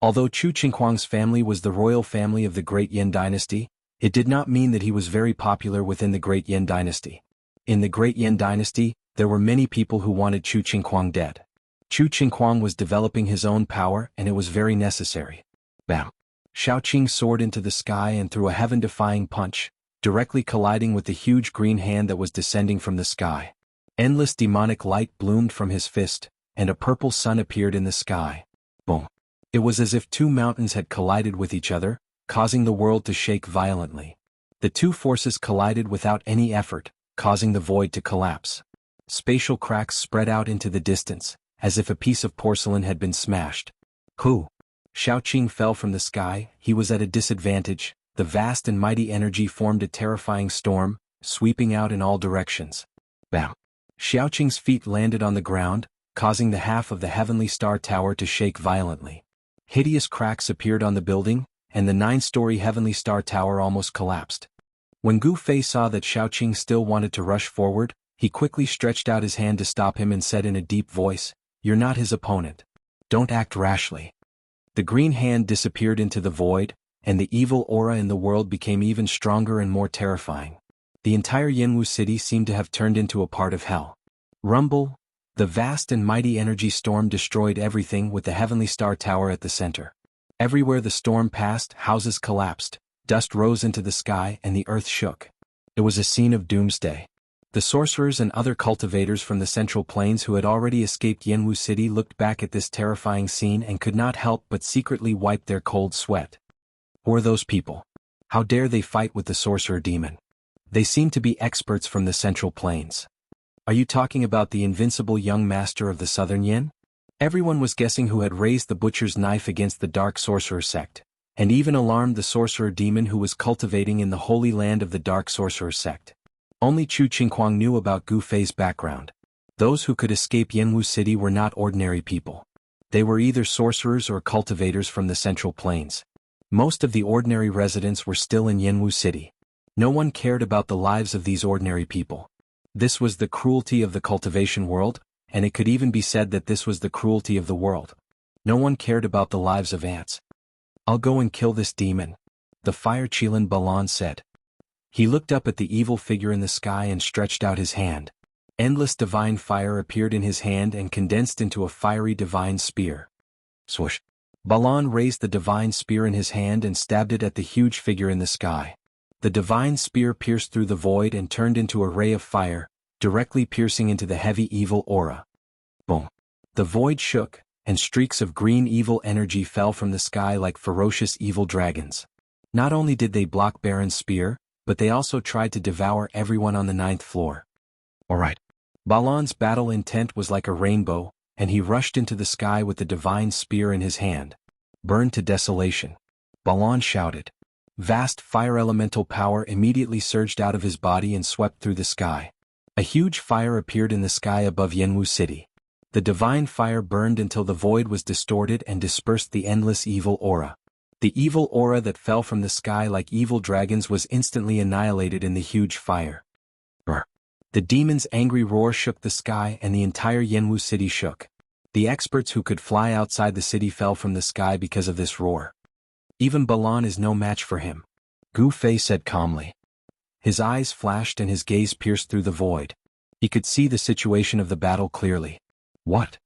Although Chu Qinghuang's family was the royal family of the Great Yin dynasty, it did not mean that he was very popular within the Great Yin dynasty. In the Great Yin dynasty, there were many people who wanted Chu Qinghuang dead. Chu Qinghuang was developing his own power and it was very necessary. Bam! Xiaoqing soared into the sky and threw a heaven-defying punch, directly colliding with the huge green hand that was descending from the sky. Endless demonic light bloomed from his fist, and a purple sun appeared in the sky. Boom! It was as if two mountains had collided with each other, causing the world to shake violently. The two forces collided without any effort, causing the void to collapse. Spatial cracks spread out into the distance, as if a piece of porcelain had been smashed. Hu! Xiaoqing fell from the sky. He was at a disadvantage. The vast and mighty energy formed a terrifying storm, sweeping out in all directions. Bam! Xiaoqing's feet landed on the ground, causing the half of the Heavenly Star Tower to shake violently. Hideous cracks appeared on the building, and the 9-story Heavenly Star Tower almost collapsed. When Gu Fei saw that Xiaoqing still wanted to rush forward, he quickly stretched out his hand to stop him and said in a deep voice, "You're not his opponent. Don't act rashly." The green hand disappeared into the void, and the evil aura in the world became even stronger and more terrifying. The entire Yanwu city seemed to have turned into a part of hell. Rumble! The vast and mighty energy storm destroyed everything with the Heavenly Star Tower at the center. Everywhere the storm passed, houses collapsed, dust rose into the sky and the earth shook. It was a scene of doomsday. The sorcerers and other cultivators from the Central Plains who had already escaped Yanwu City looked back at this terrifying scene and could not help but secretly wipe their cold sweat. Who are those people? How dare they fight with the sorcerer demon? They seem to be experts from the Central Plains. Are you talking about the invincible young master of the Southern Yin? Everyone was guessing who had raised the butcher's knife against the Dark Sorcerer sect, and even alarmed the sorcerer demon who was cultivating in the holy land of the Dark Sorcerer sect. Only Chu Qinghuang knew about Gu Fei's background. Those who could escape Yanwu City were not ordinary people. They were either sorcerers or cultivators from the Central Plains. Most of the ordinary residents were still in Yanwu City. No one cared about the lives of these ordinary people. This was the cruelty of the cultivation world, and it could even be said that this was the cruelty of the world. No one cared about the lives of ants. "I'll go and kill this demon," the fire Qilin Balan said. He looked up at the evil figure in the sky and stretched out his hand. Endless divine fire appeared in his hand and condensed into a fiery divine spear. Swoosh! Balan raised the divine spear in his hand and stabbed it at the huge figure in the sky. The divine spear pierced through the void and turned into a ray of fire, directly piercing into the heavy evil aura. Boom! The void shook, and streaks of green evil energy fell from the sky like ferocious evil dragons. Not only did they block Baron's spear, but they also tried to devour everyone on the 9th floor. Alright. Balan's battle intent was like a rainbow, and he rushed into the sky with the divine spear in his hand. "Burn to desolation!" Balan shouted. Vast fire elemental power immediately surged out of his body and swept through the sky. A huge fire appeared in the sky above Yanwu City. The divine fire burned until the void was distorted and dispersed the endless evil aura. The evil aura that fell from the sky like evil dragons was instantly annihilated in the huge fire. Brr. The demon's angry roar shook the sky and the entire Yanwu City shook. The experts who could fly outside the city fell from the sky because of this roar. "Even Balan is no match for him," Gu Fei said calmly. His eyes flashed and his gaze pierced through the void. He could see the situation of the battle clearly. What?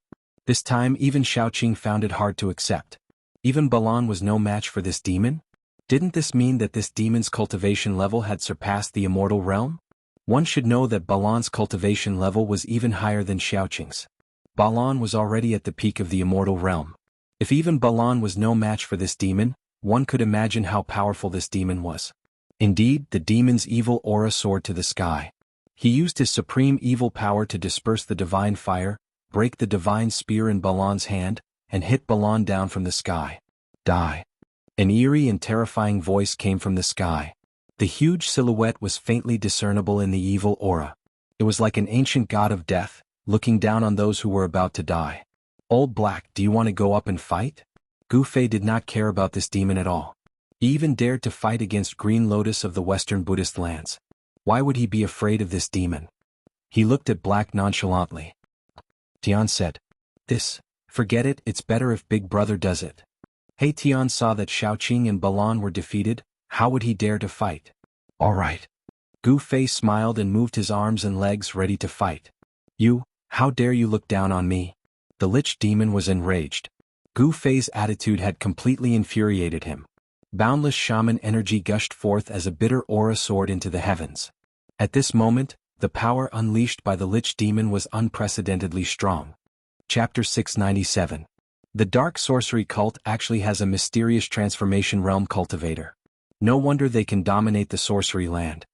This time even Xiaoqing found it hard to accept. Even Balan was no match for this demon? Didn't this mean that this demon's cultivation level had surpassed the immortal realm? One should know that Balan's cultivation level was even higher than Xiaoqing's. Balan was already at the peak of the immortal realm. If even Balan was no match for this demon, one could imagine how powerful this demon was. Indeed, the demon's evil aura soared to the sky. He used his supreme evil power to disperse the divine fire, break the divine spear in Balan's hand, and hit Balan down from the sky. Die. An eerie and terrifying voice came from the sky. The huge silhouette was faintly discernible in the evil aura. It was like an ancient god of death, looking down on those who were about to die. Old Black, do you want to go up and fight? Gu Fei did not care about this demon at all. He even dared to fight against Green Lotus of the Western Buddhist lands. Why would he be afraid of this demon? He looked at Black nonchalantly. Tian said, Forget it, it's better if Big Brother does it. Hey, Tian saw that Xiaoqing and Balan were defeated. How would he dare to fight? All right. Gu Fei smiled and moved his arms and legs ready to fight. How dare you look down on me? The Lich demon was enraged. Gu Fei's attitude had completely infuriated him. Boundless shaman energy gushed forth as a bitter aura soared into the heavens. At this moment, the power unleashed by the Lich demon was unprecedentedly strong. Chapter 697. The Dark Sorcery Cult actually has a mysterious transformation realm cultivator. No wonder they can dominate the sorcery land.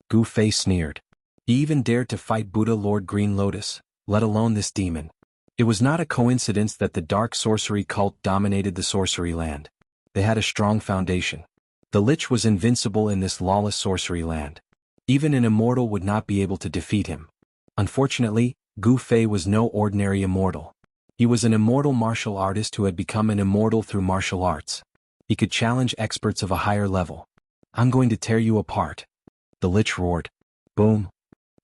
Gu Fei sneered. He even dared to fight Buddha Lord Green Lotus, let alone this demon. It was not a coincidence that the Dark Sorcery Cult dominated the sorcery land. They had a strong foundation. The Lich was invincible in this lawless sorcery land. Even an immortal would not be able to defeat him. Unfortunately, Gu Fei was no ordinary immortal. He was an immortal martial artist who had become an immortal through martial arts. He could challenge experts of a higher level. I'm going to tear you apart. The Lich roared. Boom.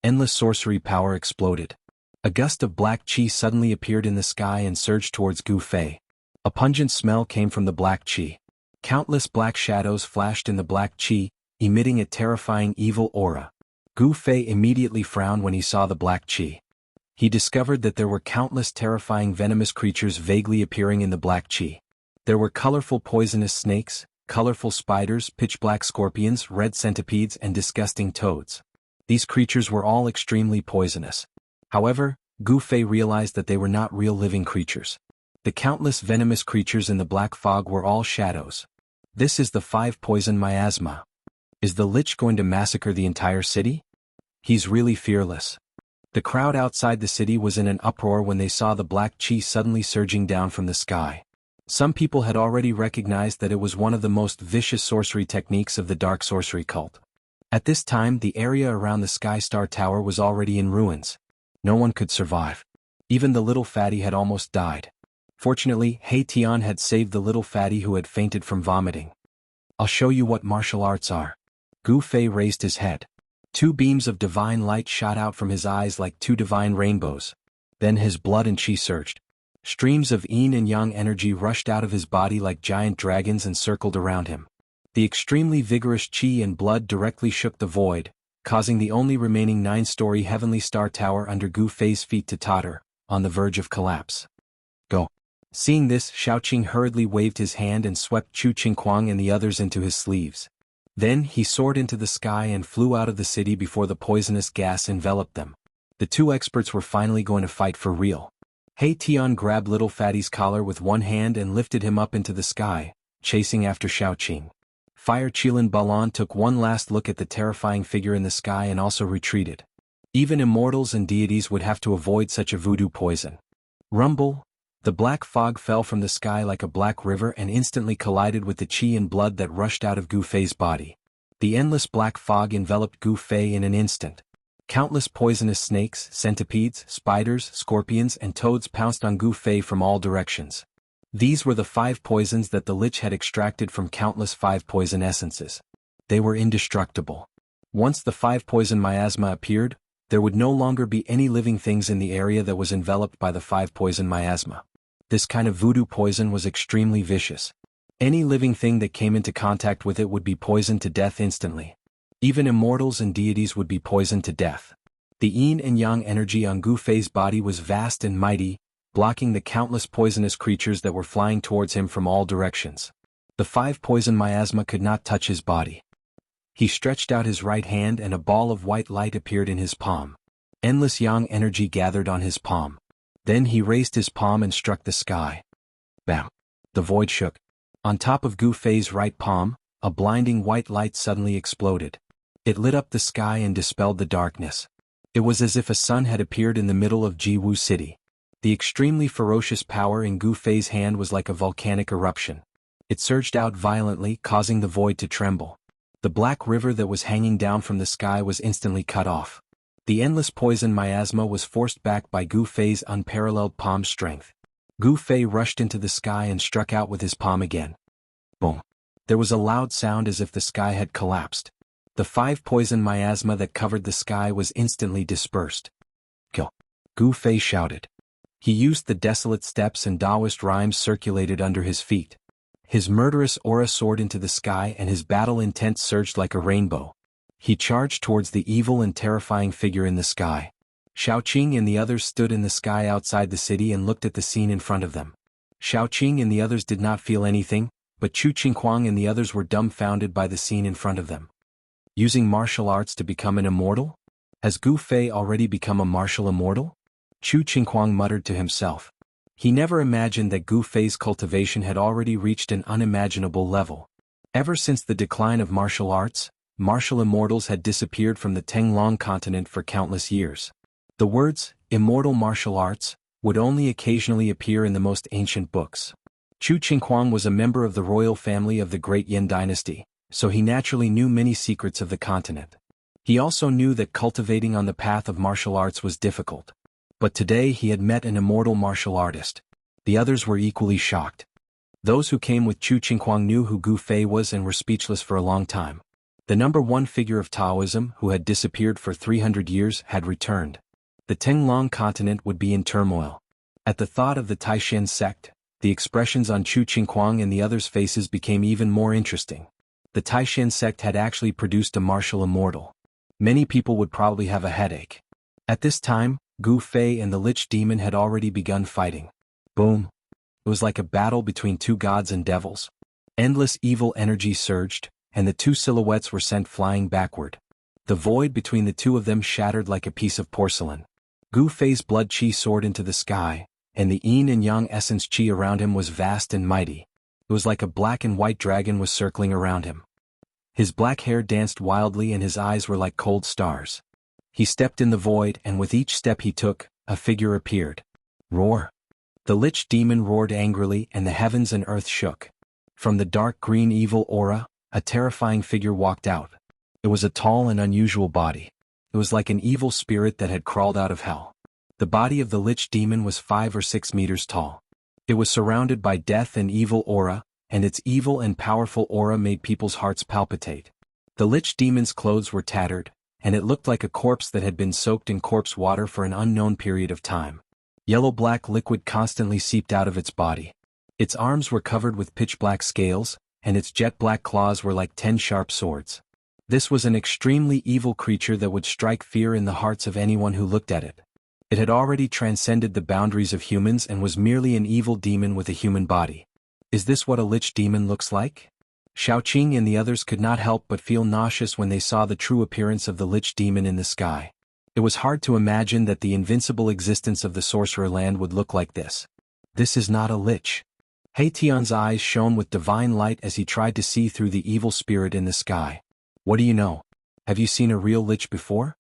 Endless sorcery power exploded. A gust of black qi suddenly appeared in the sky and surged towards Gu Fei. A pungent smell came from the black qi. Countless black shadows flashed in the black qi, emitting a terrifying evil aura. Gu Fei immediately frowned when he saw the black qi. He discovered that there were countless terrifying venomous creatures vaguely appearing in the black qi. There were colorful poisonous snakes, colorful spiders, pitch-black scorpions, red centipedes, and disgusting toads. These creatures were all extremely poisonous. However, Gu Fei realized that they were not real living creatures. The countless venomous creatures in the black fog were all shadows. This is the 5-poison miasma. Is the Lich going to massacre the entire city? He's really fearless. The crowd outside the city was in an uproar when they saw the black qi suddenly surging down from the sky. Some people had already recognized that it was one of the most vicious sorcery techniques of the Dark Sorcery Cult. At this time, the area around the Sky Star Tower was already in ruins. No one could survive. Even the little fatty had almost died. Fortunately, He Tian had saved the little fatty who had fainted from vomiting. I'll show you what martial arts are. Gu Fei raised his head. 2 beams of divine light shot out from his eyes like 2 divine rainbows. Then his blood and qi surged. Streams of yin and yang energy rushed out of his body like giant dragons and circled around him. The extremely vigorous qi and blood directly shook the void, causing the only remaining 9-story heavenly star tower under Gu Fei's feet to totter, on the verge of collapse. Go. Seeing this, Xiaoqing hurriedly waved his hand and swept Chu Qingquang and the others into his sleeves. Then he soared into the sky and flew out of the city before the poisonous gas enveloped them. The 2 experts were finally going to fight for real. He Tian grabbed Little Fatty's collar with one hand and lifted him up into the sky, chasing after Xiaoqing. Fire Qilin Balan took one last look at the terrifying figure in the sky and also retreated. Even immortals and deities would have to avoid such a voodoo poison. Rumble. The black fog fell from the sky like a black river and instantly collided with the qi and blood that rushed out of Gu Fei's body. The endless black fog enveloped Gu Fei in an instant. Countless poisonous snakes, centipedes, spiders, scorpions, and toads pounced on Gu Fei from all directions. These were the 5 poisons that the Lich had extracted from countless 5 poison essences. They were indestructible. Once the 5-poison miasma appeared, there would no longer be any living things in the area that was enveloped by the 5-poison miasma. This kind of voodoo poison was extremely vicious. Any living thing that came into contact with it would be poisoned to death instantly. Even immortals and deities would be poisoned to death. The yin and yang energy on Gu Fei's body was vast and mighty, blocking the countless poisonous creatures that were flying towards him from all directions. The 5-poison miasma could not touch his body. He stretched out his right hand and a ball of white light appeared in his palm. Endless yang energy gathered on his palm. Then he raised his palm and struck the sky. Bam! The void shook. On top of Gu Fei's right palm, a blinding white light suddenly exploded. It lit up the sky and dispelled the darkness. It was as if a sun had appeared in the middle of Jiwu City. The extremely ferocious power in Gu Fei's hand was like a volcanic eruption. It surged out violently, causing the void to tremble. The black river that was hanging down from the sky was instantly cut off. The endless poison miasma was forced back by Gu Fei's unparalleled palm strength. Gu Fei rushed into the sky and struck out with his palm again. Boom! There was a loud sound as if the sky had collapsed. The 5 poison miasma that covered the sky was instantly dispersed. Kill! Gu Fei shouted. He used the desolate steps and Taoist rhymes circulated under his feet. His murderous aura soared into the sky and his battle intent surged like a rainbow. He charged towards the evil and terrifying figure in the sky. Xiaoqing and the others stood in the sky outside the city and looked at the scene in front of them. Xiaoqing and the others did not feel anything, but Chu Qinghuang and the others were dumbfounded by the scene in front of them. Using martial arts to become an immortal? Has Gu Fei already become a martial immortal? Chu Qinghuang muttered to himself. He never imagined that Gu Fei's cultivation had already reached an unimaginable level. Ever since the decline of martial arts, martial immortals had disappeared from the Tenglong continent for countless years. The words, immortal martial arts, would only occasionally appear in the most ancient books. Chu Qinghuang was a member of the royal family of the Great Yin dynasty, so he naturally knew many secrets of the continent. He also knew that cultivating on the path of martial arts was difficult. But today he had met an immortal martial artist. The others were equally shocked. Those who came with Chu Qinghuang knew who Gu Fei was and were speechless for a long time. The number 1 figure of Taoism, who had disappeared for 300 years, had returned. The Tenglong continent would be in turmoil. At the thought of the Taishan sect, the expressions on Chu Qinghuang and the others' faces became even more interesting. The Taishan sect had actually produced a martial immortal. Many people would probably have a headache. At this time, Gu Fei and the Lich Demon had already begun fighting. Boom! It was like a battle between 2 gods and devils. Endless evil energy surged, and the 2 silhouettes were sent flying backward. The void between the 2 of them shattered like a piece of porcelain. Gu Fei's blood qi soared into the sky, and the yin and yang essence qi around him was vast and mighty. It was like a black and white dragon was circling around him. His black hair danced wildly and his eyes were like cold stars. He stepped in the void, and with each step he took, a figure appeared. Roar! The Lich Demon roared angrily and the heavens and earth shook. From the dark green evil aura, a terrifying figure walked out. It was a tall and unusual body. It was like an evil spirit that had crawled out of hell. The body of the Lich Demon was 5 or 6 meters tall. It was surrounded by death and evil aura, and its evil and powerful aura made people's hearts palpitate. The Lich Demon's clothes were tattered, and it looked like a corpse that had been soaked in corpse water for an unknown period of time. Yellow-black liquid constantly seeped out of its body. Its arms were covered with pitch-black scales, and its jet-black claws were like 10 sharp swords. This was an extremely evil creature that would strike fear in the hearts of anyone who looked at it. It had already transcended the boundaries of humans and was merely an evil demon with a human body. Is this what a Lich Demon looks like? Xiaoqing and the others could not help but feel nauseous when they saw the true appearance of the Lich Demon in the sky. It was hard to imagine that the invincible existence of the Sorcerer Land would look like this. This is not a lich. He Tian's eyes shone with divine light as he tried to see through the evil spirit in the sky. What do you know? Have you seen a real lich before?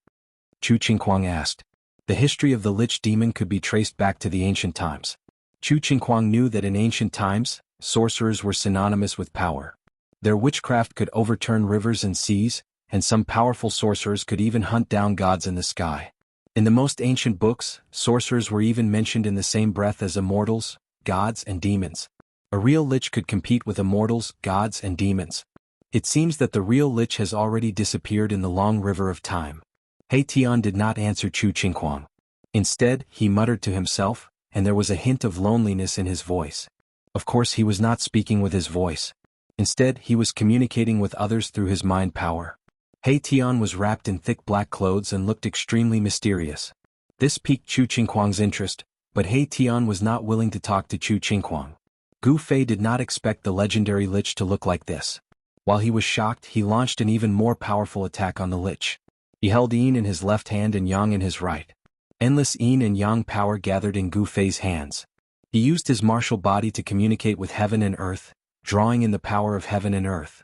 Chu Qinghuang asked. The history of the Lich Demon could be traced back to the ancient times. Chu Qinghuang knew that in ancient times, sorcerers were synonymous with power. Their witchcraft could overturn rivers and seas, and some powerful sorcerers could even hunt down gods in the sky. In the most ancient books, sorcerers were even mentioned in the same breath as immortals, gods and demons. A real lich could compete with immortals, gods and demons. It seems that the real lich has already disappeared in the long river of time. He Tian did not answer Chu Qinghuang. Instead, he muttered to himself, and there was a hint of loneliness in his voice. Of course he was not speaking with his voice. Instead, he was communicating with others through his mind power. He Tian was wrapped in thick black clothes and looked extremely mysterious. This piqued Chu Qinghuang's interest, but He Tian was not willing to talk to Chu Qinghuang. Gu Fei did not expect the legendary lich to look like this. While he was shocked, he launched an even more powerful attack on the lich. He held yin in his left hand and yang in his right. Endless yin and yang power gathered in Gu Fei's hands. He used his martial body to communicate with heaven and earth, drawing in the power of heaven and earth.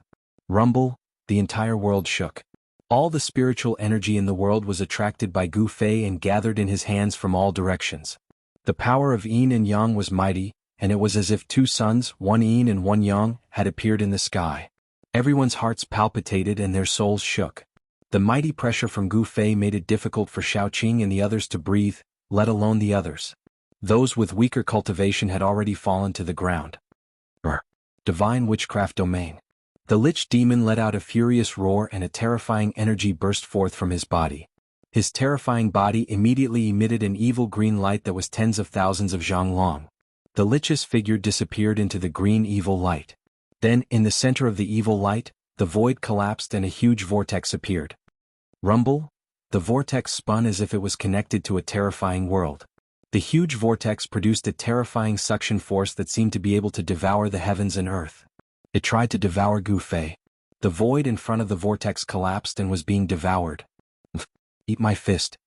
Rumble, the entire world shook. All the spiritual energy in the world was attracted by Gu Fei and gathered in his hands from all directions. The power of yin and yang was mighty, and it was as if two suns, one yin and one yang, had appeared in the sky. Everyone's hearts palpitated and their souls shook. The mighty pressure from Gu Fei made it difficult for Xiaoqing and the others to breathe, let alone the others. Those with weaker cultivation had already fallen to the ground. Divine Witchcraft Domain. The Lich Demon let out a furious roar and a terrifying energy burst forth from his body. His terrifying body immediately emitted an evil green light that was tens of thousands of zhang long. The Lich's figure disappeared into the green evil light. Then, in the center of the evil light, the void collapsed and a huge vortex appeared. Rumble? The vortex spun as if it was connected to a terrifying world. The huge vortex produced a terrifying suction force that seemed to be able to devour the heavens and earth. It tried to devour Gu Fei. The void in front of the vortex collapsed and was being devoured. Eat my fist.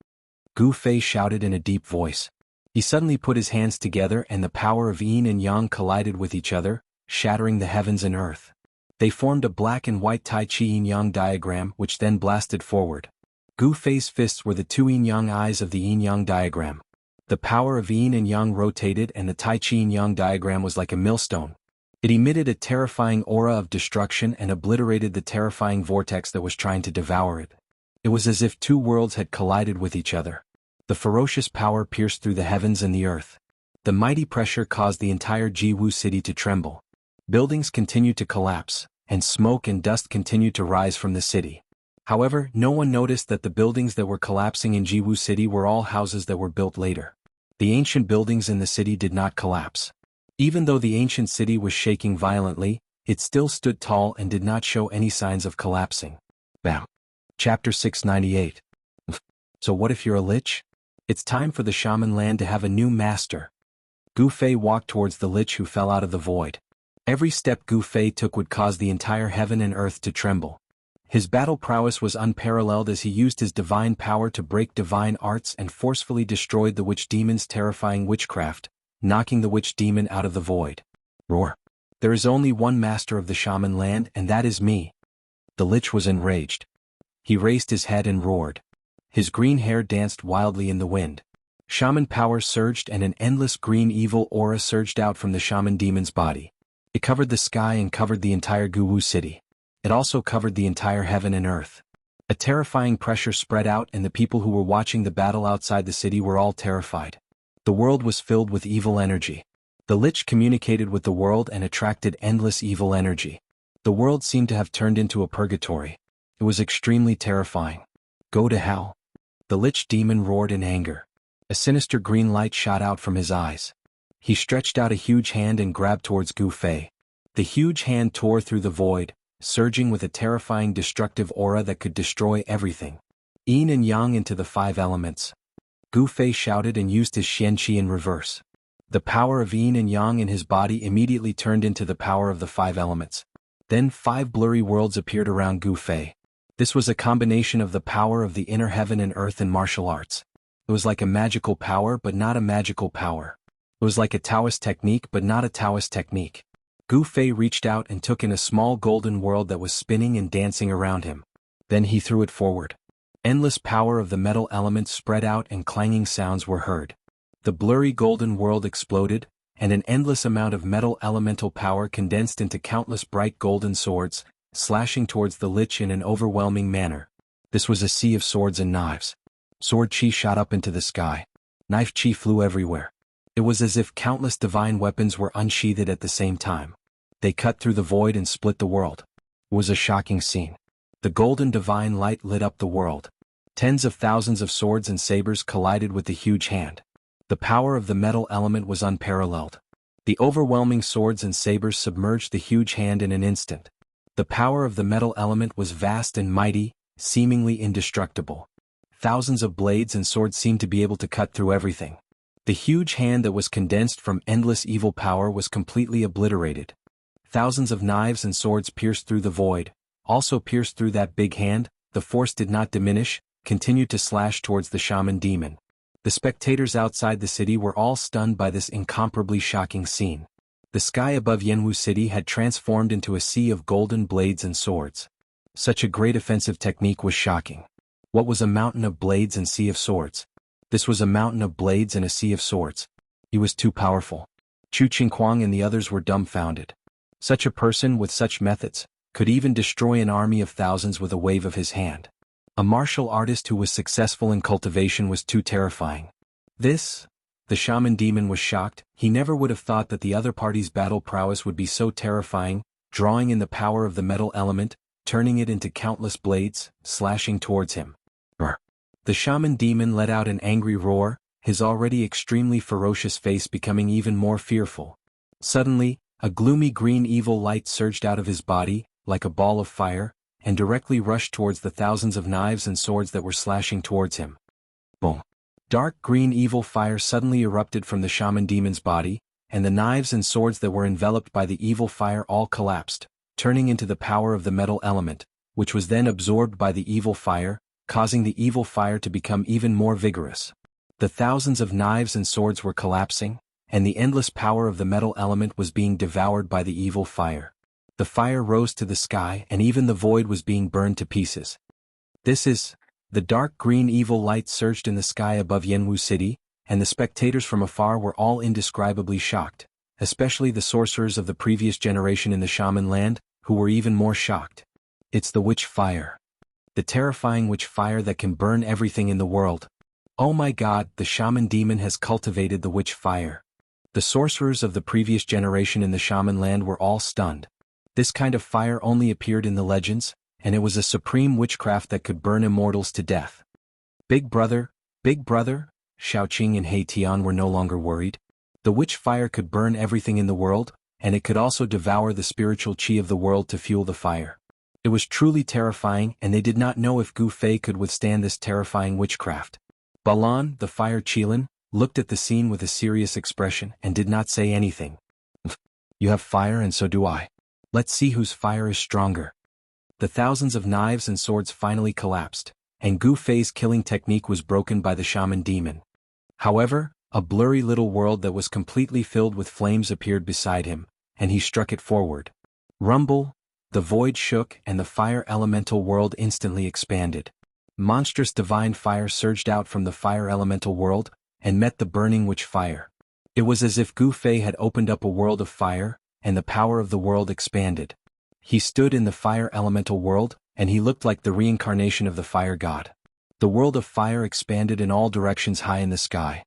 Gu Fei shouted in a deep voice. He suddenly put his hands together and the power of yin and yang collided with each other, shattering the heavens and earth. They formed a black and white Tai Chi yin-yang diagram which then blasted forward. Gu Fei's fists were the two yin-yang eyes of the yin-yang diagram. The power of yin and yang rotated and the Tai Chi yin-yang diagram was like a millstone. It emitted a terrifying aura of destruction and obliterated the terrifying vortex that was trying to devour it. It was as if two worlds had collided with each other. The ferocious power pierced through the heavens and the earth. The mighty pressure caused the entire Jiwu city to tremble. Buildings continued to collapse, and smoke and dust continued to rise from the city. However, no one noticed that the buildings that were collapsing in Jiwu city were all houses that were built later. The ancient buildings in the city did not collapse. Even though the ancient city was shaking violently, it still stood tall and did not show any signs of collapsing. Bam. Chapter 698. So what if you're a lich? It's time for the shaman land to have a new master. Gu Fei walked towards the lich who fell out of the void. Every step Gu Fei took would cause the entire heaven and earth to tremble. His battle prowess was unparalleled as he used his divine power to break divine arts and forcefully destroyed the witch demon's terrifying witchcraft, knocking the witch demon out of the void. Roar. There is only one master of the shaman land and that is me. The lich was enraged. He raised his head and roared. His green hair danced wildly in the wind. Shaman power surged and an endless green evil aura surged out from the shaman demon's body. It covered the sky and covered the entire Guwu city. It also covered the entire heaven and earth. A terrifying pressure spread out and the people who were watching the battle outside the city were all terrified. The world was filled with evil energy. The lich communicated with the world and attracted endless evil energy. The world seemed to have turned into a purgatory. It was extremely terrifying. Go to hell. The lich demon roared in anger. A sinister green light shot out from his eyes. He stretched out a huge hand and grabbed towards Gu Fei. The huge hand tore through the void, surging with a terrifying destructive aura that could destroy everything. Yin and yang into the five elements. Gu Fei shouted and used his Xianqi in reverse. The power of yin and yang in his body immediately turned into the power of the five elements. Then 5 blurry worlds appeared around Gu Fei. This was a combination of the power of the inner heaven and earth and martial arts. It was like a magical power but not a magical power. It was like a Taoist technique but not a Taoist technique. Gu Fei reached out and took in a small golden world that was spinning and dancing around him. Then he threw it forward. Endless power of the metal elements spread out and clanging sounds were heard. The blurry golden world exploded, and an endless amount of metal elemental power condensed into countless bright golden swords, slashing towards the lich in an overwhelming manner. This was a sea of swords and knives. Sword chi shot up into the sky. Knife chi flew everywhere. It was as if countless divine weapons were unsheathed at the same time. They cut through the void and split the world. It was a shocking scene. The golden divine light lit up the world. Tens of thousands of swords and sabers collided with the huge hand. The power of the metal element was unparalleled. The overwhelming swords and sabers submerged the huge hand in an instant. The power of the metal element was vast and mighty, seemingly indestructible. Thousands of blades and swords seemed to be able to cut through everything. The huge hand that was condensed from endless evil power was completely obliterated. Thousands of knives and swords pierced through the void, also pierced through that big hand. The force did not diminish, continued to slash towards the shaman demon. The spectators outside the city were all stunned by this incomparably shocking scene. The sky above Yanwu City had transformed into a sea of golden blades and swords. Such a great offensive technique was shocking. What was a mountain of blades and sea of swords? This was a mountain of blades and a sea of swords. He was too powerful. Chu Qingquang and the others were dumbfounded. Such a person with such methods could even destroy an army of thousands with a wave of his hand. A martial artist who was successful in cultivation was too terrifying. The shaman demon was shocked. He never would have thought that the other party's battle prowess would be so terrifying, drawing in the power of the metal element, turning it into countless blades, slashing towards him. Brr. The shaman demon let out an angry roar, his already extremely ferocious face becoming even more fearful. Suddenly, a gloomy green evil light surged out of his body, like a ball of fire, and directly rushed towards the thousands of knives and swords that were slashing towards him. Boom. Dark green evil fire suddenly erupted from the shaman demon's body, and the knives and swords that were enveloped by the evil fire all collapsed, turning into the power of the metal element, which was then absorbed by the evil fire, causing the evil fire to become even more vigorous. The thousands of knives and swords were collapsing, and the endless power of the metal element was being devoured by the evil fire. The fire rose to the sky and even the void was being burned to pieces. The dark green evil light surged in the sky above Yanwu City, and the spectators from afar were all indescribably shocked, especially the sorcerers of the previous generation in the shaman land, who were even more shocked. It's the witch fire. The terrifying witch fire that can burn everything in the world. Oh my god, the shaman demon has cultivated the witch fire. The sorcerers of the previous generation in the shaman land were all stunned. This kind of fire only appeared in the legends, and it was a supreme witchcraft that could burn immortals to death. Big brother, Shaoqing and He Tian were no longer worried. The witch fire could burn everything in the world, and it could also devour the spiritual qi of the world to fuel the fire. It was truly terrifying, and they did not know if Gu Fei could withstand this terrifying witchcraft. Balan, the fire Qilin, looked at the scene with a serious expression and did not say anything. You have fire and so do I. Let's see whose fire is stronger. The thousands of knives and swords finally collapsed, and Gu Fei's killing technique was broken by the shaman demon. However, a blurry little world that was completely filled with flames appeared beside him, and he struck it forward. Rumble, the void shook and the fire elemental world instantly expanded. Monstrous divine fire surged out from the fire elemental world, and met the burning witch fire. It was as if Gu Fei had opened up a world of fire, and the power of the world expanded. He stood in the fire elemental world, and he looked like the reincarnation of the fire god. The world of fire expanded in all directions high in the sky.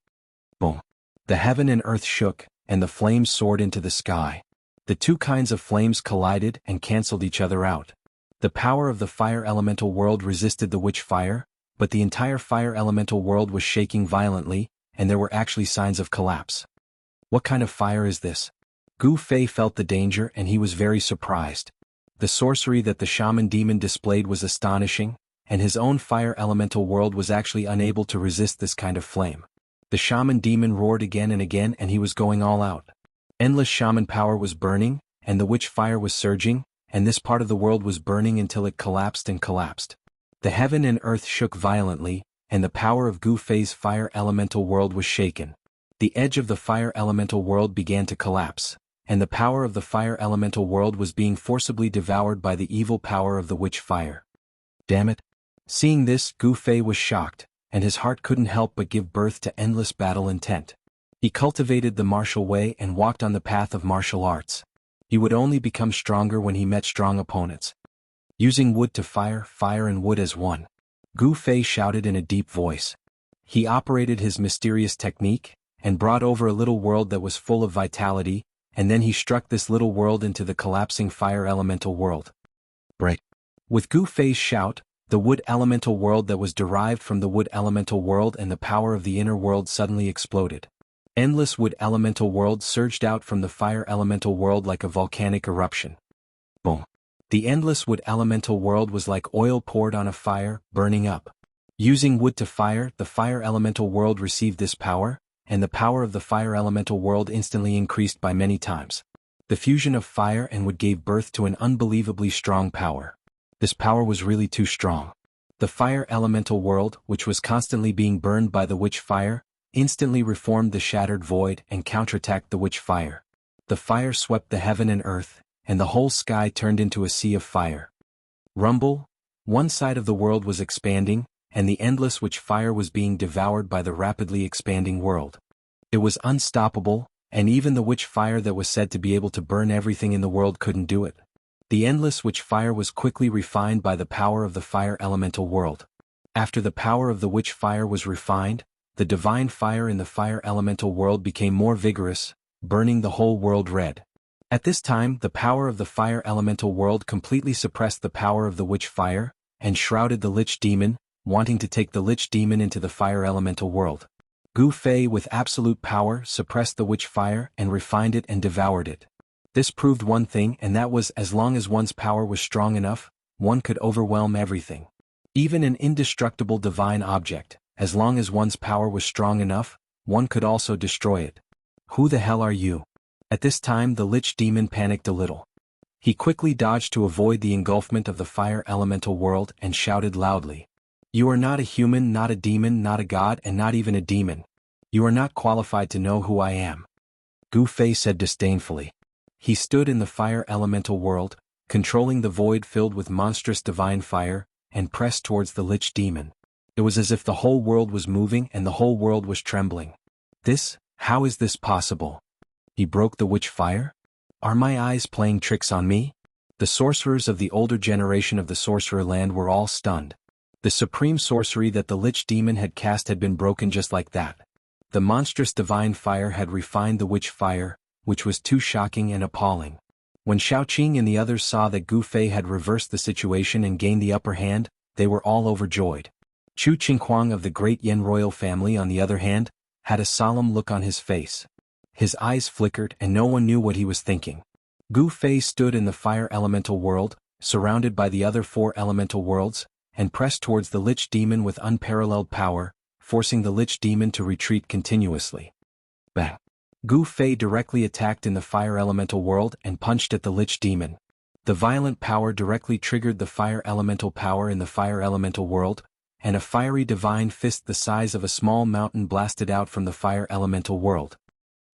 Boom. The heaven and earth shook, and the flames soared into the sky. The two kinds of flames collided and cancelled each other out. The power of the fire elemental world resisted the witch fire, but the entire fire elemental world was shaking violently, and there were actually signs of collapse. What kind of fire is this? Gu Fei felt the danger and he was very surprised. The sorcery that the shaman demon displayed was astonishing, and his own fire elemental world was actually unable to resist this kind of flame. The shaman demon roared again and again and he was going all out. Endless shaman power was burning, and the witch fire was surging, and this part of the world was burning until it collapsed and collapsed. The heaven and earth shook violently, and the power of Gu Fei's fire elemental world was shaken. The edge of the fire elemental world began to collapse, and the power of the fire elemental world was being forcibly devoured by the evil power of the witch fire. Damn it. Seeing this, Gu Fei was shocked, and his heart couldn't help but give birth to endless battle intent. He cultivated the martial way and walked on the path of martial arts. He would only become stronger when he met strong opponents. Using wood to fire, fire and wood as one. Gu Fei shouted in a deep voice. He operated his mysterious technique, and brought over a little world that was full of vitality, and then he struck this little world into the collapsing fire elemental world. Break. With Gu Fei's shout, the wood elemental world that was derived from the wood elemental world and the power of the inner world suddenly exploded. Endless wood elemental world surged out from the fire elemental world like a volcanic eruption. Boom. The endless wood elemental world was like oil poured on a fire, burning up. Using wood to fire, the fire elemental world received this power, and the power of the fire elemental world instantly increased by many times. The fusion of fire and wood gave birth to an unbelievably strong power. This power was really too strong. The fire elemental world, which was constantly being burned by the witch fire, instantly reformed the shattered void and counterattacked the witch fire. the fire swept the heaven and earth, and the whole sky turned into a sea of fire. Rumble, one side of the world was expanding, and the endless witch fire was being devoured by the rapidly expanding world. It was unstoppable, and even the witch fire that was said to be able to burn everything in the world couldn't do it. The endless witch fire was quickly refined by the power of the fire elemental world. After the power of the witch fire was refined, the divine fire in the fire elemental world became more vigorous, burning the whole world red. At this time, the power of the fire elemental world completely suppressed the power of the witch fire, and shrouded the lich demon, wanting to take the lich demon into the fire elemental world. Gu Fei with absolute power suppressed the witch fire and refined it and devoured it. This proved one thing, and that was as long as one's power was strong enough, one could overwhelm everything. Even an indestructible divine object, as long as one's power was strong enough, one could also destroy it. Who the hell are you? At this time the lich demon panicked a little. He quickly dodged to avoid the engulfment of the fire elemental world and shouted loudly. You are not a human, not a demon, not a god, and not even a demon. You are not qualified to know who I am. Gu Fei said disdainfully. He stood in the fire elemental world, controlling the void filled with monstrous divine fire, and pressed towards the lich demon. It was as if the whole world was moving and the whole world was trembling. How is this possible? He broke the witch fire? Are my eyes playing tricks on me? The sorcerers of the older generation of the sorcerer land were all stunned. The supreme sorcery that the lich demon had cast had been broken just like that. The monstrous divine fire had refined the witch fire, which was too shocking and appalling. When Shaoqing and the others saw that Gu Fei had reversed the situation and gained the upper hand, they were all overjoyed. Chu Qinghuang of the great Yan royal family, on the other hand, had a solemn look on his face. His eyes flickered and no one knew what he was thinking. Gu Fei stood in the fire elemental world, surrounded by the other 4 elemental worlds, and pressed towards the lich demon with unparalleled power, forcing the lich demon to retreat continuously. Bang! Gu Fei directly attacked in the fire elemental world and punched at the lich demon. The violent power directly triggered the fire elemental power in the fire elemental world, and a fiery divine fist the size of a small mountain blasted out from the fire elemental world.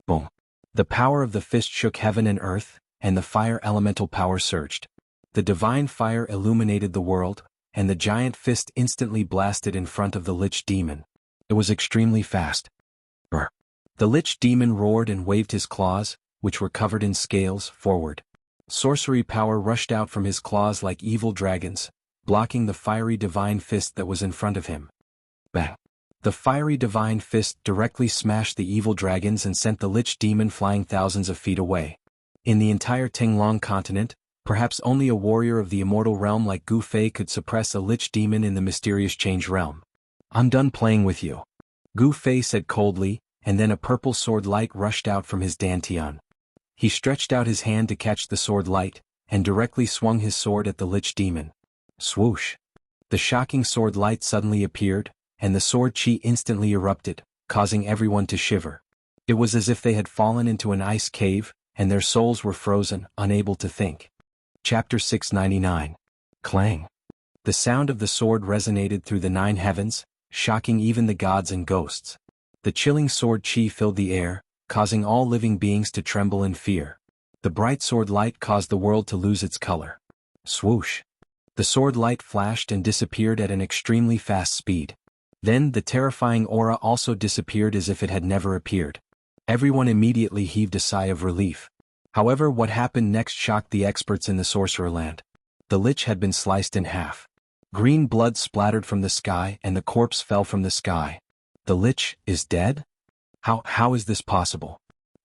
Boom! The power of the fist shook heaven and earth, and the fire elemental power surged. The divine fire illuminated the world, and the giant fist instantly blasted in front of the lich demon. It was extremely fast. Brr! The lich demon roared and waved his claws, which were covered in scales, forward. Sorcery power rushed out from his claws like evil dragons, blocking the fiery divine fist that was in front of him. Bang! The fiery divine fist directly smashed the evil dragons and sent the lich demon flying thousands of feet away. In the entire Tinglong continent, perhaps only a warrior of the immortal realm like Gu Fei could suppress a lich demon in the mysterious change realm. I'm done playing with you. Gu Fei said coldly, and then a purple sword light rushed out from his dantian. He stretched out his hand to catch the sword light, and directly swung his sword at the lich demon. Swoosh! The shocking sword light suddenly appeared, and the sword chi instantly erupted, causing everyone to shiver. It was as if they had fallen into an ice cave, and their souls were frozen, unable to think. Chapter 699. Clang! The sound of the sword resonated through the 9 heavens, shocking even the gods and ghosts. The chilling sword chi filled the air, causing all living beings to tremble in fear. The bright sword light caused the world to lose its color. Swoosh! The sword light flashed and disappeared at an extremely fast speed. Then the terrifying aura also disappeared as if it had never appeared. Everyone immediately heaved a sigh of relief. However, what happened next shocked the experts in the sorcerer land. The lich had been sliced in half. Green blood splattered from the sky and the corpse fell from the sky. The lich is dead? How is this possible?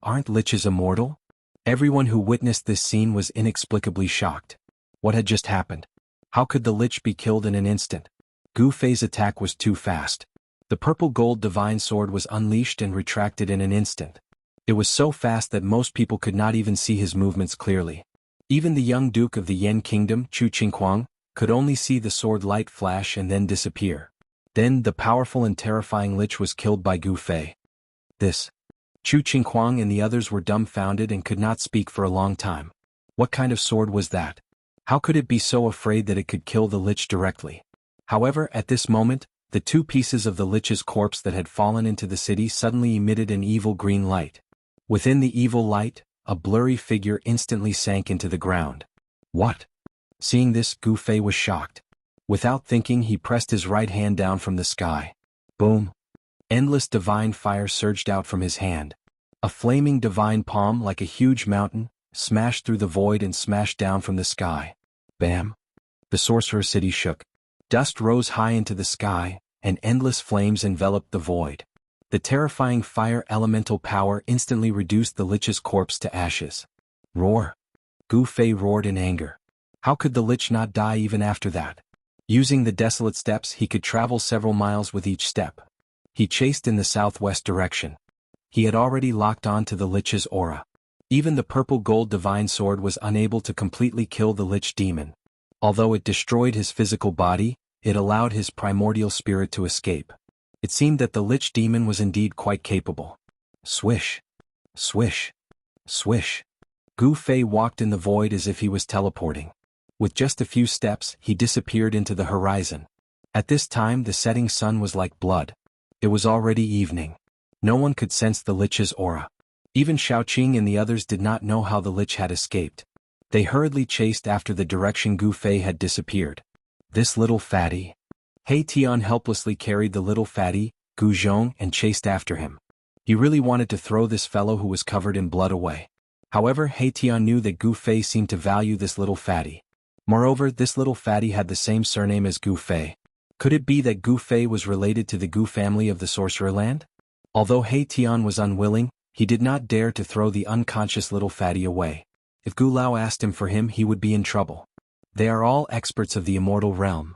Aren't liches immortal? Everyone who witnessed this scene was inexplicably shocked. What had just happened? How could the lich be killed in an instant? Gu Fei's attack was too fast. The purple gold divine sword was unleashed and retracted in an instant. It was so fast that most people could not even see his movements clearly. Even the young duke of the Yan kingdom, Chu Qinghuang, could only see the sword light flash and then disappear. Then the powerful and terrifying lich was killed by Gu Fei. Chu Qinghuang and the others were dumbfounded and could not speak for a long time. What kind of sword was that? How could it be so afraid that it could kill the lich directly? However, at this moment, the 2 pieces of the lich's corpse that had fallen into the city suddenly emitted an evil green light. Within the evil light, a blurry figure instantly sank into the ground. What? Seeing this, Gu Fei was shocked. Without thinking, he pressed his right hand down from the sky. Boom! Endless divine fire surged out from his hand. A flaming divine palm like a huge mountain, smashed through the void and smashed down from the sky. Bam! The sorcerer city shook. Dust rose high into the sky, and endless flames enveloped the void. The terrifying fire elemental power instantly reduced the Lich's corpse to ashes. Roar! Gu Fei roared in anger. How could the Lich not die even after that? Using the desolate steps, he could travel several miles with each step. He chased in the southwest direction. He had already locked on to the Lich's aura. Even the purple gold divine sword was unable to completely kill the Lich demon. Although it destroyed his physical body, it allowed his primordial spirit to escape. It seemed that the Lich demon was indeed quite capable. Swish! Swish! Swish! Gu Fei walked in the void as if he was teleporting. With just a few steps, he disappeared into the horizon. At this time, the setting sun was like blood. It was already evening. No one could sense the Lich's aura. Even Xiaoqing and the others did not know how the Lich had escaped. They hurriedly chased after the direction Gu Fei had disappeared. This little fatty. He Tian helplessly carried the little fatty, Gu Zhong, and chased after him. He really wanted to throw this fellow who was covered in blood away. However, He Tian knew that Gu Fei seemed to value this little fatty. Moreover, this little fatty had the same surname as Gu Fei. Could it be that Gu Fei was related to the Gu family of the Sorcerer Land? Although He Tian was unwilling, he did not dare to throw the unconscious little fatty away. If Gu Lao asked him for him, he would be in trouble. They are all experts of the immortal realm.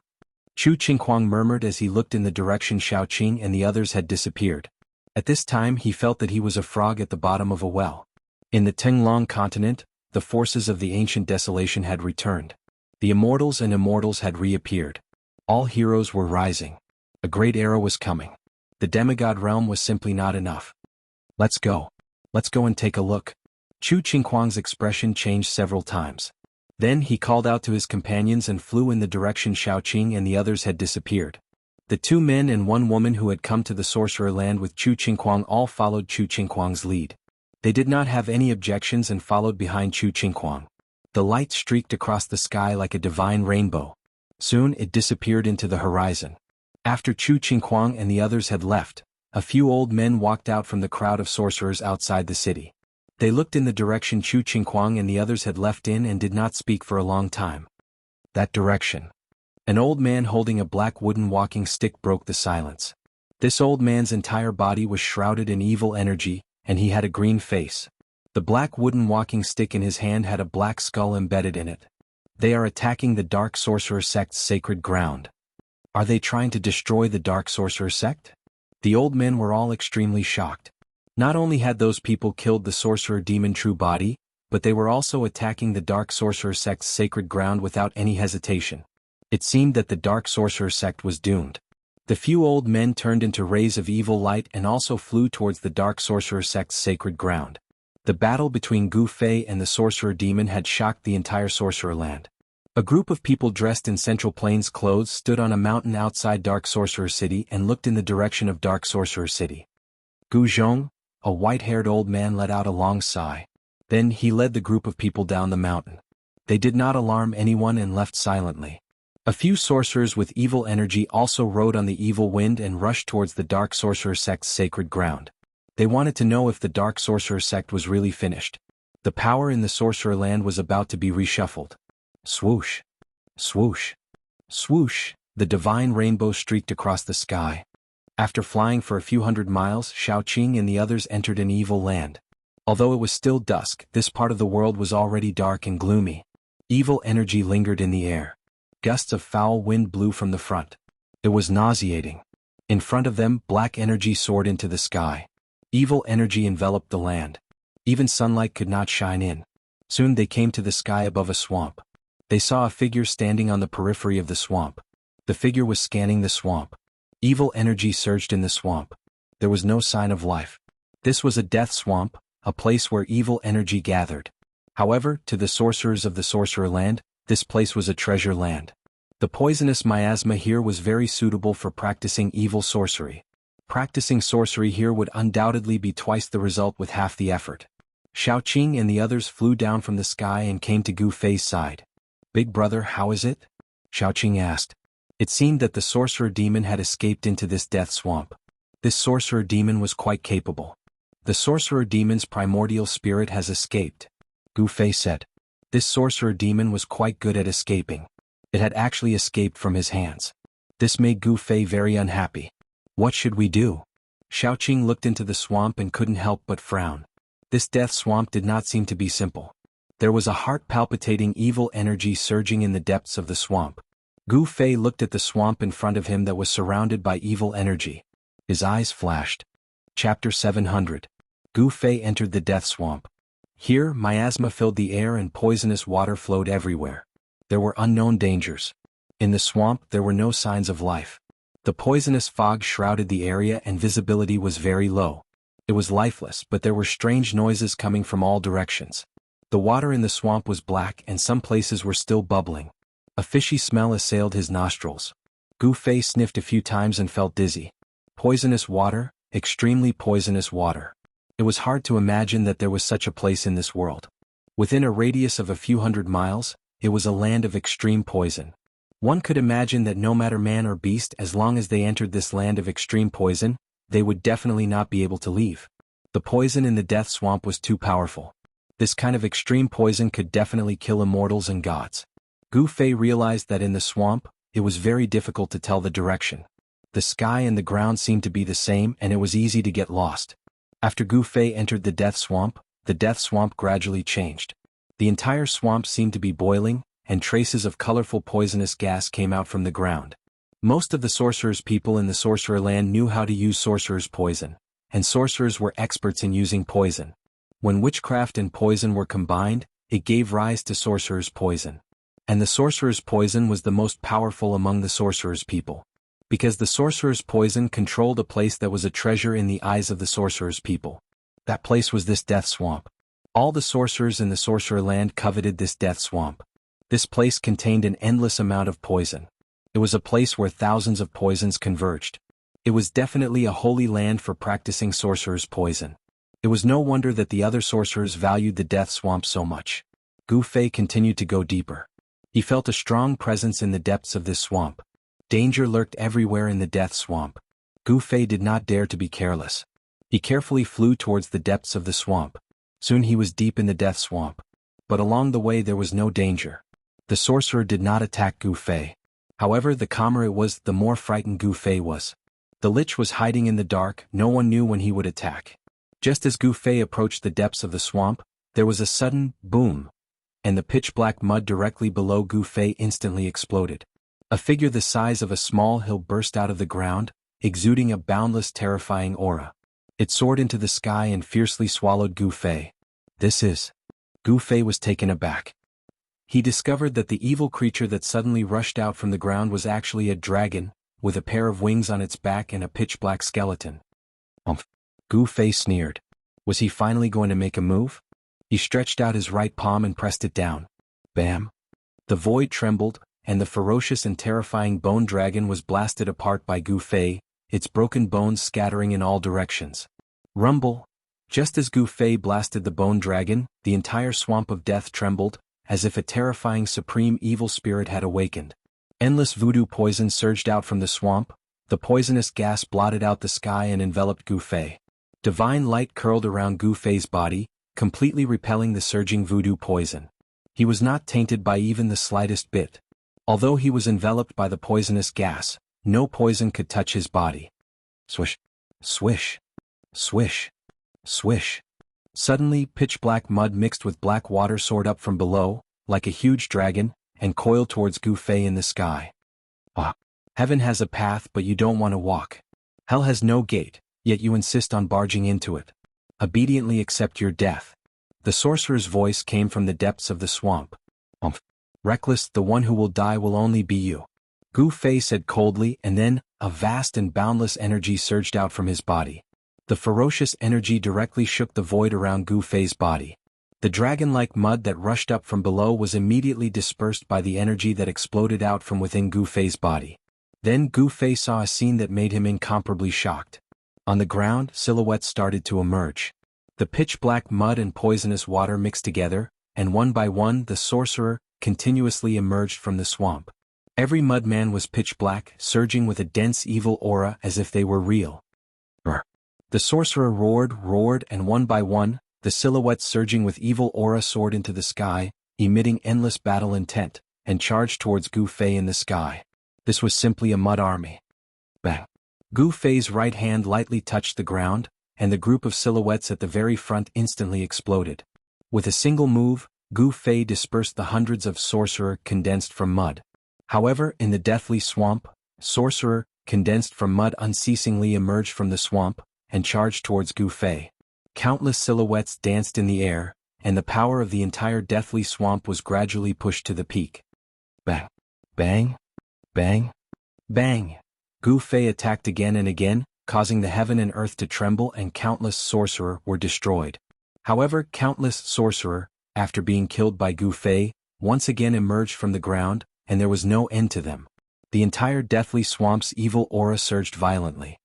Chu Qinghuang murmured as he looked in the direction Xiaoqing and the others had disappeared. At this time he felt that he was a frog at the bottom of a well. In the Tenglong continent, the forces of the ancient desolation had returned. The immortals and immortals had reappeared. All heroes were rising. A great era was coming. The demigod realm was simply not enough. Let's go. Let's go and take a look. Chu Qinghuang's expression changed several times. Then he called out to his companions and flew in the direction Xiaoqing and the others had disappeared. The 2 men and 1 woman who had come to the Sorcerer Land with Chu Qinghuang all followed Chu Qinghuang's lead. They did not have any objections and followed behind Chu Qinghuang. The light streaked across the sky like a divine rainbow. Soon it disappeared into the horizon. After Chu Qinghuang and the others had left, a few old men walked out from the crowd of sorcerers outside the city. They looked in the direction Chu Qinghuang and the others had left in and did not speak for a long time. That direction. An old man holding a black wooden walking stick broke the silence. This old man's entire body was shrouded in evil energy, and he had a green face. The black wooden walking stick in his hand had a black skull embedded in it. They are attacking the Dark Sorcerer sect's sacred ground. Are they trying to destroy the Dark Sorcerer sect? The old men were all extremely shocked. Not only had those people killed the sorcerer demon True Body, but they were also attacking the Dark Sorcerer sect's sacred ground without any hesitation. It seemed that the Dark Sorcerer sect was doomed. The few old men turned into rays of evil light and also flew towards the Dark Sorcerer sect's sacred ground. The battle between Gu Fei and the sorcerer demon had shocked the entire Sorcerer Land. A group of people dressed in Central Plains clothes stood on a mountain outside Dark Sorcerer City and looked in the direction of Dark Sorcerer City. Gu Zhong, a white-haired old man, let out a long sigh. Then he led the group of people down the mountain. They did not alarm anyone and left silently. A few sorcerers with evil energy also rode on the evil wind and rushed towards the Dark Sorcerer sect's sacred ground. They wanted to know if the Dark Sorcerer sect was really finished. The power in the Sorcerer Land was about to be reshuffled. Swoosh! Swoosh! Swoosh! The divine rainbow streaked across the sky. After flying for a few hundred miles, Xiaoqing and the others entered an evil land. Although it was still dusk, this part of the world was already dark and gloomy. Evil energy lingered in the air. Gusts of foul wind blew from the front. It was nauseating. In front of them, black energy soared into the sky. Evil energy enveloped the land. Even sunlight could not shine in. Soon they came to the sky above a swamp. They saw a figure standing on the periphery of the swamp. The figure was scanning the swamp. Evil energy surged in the swamp. There was no sign of life. This was a death swamp, a place where evil energy gathered. However, to the sorcerers of the Sorcerer Land, this place was a treasure land. The poisonous miasma here was very suitable for practicing evil sorcery. Practicing sorcery here would undoubtedly be twice the result with half the effort. Xiaoqing and the others flew down from the sky and came to Gu Fei's side. "Big brother, how is it?" Xiaoqing asked. It seemed that the sorcerer demon had escaped into this death swamp. This sorcerer demon was quite capable. "The sorcerer demon's primordial spirit has escaped," Gu Fei said. This sorcerer demon was quite good at escaping. It had actually escaped from his hands. This made Gu Fei very unhappy. "What should we do?" Xiaoqing looked into the swamp and couldn't help but frown. This death swamp did not seem to be simple. There was a heart-palpitating evil energy surging in the depths of the swamp. Gu Fei looked at the swamp in front of him that was surrounded by evil energy. His eyes flashed. Chapter 700. Gu Fei entered the death swamp. Here, miasma filled the air and poisonous water flowed everywhere. There were unknown dangers. In the swamp, there were no signs of life. The poisonous fog shrouded the area and visibility was very low. It was lifeless, but there were strange noises coming from all directions. The water in the swamp was black and some places were still bubbling. A fishy smell assailed his nostrils. Gu Fei sniffed a few times and felt dizzy. Poisonous water, extremely poisonous water. It was hard to imagine that there was such a place in this world. Within a radius of a few hundred miles, it was a land of extreme poison. One could imagine that no matter man or beast, as long as they entered this land of extreme poison, they would definitely not be able to leave. The poison in the death swamp was too powerful. This kind of extreme poison could definitely kill immortals and gods. Gu Fei realized that in the swamp, it was very difficult to tell the direction. The sky and the ground seemed to be the same and it was easy to get lost. After Gu Fei entered the death swamp gradually changed. The entire swamp seemed to be boiling, and traces of colorful poisonous gas came out from the ground. Most of the sorcerer's people in the sorcerer land knew how to use sorcerer's poison, and sorcerers were experts in using poison. When witchcraft and poison were combined, it gave rise to sorcerer's poison. And the sorcerer's poison was the most powerful among the sorcerer's people. Because the sorcerer's poison controlled a place that was a treasure in the eyes of the sorcerer's people. That place was this death swamp. All the sorcerers in the sorcerer land coveted this death swamp. This place contained an endless amount of poison. It was a place where thousands of poisons converged. It was definitely a holy land for practicing sorcerer's poison. It was no wonder that the other sorcerers valued the death swamp so much. Gu Fei continued to go deeper. He felt a strong presence in the depths of this swamp. Danger lurked everywhere in the death swamp. Gu Fei did not dare to be careless. He carefully flew towards the depths of the swamp. Soon he was deep in the death swamp. But along the way there was no danger. The sorcerer did not attack Gu Fei. However, the calmer it was, the more frightened Gu Fei was. The lich was hiding in the dark, no one knew when he would attack. Just as Gu Fei approached the depths of the swamp, there was a sudden boom, and the pitch-black mud directly below Gu Fei instantly exploded. A figure the size of a small hill burst out of the ground, exuding a boundless terrifying aura. It soared into the sky and fiercely swallowed Gu Fei. "This is..." Gu Fei was taken aback. He discovered that the evil creature that suddenly rushed out from the ground was actually a dragon, with a pair of wings on its back and a pitch-black skeleton. "Umph." Gu Fei sneered. Was he finally going to make a move? He stretched out his right palm and pressed it down. Bam! The void trembled, and the ferocious and terrifying bone dragon was blasted apart by Gu Fei, its broken bones scattering in all directions. Rumble! Just as Gu Fei blasted the bone dragon, the entire swamp of death trembled, as if a terrifying supreme evil spirit had awakened. Endless voodoo poison surged out from the swamp, the poisonous gas blotted out the sky and enveloped Gu Fei. Divine light curled around Gu Fei's body, completely repelling the surging voodoo poison. He was not tainted by even the slightest bit. Although he was enveloped by the poisonous gas, no poison could touch his body. Swish! Swish! Swish! Swish! Suddenly, pitch-black mud mixed with black water soared up from below, like a huge dragon, and coiled towards Gu Fei in the sky. Ah! Heaven has a path but you don't want to walk. Hell has no gate, yet you insist on barging into it. Obediently accept your death. The sorcerer's voice came from the depths of the swamp. Umph! Reckless, the one who will die will only be you. Gu Fei said coldly, and then, a vast and boundless energy surged out from his body. The ferocious energy directly shook the void around Gu Fei's body. The dragon-like mud that rushed up from below was immediately dispersed by the energy that exploded out from within Gu Fei's body. Then Gu Fei saw a scene that made him incomparably shocked. On the ground, silhouettes started to emerge. The pitch-black mud and poisonous water mixed together, and one by one the sorcerer continuously emerged from the swamp. Every mudman was pitch-black, surging with a dense evil aura as if they were real. The sorcerer roared, and one by one, the silhouettes surging with evil aura soared into the sky, emitting endless battle intent, and charged towards Gu Fei in the sky. This was simply a mud army. Bang! Gu Fei's right hand lightly touched the ground, and the group of silhouettes at the very front instantly exploded. With a single move, Gu Fei dispersed the hundreds of sorcerer condensed from mud. However, in the deathly swamp, sorcerer, condensed from mud unceasingly emerged from the swamp, and charged towards Gu Fei. Countless silhouettes danced in the air, and the power of the entire deathly swamp was gradually pushed to the peak. Bang! Bang! Bang! Bang! Gu Fei attacked again and again, causing the heaven and earth to tremble, and countless sorcerer were destroyed. However, countless sorcerer, after being killed by Gu Fei, once again emerged from the ground, and there was no end to them. The entire deathly swamp's evil aura surged violently.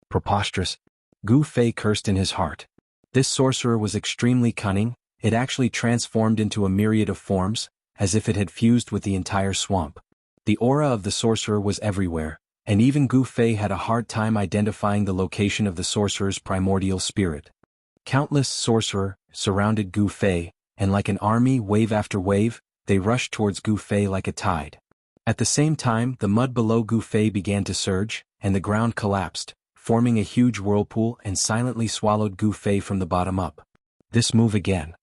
Preposterous! Gu Fei cursed in his heart. This sorcerer was extremely cunning. It actually transformed into a myriad of forms, as if it had fused with the entire swamp. The aura of the sorcerer was everywhere, and even Gu Fei had a hard time identifying the location of the sorcerer's primordial spirit. Countless sorcerer surrounded Gu Fei, and like an army, wave after wave, they rushed towards Gu Fei like a tide. At the same time, the mud below Gu Fei began to surge, and the ground collapsed, forming a huge whirlpool, and silently swallowed Gu Fei from the bottom up. This move again.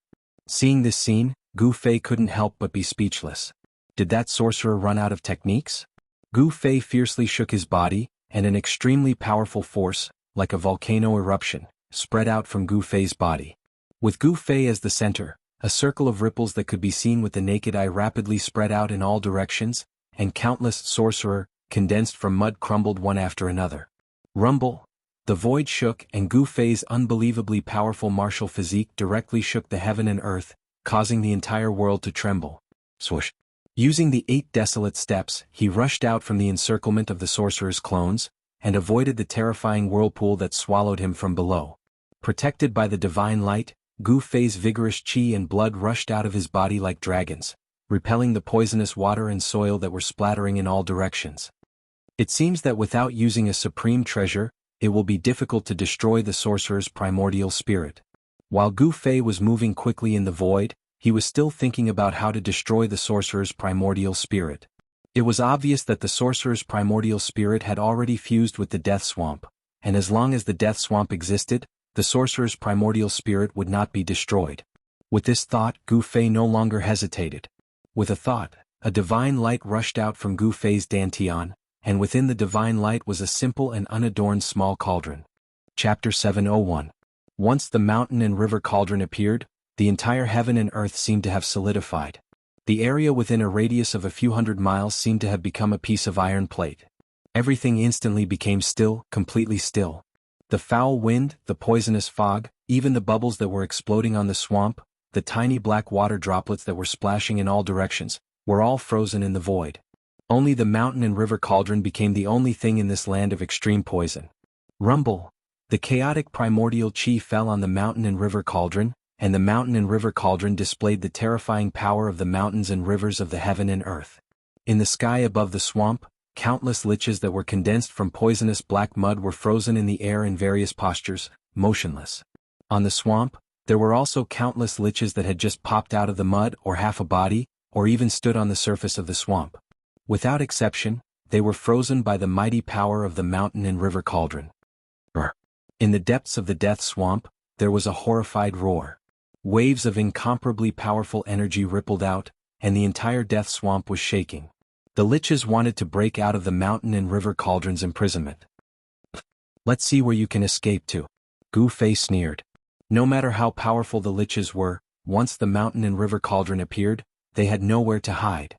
Seeing this scene, Gu Fei couldn't help but be speechless. Did that sorcerer run out of techniques? Gu Fei fiercely shook his body, and an extremely powerful force, like a volcano eruption, spread out from Gu Fei's body. With Gu Fei as the center, a circle of ripples that could be seen with the naked eye rapidly spread out in all directions, and countless sorcerer, condensed from mud, crumbled one after another. Rumble! The void shook, and Gu Fei's unbelievably powerful martial physique directly shook the heaven and earth, causing the entire world to tremble. Swoosh! Using the 8 desolate steps, he rushed out from the encirclement of the sorcerer's clones, and avoided the terrifying whirlpool that swallowed him from below. Protected by the divine light, Gu Fei's vigorous qi and blood rushed out of his body like dragons, repelling the poisonous water and soil that were splattering in all directions. It seems that without using a supreme treasure, it will be difficult to destroy the sorcerer's primordial spirit. While Gu Fei was moving quickly in the void, he was still thinking about how to destroy the sorcerer's primordial spirit. It was obvious that the sorcerer's primordial spirit had already fused with the death swamp, and as long as the death swamp existed, the sorcerer's primordial spirit would not be destroyed. With this thought, Gu Fei no longer hesitated. With a thought, a divine light rushed out from Gu Fei's dantian, and within the divine light was a simple and unadorned small cauldron. Chapter 701. Once the mountain and river cauldron appeared, the entire heaven and earth seemed to have solidified. The area within a radius of a few hundred miles seemed to have become a piece of iron plate. Everything instantly became still, completely still. The foul wind, the poisonous fog, even the bubbles that were exploding on the swamp, the tiny black water droplets that were splashing in all directions, were all frozen in the void. Only the mountain and river cauldron became the only thing in this land of extreme poison. Rumble! The chaotic primordial chi fell on the mountain and river cauldron, and the mountain and river cauldron displayed the terrifying power of the mountains and rivers of the heaven and earth. In the sky above the swamp, countless liches that were condensed from poisonous black mud were frozen in the air in various postures, motionless. On the swamp, there were also countless liches that had just popped out of the mud or half a body, or even stood on the surface of the swamp. Without exception, they were frozen by the mighty power of the mountain and river cauldron. In the depths of the death swamp, there was a horrified roar. Waves of incomparably powerful energy rippled out, and the entire death swamp was shaking. The liches wanted to break out of the mountain and river cauldron's imprisonment. Let's see where you can escape to. Gu Fei sneered. No matter how powerful the liches were, once the mountain and river cauldron appeared, they had nowhere to hide.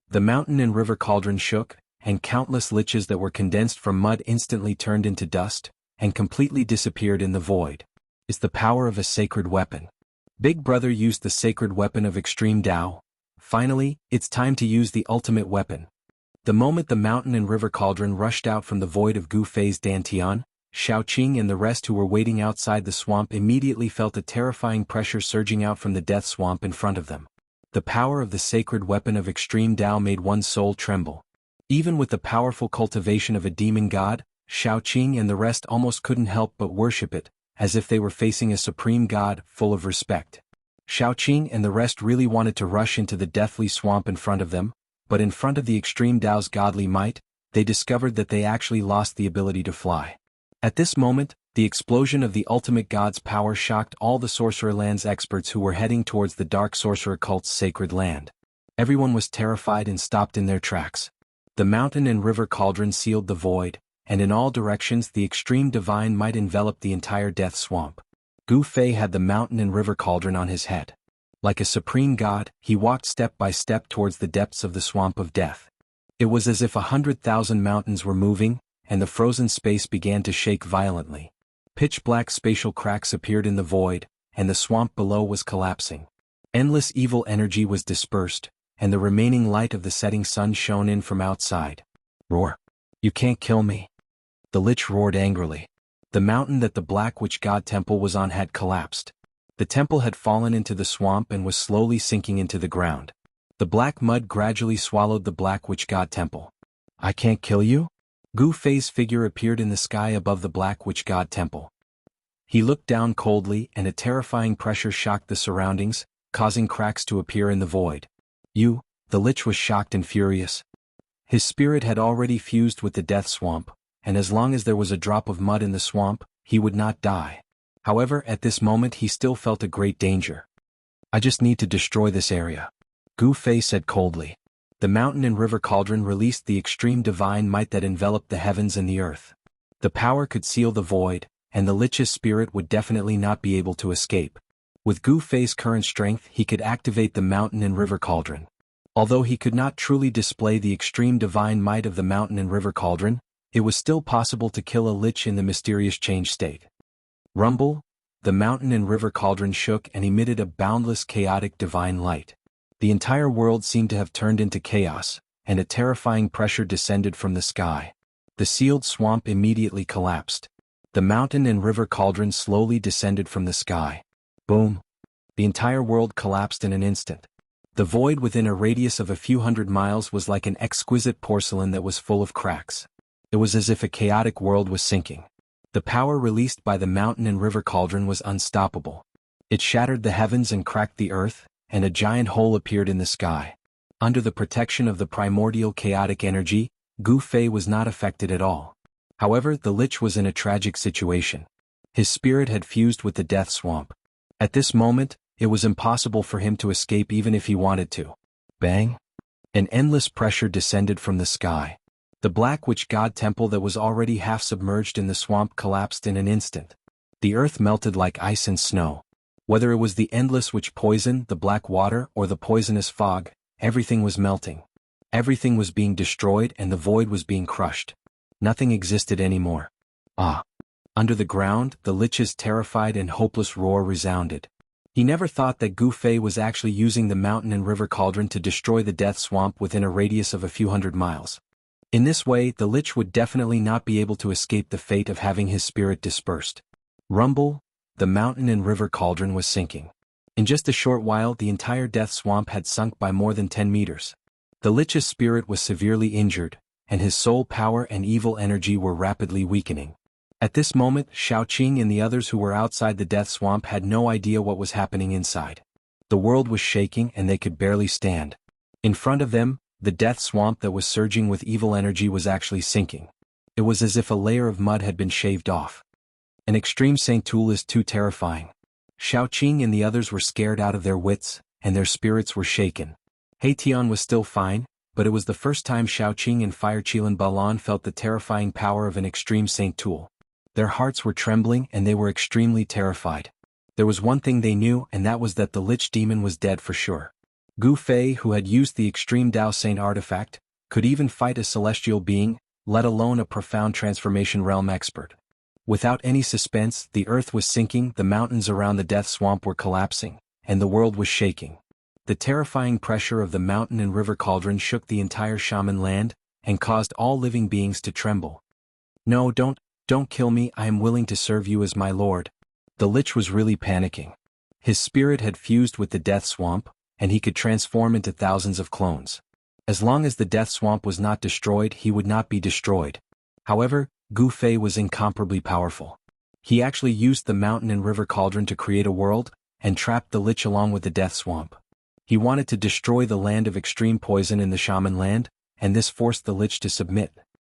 The mountain and river cauldron shook, and countless liches that were condensed from mud instantly turned into dust, and completely disappeared in the void. Is the power of a sacred weapon. Big Brother used the sacred weapon of extreme Tao. Finally, it's time to use the ultimate weapon. The moment the mountain and river cauldron rushed out from the void of Gu Fei's dantian, Xiaoqing and the rest who were waiting outside the swamp immediately felt a terrifying pressure surging out from the death swamp in front of them. The power of the sacred weapon of extreme Tao made one's soul tremble. Even with the powerful cultivation of a demon god, Xiaoqing and the rest almost couldn't help but worship it, as if they were facing a supreme god, full of respect. Xiaoqing and the rest really wanted to rush into the deathly swamp in front of them, but in front of the extreme Tao's godly might, they discovered that they actually lost the ability to fly. At this moment, the explosion of the ultimate god's power shocked all the Sorcerer Land's experts who were heading towards the Dark Sorcerer cult's sacred land. Everyone was terrified and stopped in their tracks. The mountain and river cauldron sealed the void, and in all directions the extreme divine might enveloped the entire death swamp. Gu Fei had the mountain and river cauldron on his head. Like a supreme god, he walked step by step towards the depths of the swamp of death. It was as if 100,000 mountains were moving, and the frozen space began to shake violently. Pitch-black spatial cracks appeared in the void, and the swamp below was collapsing. Endless evil energy was dispersed, and the remaining light of the setting sun shone in from outside. Roar! You can't kill me! The Lich roared angrily. The mountain that the Black Witch God Temple was on had collapsed. The temple had fallen into the swamp and was slowly sinking into the ground. The black mud gradually swallowed the Black Witch God Temple. I can't kill you? Gu Fei's figure appeared in the sky above the Black Witch God Temple. He looked down coldly and a terrifying pressure shocked the surroundings, causing cracks to appear in the void. The Lich was shocked and furious. His spirit had already fused with the death swamp, and as long as there was a drop of mud in the swamp, he would not die. However, at this moment he still felt a great danger. I just need to destroy this area. Gu Fei said coldly. The mountain and river cauldron released the extreme divine might that enveloped the heavens and the earth. The power could seal the void, and the Lich's spirit would definitely not be able to escape. With Gu Fei's current strength he could activate the mountain and river cauldron. Although he could not truly display the extreme divine might of the mountain and river cauldron, it was still possible to kill a Lich in the mysterious change state. Rumble! The mountain and river cauldron shook and emitted a boundless chaotic divine light. The entire world seemed to have turned into chaos, and a terrifying pressure descended from the sky. The sealed swamp immediately collapsed. The mountain and river cauldron slowly descended from the sky. Boom! The entire world collapsed in an instant. The void within a radius of a few hundred miles was like an exquisite porcelain that was full of cracks. It was as if a chaotic world was sinking. The power released by the mountain and river cauldron was unstoppable. It shattered the heavens and cracked the earth, and a giant hole appeared in the sky. Under the protection of the primordial chaotic energy, Gu Fei was not affected at all. However, the Lich was in a tragic situation. His spirit had fused with the death swamp. At this moment, it was impossible for him to escape even if he wanted to. Bang! An endless pressure descended from the sky. The Black Witch God Temple that was already half submerged in the swamp collapsed in an instant. The earth melted like ice and snow. Whether it was the endless witch poison, the black water, or the poisonous fog, everything was melting. Everything was being destroyed and the void was being crushed. Nothing existed anymore. Ah! Under the ground, the Lich's terrified and hopeless roar resounded. He never thought that Gu Fei was actually using the mountain and river cauldron to destroy the death swamp within a radius of a few hundred miles. In this way, the Lich would definitely not be able to escape the fate of having his spirit dispersed. Rumble! The mountain and river cauldron was sinking. In just a short while the entire death swamp had sunk by more than 10 meters. The Lich's spirit was severely injured, and his soul power and evil energy were rapidly weakening. At this moment, Xiaoqing and the others who were outside the death swamp had no idea what was happening inside. The world was shaking and they could barely stand. In front of them, the death swamp that was surging with evil energy was actually sinking. It was as if a layer of mud had been shaved off. An extreme Saint tool is too terrifying. Xiaoqing and the others were scared out of their wits, and their spirits were shaken. Tian was still fine, but it was the first time Xiaoqing and Fire Qilan Balan felt the terrifying power of an extreme Saint tool. Their hearts were trembling and they were extremely terrified. There was one thing they knew, and that was that the Lich demon was dead for sure. Gu Fei, who had used the extreme Dao Saint artifact, could even fight a celestial being, let alone a profound transformation realm expert. Without any suspense, the earth was sinking, the mountains around the death swamp were collapsing, and the world was shaking. The terrifying pressure of the mountain and river cauldron shook the entire shaman land, and caused all living beings to tremble. No, don't Don't kill me, I am willing to serve you as my lord. The Lich was really panicking. His spirit had fused with the Death Swamp, and he could transform into thousands of clones. As long as the Death Swamp was not destroyed, he would not be destroyed. However, Gu Fei was incomparably powerful. He actually used the mountain and river cauldron to create a world, and trapped the Lich along with the Death Swamp. He wanted to destroy the land of extreme poison in the Shaman land, and this forced the Lich to submit.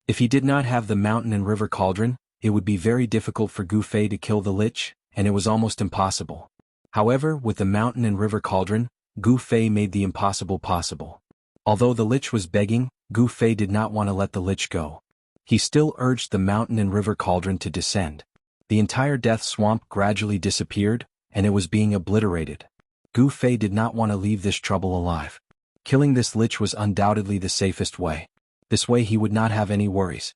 If he did not have the mountain and river cauldron, it would be very difficult for Gu Fei to kill the Lich, and it was almost impossible. However, with the mountain and river cauldron, Gu Fei made the impossible possible. Although the Lich was begging, Gu Fei did not want to let the Lich go. He still urged the mountain and river cauldron to descend. The entire Death Swamp gradually disappeared, and it was being obliterated. Gu Fei did not want to leave this trouble alive. Killing this Lich was undoubtedly the safest way. This way he would not have any worries.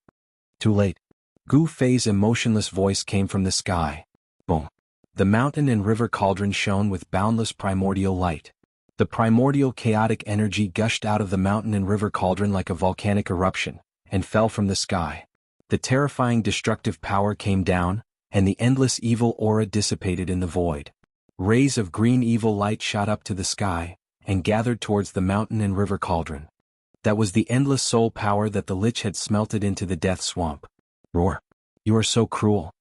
Too late. Gu Fei's emotionless voice came from the sky. Boom. The mountain and river cauldron shone with boundless primordial light. The primordial chaotic energy gushed out of the mountain and river cauldron like a volcanic eruption, and fell from the sky. The terrifying destructive power came down, and the endless evil aura dissipated in the void. Rays of green evil light shot up to the sky, and gathered towards the mountain and river cauldron. That was the endless soul power that the Lich had smelted into the Death Swamp. Roar. You are so cruel.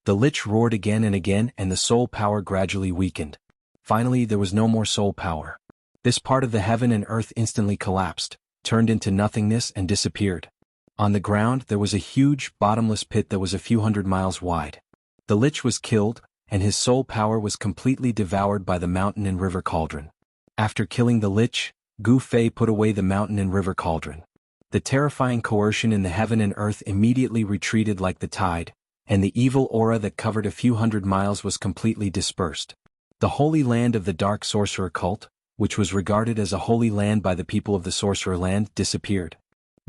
The Lich roared again and again, and the soul power gradually weakened. Finally, there was no more soul power. This part of the heaven and earth instantly collapsed, turned into nothingness and disappeared. On the ground there was a huge, bottomless pit that was a few hundred miles wide. The Lich was killed, and his soul power was completely devoured by the mountain and river cauldron. After killing the Lich, Gu Fei put away the mountain and river cauldron. The terrifying coercion in the heaven and earth immediately retreated like the tide, and the evil aura that covered a few hundred miles was completely dispersed. The holy land of the Dark Sorcerer cult, which was regarded as a holy land by the people of the Sorcerer land, disappeared.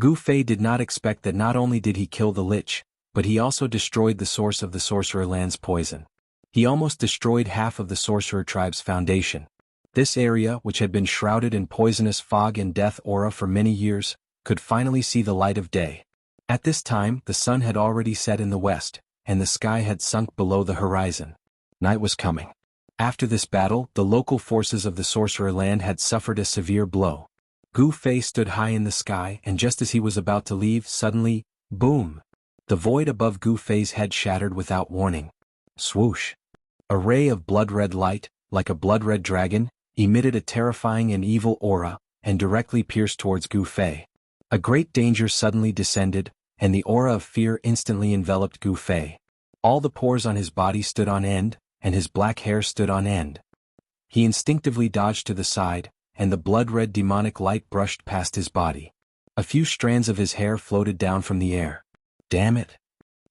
Gu Fei did not expect that not only did he kill the Lich, but he also destroyed the source of the Sorcerer land's poison. He almost destroyed half of the Sorcerer tribe's foundation. This area, which had been shrouded in poisonous fog and death aura for many years, could finally see the light of day. At this time, the sun had already set in the west, and the sky had sunk below the horizon. Night was coming. After this battle, the local forces of the Sorcerer land had suffered a severe blow. Gu Fei stood high in the sky, and just as he was about to leave, suddenly, boom! The void above Gu Fei's head shattered without warning. Swoosh! A ray of blood-red light, like a blood-red dragon, emitted a terrifying and evil aura, and directly pierced towards Gu Fei. A great danger suddenly descended, and the aura of fear instantly enveloped Gu Fei. All the pores on his body stood on end, and his black hair stood on end. He instinctively dodged to the side, and the blood-red demonic light brushed past his body. A few strands of his hair floated down from the air. Damn it!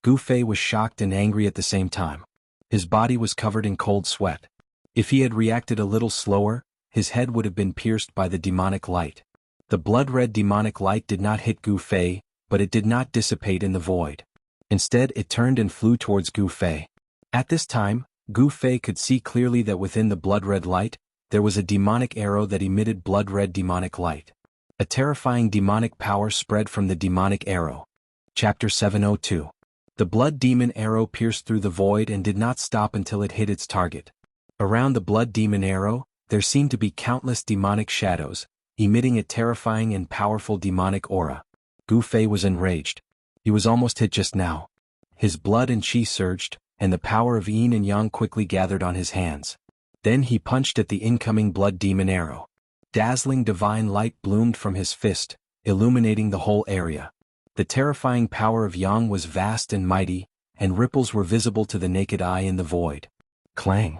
Gu Fei was shocked and angry at the same time. His body was covered in cold sweat. If he had reacted a little slower, his head would have been pierced by the demonic light. The blood-red demonic light did not hit Gu Fei, but it did not dissipate in the void. Instead, it turned and flew towards Gu Fei. At this time, Gu Fei could see clearly that within the blood-red light, there was a demonic arrow that emitted blood-red demonic light. A terrifying demonic power spread from the demonic arrow. Chapter 702. The blood demon arrow pierced through the void and did not stop until it hit its target. Around the blood demon arrow, there seemed to be countless demonic shadows, emitting a terrifying and powerful demonic aura. Gu Fei was enraged. He was almost hit just now. His blood and chi surged, and the power of yin and yang quickly gathered on his hands. Then he punched at the incoming blood demon arrow. Dazzling divine light bloomed from his fist, illuminating the whole area. The terrifying power of yang was vast and mighty, and ripples were visible to the naked eye in the void. Clang!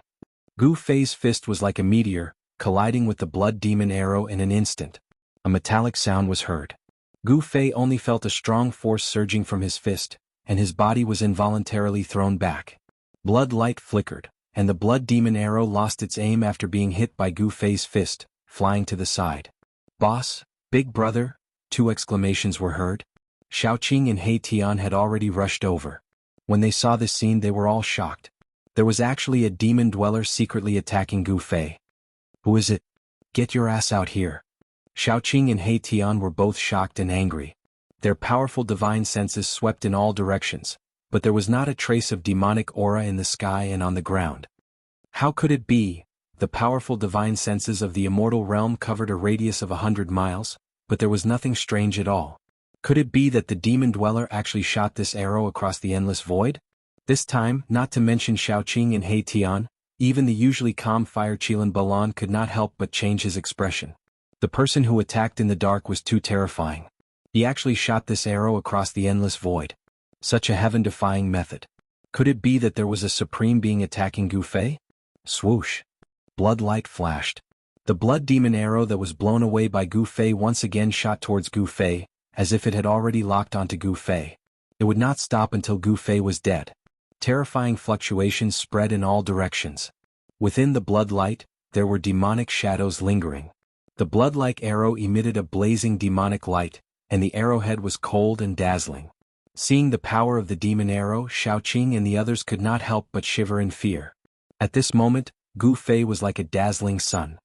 Gu Fei's fist was like a meteor, colliding with the blood demon arrow in an instant. A metallic sound was heard. Gu Fei only felt a strong force surging from his fist, and his body was involuntarily thrown back. Blood light flickered, and the blood demon arrow lost its aim after being hit by Gu Fei's fist, flying to the side. Boss, big brother, 2 exclamations were heard. Xiaoqing and He Tian had already rushed over. When they saw this scene, they were all shocked. There was actually a demon dweller secretly attacking Gu Fei. Who is it? Get your ass out here. Xiaoqing and He Tian were both shocked and angry. Their powerful divine senses swept in all directions, but there was not a trace of demonic aura in the sky and on the ground. How could it be? The powerful divine senses of the immortal realm covered a radius of 100 miles, but there was nothing strange at all. Could it be that the demon dweller actually shot this arrow across the endless void? This time, not to mention Xiaoqing and He Tian, even the usually calm Fire Qilan Balan could not help but change his expression. The person who attacked in the dark was too terrifying. He actually shot this arrow across the endless void. Such a heaven-defying method. Could it be that there was a supreme being attacking Gu Fei? Swoosh. Blood light flashed. The blood demon arrow that was blown away by Gu Fei once again shot towards Gu Fei, as if it had already locked onto Gu Fei. It would not stop until Gu Fei was dead. Terrifying fluctuations spread in all directions. Within the blood light, there were demonic shadows lingering. The blood-like arrow emitted a blazing demonic light, and the arrowhead was cold and dazzling. Seeing the power of the demon arrow, Xiaoqing and the others could not help but shiver in fear. At this moment, Gu Fei was like a dazzling sun.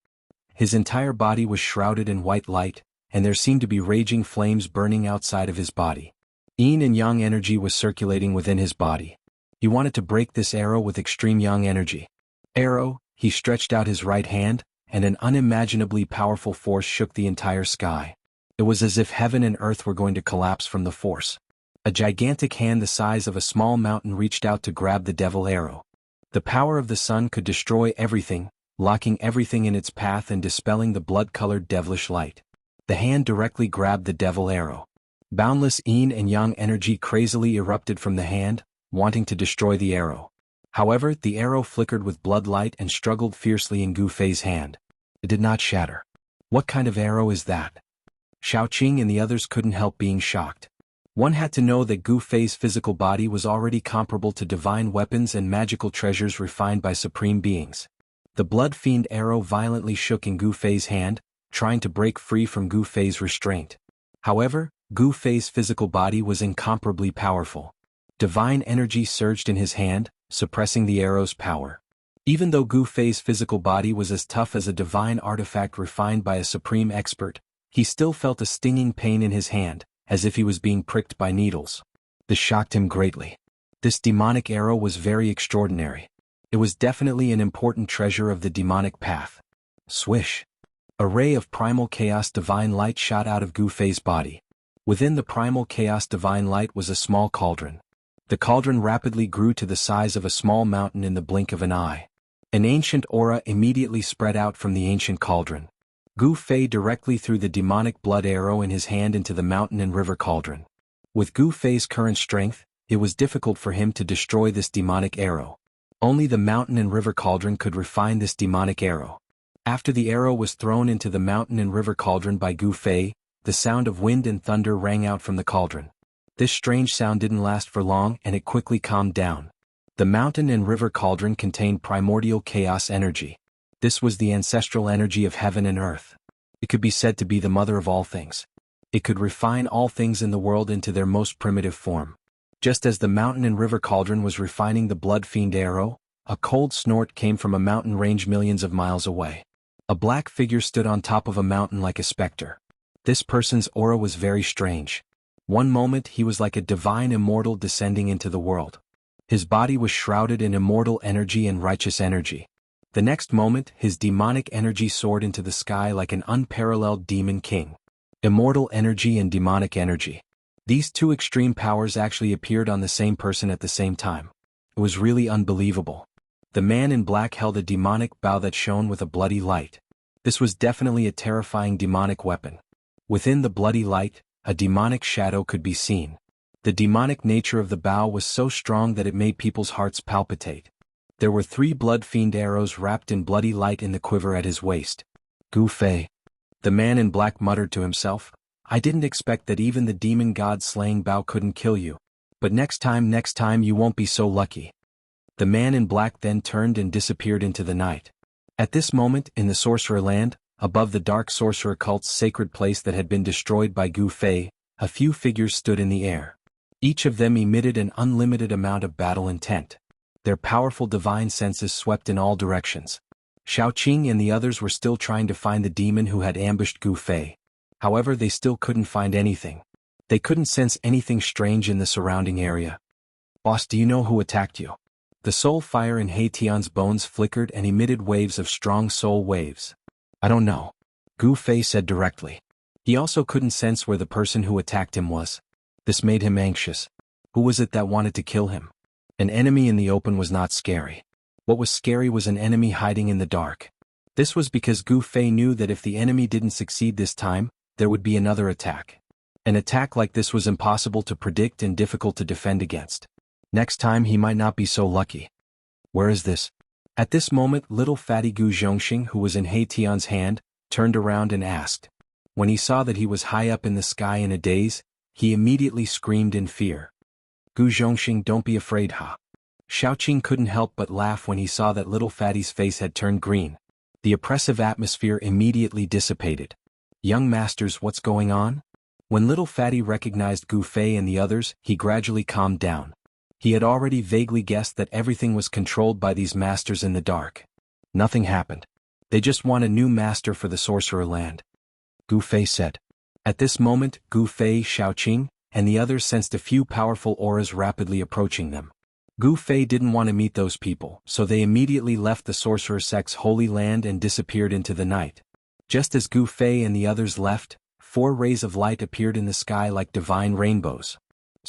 His entire body was shrouded in white light, and there seemed to be raging flames burning outside of his body. Yin and yang energy was circulating within his body. He wanted to break this arrow with extreme yang energy. Arrow, he stretched out his right hand, and an unimaginably powerful force shook the entire sky. It was as if heaven and earth were going to collapse from the force. A gigantic hand the size of a small mountain reached out to grab the devil arrow. The power of the sun could destroy everything, locking everything in its path and dispelling the blood-colored devilish light. The hand directly grabbed the devil arrow. Boundless yin and yang energy crazily erupted from the hand, wanting to destroy the arrow. However, the arrow flickered with blood light and struggled fiercely in Gu Fei's hand. It did not shatter. What kind of arrow is that? Xiaoqing and the others couldn't help being shocked. One had to know that Gu Fei's physical body was already comparable to divine weapons and magical treasures refined by supreme beings. The blood fiend arrow violently shook in Gu Fei's hand, trying to break free from Gu Fei's restraint. However, Gu Fei's physical body was incomparably powerful. Divine energy surged in his hand, suppressing the arrow's power. Even though Gu Fei's physical body was as tough as a divine artifact refined by a supreme expert, he still felt a stinging pain in his hand, as if he was being pricked by needles. This shocked him greatly. This demonic arrow was very extraordinary. It was definitely an important treasure of the demonic path. Swish. A ray of primal chaos divine light shot out of Gu Fei's body. Within the primal chaos divine light was a small cauldron. The cauldron rapidly grew to the size of a small mountain in the blink of an eye. An ancient aura immediately spread out from the ancient cauldron. Gu Fei directly threw the demonic blood arrow in his hand into the mountain and river cauldron. With Gu Fei's current strength, it was difficult for him to destroy this demonic arrow. Only the mountain and river cauldron could refine this demonic arrow. After the arrow was thrown into the mountain and river cauldron by Gu Fei, the sound of wind and thunder rang out from the cauldron. This strange sound didn't last for long and it quickly calmed down. The mountain and river cauldron contained primordial chaos energy. This was the ancestral energy of heaven and earth. It could be said to be the mother of all things. It could refine all things in the world into their most primitive form. Just as the mountain and river cauldron was refining the blood fiend arrow, a cold snort came from a mountain range millions of miles away. A black figure stood on top of a mountain like a specter. This person's aura was very strange. One moment he was like a divine immortal descending into the world. His body was shrouded in immortal energy and righteous energy. The next moment his demonic energy soared into the sky like an unparalleled demon king. Immortal energy and demonic energy. These two extreme powers actually appeared on the same person at the same time. It was really unbelievable. The man in black held a demonic bow that shone with a bloody light. This was definitely a terrifying demonic weapon. Within the bloody light, a demonic shadow could be seen. The demonic nature of the bow was so strong that it made people's hearts palpitate. There were 3 blood fiend arrows wrapped in bloody light in the quiver at his waist. Gu Fei. The man in black muttered to himself, I didn't expect that even the demon god-slaying bow couldn't kill you. But next time you won't be so lucky. The man in black then turned and disappeared into the night. At this moment, in the Sorcerer Land, above the dark sorcerer cult's sacred place that had been destroyed by Gu Fei, a few figures stood in the air. Each of them emitted an unlimited amount of battle intent. Their powerful divine senses swept in all directions. Xiaoqing and the others were still trying to find the demon who had ambushed Gu Fei. However, they still couldn't find anything. They couldn't sense anything strange in the surrounding area. Boss, do you know who attacked you? The soul fire in Haitian's bones flickered and emitted waves of strong soul waves. I don't know. Gu Fei said directly. He also couldn't sense where the person who attacked him was. This made him anxious. Who was it that wanted to kill him? An enemy in the open was not scary. What was scary was an enemy hiding in the dark. This was because Gu Fei knew that if the enemy didn't succeed this time, there would be another attack. An attack like this was impossible to predict and difficult to defend against. Next time he might not be so lucky. Where is this? At this moment, little fatty Gu Zhongxing, who was in Haitian's hand, turned around and asked. When he saw that he was high up in the sky in a daze, he immediately screamed in fear. Gu Zhongxing, don't be afraid, ha. Xiaoqing couldn't help but laugh when he saw that little fatty's face had turned green. The oppressive atmosphere immediately dissipated. Young masters, what's going on? When little fatty recognized Gu Fei and the others, he gradually calmed down. He had already vaguely guessed that everything was controlled by these masters in the dark. Nothing happened. They just want a new master for the sorcerer land. Gu Fei said. At this moment, Gu Fei, Xiaoqing, and the others sensed a few powerful auras rapidly approaching them. Gu Fei didn't want to meet those people, so they immediately left the sorcerer sect's holy land and disappeared into the night. Just as Gu Fei and the others left, 4 rays of light appeared in the sky like divine rainbows.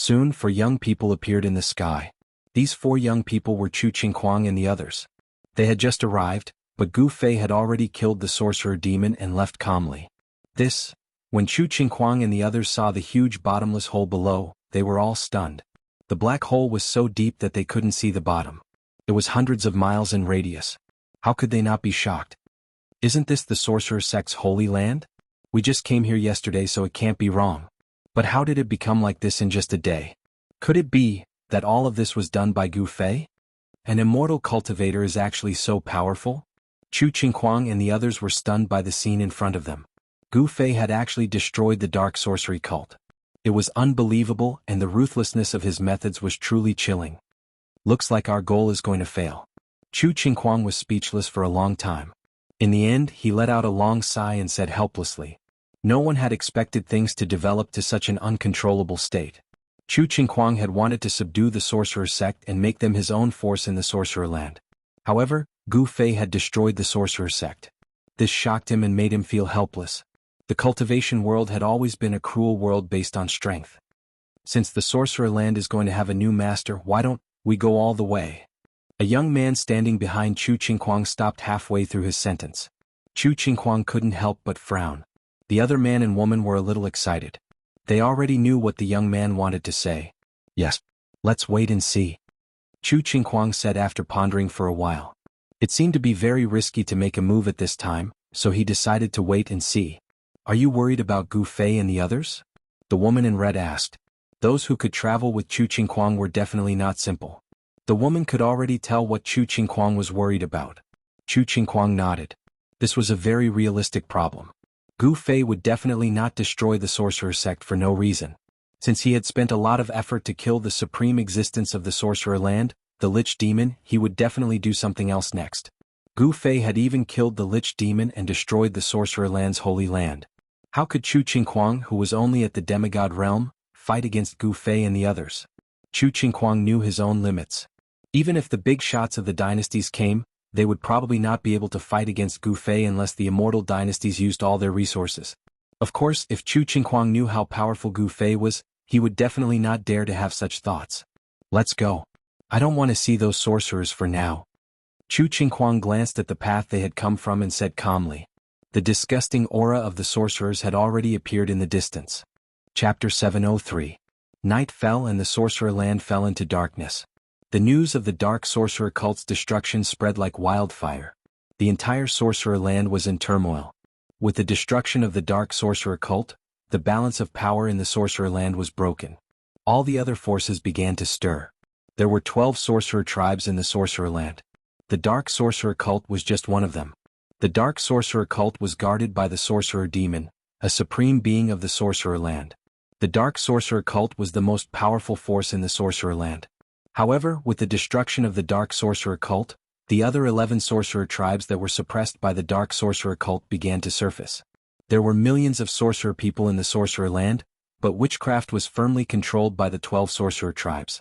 Soon 4 young people appeared in the sky. These 4 young people were Chu Qingquang and the others. They had just arrived, but Gu Fei had already killed the sorcerer demon and left calmly. When Chu Qingquang and the others saw the huge bottomless hole below, they were all stunned. The black hole was so deep that they couldn't see the bottom. It was hundreds of miles in radius. How could they not be shocked? Isn't this the sorcerer sect's holy land? We just came here yesterday, so it can't be wrong. But how did it become like this in just a day? Could it be that all of this was done by Gu Fei? An immortal cultivator is actually so powerful? Chu Qingquang and the others were stunned by the scene in front of them. Gu Fei had actually destroyed the dark sorcery cult. It was unbelievable, and the ruthlessness of his methods was truly chilling. Looks like our goal is going to fail. Chu Qingquang was speechless for a long time. In the end, he let out a long sigh and said helplessly. No one had expected things to develop to such an uncontrollable state. Chu Qingquang had wanted to subdue the sorcerer sect and make them his own force in the sorcerer land. However, Gu Fei had destroyed the sorcerer sect. This shocked him and made him feel helpless. The cultivation world had always been a cruel world based on strength. Since the sorcerer land is going to have a new master, why don't we go all the way? A young man standing behind Chu Qingquang stopped halfway through his sentence. Chu Qingquang couldn't help but frown. The other man and woman were a little excited. They already knew what the young man wanted to say. Yes, let's wait and see. Chu Qingquang said after pondering for a while. It seemed to be very risky to make a move at this time, so he decided to wait and see. Are you worried about Gu Fei and the others? The woman in red asked. Those who could travel with Chu Qingquang were definitely not simple. The woman could already tell what Chu Qingquang was worried about. Chu Qingquang nodded. This was a very realistic problem. Gu Fei would definitely not destroy the sorcerer sect for no reason. Since he had spent a lot of effort to kill the supreme existence of the sorcerer land, the Lich Demon, he would definitely do something else next. Gu Fei had even killed the Lich Demon and destroyed the sorcerer land's holy land. How could Chu Qingquang, who was only at the demigod realm, fight against Gu Fei and the others? Chu Qingquang knew his own limits. Even if the big shots of the dynasties came, they would probably not be able to fight against Gu Fei unless the immortal dynasties used all their resources. Of course, if Chu Qingquang knew how powerful Gu Fei was, he would definitely not dare to have such thoughts. Let's go. I don't want to see those sorcerers for now. Chu Qingquang glanced at the path they had come from and said calmly. The disgusting aura of the sorcerers had already appeared in the distance. Chapter 703. Night fell and the sorcerer land fell into darkness. The news of the dark sorcerer cult's destruction spread like wildfire. The entire sorcerer land was in turmoil. With the destruction of the dark sorcerer cult, the balance of power in the sorcerer land was broken. All the other forces began to stir. There were 12 sorcerer tribes in the sorcerer land. The dark sorcerer cult was just one of them. The dark sorcerer cult was guarded by the sorcerer demon, a supreme being of the sorcerer land. The dark sorcerer cult was the most powerful force in the sorcerer land. However, with the destruction of the dark sorcerer cult, the other 11 sorcerer tribes that were suppressed by the dark sorcerer cult began to surface. There were millions of sorcerer people in the sorcerer land, but witchcraft was firmly controlled by the 12 sorcerer tribes.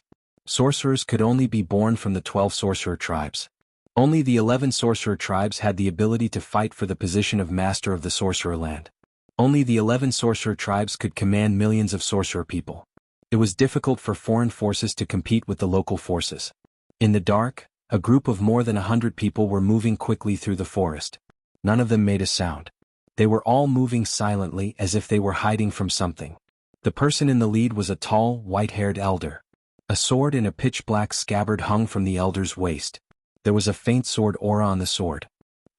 Sorcerers could only be born from the 12 sorcerer tribes. Only the 11 sorcerer tribes had the ability to fight for the position of master of the sorcerer land. Only the 11 sorcerer tribes could command millions of sorcerer people. It was difficult for foreign forces to compete with the local forces. In the dark, a group of more than 100 people were moving quickly through the forest. None of them made a sound. They were all moving silently as if they were hiding from something. The person in the lead was a tall, white-haired elder. A sword in a pitch-black scabbard hung from the elder's waist. There was a faint sword aura on the sword.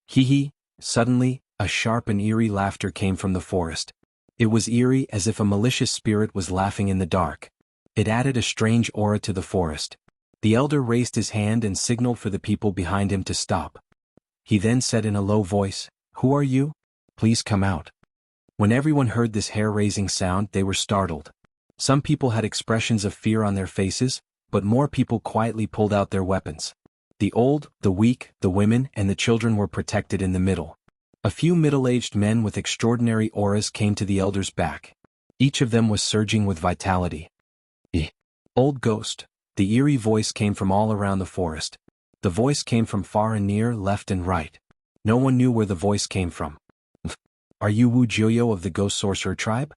Hee. Suddenly, a sharp and eerie laughter came from the forest. It was eerie as if a malicious spirit was laughing in the dark. It added a strange aura to the forest. The elder raised his hand and signaled for the people behind him to stop. He then said in a low voice, "Who are you? Please come out." When everyone heard this hair-raising sound, they were startled. Some people had expressions of fear on their faces, but more people quietly pulled out their weapons. The old, the weak, the women, and the children were protected in the middle. A few middle-aged men with extraordinary auras came to the elder's back. Each of them was surging with vitality. Old ghost. The eerie voice came from all around the forest. The voice came from far and near, left and right. No one knew where the voice came from. "Are you Wu Jiuyo of the Ghost Sorcerer tribe?"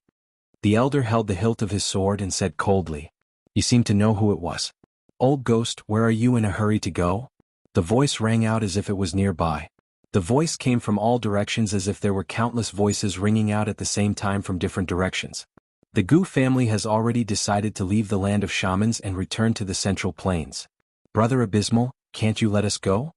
The elder held the hilt of his sword and said coldly. He seemed to know who it was. "Old ghost, where are you in a hurry to go?" The voice rang out as if it was nearby. The voice came from all directions as if there were countless voices ringing out at the same time from different directions. "The Gu family has already decided to leave the land of shamans and return to the Central Plains. Brother Abysmal, can't you let us go?"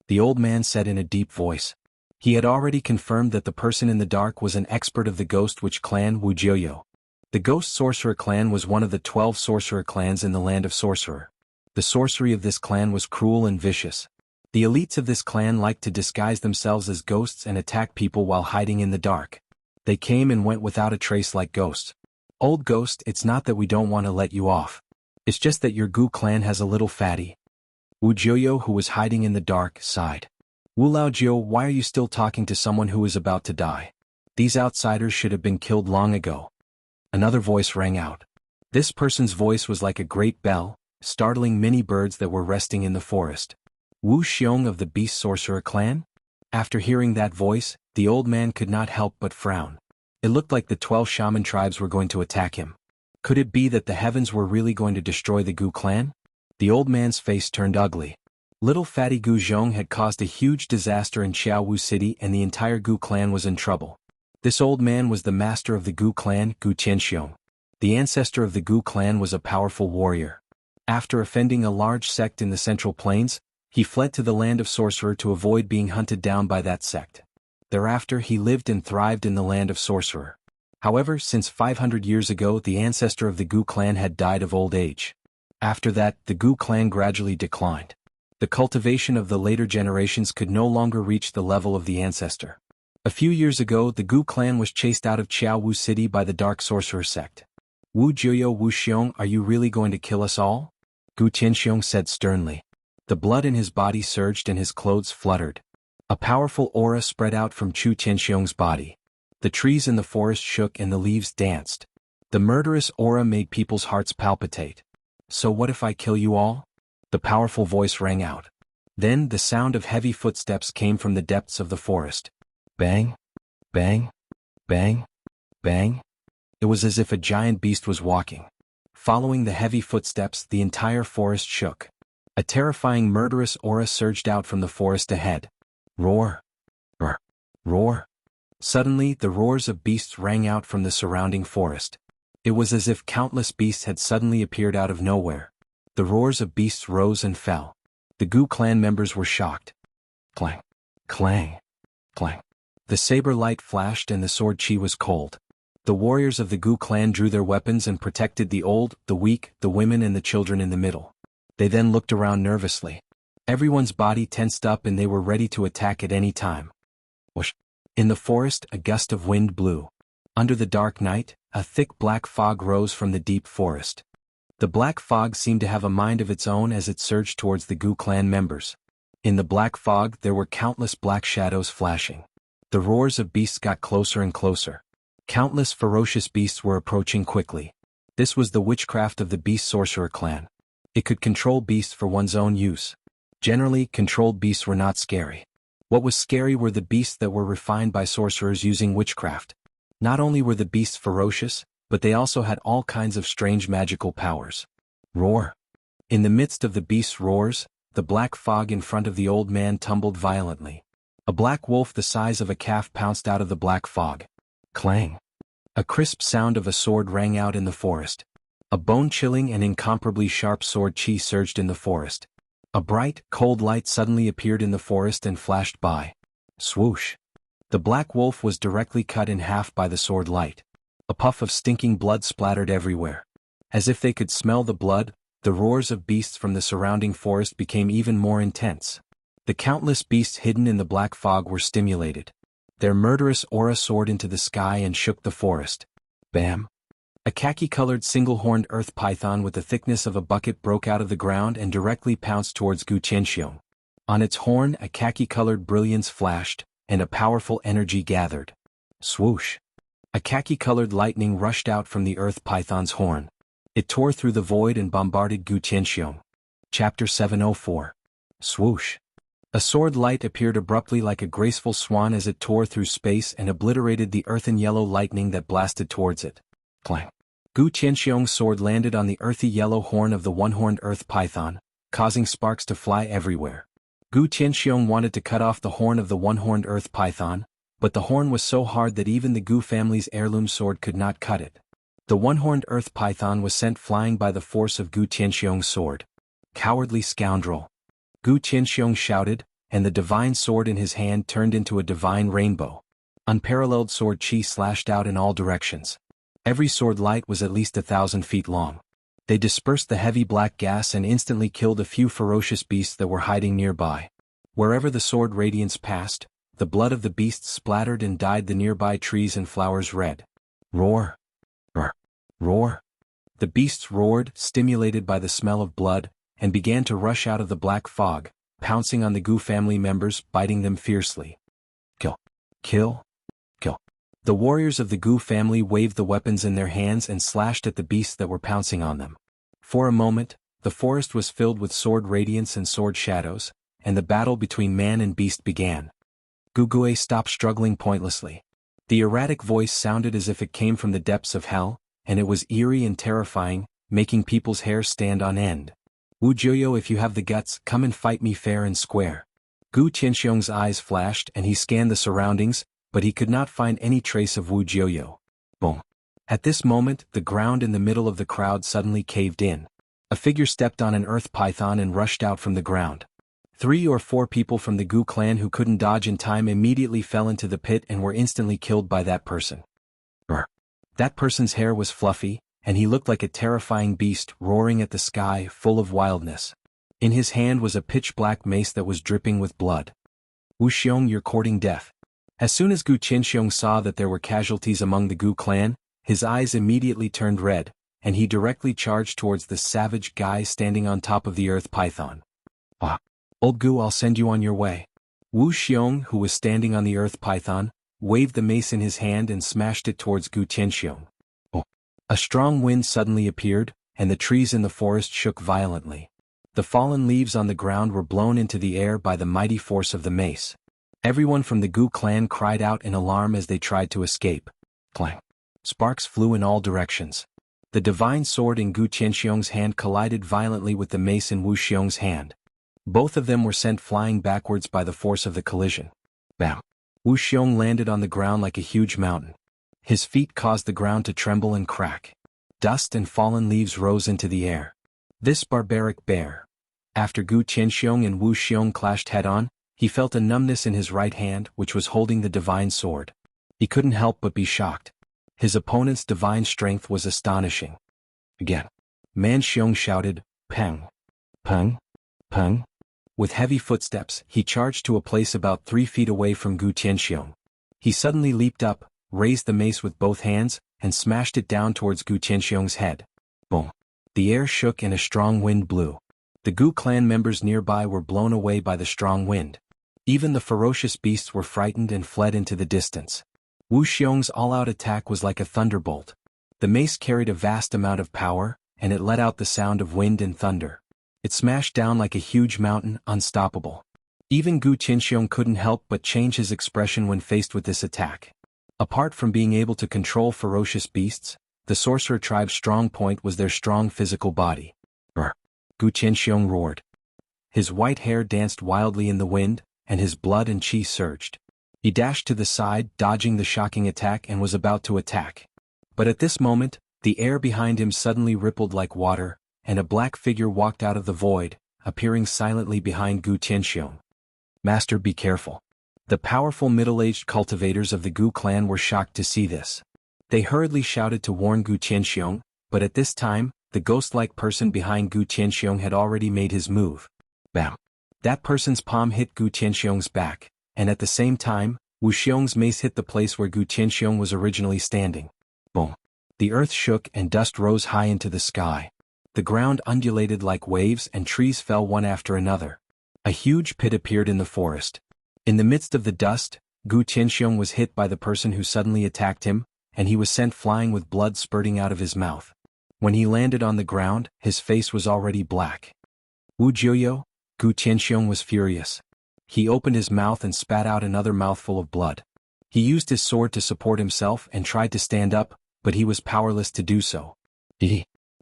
The old man said in a deep voice. He had already confirmed that the person in the dark was an expert of the Ghost Witch clan Wu Jiuyo. The Ghost Sorcerer clan was one of the 12 sorcerer clans in the land of Sorcerer. The sorcery of this clan was cruel and vicious. The elites of this clan liked to disguise themselves as ghosts and attack people while hiding in the dark. They came and went without a trace like ghosts. "Old ghost, it's not that we don't want to let you off. It's just that your Gu clan has a little fatty." Wu Jiuyo, who was hiding in the dark, sighed. "Wu Laojiu, why are you still talking to someone who is about to die? These outsiders should have been killed long ago." Another voice rang out. This person's voice was like a great bell, startling many birds that were resting in the forest. "Wu Xiong of the Beast Sorcerer clan?" After hearing that voice, the old man could not help but frown. It looked like the 12 shaman tribes were going to attack him. Could it be that the heavens were really going to destroy the Gu clan? The old man's face turned ugly. Little fatty Gu Zhong had caused a huge disaster in Xiaowu City and the entire Gu clan was in trouble. This old man was the master of the Gu clan, Gu Tianxiong. The ancestor of the Gu clan was a powerful warrior. After offending a large sect in the Central Plains, he fled to the land of Sorcerer to avoid being hunted down by that sect. Thereafter he lived and thrived in the land of Sorcerer. However, since 500 years ago the ancestor of the Gu clan had died of old age. After that, the Gu clan gradually declined. The cultivation of the later generations could no longer reach the level of the ancestor. A few years ago the Gu clan was chased out of Qiaowu City by the Dark Sorcerer sect. "Wu Jiuyo, Wu Xiong, are you really going to kill us all?" Gu Tianxiong said sternly. The blood in his body surged and his clothes fluttered. A powerful aura spread out from Chu Tianxiong's body. The trees in the forest shook and the leaves danced. The murderous aura made people's hearts palpitate. "So what if I kill you all?" The powerful voice rang out. Then the sound of heavy footsteps came from the depths of the forest. Bang, bang, bang, bang. It was as if a giant beast was walking. Following the heavy footsteps, the entire forest shook. A terrifying murderous aura surged out from the forest ahead. Roar! Roar! Roar! Suddenly, the roars of beasts rang out from the surrounding forest. It was as if countless beasts had suddenly appeared out of nowhere. The roars of beasts rose and fell. The Gu clan members were shocked. Clang! Clang! Clang! The saber light flashed and the sword chi was cold. The warriors of the Gu clan drew their weapons and protected the old, the weak, the women and the children in the middle. They then looked around nervously. Everyone's body tensed up and they were ready to attack at any time. Whoosh! In the forest, a gust of wind blew. Under the dark night, a thick black fog rose from the deep forest. The black fog seemed to have a mind of its own as it surged towards the Gu clan members. In the black fog there were countless black shadows flashing. The roars of beasts got closer and closer. Countless ferocious beasts were approaching quickly. This was the witchcraft of the Beast Sorcerer clan. It could control beasts for one's own use. Generally, controlled beasts were not scary. What was scary were the beasts that were refined by sorcerers using witchcraft. Not only were the beasts ferocious, but they also had all kinds of strange magical powers. Roar. In the midst of the beast's roars, the black fog in front of the old man tumbled violently. A black wolf the size of a calf pounced out of the black fog. Clang. A crisp sound of a sword rang out in the forest. A bone-chilling and incomparably sharp sword chi surged in the forest. A bright, cold light suddenly appeared in the forest and flashed by. Swoosh. The black wolf was directly cut in half by the sword light. A puff of stinking blood splattered everywhere. As if they could smell the blood, the roars of beasts from the surrounding forest became even more intense. The countless beasts hidden in the black fog were stimulated. Their murderous aura soared into the sky and shook the forest. Bam! A khaki-colored single-horned earth python with the thickness of a bucket broke out of the ground and directly pounced towards Gu Qianxiong. On its horn a khaki-colored brilliance flashed, and a powerful energy gathered. Swoosh! A khaki-colored lightning rushed out from the earth python's horn. It tore through the void and bombarded Gu Qianxiong. Chapter 704. Swoosh! A sword light appeared abruptly like a graceful swan as it tore through space and obliterated the earthen yellow lightning that blasted towards it. Clang! Gu Qianxiong's sword landed on the earthy yellow horn of the one-horned earth python, causing sparks to fly everywhere. Gu Qianxiong wanted to cut off the horn of the one-horned earth python, but the horn was so hard that even the Gu family's heirloom sword could not cut it. The one-horned earth python was sent flying by the force of Gu Qianxiong's sword. Cowardly scoundrel! Gu Qianxiong shouted, and the divine sword in his hand turned into a divine rainbow. Unparalleled sword chi slashed out in all directions. Every sword light was at least 1,000 feet long. They dispersed the heavy black gas and instantly killed a few ferocious beasts that were hiding nearby. Wherever the sword radiance passed, the blood of the beasts splattered and dyed the nearby trees and flowers red. Roar! Roar! Roar! The beasts roared, stimulated by the smell of blood, and began to rush out of the black fog, pouncing on the Gu family members, biting them fiercely. Kill! Kill! Kill! The warriors of the Gu family waved the weapons in their hands and slashed at the beasts that were pouncing on them. For a moment, the forest was filled with sword radiance and sword shadows, and the battle between man and beast began. Gugue stopped struggling pointlessly. The erratic voice sounded as if it came from the depths of hell, and it was eerie and terrifying, making people's hair stand on end. Wu Jiuyo, if you have the guts, come and fight me fair and square. Gu Qianxiong's eyes flashed and he scanned the surroundings, but he could not find any trace of Wu Jiuyo. Boom! At this moment, the ground in the middle of the crowd suddenly caved in. A figure stepped on an earth python and rushed out from the ground. 3 or 4 people from the Gu clan who couldn't dodge in time immediately fell into the pit and were instantly killed by that person. Brr. That person's hair was fluffy, and he looked like a terrifying beast roaring at the sky, full of wildness. In his hand was a pitch-black mace that was dripping with blood. Wu Xiong, you're courting death. As soon as Gu Qianxiong saw that there were casualties among the Gu clan, his eyes immediately turned red, and he directly charged towards the savage guy standing on top of the earth python. Ah! Old Gu, I'll send you on your way. Wu Xiong, who was standing on the earth python, waved the mace in his hand and smashed it towards Gu Qianxiong. Oh! A strong wind suddenly appeared, and the trees in the forest shook violently. The fallen leaves on the ground were blown into the air by the mighty force of the mace. Everyone from the Gu clan cried out in alarm as they tried to escape. Clang! Sparks flew in all directions. The divine sword in Gu Qianxiong's hand collided violently with the mace in Wu Xiong's hand. Both of them were sent flying backwards by the force of the collision. Bam! Wu Xiong landed on the ground like a huge mountain. His feet caused the ground to tremble and crack. Dust and fallen leaves rose into the air. This barbaric bear. After Gu Qianxiong and Wu Xiong clashed head-on, he felt a numbness in his right hand, which was holding the divine sword. He couldn't help but be shocked. His opponent's divine strength was astonishing. Again. Man Xiong shouted, Peng! Peng! Peng! With heavy footsteps, he charged to a place about 3 feet away from Gu Qianxiong. He suddenly leaped up, raised the mace with both hands, and smashed it down towards Gu Qianxiong's head. Boom! The air shook and a strong wind blew. The Gu clan members nearby were blown away by the strong wind. Even the ferocious beasts were frightened and fled into the distance. Wu Xiong's all-out attack was like a thunderbolt. The mace carried a vast amount of power, and it let out the sound of wind and thunder. It smashed down like a huge mountain, unstoppable. Even Gu Qianxiong couldn't help but change his expression when faced with this attack. Apart from being able to control ferocious beasts, the sorcerer tribe's strong point was their strong physical body. Brr! Gu Qianxiong roared. His white hair danced wildly in the wind, and his blood and qi surged. He dashed to the side, dodging the shocking attack, and was about to attack. But at this moment, the air behind him suddenly rippled like water, and a black figure walked out of the void, appearing silently behind Gu Qianxiong. Master, be careful. The powerful middle-aged cultivators of the Gu clan were shocked to see this. They hurriedly shouted to warn Gu Qianxiong, but at this time, the ghost-like person behind Gu Qianxiong had already made his move. Bam! That person's palm hit Gu Qianxiong's back, and at the same time, Wu Xiong's mace hit the place where Gu Qianxiong was originally standing. Boom! The earth shook and dust rose high into the sky. The ground undulated like waves and trees fell one after another. A huge pit appeared in the forest. In the midst of the dust, Gu Qianxiong was hit by the person who suddenly attacked him, and he was sent flying with blood spurting out of his mouth. When he landed on the ground, his face was already black. Wu Jiuyo, Gu Qianxiong was furious. He opened his mouth and spat out another mouthful of blood. He used his sword to support himself and tried to stand up, but he was powerless to do so.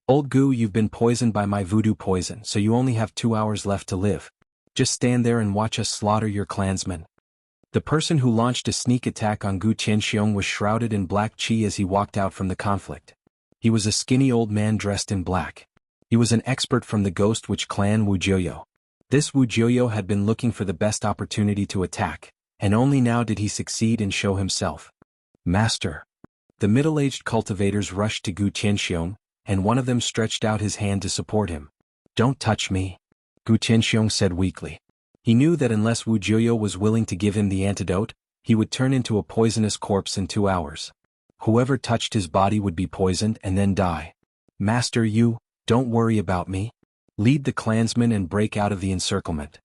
Old Gu, you've been poisoned by my voodoo poison, so you only have 2 hours left to live. Just stand there and watch us slaughter your clansmen. The person who launched a sneak attack on Gu Qianxiong was shrouded in black qi as he walked out from the conflict. He was a skinny old man dressed in black. He was an expert from the Ghost Witch clan Wu Jiuyo. This Wu Jiuyo had been looking for the best opportunity to attack, and only now did he succeed and show himself. Master. The middle-aged cultivators rushed to Gu Qianxiong, and one of them stretched out his hand to support him. Don't touch me, Gu Qianxiong said weakly. He knew that unless Wu Jiuyo was willing to give him the antidote, he would turn into a poisonous corpse in 2 hours. Whoever touched his body would be poisoned and then die. Master, you, don't worry about me. Lead the clansmen and break out of the encirclement.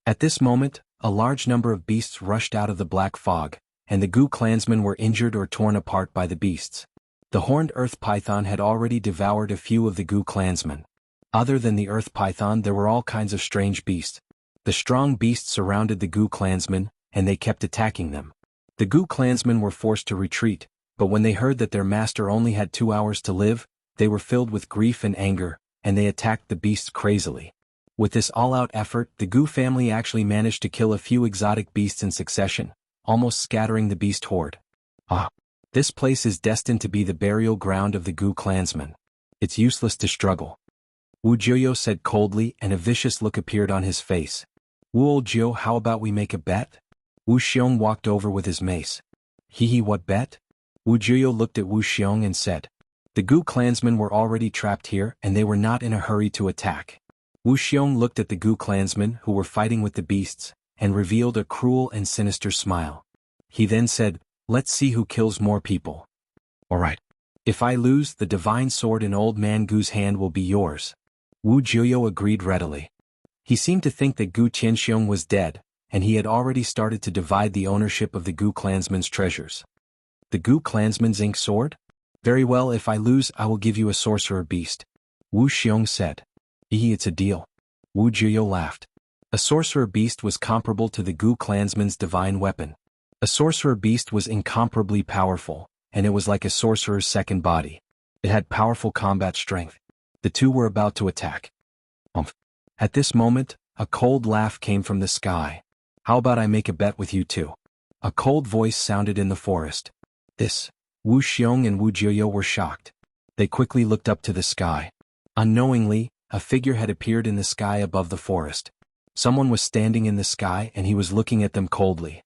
At this moment, a large number of beasts rushed out of the black fog, and the Gu clansmen were injured or torn apart by the beasts. The horned earth python had already devoured a few of the Gu clansmen. Other than the earth python, there were all kinds of strange beasts. The strong beasts surrounded the Gu clansmen, and they kept attacking them. The Gu clansmen were forced to retreat, but when they heard that their master only had 2 hours to live, they were filled with grief and anger, and they attacked the beasts crazily. With this all-out effort, the Gu family actually managed to kill a few exotic beasts in succession, almost scattering the beast horde. This place is destined to be the burial ground of the Gu clansmen. It's useless to struggle. Wu Jiuyo said coldly, and a vicious look appeared on his face. Wu old Jiu, how about we make a bet? Wu Xiong walked over with his mace. What bet? Wu Jiuyo looked at Wu Xiong and said. The Gu clansmen were already trapped here and they were not in a hurry to attack. Wu Xiong looked at the Gu clansmen who were fighting with the beasts, and revealed a cruel and sinister smile. He then said, let's see who kills more people. Alright. If I lose, the divine sword in Old Man Gu's hand will be yours. Wu Jiuyo agreed readily. He seemed to think that Gu Qianxiong was dead, and he had already started to divide the ownership of the Gu clansmen's treasures. The Gu clansmen's ink sword? Very well, if I lose, I will give you a sorcerer beast. Wu Xiong said. It's a deal. Wu Jiuyo laughed. A sorcerer beast was comparable to the Gu clansmen's divine weapon. A sorcerer beast was incomparably powerful, and it was like a sorcerer's second body. It had powerful combat strength. The two were about to attack. At this moment, a cold laugh came from the sky. How about I make a bet with you two? A cold voice sounded in the forest. Wu Xiong and Wu Jiuyo were shocked. They quickly looked up to the sky. Unknowingly, a figure had appeared in the sky above the forest. Someone was standing in the sky and he was looking at them coldly.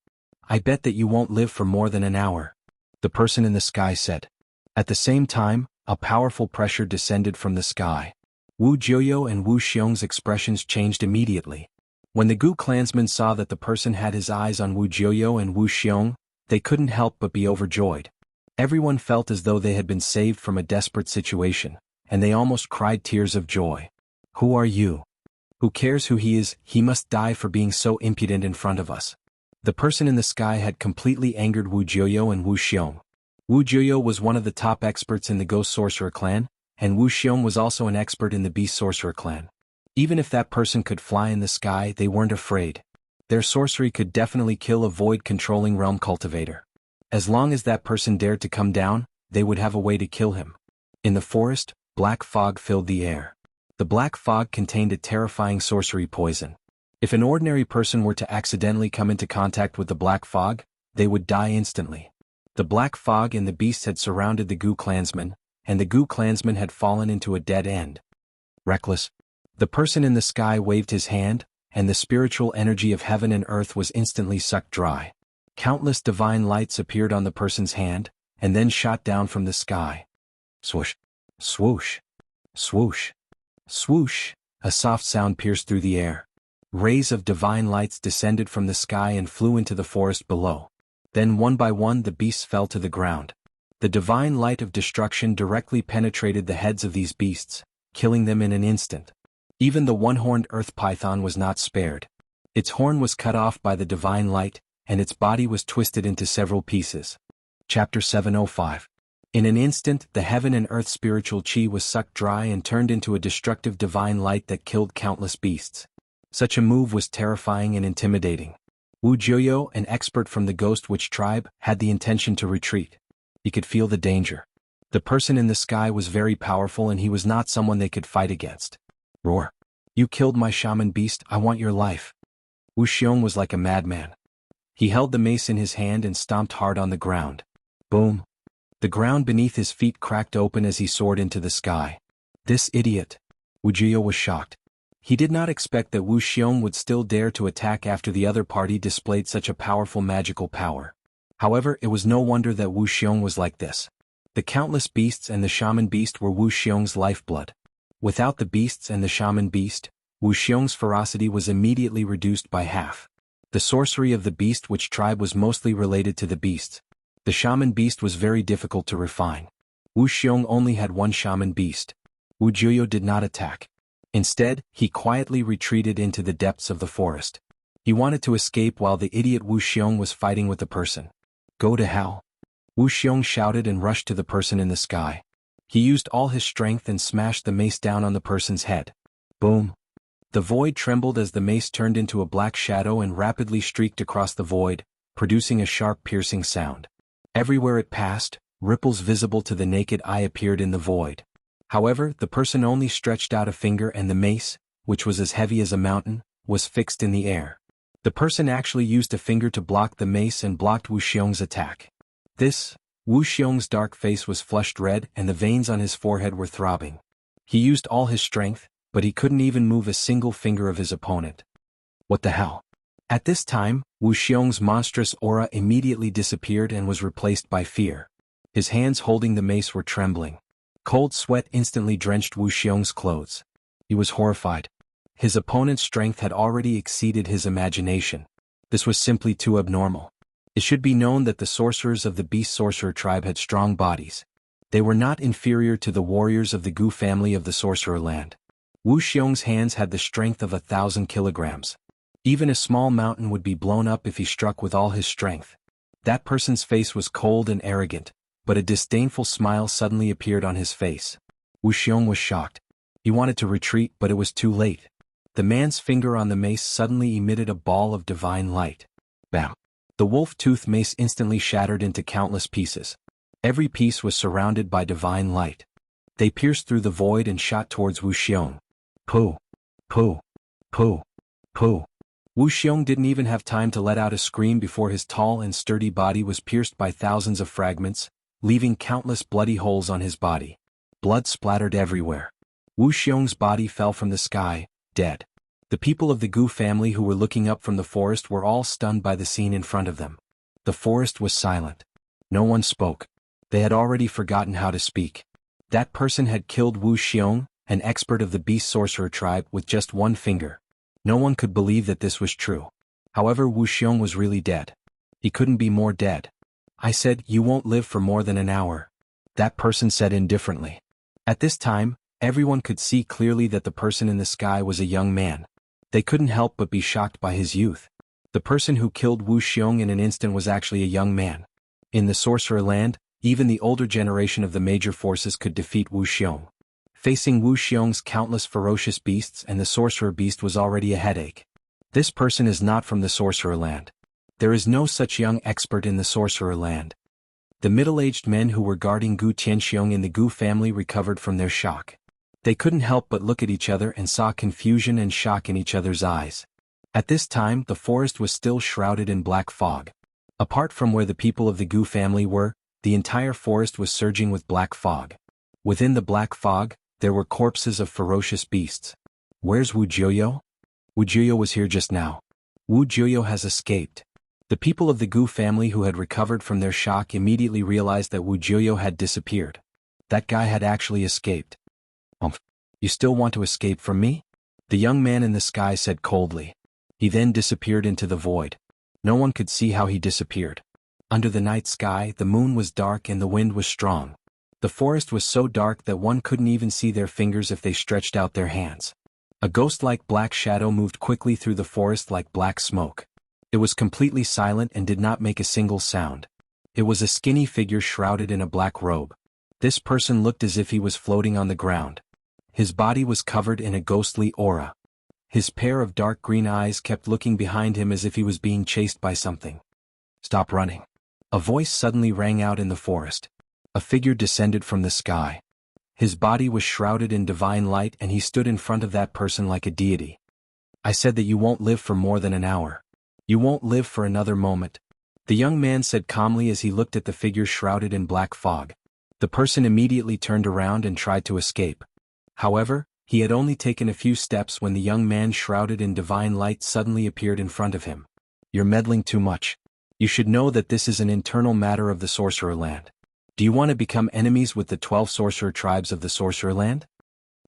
I bet that you won't live for more than an hour, the person in the sky said. At the same time, a powerful pressure descended from the sky. Wu Jiuyo and Wu Xiong's expressions changed immediately. When the Gu clansmen saw that the person had his eyes on Wu Jiuyo and Wu Xiong, they couldn't help but be overjoyed. Everyone felt as though they had been saved from a desperate situation, and they almost cried tears of joy. Who are you? Who cares who he is? He must die for being so impudent in front of us. The person in the sky had completely angered Wu Jiuyo and Wu Xiong. Wu Jiuyo was one of the top experts in the Ghost Sorcerer clan, and Wu Xiong was also an expert in the Beast Sorcerer clan. Even if that person could fly in the sky, they weren't afraid. Their sorcery could definitely kill a void-controlling realm cultivator. As long as that person dared to come down, they would have a way to kill him. In the forest, black fog filled the air. The black fog contained a terrifying sorcery poison. If an ordinary person were to accidentally come into contact with the black fog, they would die instantly. The black fog and the beasts had surrounded the Gu clansmen, and the Gu clansmen had fallen into a dead end. Reckless. The person in the sky waved his hand, and the spiritual energy of heaven and earth was instantly sucked dry. Countless divine lights appeared on the person's hand, and then shot down from the sky. Swoosh. Swoosh. Swoosh. Swoosh. A soft sound pierced through the air. Rays of divine lights descended from the sky and flew into the forest below. Then one by one the beasts fell to the ground. The divine light of destruction directly penetrated the heads of these beasts, killing them in an instant. Even the one-horned earth python was not spared. Its horn was cut off by the divine light, and its body was twisted into several pieces. Chapter 705. In an instant, the heaven and earth spiritual chi was sucked dry and turned into a destructive divine light that killed countless beasts. Such a move was terrifying and intimidating. Wu Jiuyo, an expert from the Ghost Witch tribe, had the intention to retreat. He could feel the danger. The person in the sky was very powerful and he was not someone they could fight against. Roar. You killed my shaman beast, I want your life. Wu Xiong was like a madman. He held the mace in his hand and stomped hard on the ground. Boom. The ground beneath his feet cracked open as he soared into the sky. This idiot. Wu Jiuyo was shocked. He did not expect that Wu Xiong would still dare to attack after the other party displayed such a powerful magical power. However, it was no wonder that Wu Xiong was like this. The countless beasts and the shaman beast were Wu Xiong's lifeblood. Without the beasts and the shaman beast, Wu Xiong's ferocity was immediately reduced by half. The sorcery of the beast witch tribe was mostly related to the beasts. The shaman beast was very difficult to refine. Wu Xiong only had one shaman beast. Wu Jiuyo did not attack. Instead, he quietly retreated into the depths of the forest. He wanted to escape while the idiot Wu Xiong was fighting with the person. Go to hell. Wu Xiong shouted and rushed to the person in the sky. He used all his strength and smashed the mace down on the person's head. Boom. The void trembled as the mace turned into a black shadow and rapidly streaked across the void, producing a sharp piercing sound. Everywhere it passed, ripples visible to the naked eye appeared in the void. However, the person only stretched out a finger and the mace, which was as heavy as a mountain, was fixed in the air. The person actually used a finger to block the mace and blocked Wu Xiong's attack. Wu Xiong's dark face was flushed red and the veins on his forehead were throbbing. He used all his strength, but he couldn't even move a single finger of his opponent. What the hell? At this time, Wu Xiong's monstrous aura immediately disappeared and was replaced by fear. His hands holding the mace were trembling. Cold sweat instantly drenched Wu Xiong's clothes. He was horrified. His opponent's strength had already exceeded his imagination. This was simply too abnormal. It should be known that the sorcerers of the Beast Sorcerer tribe had strong bodies. They were not inferior to the warriors of the Gu family of the Sorcerer Land. Wu Xiong's hands had the strength of 1,000 kilograms. Even a small mountain would be blown up if he struck with all his strength. That person's face was cold and arrogant, but a disdainful smile suddenly appeared on his face. Wu Xiong was shocked. He wanted to retreat, but it was too late. The man's finger on the mace suddenly emitted a ball of divine light. Bam! The wolf-tooth mace instantly shattered into countless pieces. Every piece was surrounded by divine light. They pierced through the void and shot towards Wu Xiong. Pooh! Pooh! Pooh! Pooh! Wu Xiong didn't even have time to let out a scream before his tall and sturdy body was pierced by thousands of fragments, leaving countless bloody holes on his body. Blood splattered everywhere. Wu Xiong's body fell from the sky, dead. The people of the Gu family who were looking up from the forest were all stunned by the scene in front of them. The forest was silent. No one spoke. They had already forgotten how to speak. That person had killed Wu Xiong, an expert of the Beast Sorcerer tribe, with just one finger. No one could believe that this was true. However, Wu Xiong was really dead. He couldn't be more dead. I said, you won't live for more than an hour. That person said indifferently. At this time, everyone could see clearly that the person in the sky was a young man. They couldn't help but be shocked by his youth. The person who killed Wu Xiong in an instant was actually a young man. In the Sorcerer Land, even the older generation of the major forces could defeat Wu Xiong. Facing Wu Xiong's countless ferocious beasts and the sorcerer beast was already a headache. This person is not from the sorcerer land. There is no such young expert in the sorcerer land. The middle-aged men who were guarding Gu Tianxiong in the Gu family recovered from their shock. They couldn't help but look at each other and saw confusion and shock in each other's eyes. At this time the forest was still shrouded in black fog. Apart from where the people of the Gu family were, the entire forest was surging with black fog. Within the black fog, there were corpses of ferocious beasts. Where's Wu Jiuyo? Wu Jiuyo was here just now. Wu Jiuyo has escaped. The people of the Gu family who had recovered from their shock immediately realized that Wu Jiuyo had disappeared. That guy had actually escaped. You still want to escape from me? The young man in the sky said coldly. He then disappeared into the void. No one could see how he disappeared. Under the night sky, the moon was dark and the wind was strong. The forest was so dark that one couldn't even see their fingers if they stretched out their hands. A ghost-like black shadow moved quickly through the forest like black smoke. It was completely silent and did not make a single sound. It was a skinny figure shrouded in a black robe. This person looked as if he was floating on the ground. His body was covered in a ghostly aura. His pair of dark green eyes kept looking behind him as if he was being chased by something. Stop running. A voice suddenly rang out in the forest. A figure descended from the sky. His body was shrouded in divine light and he stood in front of that person like a deity. I said that you won't live for more than an hour. You won't live for another moment. The young man said calmly as he looked at the figure shrouded in black fog. The person immediately turned around and tried to escape. However, he had only taken a few steps when the young man shrouded in divine light suddenly appeared in front of him. You're meddling too much. You should know that this is an internal matter of the sorcerer land. Do you want to become enemies with the 12 sorcerer tribes of the sorcerer land?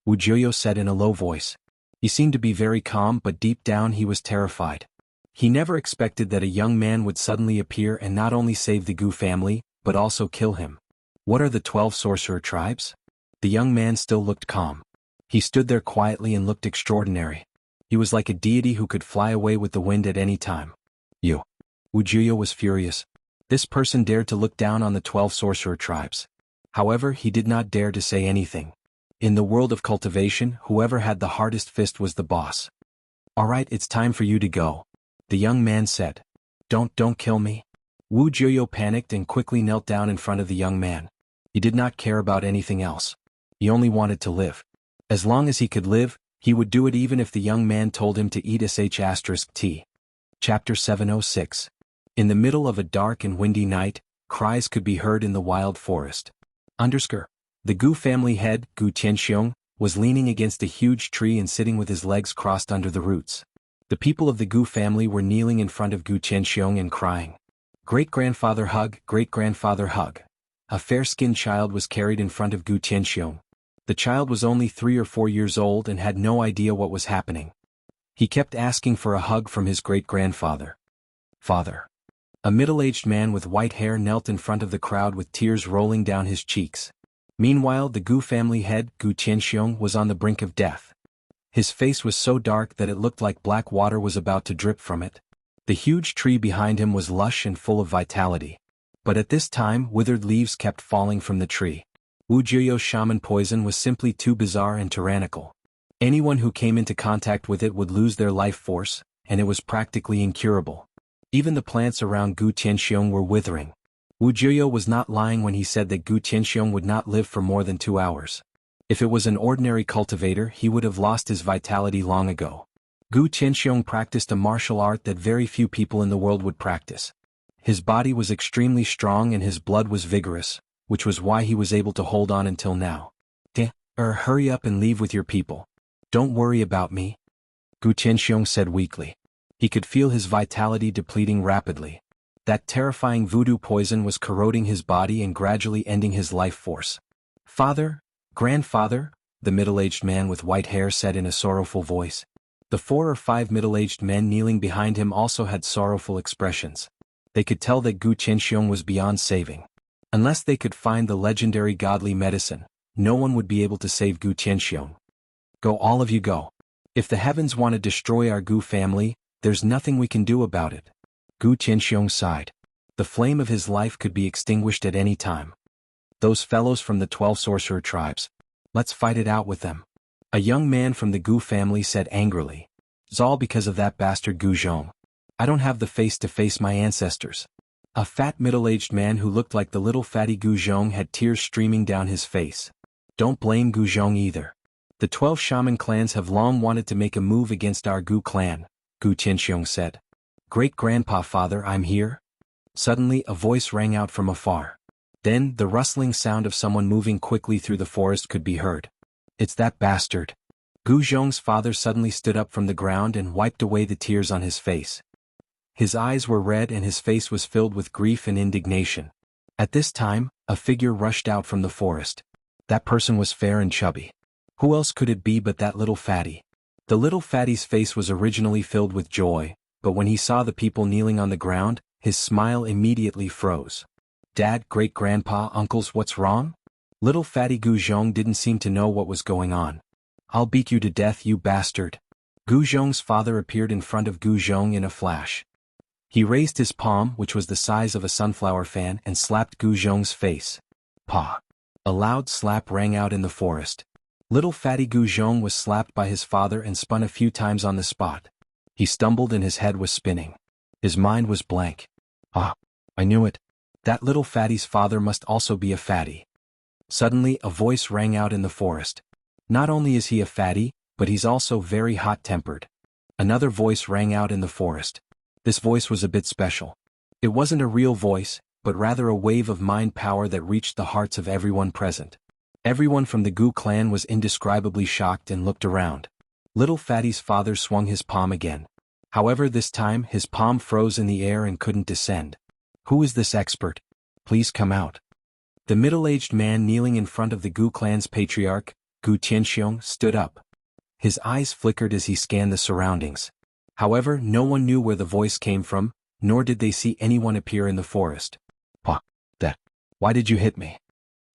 Wu Jiuyo said in a low voice. He seemed to be very calm but deep down he was terrified. He never expected that a young man would suddenly appear and not only save the Gu family, but also kill him. What are the 12 sorcerer tribes? The young man still looked calm. He stood there quietly and looked extraordinary. He was like a deity who could fly away with the wind at any time. You. Wu Jiuyo was furious. This person dared to look down on the 12 sorcerer tribes. However, he did not dare to say anything. In the world of cultivation, whoever had the hardest fist was the boss. Alright, it's time for you to go. The young man said. Don't kill me. Wu Jiuyo panicked and quickly knelt down in front of the young man. He did not care about anything else. He only wanted to live. As long as he could live, he would do it even if the young man told him to eat sh*t. Chapter 706. In the middle of a dark and windy night, cries could be heard in the wild forest. The Gu family head, Gu Tianxiong, was leaning against a huge tree and sitting with his legs crossed under the roots. The people of the Gu family were kneeling in front of Gu Tianxiong and crying. Great-grandfather hug, great-grandfather hug. A fair-skinned child was carried in front of Gu Tianxiong. The child was only 3 or 4 years old and had no idea what was happening. He kept asking for a hug from his great-grandfather. Father. A middle-aged man with white hair knelt in front of the crowd with tears rolling down his cheeks. Meanwhile, the Gu family head, Gu Tianxiong, was on the brink of death. His face was so dark that it looked like black water was about to drip from it. The huge tree behind him was lush and full of vitality. But at this time, withered leaves kept falling from the tree. Wu Jiuyo's shaman poison was simply too bizarre and tyrannical. Anyone who came into contact with it would lose their life force, and it was practically incurable. Even the plants around Gu Tianxiong were withering. Wu Jiuyo was not lying when he said that Gu Tianxiong would not live for more than 2 hours. If it was an ordinary cultivator, he would have lost his vitality long ago. Gu Tianxiong practiced a martial art that very few people in the world would practice. His body was extremely strong and his blood was vigorous, which was why he was able to hold on until now. Hurry up and leave with your people. Don't worry about me. Gu Tianxiong said weakly. He could feel his vitality depleting rapidly. That terrifying voodoo poison was corroding his body and gradually ending his life force. Father, grandfather, the middle-aged man with white hair said in a sorrowful voice. The 4 or 5 middle-aged men kneeling behind him also had sorrowful expressions. They could tell that Gu Tianxiong was beyond saving. Unless they could find the legendary godly medicine, no one would be able to save Gu Tianxiong. Go, all of you go. If the heavens want to destroy our Gu family, there's nothing we can do about it. Gu Tianxiong sighed. The flame of his life could be extinguished at any time. Those fellows from the 12 sorcerer tribes. Let's fight it out with them. A young man from the Gu family said angrily. It's all because of that bastard Gu Zhong. I don't have the face to face my ancestors. A fat middle-aged man who looked like the little fatty Gu Zhong had tears streaming down his face. Don't blame Gu Zhong either. The 12 shaman clans have long wanted to make a move against our Gu clan, Gu Tianxiong said. Great-grandpa father, I'm here. Suddenly a voice rang out from afar. Then the rustling sound of someone moving quickly through the forest could be heard. It's that bastard. Gu Zhong's father suddenly stood up from the ground and wiped away the tears on his face. His eyes were red and his face was filled with grief and indignation. At this time, a figure rushed out from the forest. That person was fair and chubby. Who else could it be but that little fatty? The little fatty's face was originally filled with joy, but when he saw the people kneeling on the ground, his smile immediately froze. Dad, great-grandpa, uncles, what's wrong? Little fatty Gu Zhong didn't seem to know what was going on. I'll beat you to death, you bastard. Gu Zhong's father appeared in front of Gu Zhong in a flash. He raised his palm, which was the size of a sunflower fan, and slapped Gu Zhong's face. Pa! A loud slap rang out in the forest. Little fatty Gu Zhong was slapped by his father and spun a few times on the spot. He stumbled and his head was spinning. His mind was blank. Ah! I knew it. That little fatty's father must also be a fatty. Suddenly a voice rang out in the forest. Not only is he a fatty, but he's also very hot-tempered. Another voice rang out in the forest. This voice was a bit special. It wasn't a real voice, but rather a wave of mind power that reached the hearts of everyone present. Everyone from the Gu clan was indescribably shocked and looked around. Little fatty's father swung his palm again. However, this time his palm froze in the air and couldn't descend. Who is this expert? Please come out. The middle-aged man kneeling in front of the Gu clan's patriarch, Gu Tianxiong, stood up. His eyes flickered as he scanned the surroundings. However, no one knew where the voice came from, nor did they see anyone appear in the forest. Why did you hit me?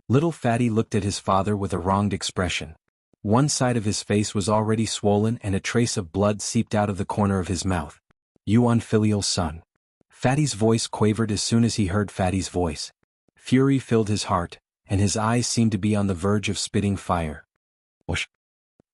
Little fatty looked at his father with a wronged expression. One side of his face was already swollen and a trace of blood seeped out of the corner of his mouth. You unfilial son. Fatty's voice quavered as soon as he heard Fatty's voice. Fury filled his heart, and his eyes seemed to be on the verge of spitting fire. Whoosh!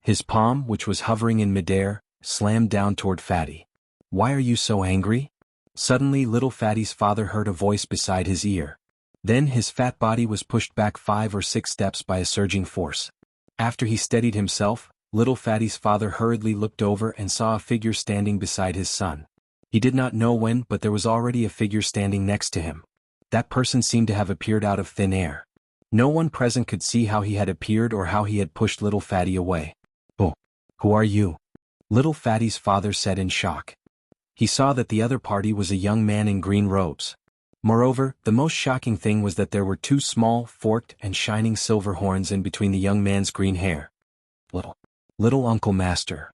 His palm, which was hovering in midair, slammed down toward Fatty. Why are you so angry? Suddenly little Fatty's father heard a voice beside his ear. Then his fat body was pushed back 5 or 6 steps by a surging force. After he steadied himself, little Fatty's father hurriedly looked over and saw a figure standing beside his son. He did not know when, but there was already a figure standing next to him. That person seemed to have appeared out of thin air. No one present could see how he had appeared or how he had pushed little Fatty away. Oh, who are you? Little Fatty's father said in shock. He saw that the other party was a young man in green robes. Moreover, the most shocking thing was that there were 2 small, forked, and shining silver horns in between the young man's green hair. Little Uncle Master.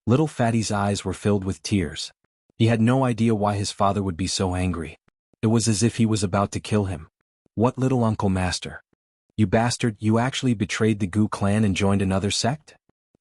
Little Fatty's eyes were filled with tears. He had no idea why his father would be so angry. It was as if he was about to kill him. What little Uncle Master? You bastard, you actually betrayed the Gu clan and joined another sect?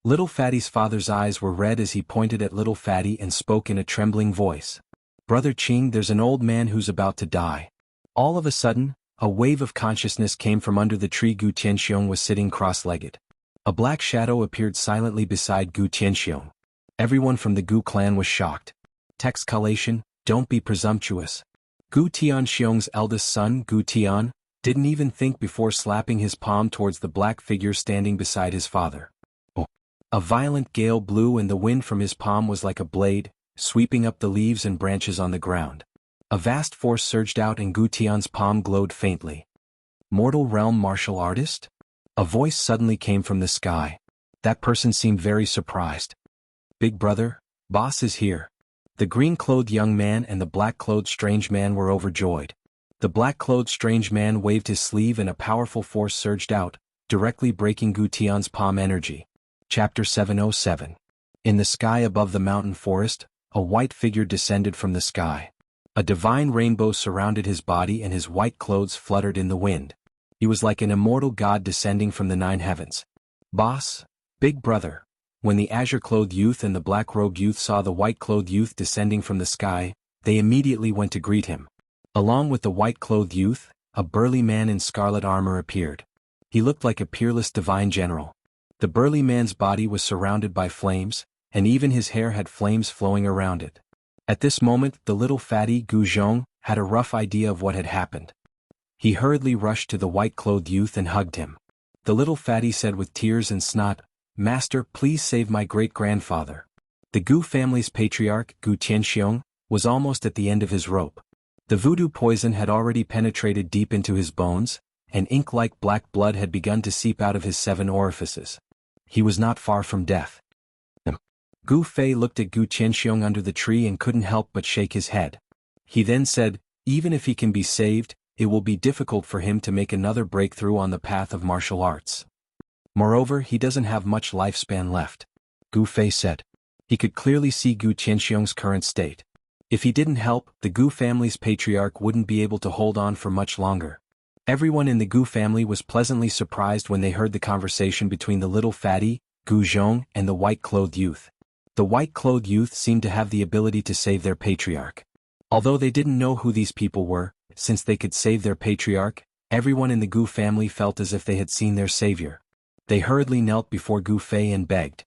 Little Fatty's father's eyes were red as he pointed at little Fatty and spoke in a trembling voice. Brother Qing, there's an old man who's about to die. All of a sudden, a wave of consciousness came from under the tree Gu Tianxiong was sitting cross-legged. A black shadow appeared silently beside Gu Tianxiong. Everyone from the Gu clan was shocked. Text collation, don't be presumptuous. Gu Tianxiong's eldest son, Gu Tian, didn't even think before slapping his palm towards the black figure standing beside his father. Oh. A violent gale blew and the wind from his palm was like a blade, sweeping up the leaves and branches on the ground. A vast force surged out and Gu Tian's palm glowed faintly. Mortal realm martial artist? A voice suddenly came from the sky. That person seemed very surprised. Big brother, boss is here. The green-clothed young man and the black-clothed strange man were overjoyed. The black-clothed strange man waved his sleeve and a powerful force surged out, directly breaking Gu Tian's palm energy. Chapter 707. In the sky above the mountain forest, a white figure descended from the sky. A divine rainbow surrounded his body and his white clothes fluttered in the wind. He was like an immortal god descending from the 9 heavens. Boss, big brother. When the azure-clothed youth and the black-robed youth saw the white-clothed youth descending from the sky, they immediately went to greet him. Along with the white-clothed youth, a burly man in scarlet armor appeared. He looked like a peerless divine general. The burly man's body was surrounded by flames, and even his hair had flames flowing around it. At this moment, the little fatty Gu Zhong had a rough idea of what had happened. He hurriedly rushed to the white-clothed youth and hugged him. The little fatty said with tears and snot, "Master, please save my great-grandfather." The Gu family's patriarch, Gu Tianxiong, was almost at the end of his rope. The voodoo poison had already penetrated deep into his bones, and ink-like black blood had begun to seep out of his 7 orifices. He was not far from death. Gu Fei looked at Gu Tianxiong under the tree and couldn't help but shake his head. He then said, "Even if he can be saved, it will be difficult for him to make another breakthrough on the path of martial arts. Moreover, he doesn't have much lifespan left." Gu Fei said. He could clearly see Gu Tianxiong's current state. If he didn't help, the Gu family's patriarch wouldn't be able to hold on for much longer. Everyone in the Gu family was pleasantly surprised when they heard the conversation between the little fatty, Gu Zhong, and the white-clothed youth. The white-clothed youth seemed to have the ability to save their patriarch. Although they didn't know who these people were, since they could save their patriarch, everyone in the Gu family felt as if they had seen their savior. They hurriedly knelt before Gu Fei and begged,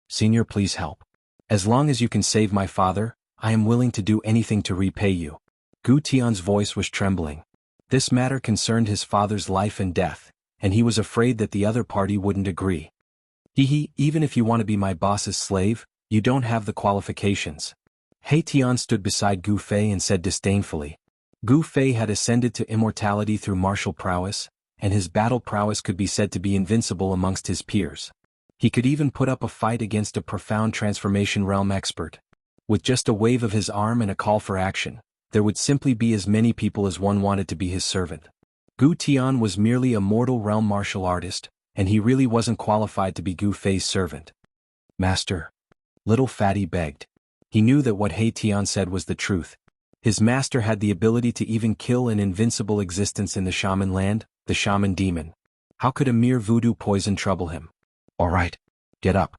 "Senior, please help. As long as you can save my father, I am willing to do anything to repay you." Gu Tian's voice was trembling. This matter concerned his father's life and death, and he was afraid that the other party wouldn't agree. Even if you want to be my boss's slave, you don't have the qualifications." He Tian stood beside Gu Fei and said disdainfully. Gu Fei had ascended to immortality through martial prowess, and his battle prowess could be said to be invincible amongst his peers. He could even put up a fight against a profound transformation realm expert. With just a wave of his arm and a call for action, there would simply be as many people as one wanted to be his servant. Gu Tian was merely a mortal realm martial artist, and he really wasn't qualified to be Gu Fei's servant. "Master," little fatty begged. He knew that what He Tian said was the truth. His master had the ability to even kill an invincible existence in the shaman land, the shaman demon. How could a mere voodoo poison trouble him? "All right, get up.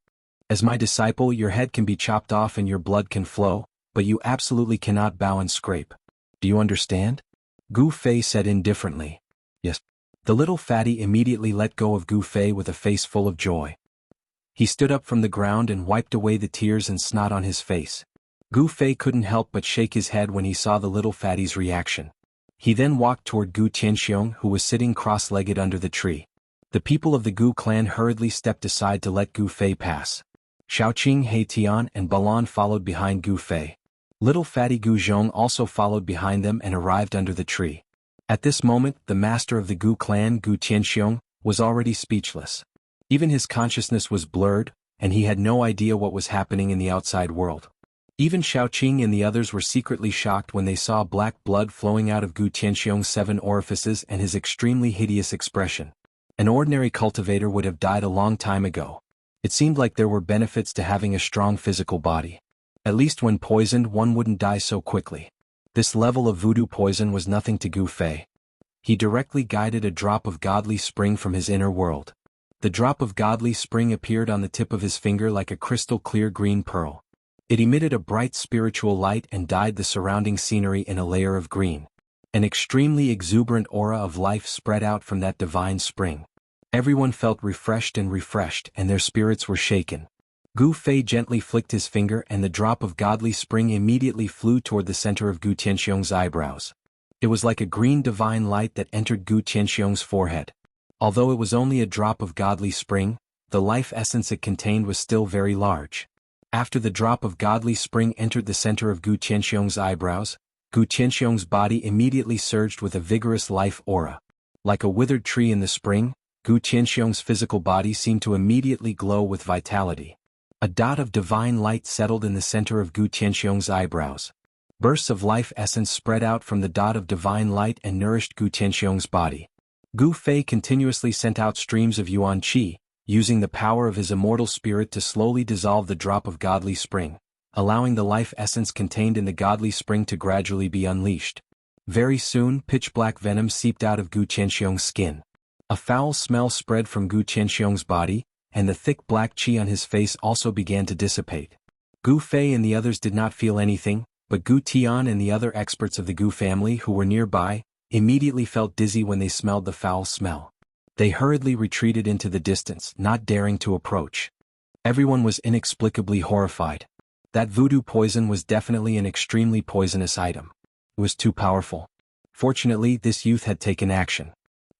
As my disciple, your head can be chopped off and your blood can flow, but you absolutely cannot bow and scrape. Do you understand?" Gu Fei said indifferently. "Yes." The little fatty immediately let go of Gu Fei with a face full of joy. He stood up from the ground and wiped away the tears and snot on his face. Gu Fei couldn't help but shake his head when he saw the little fatty's reaction. He then walked toward Gu Tianxiong, who was sitting cross-legged under the tree. The people of the Gu clan hurriedly stepped aside to let Gu Fei pass. Shaoqing, He Tian, and Balan followed behind Gu Fei. Little fatty Gu Zhong also followed behind them and arrived under the tree. At this moment, the master of the Gu clan, Gu Tianxiong, was already speechless. Even his consciousness was blurred, and he had no idea what was happening in the outside world. Even Shaoqing and the others were secretly shocked when they saw black blood flowing out of Gu Tianxiong's 7 orifices and his extremely hideous expression. An ordinary cultivator would have died a long time ago. It seemed like there were benefits to having a strong physical body. At least when poisoned, one wouldn't die so quickly. This level of voodoo poison was nothing to Gu Fei. He directly guided a drop of godly spring from his inner world. The drop of godly spring appeared on the tip of his finger like a crystal-clear green pearl. It emitted a bright spiritual light and dyed the surrounding scenery in a layer of green. An extremely exuberant aura of life spread out from that divine spring. Everyone felt refreshed, and their spirits were shaken. Gu Fei gently flicked his finger and the drop of godly spring immediately flew toward the center of Gu Tianxiong's eyebrows. It was like a green divine light that entered Gu Tianxiong's forehead. Although it was only a drop of godly spring, the life essence it contained was still very large. After the drop of godly spring entered the center of Gu Tianxiong's eyebrows, Gu Tianxiong's body immediately surged with a vigorous life aura. Like a withered tree in the spring, Gu Tianxiong's physical body seemed to immediately glow with vitality. A dot of divine light settled in the center of Gu Tianxiong's eyebrows. Bursts of life essence spread out from the dot of divine light and nourished Gu Tianxiong's body. Gu Fei continuously sent out streams of yuan qi, using the power of his immortal spirit to slowly dissolve the drop of godly spring, allowing the life essence contained in the godly spring to gradually be unleashed. Very soon, pitch-black venom seeped out of Gu Tianxiong's skin. A foul smell spread from Gu Tianxiong's body, and the thick black qi on his face also began to dissipate. Gu Fei and the others did not feel anything, but Gu Tian and the other experts of the Gu family who were nearby immediately felt dizzy when they smelled the foul smell. They hurriedly retreated into the distance, not daring to approach. Everyone was inexplicably horrified. That voodoo poison was definitely an extremely poisonous item. It was too powerful. Fortunately, this youth had taken action.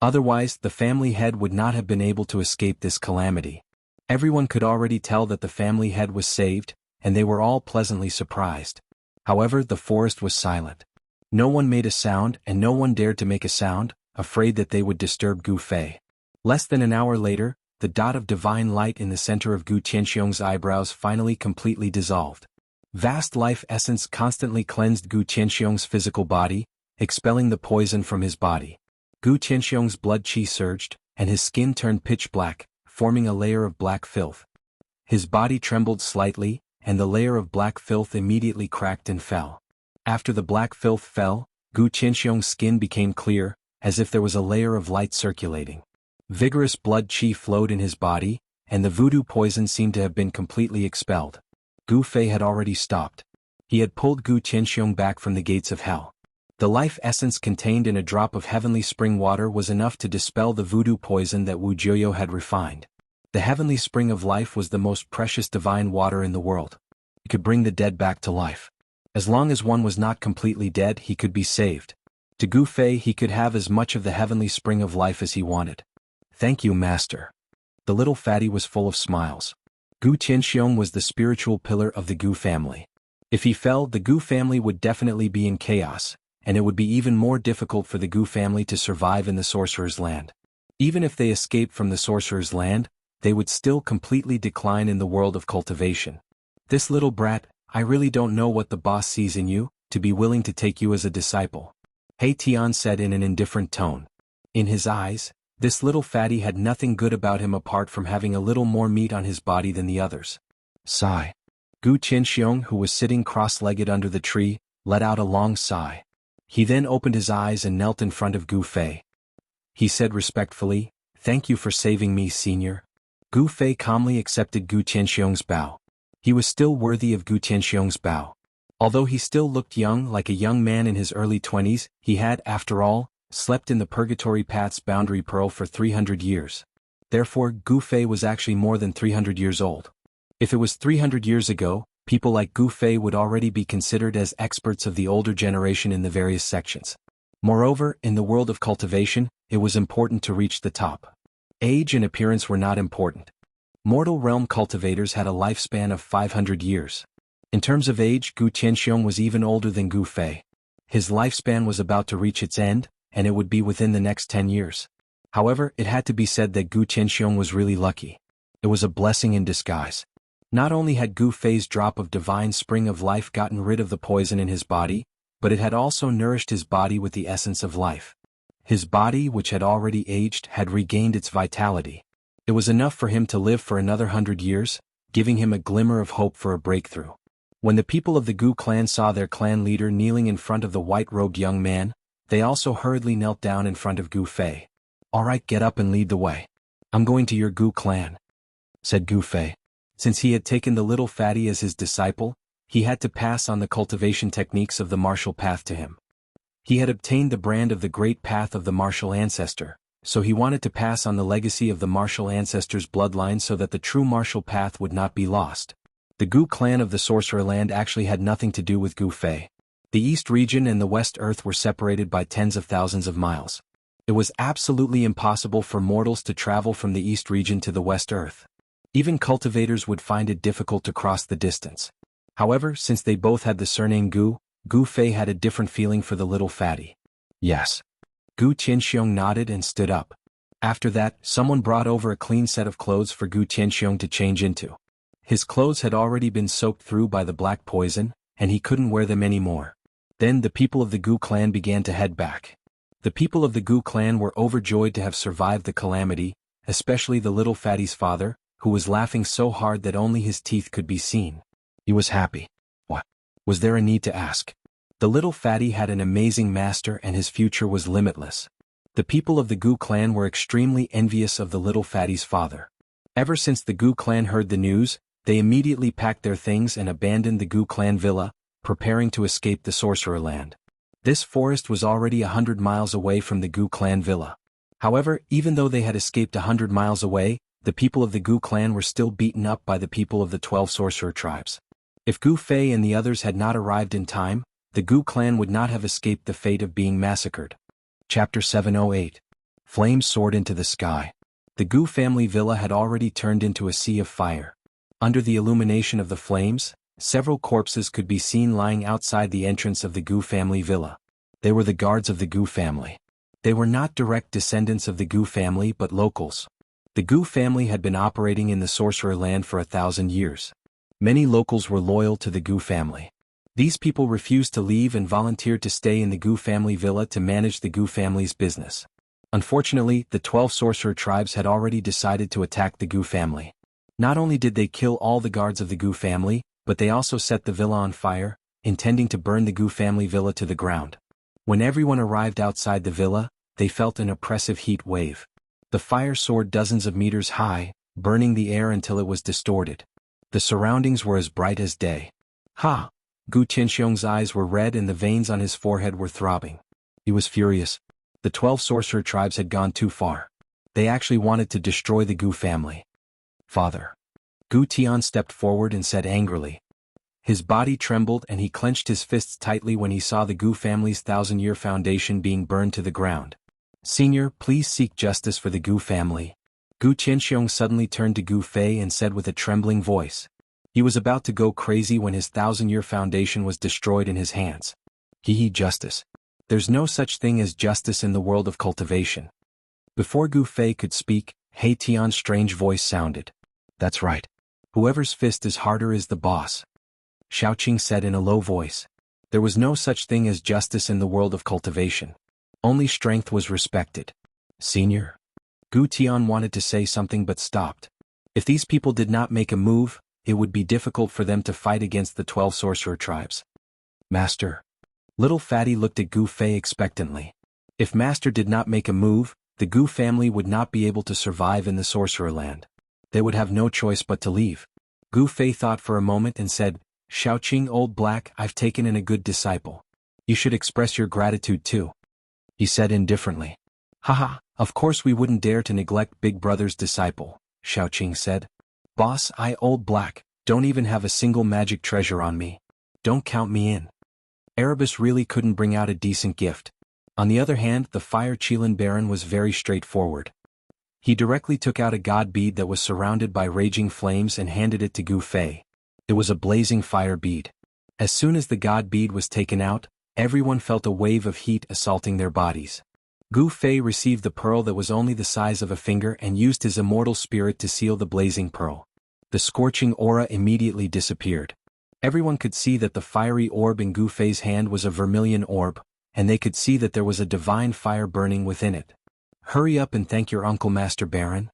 Otherwise, the family head would not have been able to escape this calamity. Everyone could already tell that the family head was saved, and they were all pleasantly surprised. However, the forest was silent. No one made a sound, and no one dared to make a sound, afraid that they would disturb Gu Fei. Less than an hour later, the dot of divine light in the center of Gu Tianxiong's eyebrows finally completely dissolved. Vast life essence constantly cleansed Gu Tianxiong's physical body, expelling the poison from his body. Gu Tianxiong's blood qi surged, and his skin turned pitch black, forming a layer of black filth. His body trembled slightly, and the layer of black filth immediately cracked and fell. After the black filth fell, Gu Tianxiong's skin became clear, as if there was a layer of light circulating. Vigorous blood qi flowed in his body, and the voodoo poison seemed to have been completely expelled. Gu Fei had already stopped. He had pulled Gu Tianxiong back from the gates of hell. The life essence contained in a drop of heavenly spring water was enough to dispel the voodoo poison that Wu Jiuyo had refined. The heavenly spring of life was the most precious divine water in the world. It could bring the dead back to life. As long as one was not completely dead, he could be saved. To Gu Fei, he could have as much of the heavenly spring of life as he wanted. Thank you, Master. The little fatty was full of smiles. Gu Tianxiong was the spiritual pillar of the Gu family. If he fell, the Gu family would definitely be in chaos, and it would be even more difficult for the Gu family to survive in the Sorcerer's Land. Even if they escaped from the Sorcerer's Land, they would still completely decline in the world of cultivation. This little brat, I really don't know what the boss sees in you, to be willing to take you as a disciple. He Tian said in an indifferent tone. In his eyes, this little fatty had nothing good about him apart from having a little more meat on his body than the others. Sigh. Gu Tianxiong, who was sitting cross-legged under the tree, let out a long sigh. He then opened his eyes and knelt in front of Gu Fei. He said respectfully, "Thank you for saving me, senior." Gu Fei calmly accepted Gu Tianxiong's bow. He was still worthy of Gu Tianxiong's bow. Although he still looked young, like a young man in his early 20s, he had, after all, slept in the Purgatory Path's boundary pearl for 300 years. Therefore, Gu Fei was actually more than 300 years old. If it was 300 years ago, people like Gu Fei would already be considered as experts of the older generation in the various sections. Moreover, in the world of cultivation, it was important to reach the top. Age and appearance were not important. Mortal realm cultivators had a lifespan of 500 years. In terms of age, Gu Tianxiong was even older than Gu Fei. His lifespan was about to reach its end, and it would be within the next 10 years. However, it had to be said that Gu Tianxiong was really lucky. It was a blessing in disguise. Not only had Gu Fei's drop of divine spring of life gotten rid of the poison in his body, but it had also nourished his body with the essence of life. His body, which had already aged, had regained its vitality. It was enough for him to live for another 100 years, giving him a glimmer of hope for a breakthrough. When the people of the Gu clan saw their clan leader kneeling in front of the white-robed young man, they also hurriedly knelt down in front of Gu Fei. "All right, get up and lead the way. I'm going to your Gu clan," said Gu Fei. Since he had taken the little fatty as his disciple, he had to pass on the cultivation techniques of the martial path to him. He had obtained the brand of the great path of the martial ancestor, so he wanted to pass on the legacy of the martial ancestor's bloodline so that the true martial path would not be lost. The Gu clan of the Sorcerer Land actually had nothing to do with Gu Fei. The East region and the West Earth were separated by tens of thousands of miles. It was absolutely impossible for mortals to travel from the East region to the West Earth. Even cultivators would find it difficult to cross the distance. However, since they both had the surname Gu, Gu Fei had a different feeling for the little fatty. Yes. Gu Tianxiong nodded and stood up. After that, someone brought over a clean set of clothes for Gu Tianxiong to change into. His clothes had already been soaked through by the black poison, and he couldn't wear them anymore. Then the people of the Gu clan began to head back. The people of the Gu clan were overjoyed to have survived the calamity, especially the little fatty's father, who was laughing so hard that only his teeth could be seen. He was happy. What? Was there a need to ask? The little fatty had an amazing master and his future was limitless. The people of the Gu clan were extremely envious of the little fatty's father. Ever since the Gu clan heard the news, they immediately packed their things and abandoned the Gu clan villa, preparing to escape the Sorcerer Land. This forest was already 100 miles away from the Gu clan villa. However, even though they had escaped 100 miles away, the people of the Gu clan were still beaten up by the people of the 12 sorcerer tribes. If Gu Fei and the others had not arrived in time, the Gu clan would not have escaped the fate of being massacred. Chapter 708. Flames soared into the sky. The Gu family villa had already turned into a sea of fire. Under the illumination of the flames, several corpses could be seen lying outside the entrance of the Gu family villa. They were the guards of the Gu family. They were not direct descendants of the Gu family but locals. The Gu family had been operating in the sorcerer land for 1,000 years. Many locals were loyal to the Gu family. These people refused to leave and volunteered to stay in the Gu family villa to manage the Gu family's business. Unfortunately, the 12 sorcerer tribes had already decided to attack the Gu family. Not only did they kill all the guards of the Gu family, but they also set the villa on fire, intending to burn the Gu family villa to the ground. When everyone arrived outside the villa, they felt an oppressive heat wave. The fire soared dozens of meters high, burning the air until it was distorted. The surroundings were as bright as day. Ha! Gu Tianxiong's eyes were red and the veins on his forehead were throbbing. He was furious. The 12 sorcerer tribes had gone too far. They actually wanted to destroy the Gu family. Father. Gu Tian stepped forward and said angrily. His body trembled and he clenched his fists tightly when he saw the Gu family's 1,000-year foundation being burned to the ground. Senior, please seek justice for the Gu family. Gu Tianxiong suddenly turned to Gu Fei and said with a trembling voice. He was about to go crazy when his 1,000-year foundation was destroyed in his hands. Justice. There's no such thing as justice in the world of cultivation. Before Gu Fei could speak, He Tian's strange voice sounded. That's right. Whoever's fist is harder is the boss. Xiaoqing said in a low voice. There was no such thing as justice in the world of cultivation. Only strength was respected. Senior. Gu Tian wanted to say something but stopped. If these people did not make a move, it would be difficult for them to fight against the 12 sorcerer tribes. Master. Little Fatty looked at Gu Fei expectantly. If Master did not make a move, the Gu family would not be able to survive in the sorcerer land. They would have no choice but to leave. Gu Fei thought for a moment and said, Xiaoqing old black, I've taken in a good disciple. You should express your gratitude too. He said indifferently. Haha, of course we wouldn't dare to neglect Big Brother's disciple, Xiaoqing said. Boss, I old black, don't even have a single magic treasure on me. Don't count me in. Erebus really couldn't bring out a decent gift. On the other hand, the Fire Qilin Baron was very straightforward. He directly took out a god bead that was surrounded by raging flames and handed it to Gu Fei. It was a blazing fire bead. As soon as the god bead was taken out, everyone felt a wave of heat assaulting their bodies. Gu Fei received the pearl that was only the size of a finger and used his immortal spirit to seal the blazing pearl. The scorching aura immediately disappeared. Everyone could see that the fiery orb in Gu Fei's hand was a vermilion orb, and they could see that there was a divine fire burning within it. Hurry up and thank your uncle Master Baron.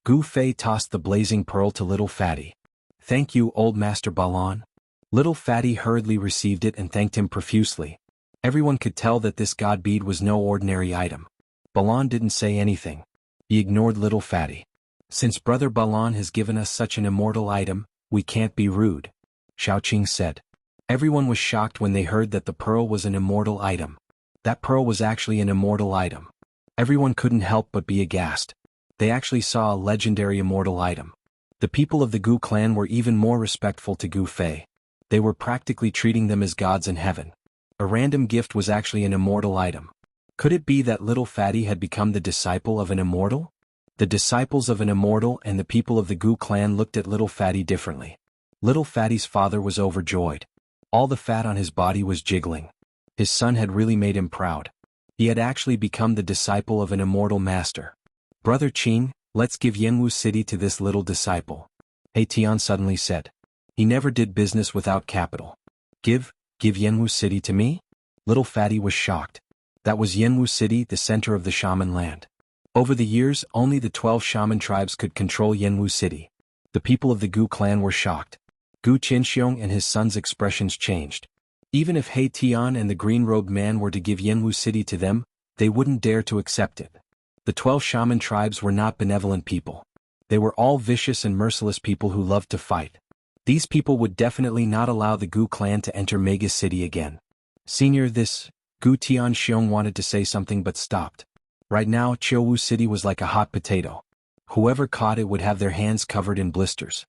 Gu Fei tossed the blazing pearl to Little Fatty. Thank you, old Master Balan. Little Fatty hurriedly received it and thanked him profusely. Everyone could tell that this god bead was no ordinary item. Balan didn't say anything. He ignored Little Fatty. Since Brother Balan has given us such an immortal item, we can't be rude, Xiaoqing said. Everyone was shocked when they heard that the pearl was an immortal item. That pearl was actually an immortal item. Everyone couldn't help but be aghast. They actually saw a legendary immortal item. The people of the Gu clan were even more respectful to Gu Fei. They were practically treating them as gods in heaven. A random gift was actually an immortal item. Could it be that Little Fatty had become the disciple of an immortal? The disciples of an immortal and the people of the Gu clan looked at Little Fatty differently. Little Fatty's father was overjoyed. All the fat on his body was jiggling. His son had really made him proud. He had actually become the disciple of an immortal master. Brother Qing, let's give Yanwu City to this little disciple. He Tian suddenly said. He never did business without capital. Give Yanwu City to me? Little Fatty was shocked. That was Yanwu City, the center of the shaman land. Over the years, only the 12 shaman tribes could control Yanwu City. The people of the Gu clan were shocked. Gu Qianxiong and his son's expressions changed. Even if He Tian and the green-robed man were to give Yanwu City to them, they wouldn't dare to accept it. The 12 shaman tribes were not benevolent people. They were all vicious and merciless people who loved to fight. These people would definitely not allow the Gu clan to enter Mega City again. Senior, Gu Tianxiong wanted to say something but stopped. Right now, Chiowu City was like a hot potato. Whoever caught it would have their hands covered in blisters.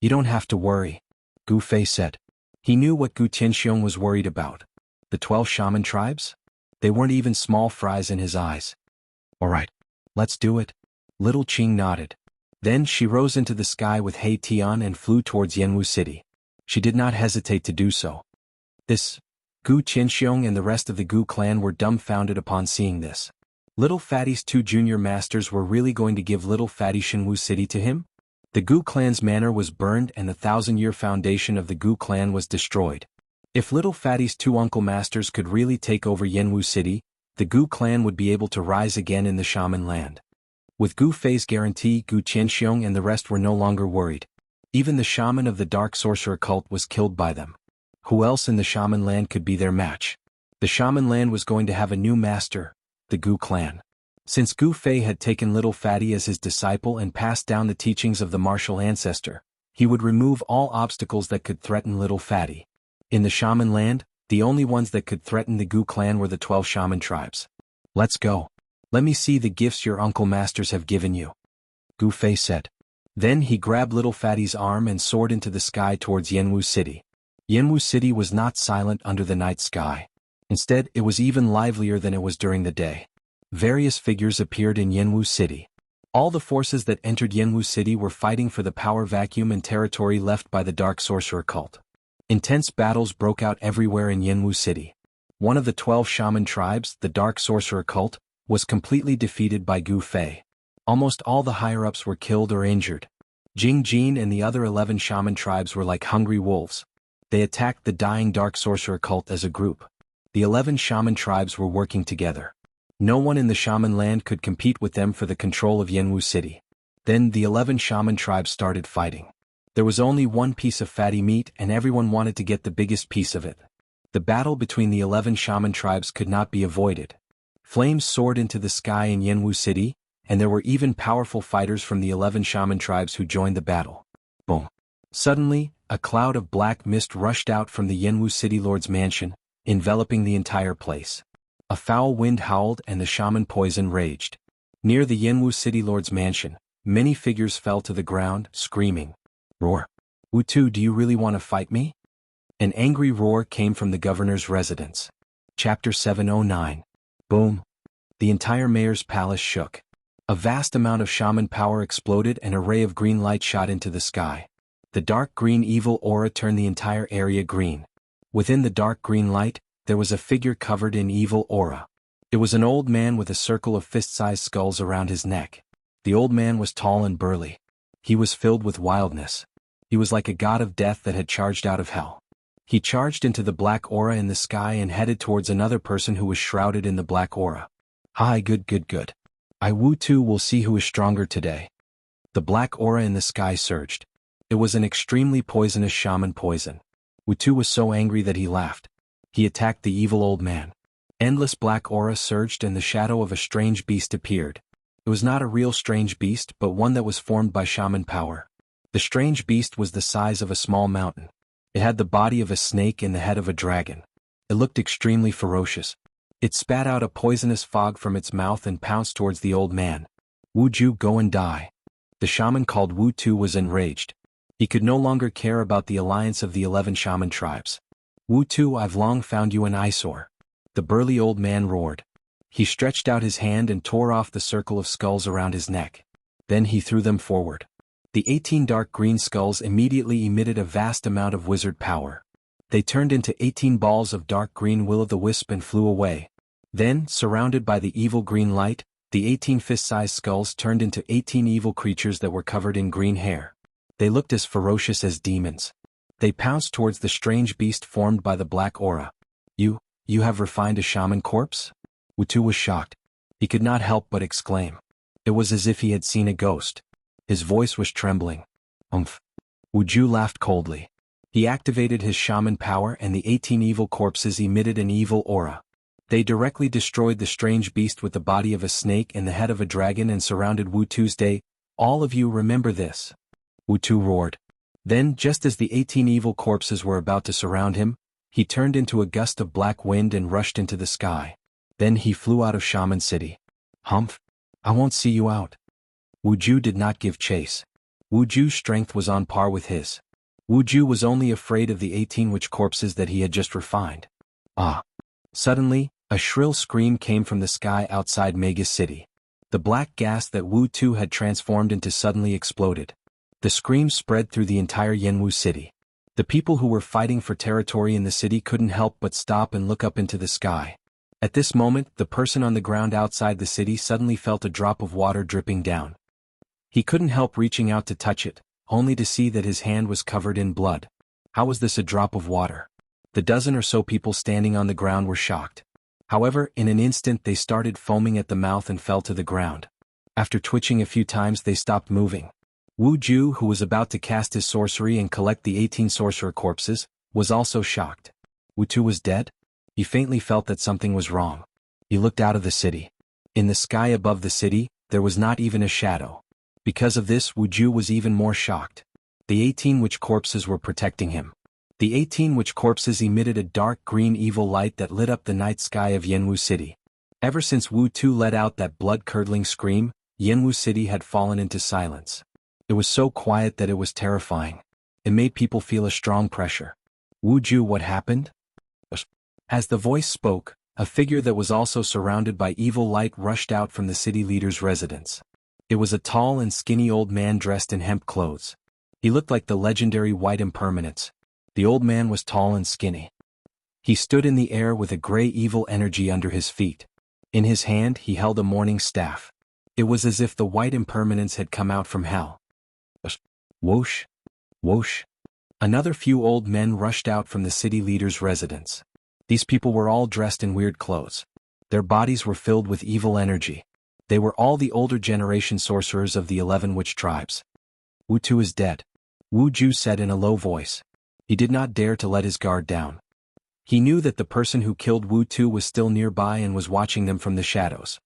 You don't have to worry, Gu Fei said. He knew what Gu Tianxiong was worried about. The 12 shaman tribes? They weren't even small fries in his eyes. All right, let's do it. Little Qing nodded. Then she rose into the sky with He Tian and flew towards Yanwu City. She did not hesitate to do so. Gu Tianxiong and the rest of the Gu clan were dumbfounded upon seeing this. Little Fatty's 2 junior masters were really going to give Little Fatty Shenwu City to him? The Gu clan's manor was burned and the 1,000-year foundation of the Gu clan was destroyed. If Little Fatty's 2 uncle masters could really take over Yanwu City, the Gu clan would be able to rise again in the shaman land. With Gu Fei's guarantee, Gu Tianxiong and the rest were no longer worried. Even the shaman of the dark sorcerer cult was killed by them. Who else in the shaman land could be their match? The shaman land was going to have a new master, the Gu clan. Since Gu Fei had taken Little Fatty as his disciple and passed down the teachings of the martial ancestor, he would remove all obstacles that could threaten Little Fatty. In the shaman land, the only ones that could threaten the Gu clan were the 12 shaman tribes. Let's go. Let me see the gifts your uncle masters have given you, Gu Fei said. Then he grabbed Little Fatty's arm and soared into the sky towards Yanwu City. Yanwu City was not silent under the night sky. Instead, it was even livelier than it was during the day. Various figures appeared in Yanwu City. All the forces that entered Yanwu City were fighting for the power vacuum and territory left by the dark sorcerer cult. Intense battles broke out everywhere in Yanwu City. One of the 12 shaman tribes, the dark sorcerer cult, was completely defeated by Gu Fei. Almost all the higher-ups were killed or injured. Jing Jin and the other 11 shaman tribes were like hungry wolves. They attacked the dying dark sorcerer cult as a group. The 11 shaman tribes were working together. No one in the shaman land could compete with them for the control of Yanwu City. Then the 11 shaman tribes started fighting. There was only one piece of fatty meat and everyone wanted to get the biggest piece of it. The battle between the 11 shaman tribes could not be avoided. Flames soared into the sky in Yanwu City, and there were even powerful fighters from the 11 shaman tribes who joined the battle. Boom. Suddenly, a cloud of black mist rushed out from the Yanwu City Lord's mansion, enveloping the entire place. A foul wind howled and the shaman poison raged. Near the Yanwu City Lord's mansion, many figures fell to the ground, screaming. Roar. Wu-Tu, do you really want to fight me? An angry roar came from the governor's residence. Chapter 709. Boom. The entire mayor's palace shook. A vast amount of shaman power exploded and a ray of green light shot into the sky. The dark green evil aura turned the entire area green. Within the dark green light, there was a figure covered in evil aura. It was an old man with a circle of fist-sized skulls around his neck. The old man was tall and burly. He was filled with wildness. He was like a god of death that had charged out of hell. He charged into the black aura in the sky and headed towards another person who was shrouded in the black aura. Hi, good. I Wu-Tu will see who is stronger today. The black aura in the sky surged. It was an extremely poisonous shaman poison. Wu-Tu was so angry that he laughed. He attacked the evil old man. Endless black aura surged and the shadow of a strange beast appeared. It was not a real strange beast but one that was formed by shaman power. The strange beast was the size of a small mountain. It had the body of a snake and the head of a dragon. It looked extremely ferocious. It spat out a poisonous fog from its mouth and pounced towards the old man. Wu-Ju, go and die. The shaman called Wu-Tu was enraged. He could no longer care about the alliance of the 11 shaman tribes. Wu-Tu, I've long found you an eyesore. The burly old man roared. He stretched out his hand and tore off the circle of skulls around his neck. Then he threw them forward. The 18 dark green skulls immediately emitted a vast amount of wizard power. They turned into 18 balls of dark green will-o'-the-wisp and flew away. Then, surrounded by the evil green light, the 18 fist-sized skulls turned into 18 evil creatures that were covered in green hair. They looked as ferocious as demons. They pounced towards the strange beast formed by the black aura. You have refined a shaman corpse? Wu-Tu was shocked. He could not help but exclaim. It was as if he had seen a ghost. His voice was trembling. Wu-Ju laughed coldly. He activated his shaman power and the 18 evil corpses emitted an evil aura. They directly destroyed the strange beast with the body of a snake and the head of a dragon and surrounded Wu-Tu's day. All of you remember this. Wu-Tu roared. Then, just as the 18 evil corpses were about to surround him, he turned into a gust of black wind and rushed into the sky. Then he flew out of Shaman City. Humph. I won't see you out. Wu Ju did not give chase. Wu Ju's strength was on par with his. Wu Ju was only afraid of the 18 witch corpses that he had just refined. Ah! Suddenly, a shrill scream came from the sky outside Mega's city. The black gas that Wu Tu had transformed into suddenly exploded. The scream spread through the entire Yanwu city. The people who were fighting for territory in the city couldn't help but stop and look up into the sky. At this moment, the person on the ground outside the city suddenly felt a drop of water dripping down. He couldn't help reaching out to touch it, only to see that his hand was covered in blood. How was this a drop of water? The dozen or so people standing on the ground were shocked. However, in an instant they started foaming at the mouth and fell to the ground. After twitching a few times they stopped moving. Wu Ju, who was about to cast his sorcery and collect the 18 sorcerer corpses, was also shocked. Wu Tu was dead? He faintly felt that something was wrong. He looked out of the city. In the sky above the city, there was not even a shadow. Because of this, Wu Ju was even more shocked. The 18 witch corpses were protecting him. The 18 witch corpses emitted a dark green evil light that lit up the night sky of Yanwu City. Ever since Wu Tu let out that blood-curdling scream, Yanwu City had fallen into silence. It was so quiet that it was terrifying. It made people feel a strong pressure. Wu Ju, what happened? As the voice spoke, a figure that was also surrounded by evil light rushed out from the city leader's residence. It was a tall and skinny old man dressed in hemp clothes. He looked like the legendary White Impermanence. The old man was tall and skinny. He stood in the air with a gray evil energy under his feet. In his hand he held a morning staff. It was as if the White Impermanence had come out from hell. Whoosh! Whoosh! Another few old men rushed out from the city leader's residence. These people were all dressed in weird clothes. Their bodies were filled with evil energy. They were all the older generation sorcerers of the 11 witch tribes. Wu Tu is dead, Wu Ju said in a low voice. He did not dare to let his guard down. He knew that the person who killed Wu Tu was still nearby and was watching them from the shadows.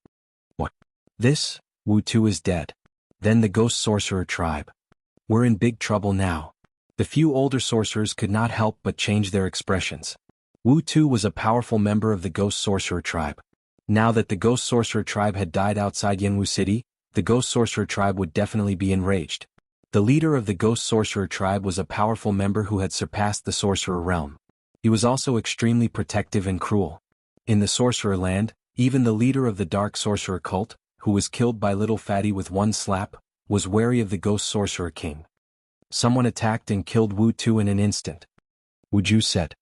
What? This? Wu Tu is dead. Then the ghost sorcerer tribe. We're in big trouble now. The few older sorcerers could not help but change their expressions. Wu Tu was a powerful member of the ghost sorcerer tribe. Now that the ghost sorcerer tribe had died outside Yanwu City, the ghost sorcerer tribe would definitely be enraged. The leader of the ghost sorcerer tribe was a powerful member who had surpassed the sorcerer realm. He was also extremely protective and cruel. In the sorcerer land, even the leader of the dark sorcerer cult, who was killed by Little Fatty with one slap, was wary of the ghost sorcerer king. Someone attacked and killed Wu Tu in an instant. Wu Ju said.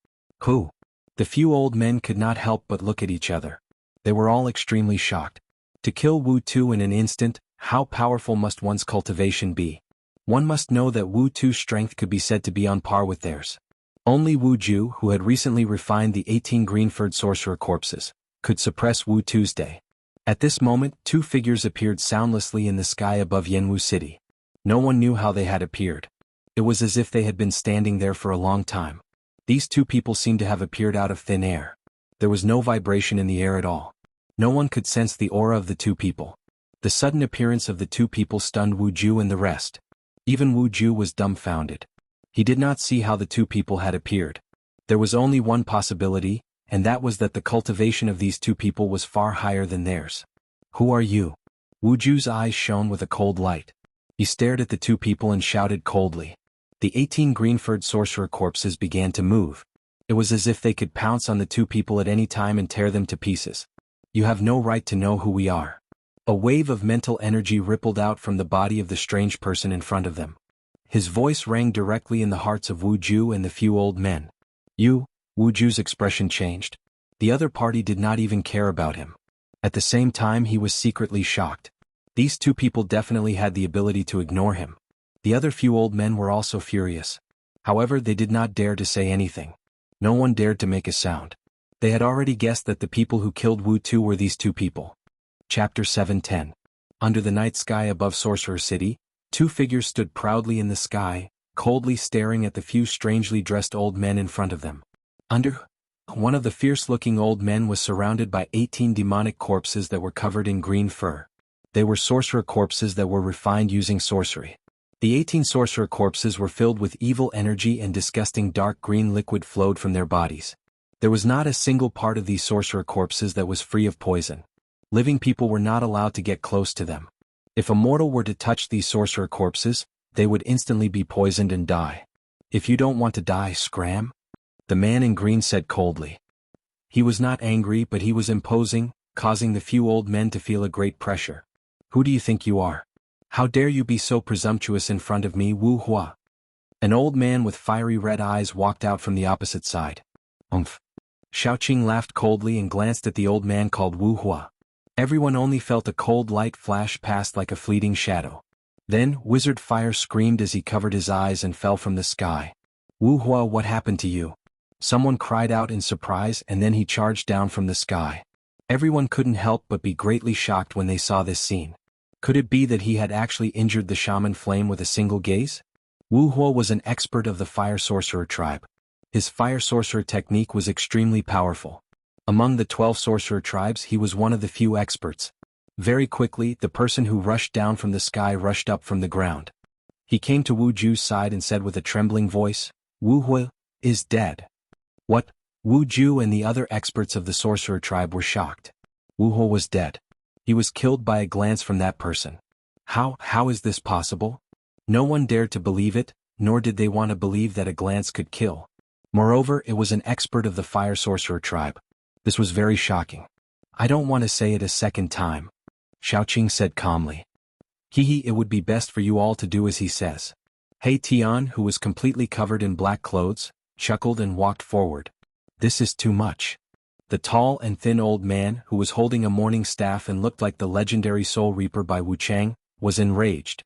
Who? The few old men could not help but look at each other. They were all extremely shocked. To kill Wu Tu in an instant, how powerful must one's cultivation be? One must know that Wu Tu's strength could be said to be on par with theirs. Only Wu Ju, who had recently refined the 18 Greenford sorcerer corpses, could suppress Wu Tu's day. At this moment, two figures appeared soundlessly in the sky above Yanwu City. No one knew how they had appeared. It was as if they had been standing there for a long time. These two people seemed to have appeared out of thin air. There was no vibration in the air at all. No one could sense the aura of the two people. The sudden appearance of the two people stunned Wu Ju and the rest. Even Wu Ju was dumbfounded. He did not see how the two people had appeared. There was only one possibility, and that was that the cultivation of these two people was far higher than theirs. Who are you? Wu Ju's eyes shone with a cold light. He stared at the two people and shouted coldly. The 18 Greenford sorcerer corpses began to move. It was as if they could pounce on the two people at any time and tear them to pieces. You have no right to know who we are. A wave of mental energy rippled out from the body of the strange person in front of them. His voice rang directly in the hearts of Wu Ju and the few old men. You? Wu Ju's expression changed. The other party did not even care about him. At the same time he was secretly shocked. These two people definitely had the ability to ignore him. The other few old men were also furious. However, they did not dare to say anything. No one dared to make a sound. They had already guessed that the people who killed Wu Tu were these two people. Chapter 7:10. Under the night sky above Sorcerer City, two figures stood proudly in the sky, coldly staring at the few strangely dressed old men in front of them. One of the fierce-looking old men was surrounded by 18 demonic corpses that were covered in green fur. They were sorcerer corpses that were refined using sorcery. The 18 sorcerer corpses were filled with evil energy and disgusting dark green liquid flowed from their bodies. There was not a single part of these sorcerer corpses that was free of poison. Living people were not allowed to get close to them. If a mortal were to touch these sorcerer corpses, they would instantly be poisoned and die. If you don't want to die, scram? The man in green said coldly. He was not angry, but he was imposing, causing the few old men to feel a great pressure. Who do you think you are? How dare you be so presumptuous in front of me, Wu Hua? An old man with fiery red eyes walked out from the opposite side. Umph. Xiaoqing laughed coldly and glanced at the old man called Wu Hua. Everyone only felt a cold light flash past like a fleeting shadow. Then, Wizard Fire screamed as he covered his eyes and fell from the sky. Wu Hua, what happened to you? Someone cried out in surprise, and then he charged down from the sky. Everyone couldn't help but be greatly shocked when they saw this scene. Could it be that he had actually injured the shaman flame with a single gaze? Wu Hua was an expert of the fire sorcerer tribe. His fire sorcerer technique was extremely powerful. Among the 12 sorcerer tribes, he was one of the few experts. Very quickly, the person who rushed down from the sky rushed up from the ground. He came to Wu Ju's side and said with a trembling voice, Wu Hua is dead. What? Wu Ju and the other experts of the sorcerer tribe were shocked. Wu Hua was dead. He was killed by a glance from that person. How is this possible? No one dared to believe it, nor did they want to believe that a glance could kill. Moreover, it was an expert of the fire sorcerer tribe. This was very shocking. I don't want to say it a second time. Xiaoqing said calmly. It would be best for you all to do as he says. He Tian, who was completely covered in black clothes, chuckled and walked forward. This is too much. The tall and thin old man, who was holding a mourning staff and looked like the legendary Soul Reaper by Wu Chang, was enraged.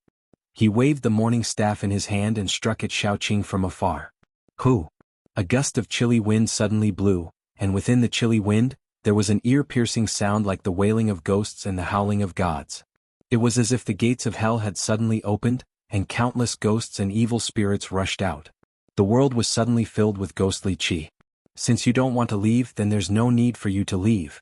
He waved the mourning staff in his hand and struck at Xiaoqing from afar. Who? A gust of chilly wind suddenly blew, and within the chilly wind, there was an ear-piercing sound like the wailing of ghosts and the howling of gods. It was as if the gates of hell had suddenly opened, and countless ghosts and evil spirits rushed out. The world was suddenly filled with ghostly qi. Since you don't want to leave, then there's no need for you to leave.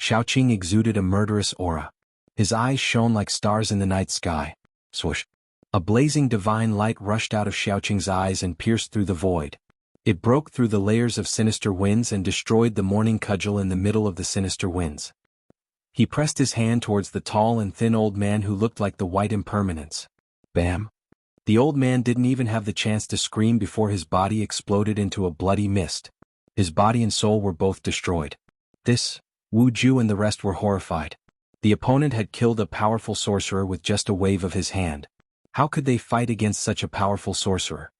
Xiaoqing exuded a murderous aura. His eyes shone like stars in the night sky. Swoosh. A blazing divine light rushed out of Xiaoqing's eyes and pierced through the void. It broke through the layers of sinister winds and destroyed the morning cudgel in the middle of the sinister winds. He pressed his hand towards the tall and thin old man who looked like the white impermanence. Bam! The old man didn't even have the chance to scream before his body exploded into a bloody mist. His body and soul were both destroyed. Wu Ju and the rest were horrified. The opponent had killed a powerful sorcerer with just a wave of his hand. How could they fight against such a powerful sorcerer?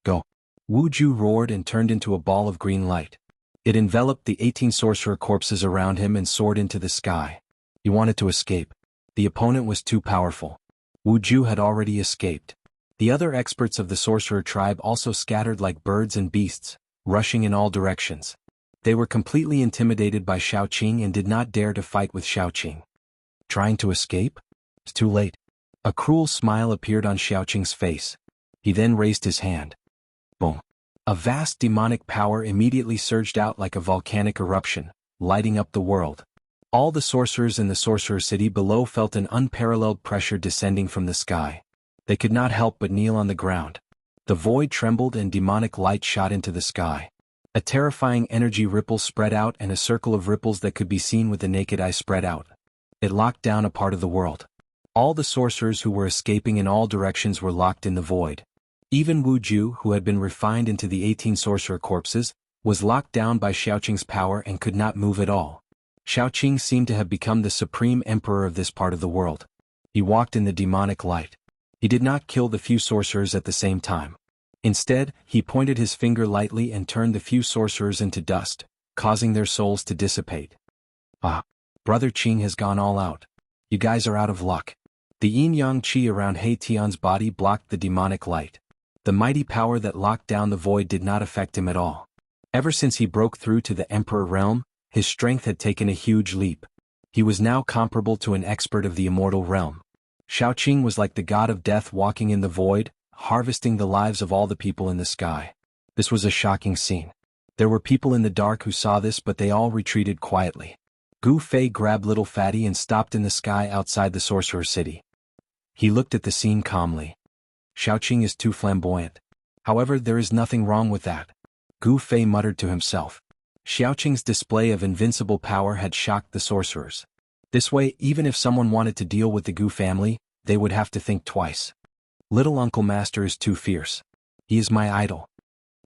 Go! Wu Ju roared and turned into a ball of green light. It enveloped the 18 sorcerer corpses around him and soared into the sky. He wanted to escape. The opponent was too powerful. Wu Ju had already escaped. The other experts of the sorcerer tribe also scattered like birds and beasts, rushing in all directions. They were completely intimidated by Xiaoqing and did not dare to fight with Xiaoqing. Trying to escape? It's too late. A cruel smile appeared on Xiaoqing's face. He then raised his hand. Boom. A vast demonic power immediately surged out like a volcanic eruption, lighting up the world. All the sorcerers in the sorcerer city below felt an unparalleled pressure descending from the sky. They could not help but kneel on the ground. The void trembled and demonic light shot into the sky. A terrifying energy ripple spread out and a circle of ripples that could be seen with the naked eye spread out. It locked down a part of the world. All the sorcerers who were escaping in all directions were locked in the void. Even Wu Ju, who had been refined into the 18 sorcerer corpses, was locked down by Xiaoqing's power and could not move at all. Xiaoqing seemed to have become the supreme emperor of this part of the world. He walked in the demonic light. He did not kill the few sorcerers at the same time. Instead, he pointed his finger lightly and turned the few sorcerers into dust, causing their souls to dissipate. Ah, Brother Qing has gone all out. You guys are out of luck. The yin-yang qi around He Tian's body blocked the demonic light. The mighty power that locked down the void did not affect him at all. Ever since he broke through to the Emperor realm, his strength had taken a huge leap. He was now comparable to an expert of the Immortal realm. Xiaoqing was like the god of death walking in the void, harvesting the lives of all the people in the sky. This was a shocking scene. There were people in the dark who saw this, but they all retreated quietly. Gu Fei grabbed Little Fatty and stopped in the sky outside the sorcerer city. He looked at the scene calmly. Xiaoqing is too flamboyant. However, there is nothing wrong with that. Gu Fei muttered to himself. Xiaoqing's display of invincible power had shocked the sorcerers. This way, even if someone wanted to deal with the Gu family, they would have to think twice. Little Uncle Master is too fierce. He is my idol.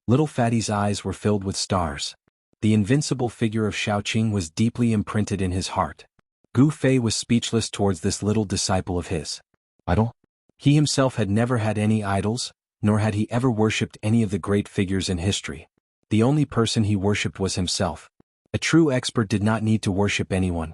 Little Fatty's eyes were filled with stars. The invincible figure of Shaoqing was deeply imprinted in his heart. Gu Fei was speechless towards this little disciple of his. Idol? He himself had never had any idols, nor had he ever worshipped any of the great figures in history. The only person he worshipped was himself. A true expert did not need to worship anyone,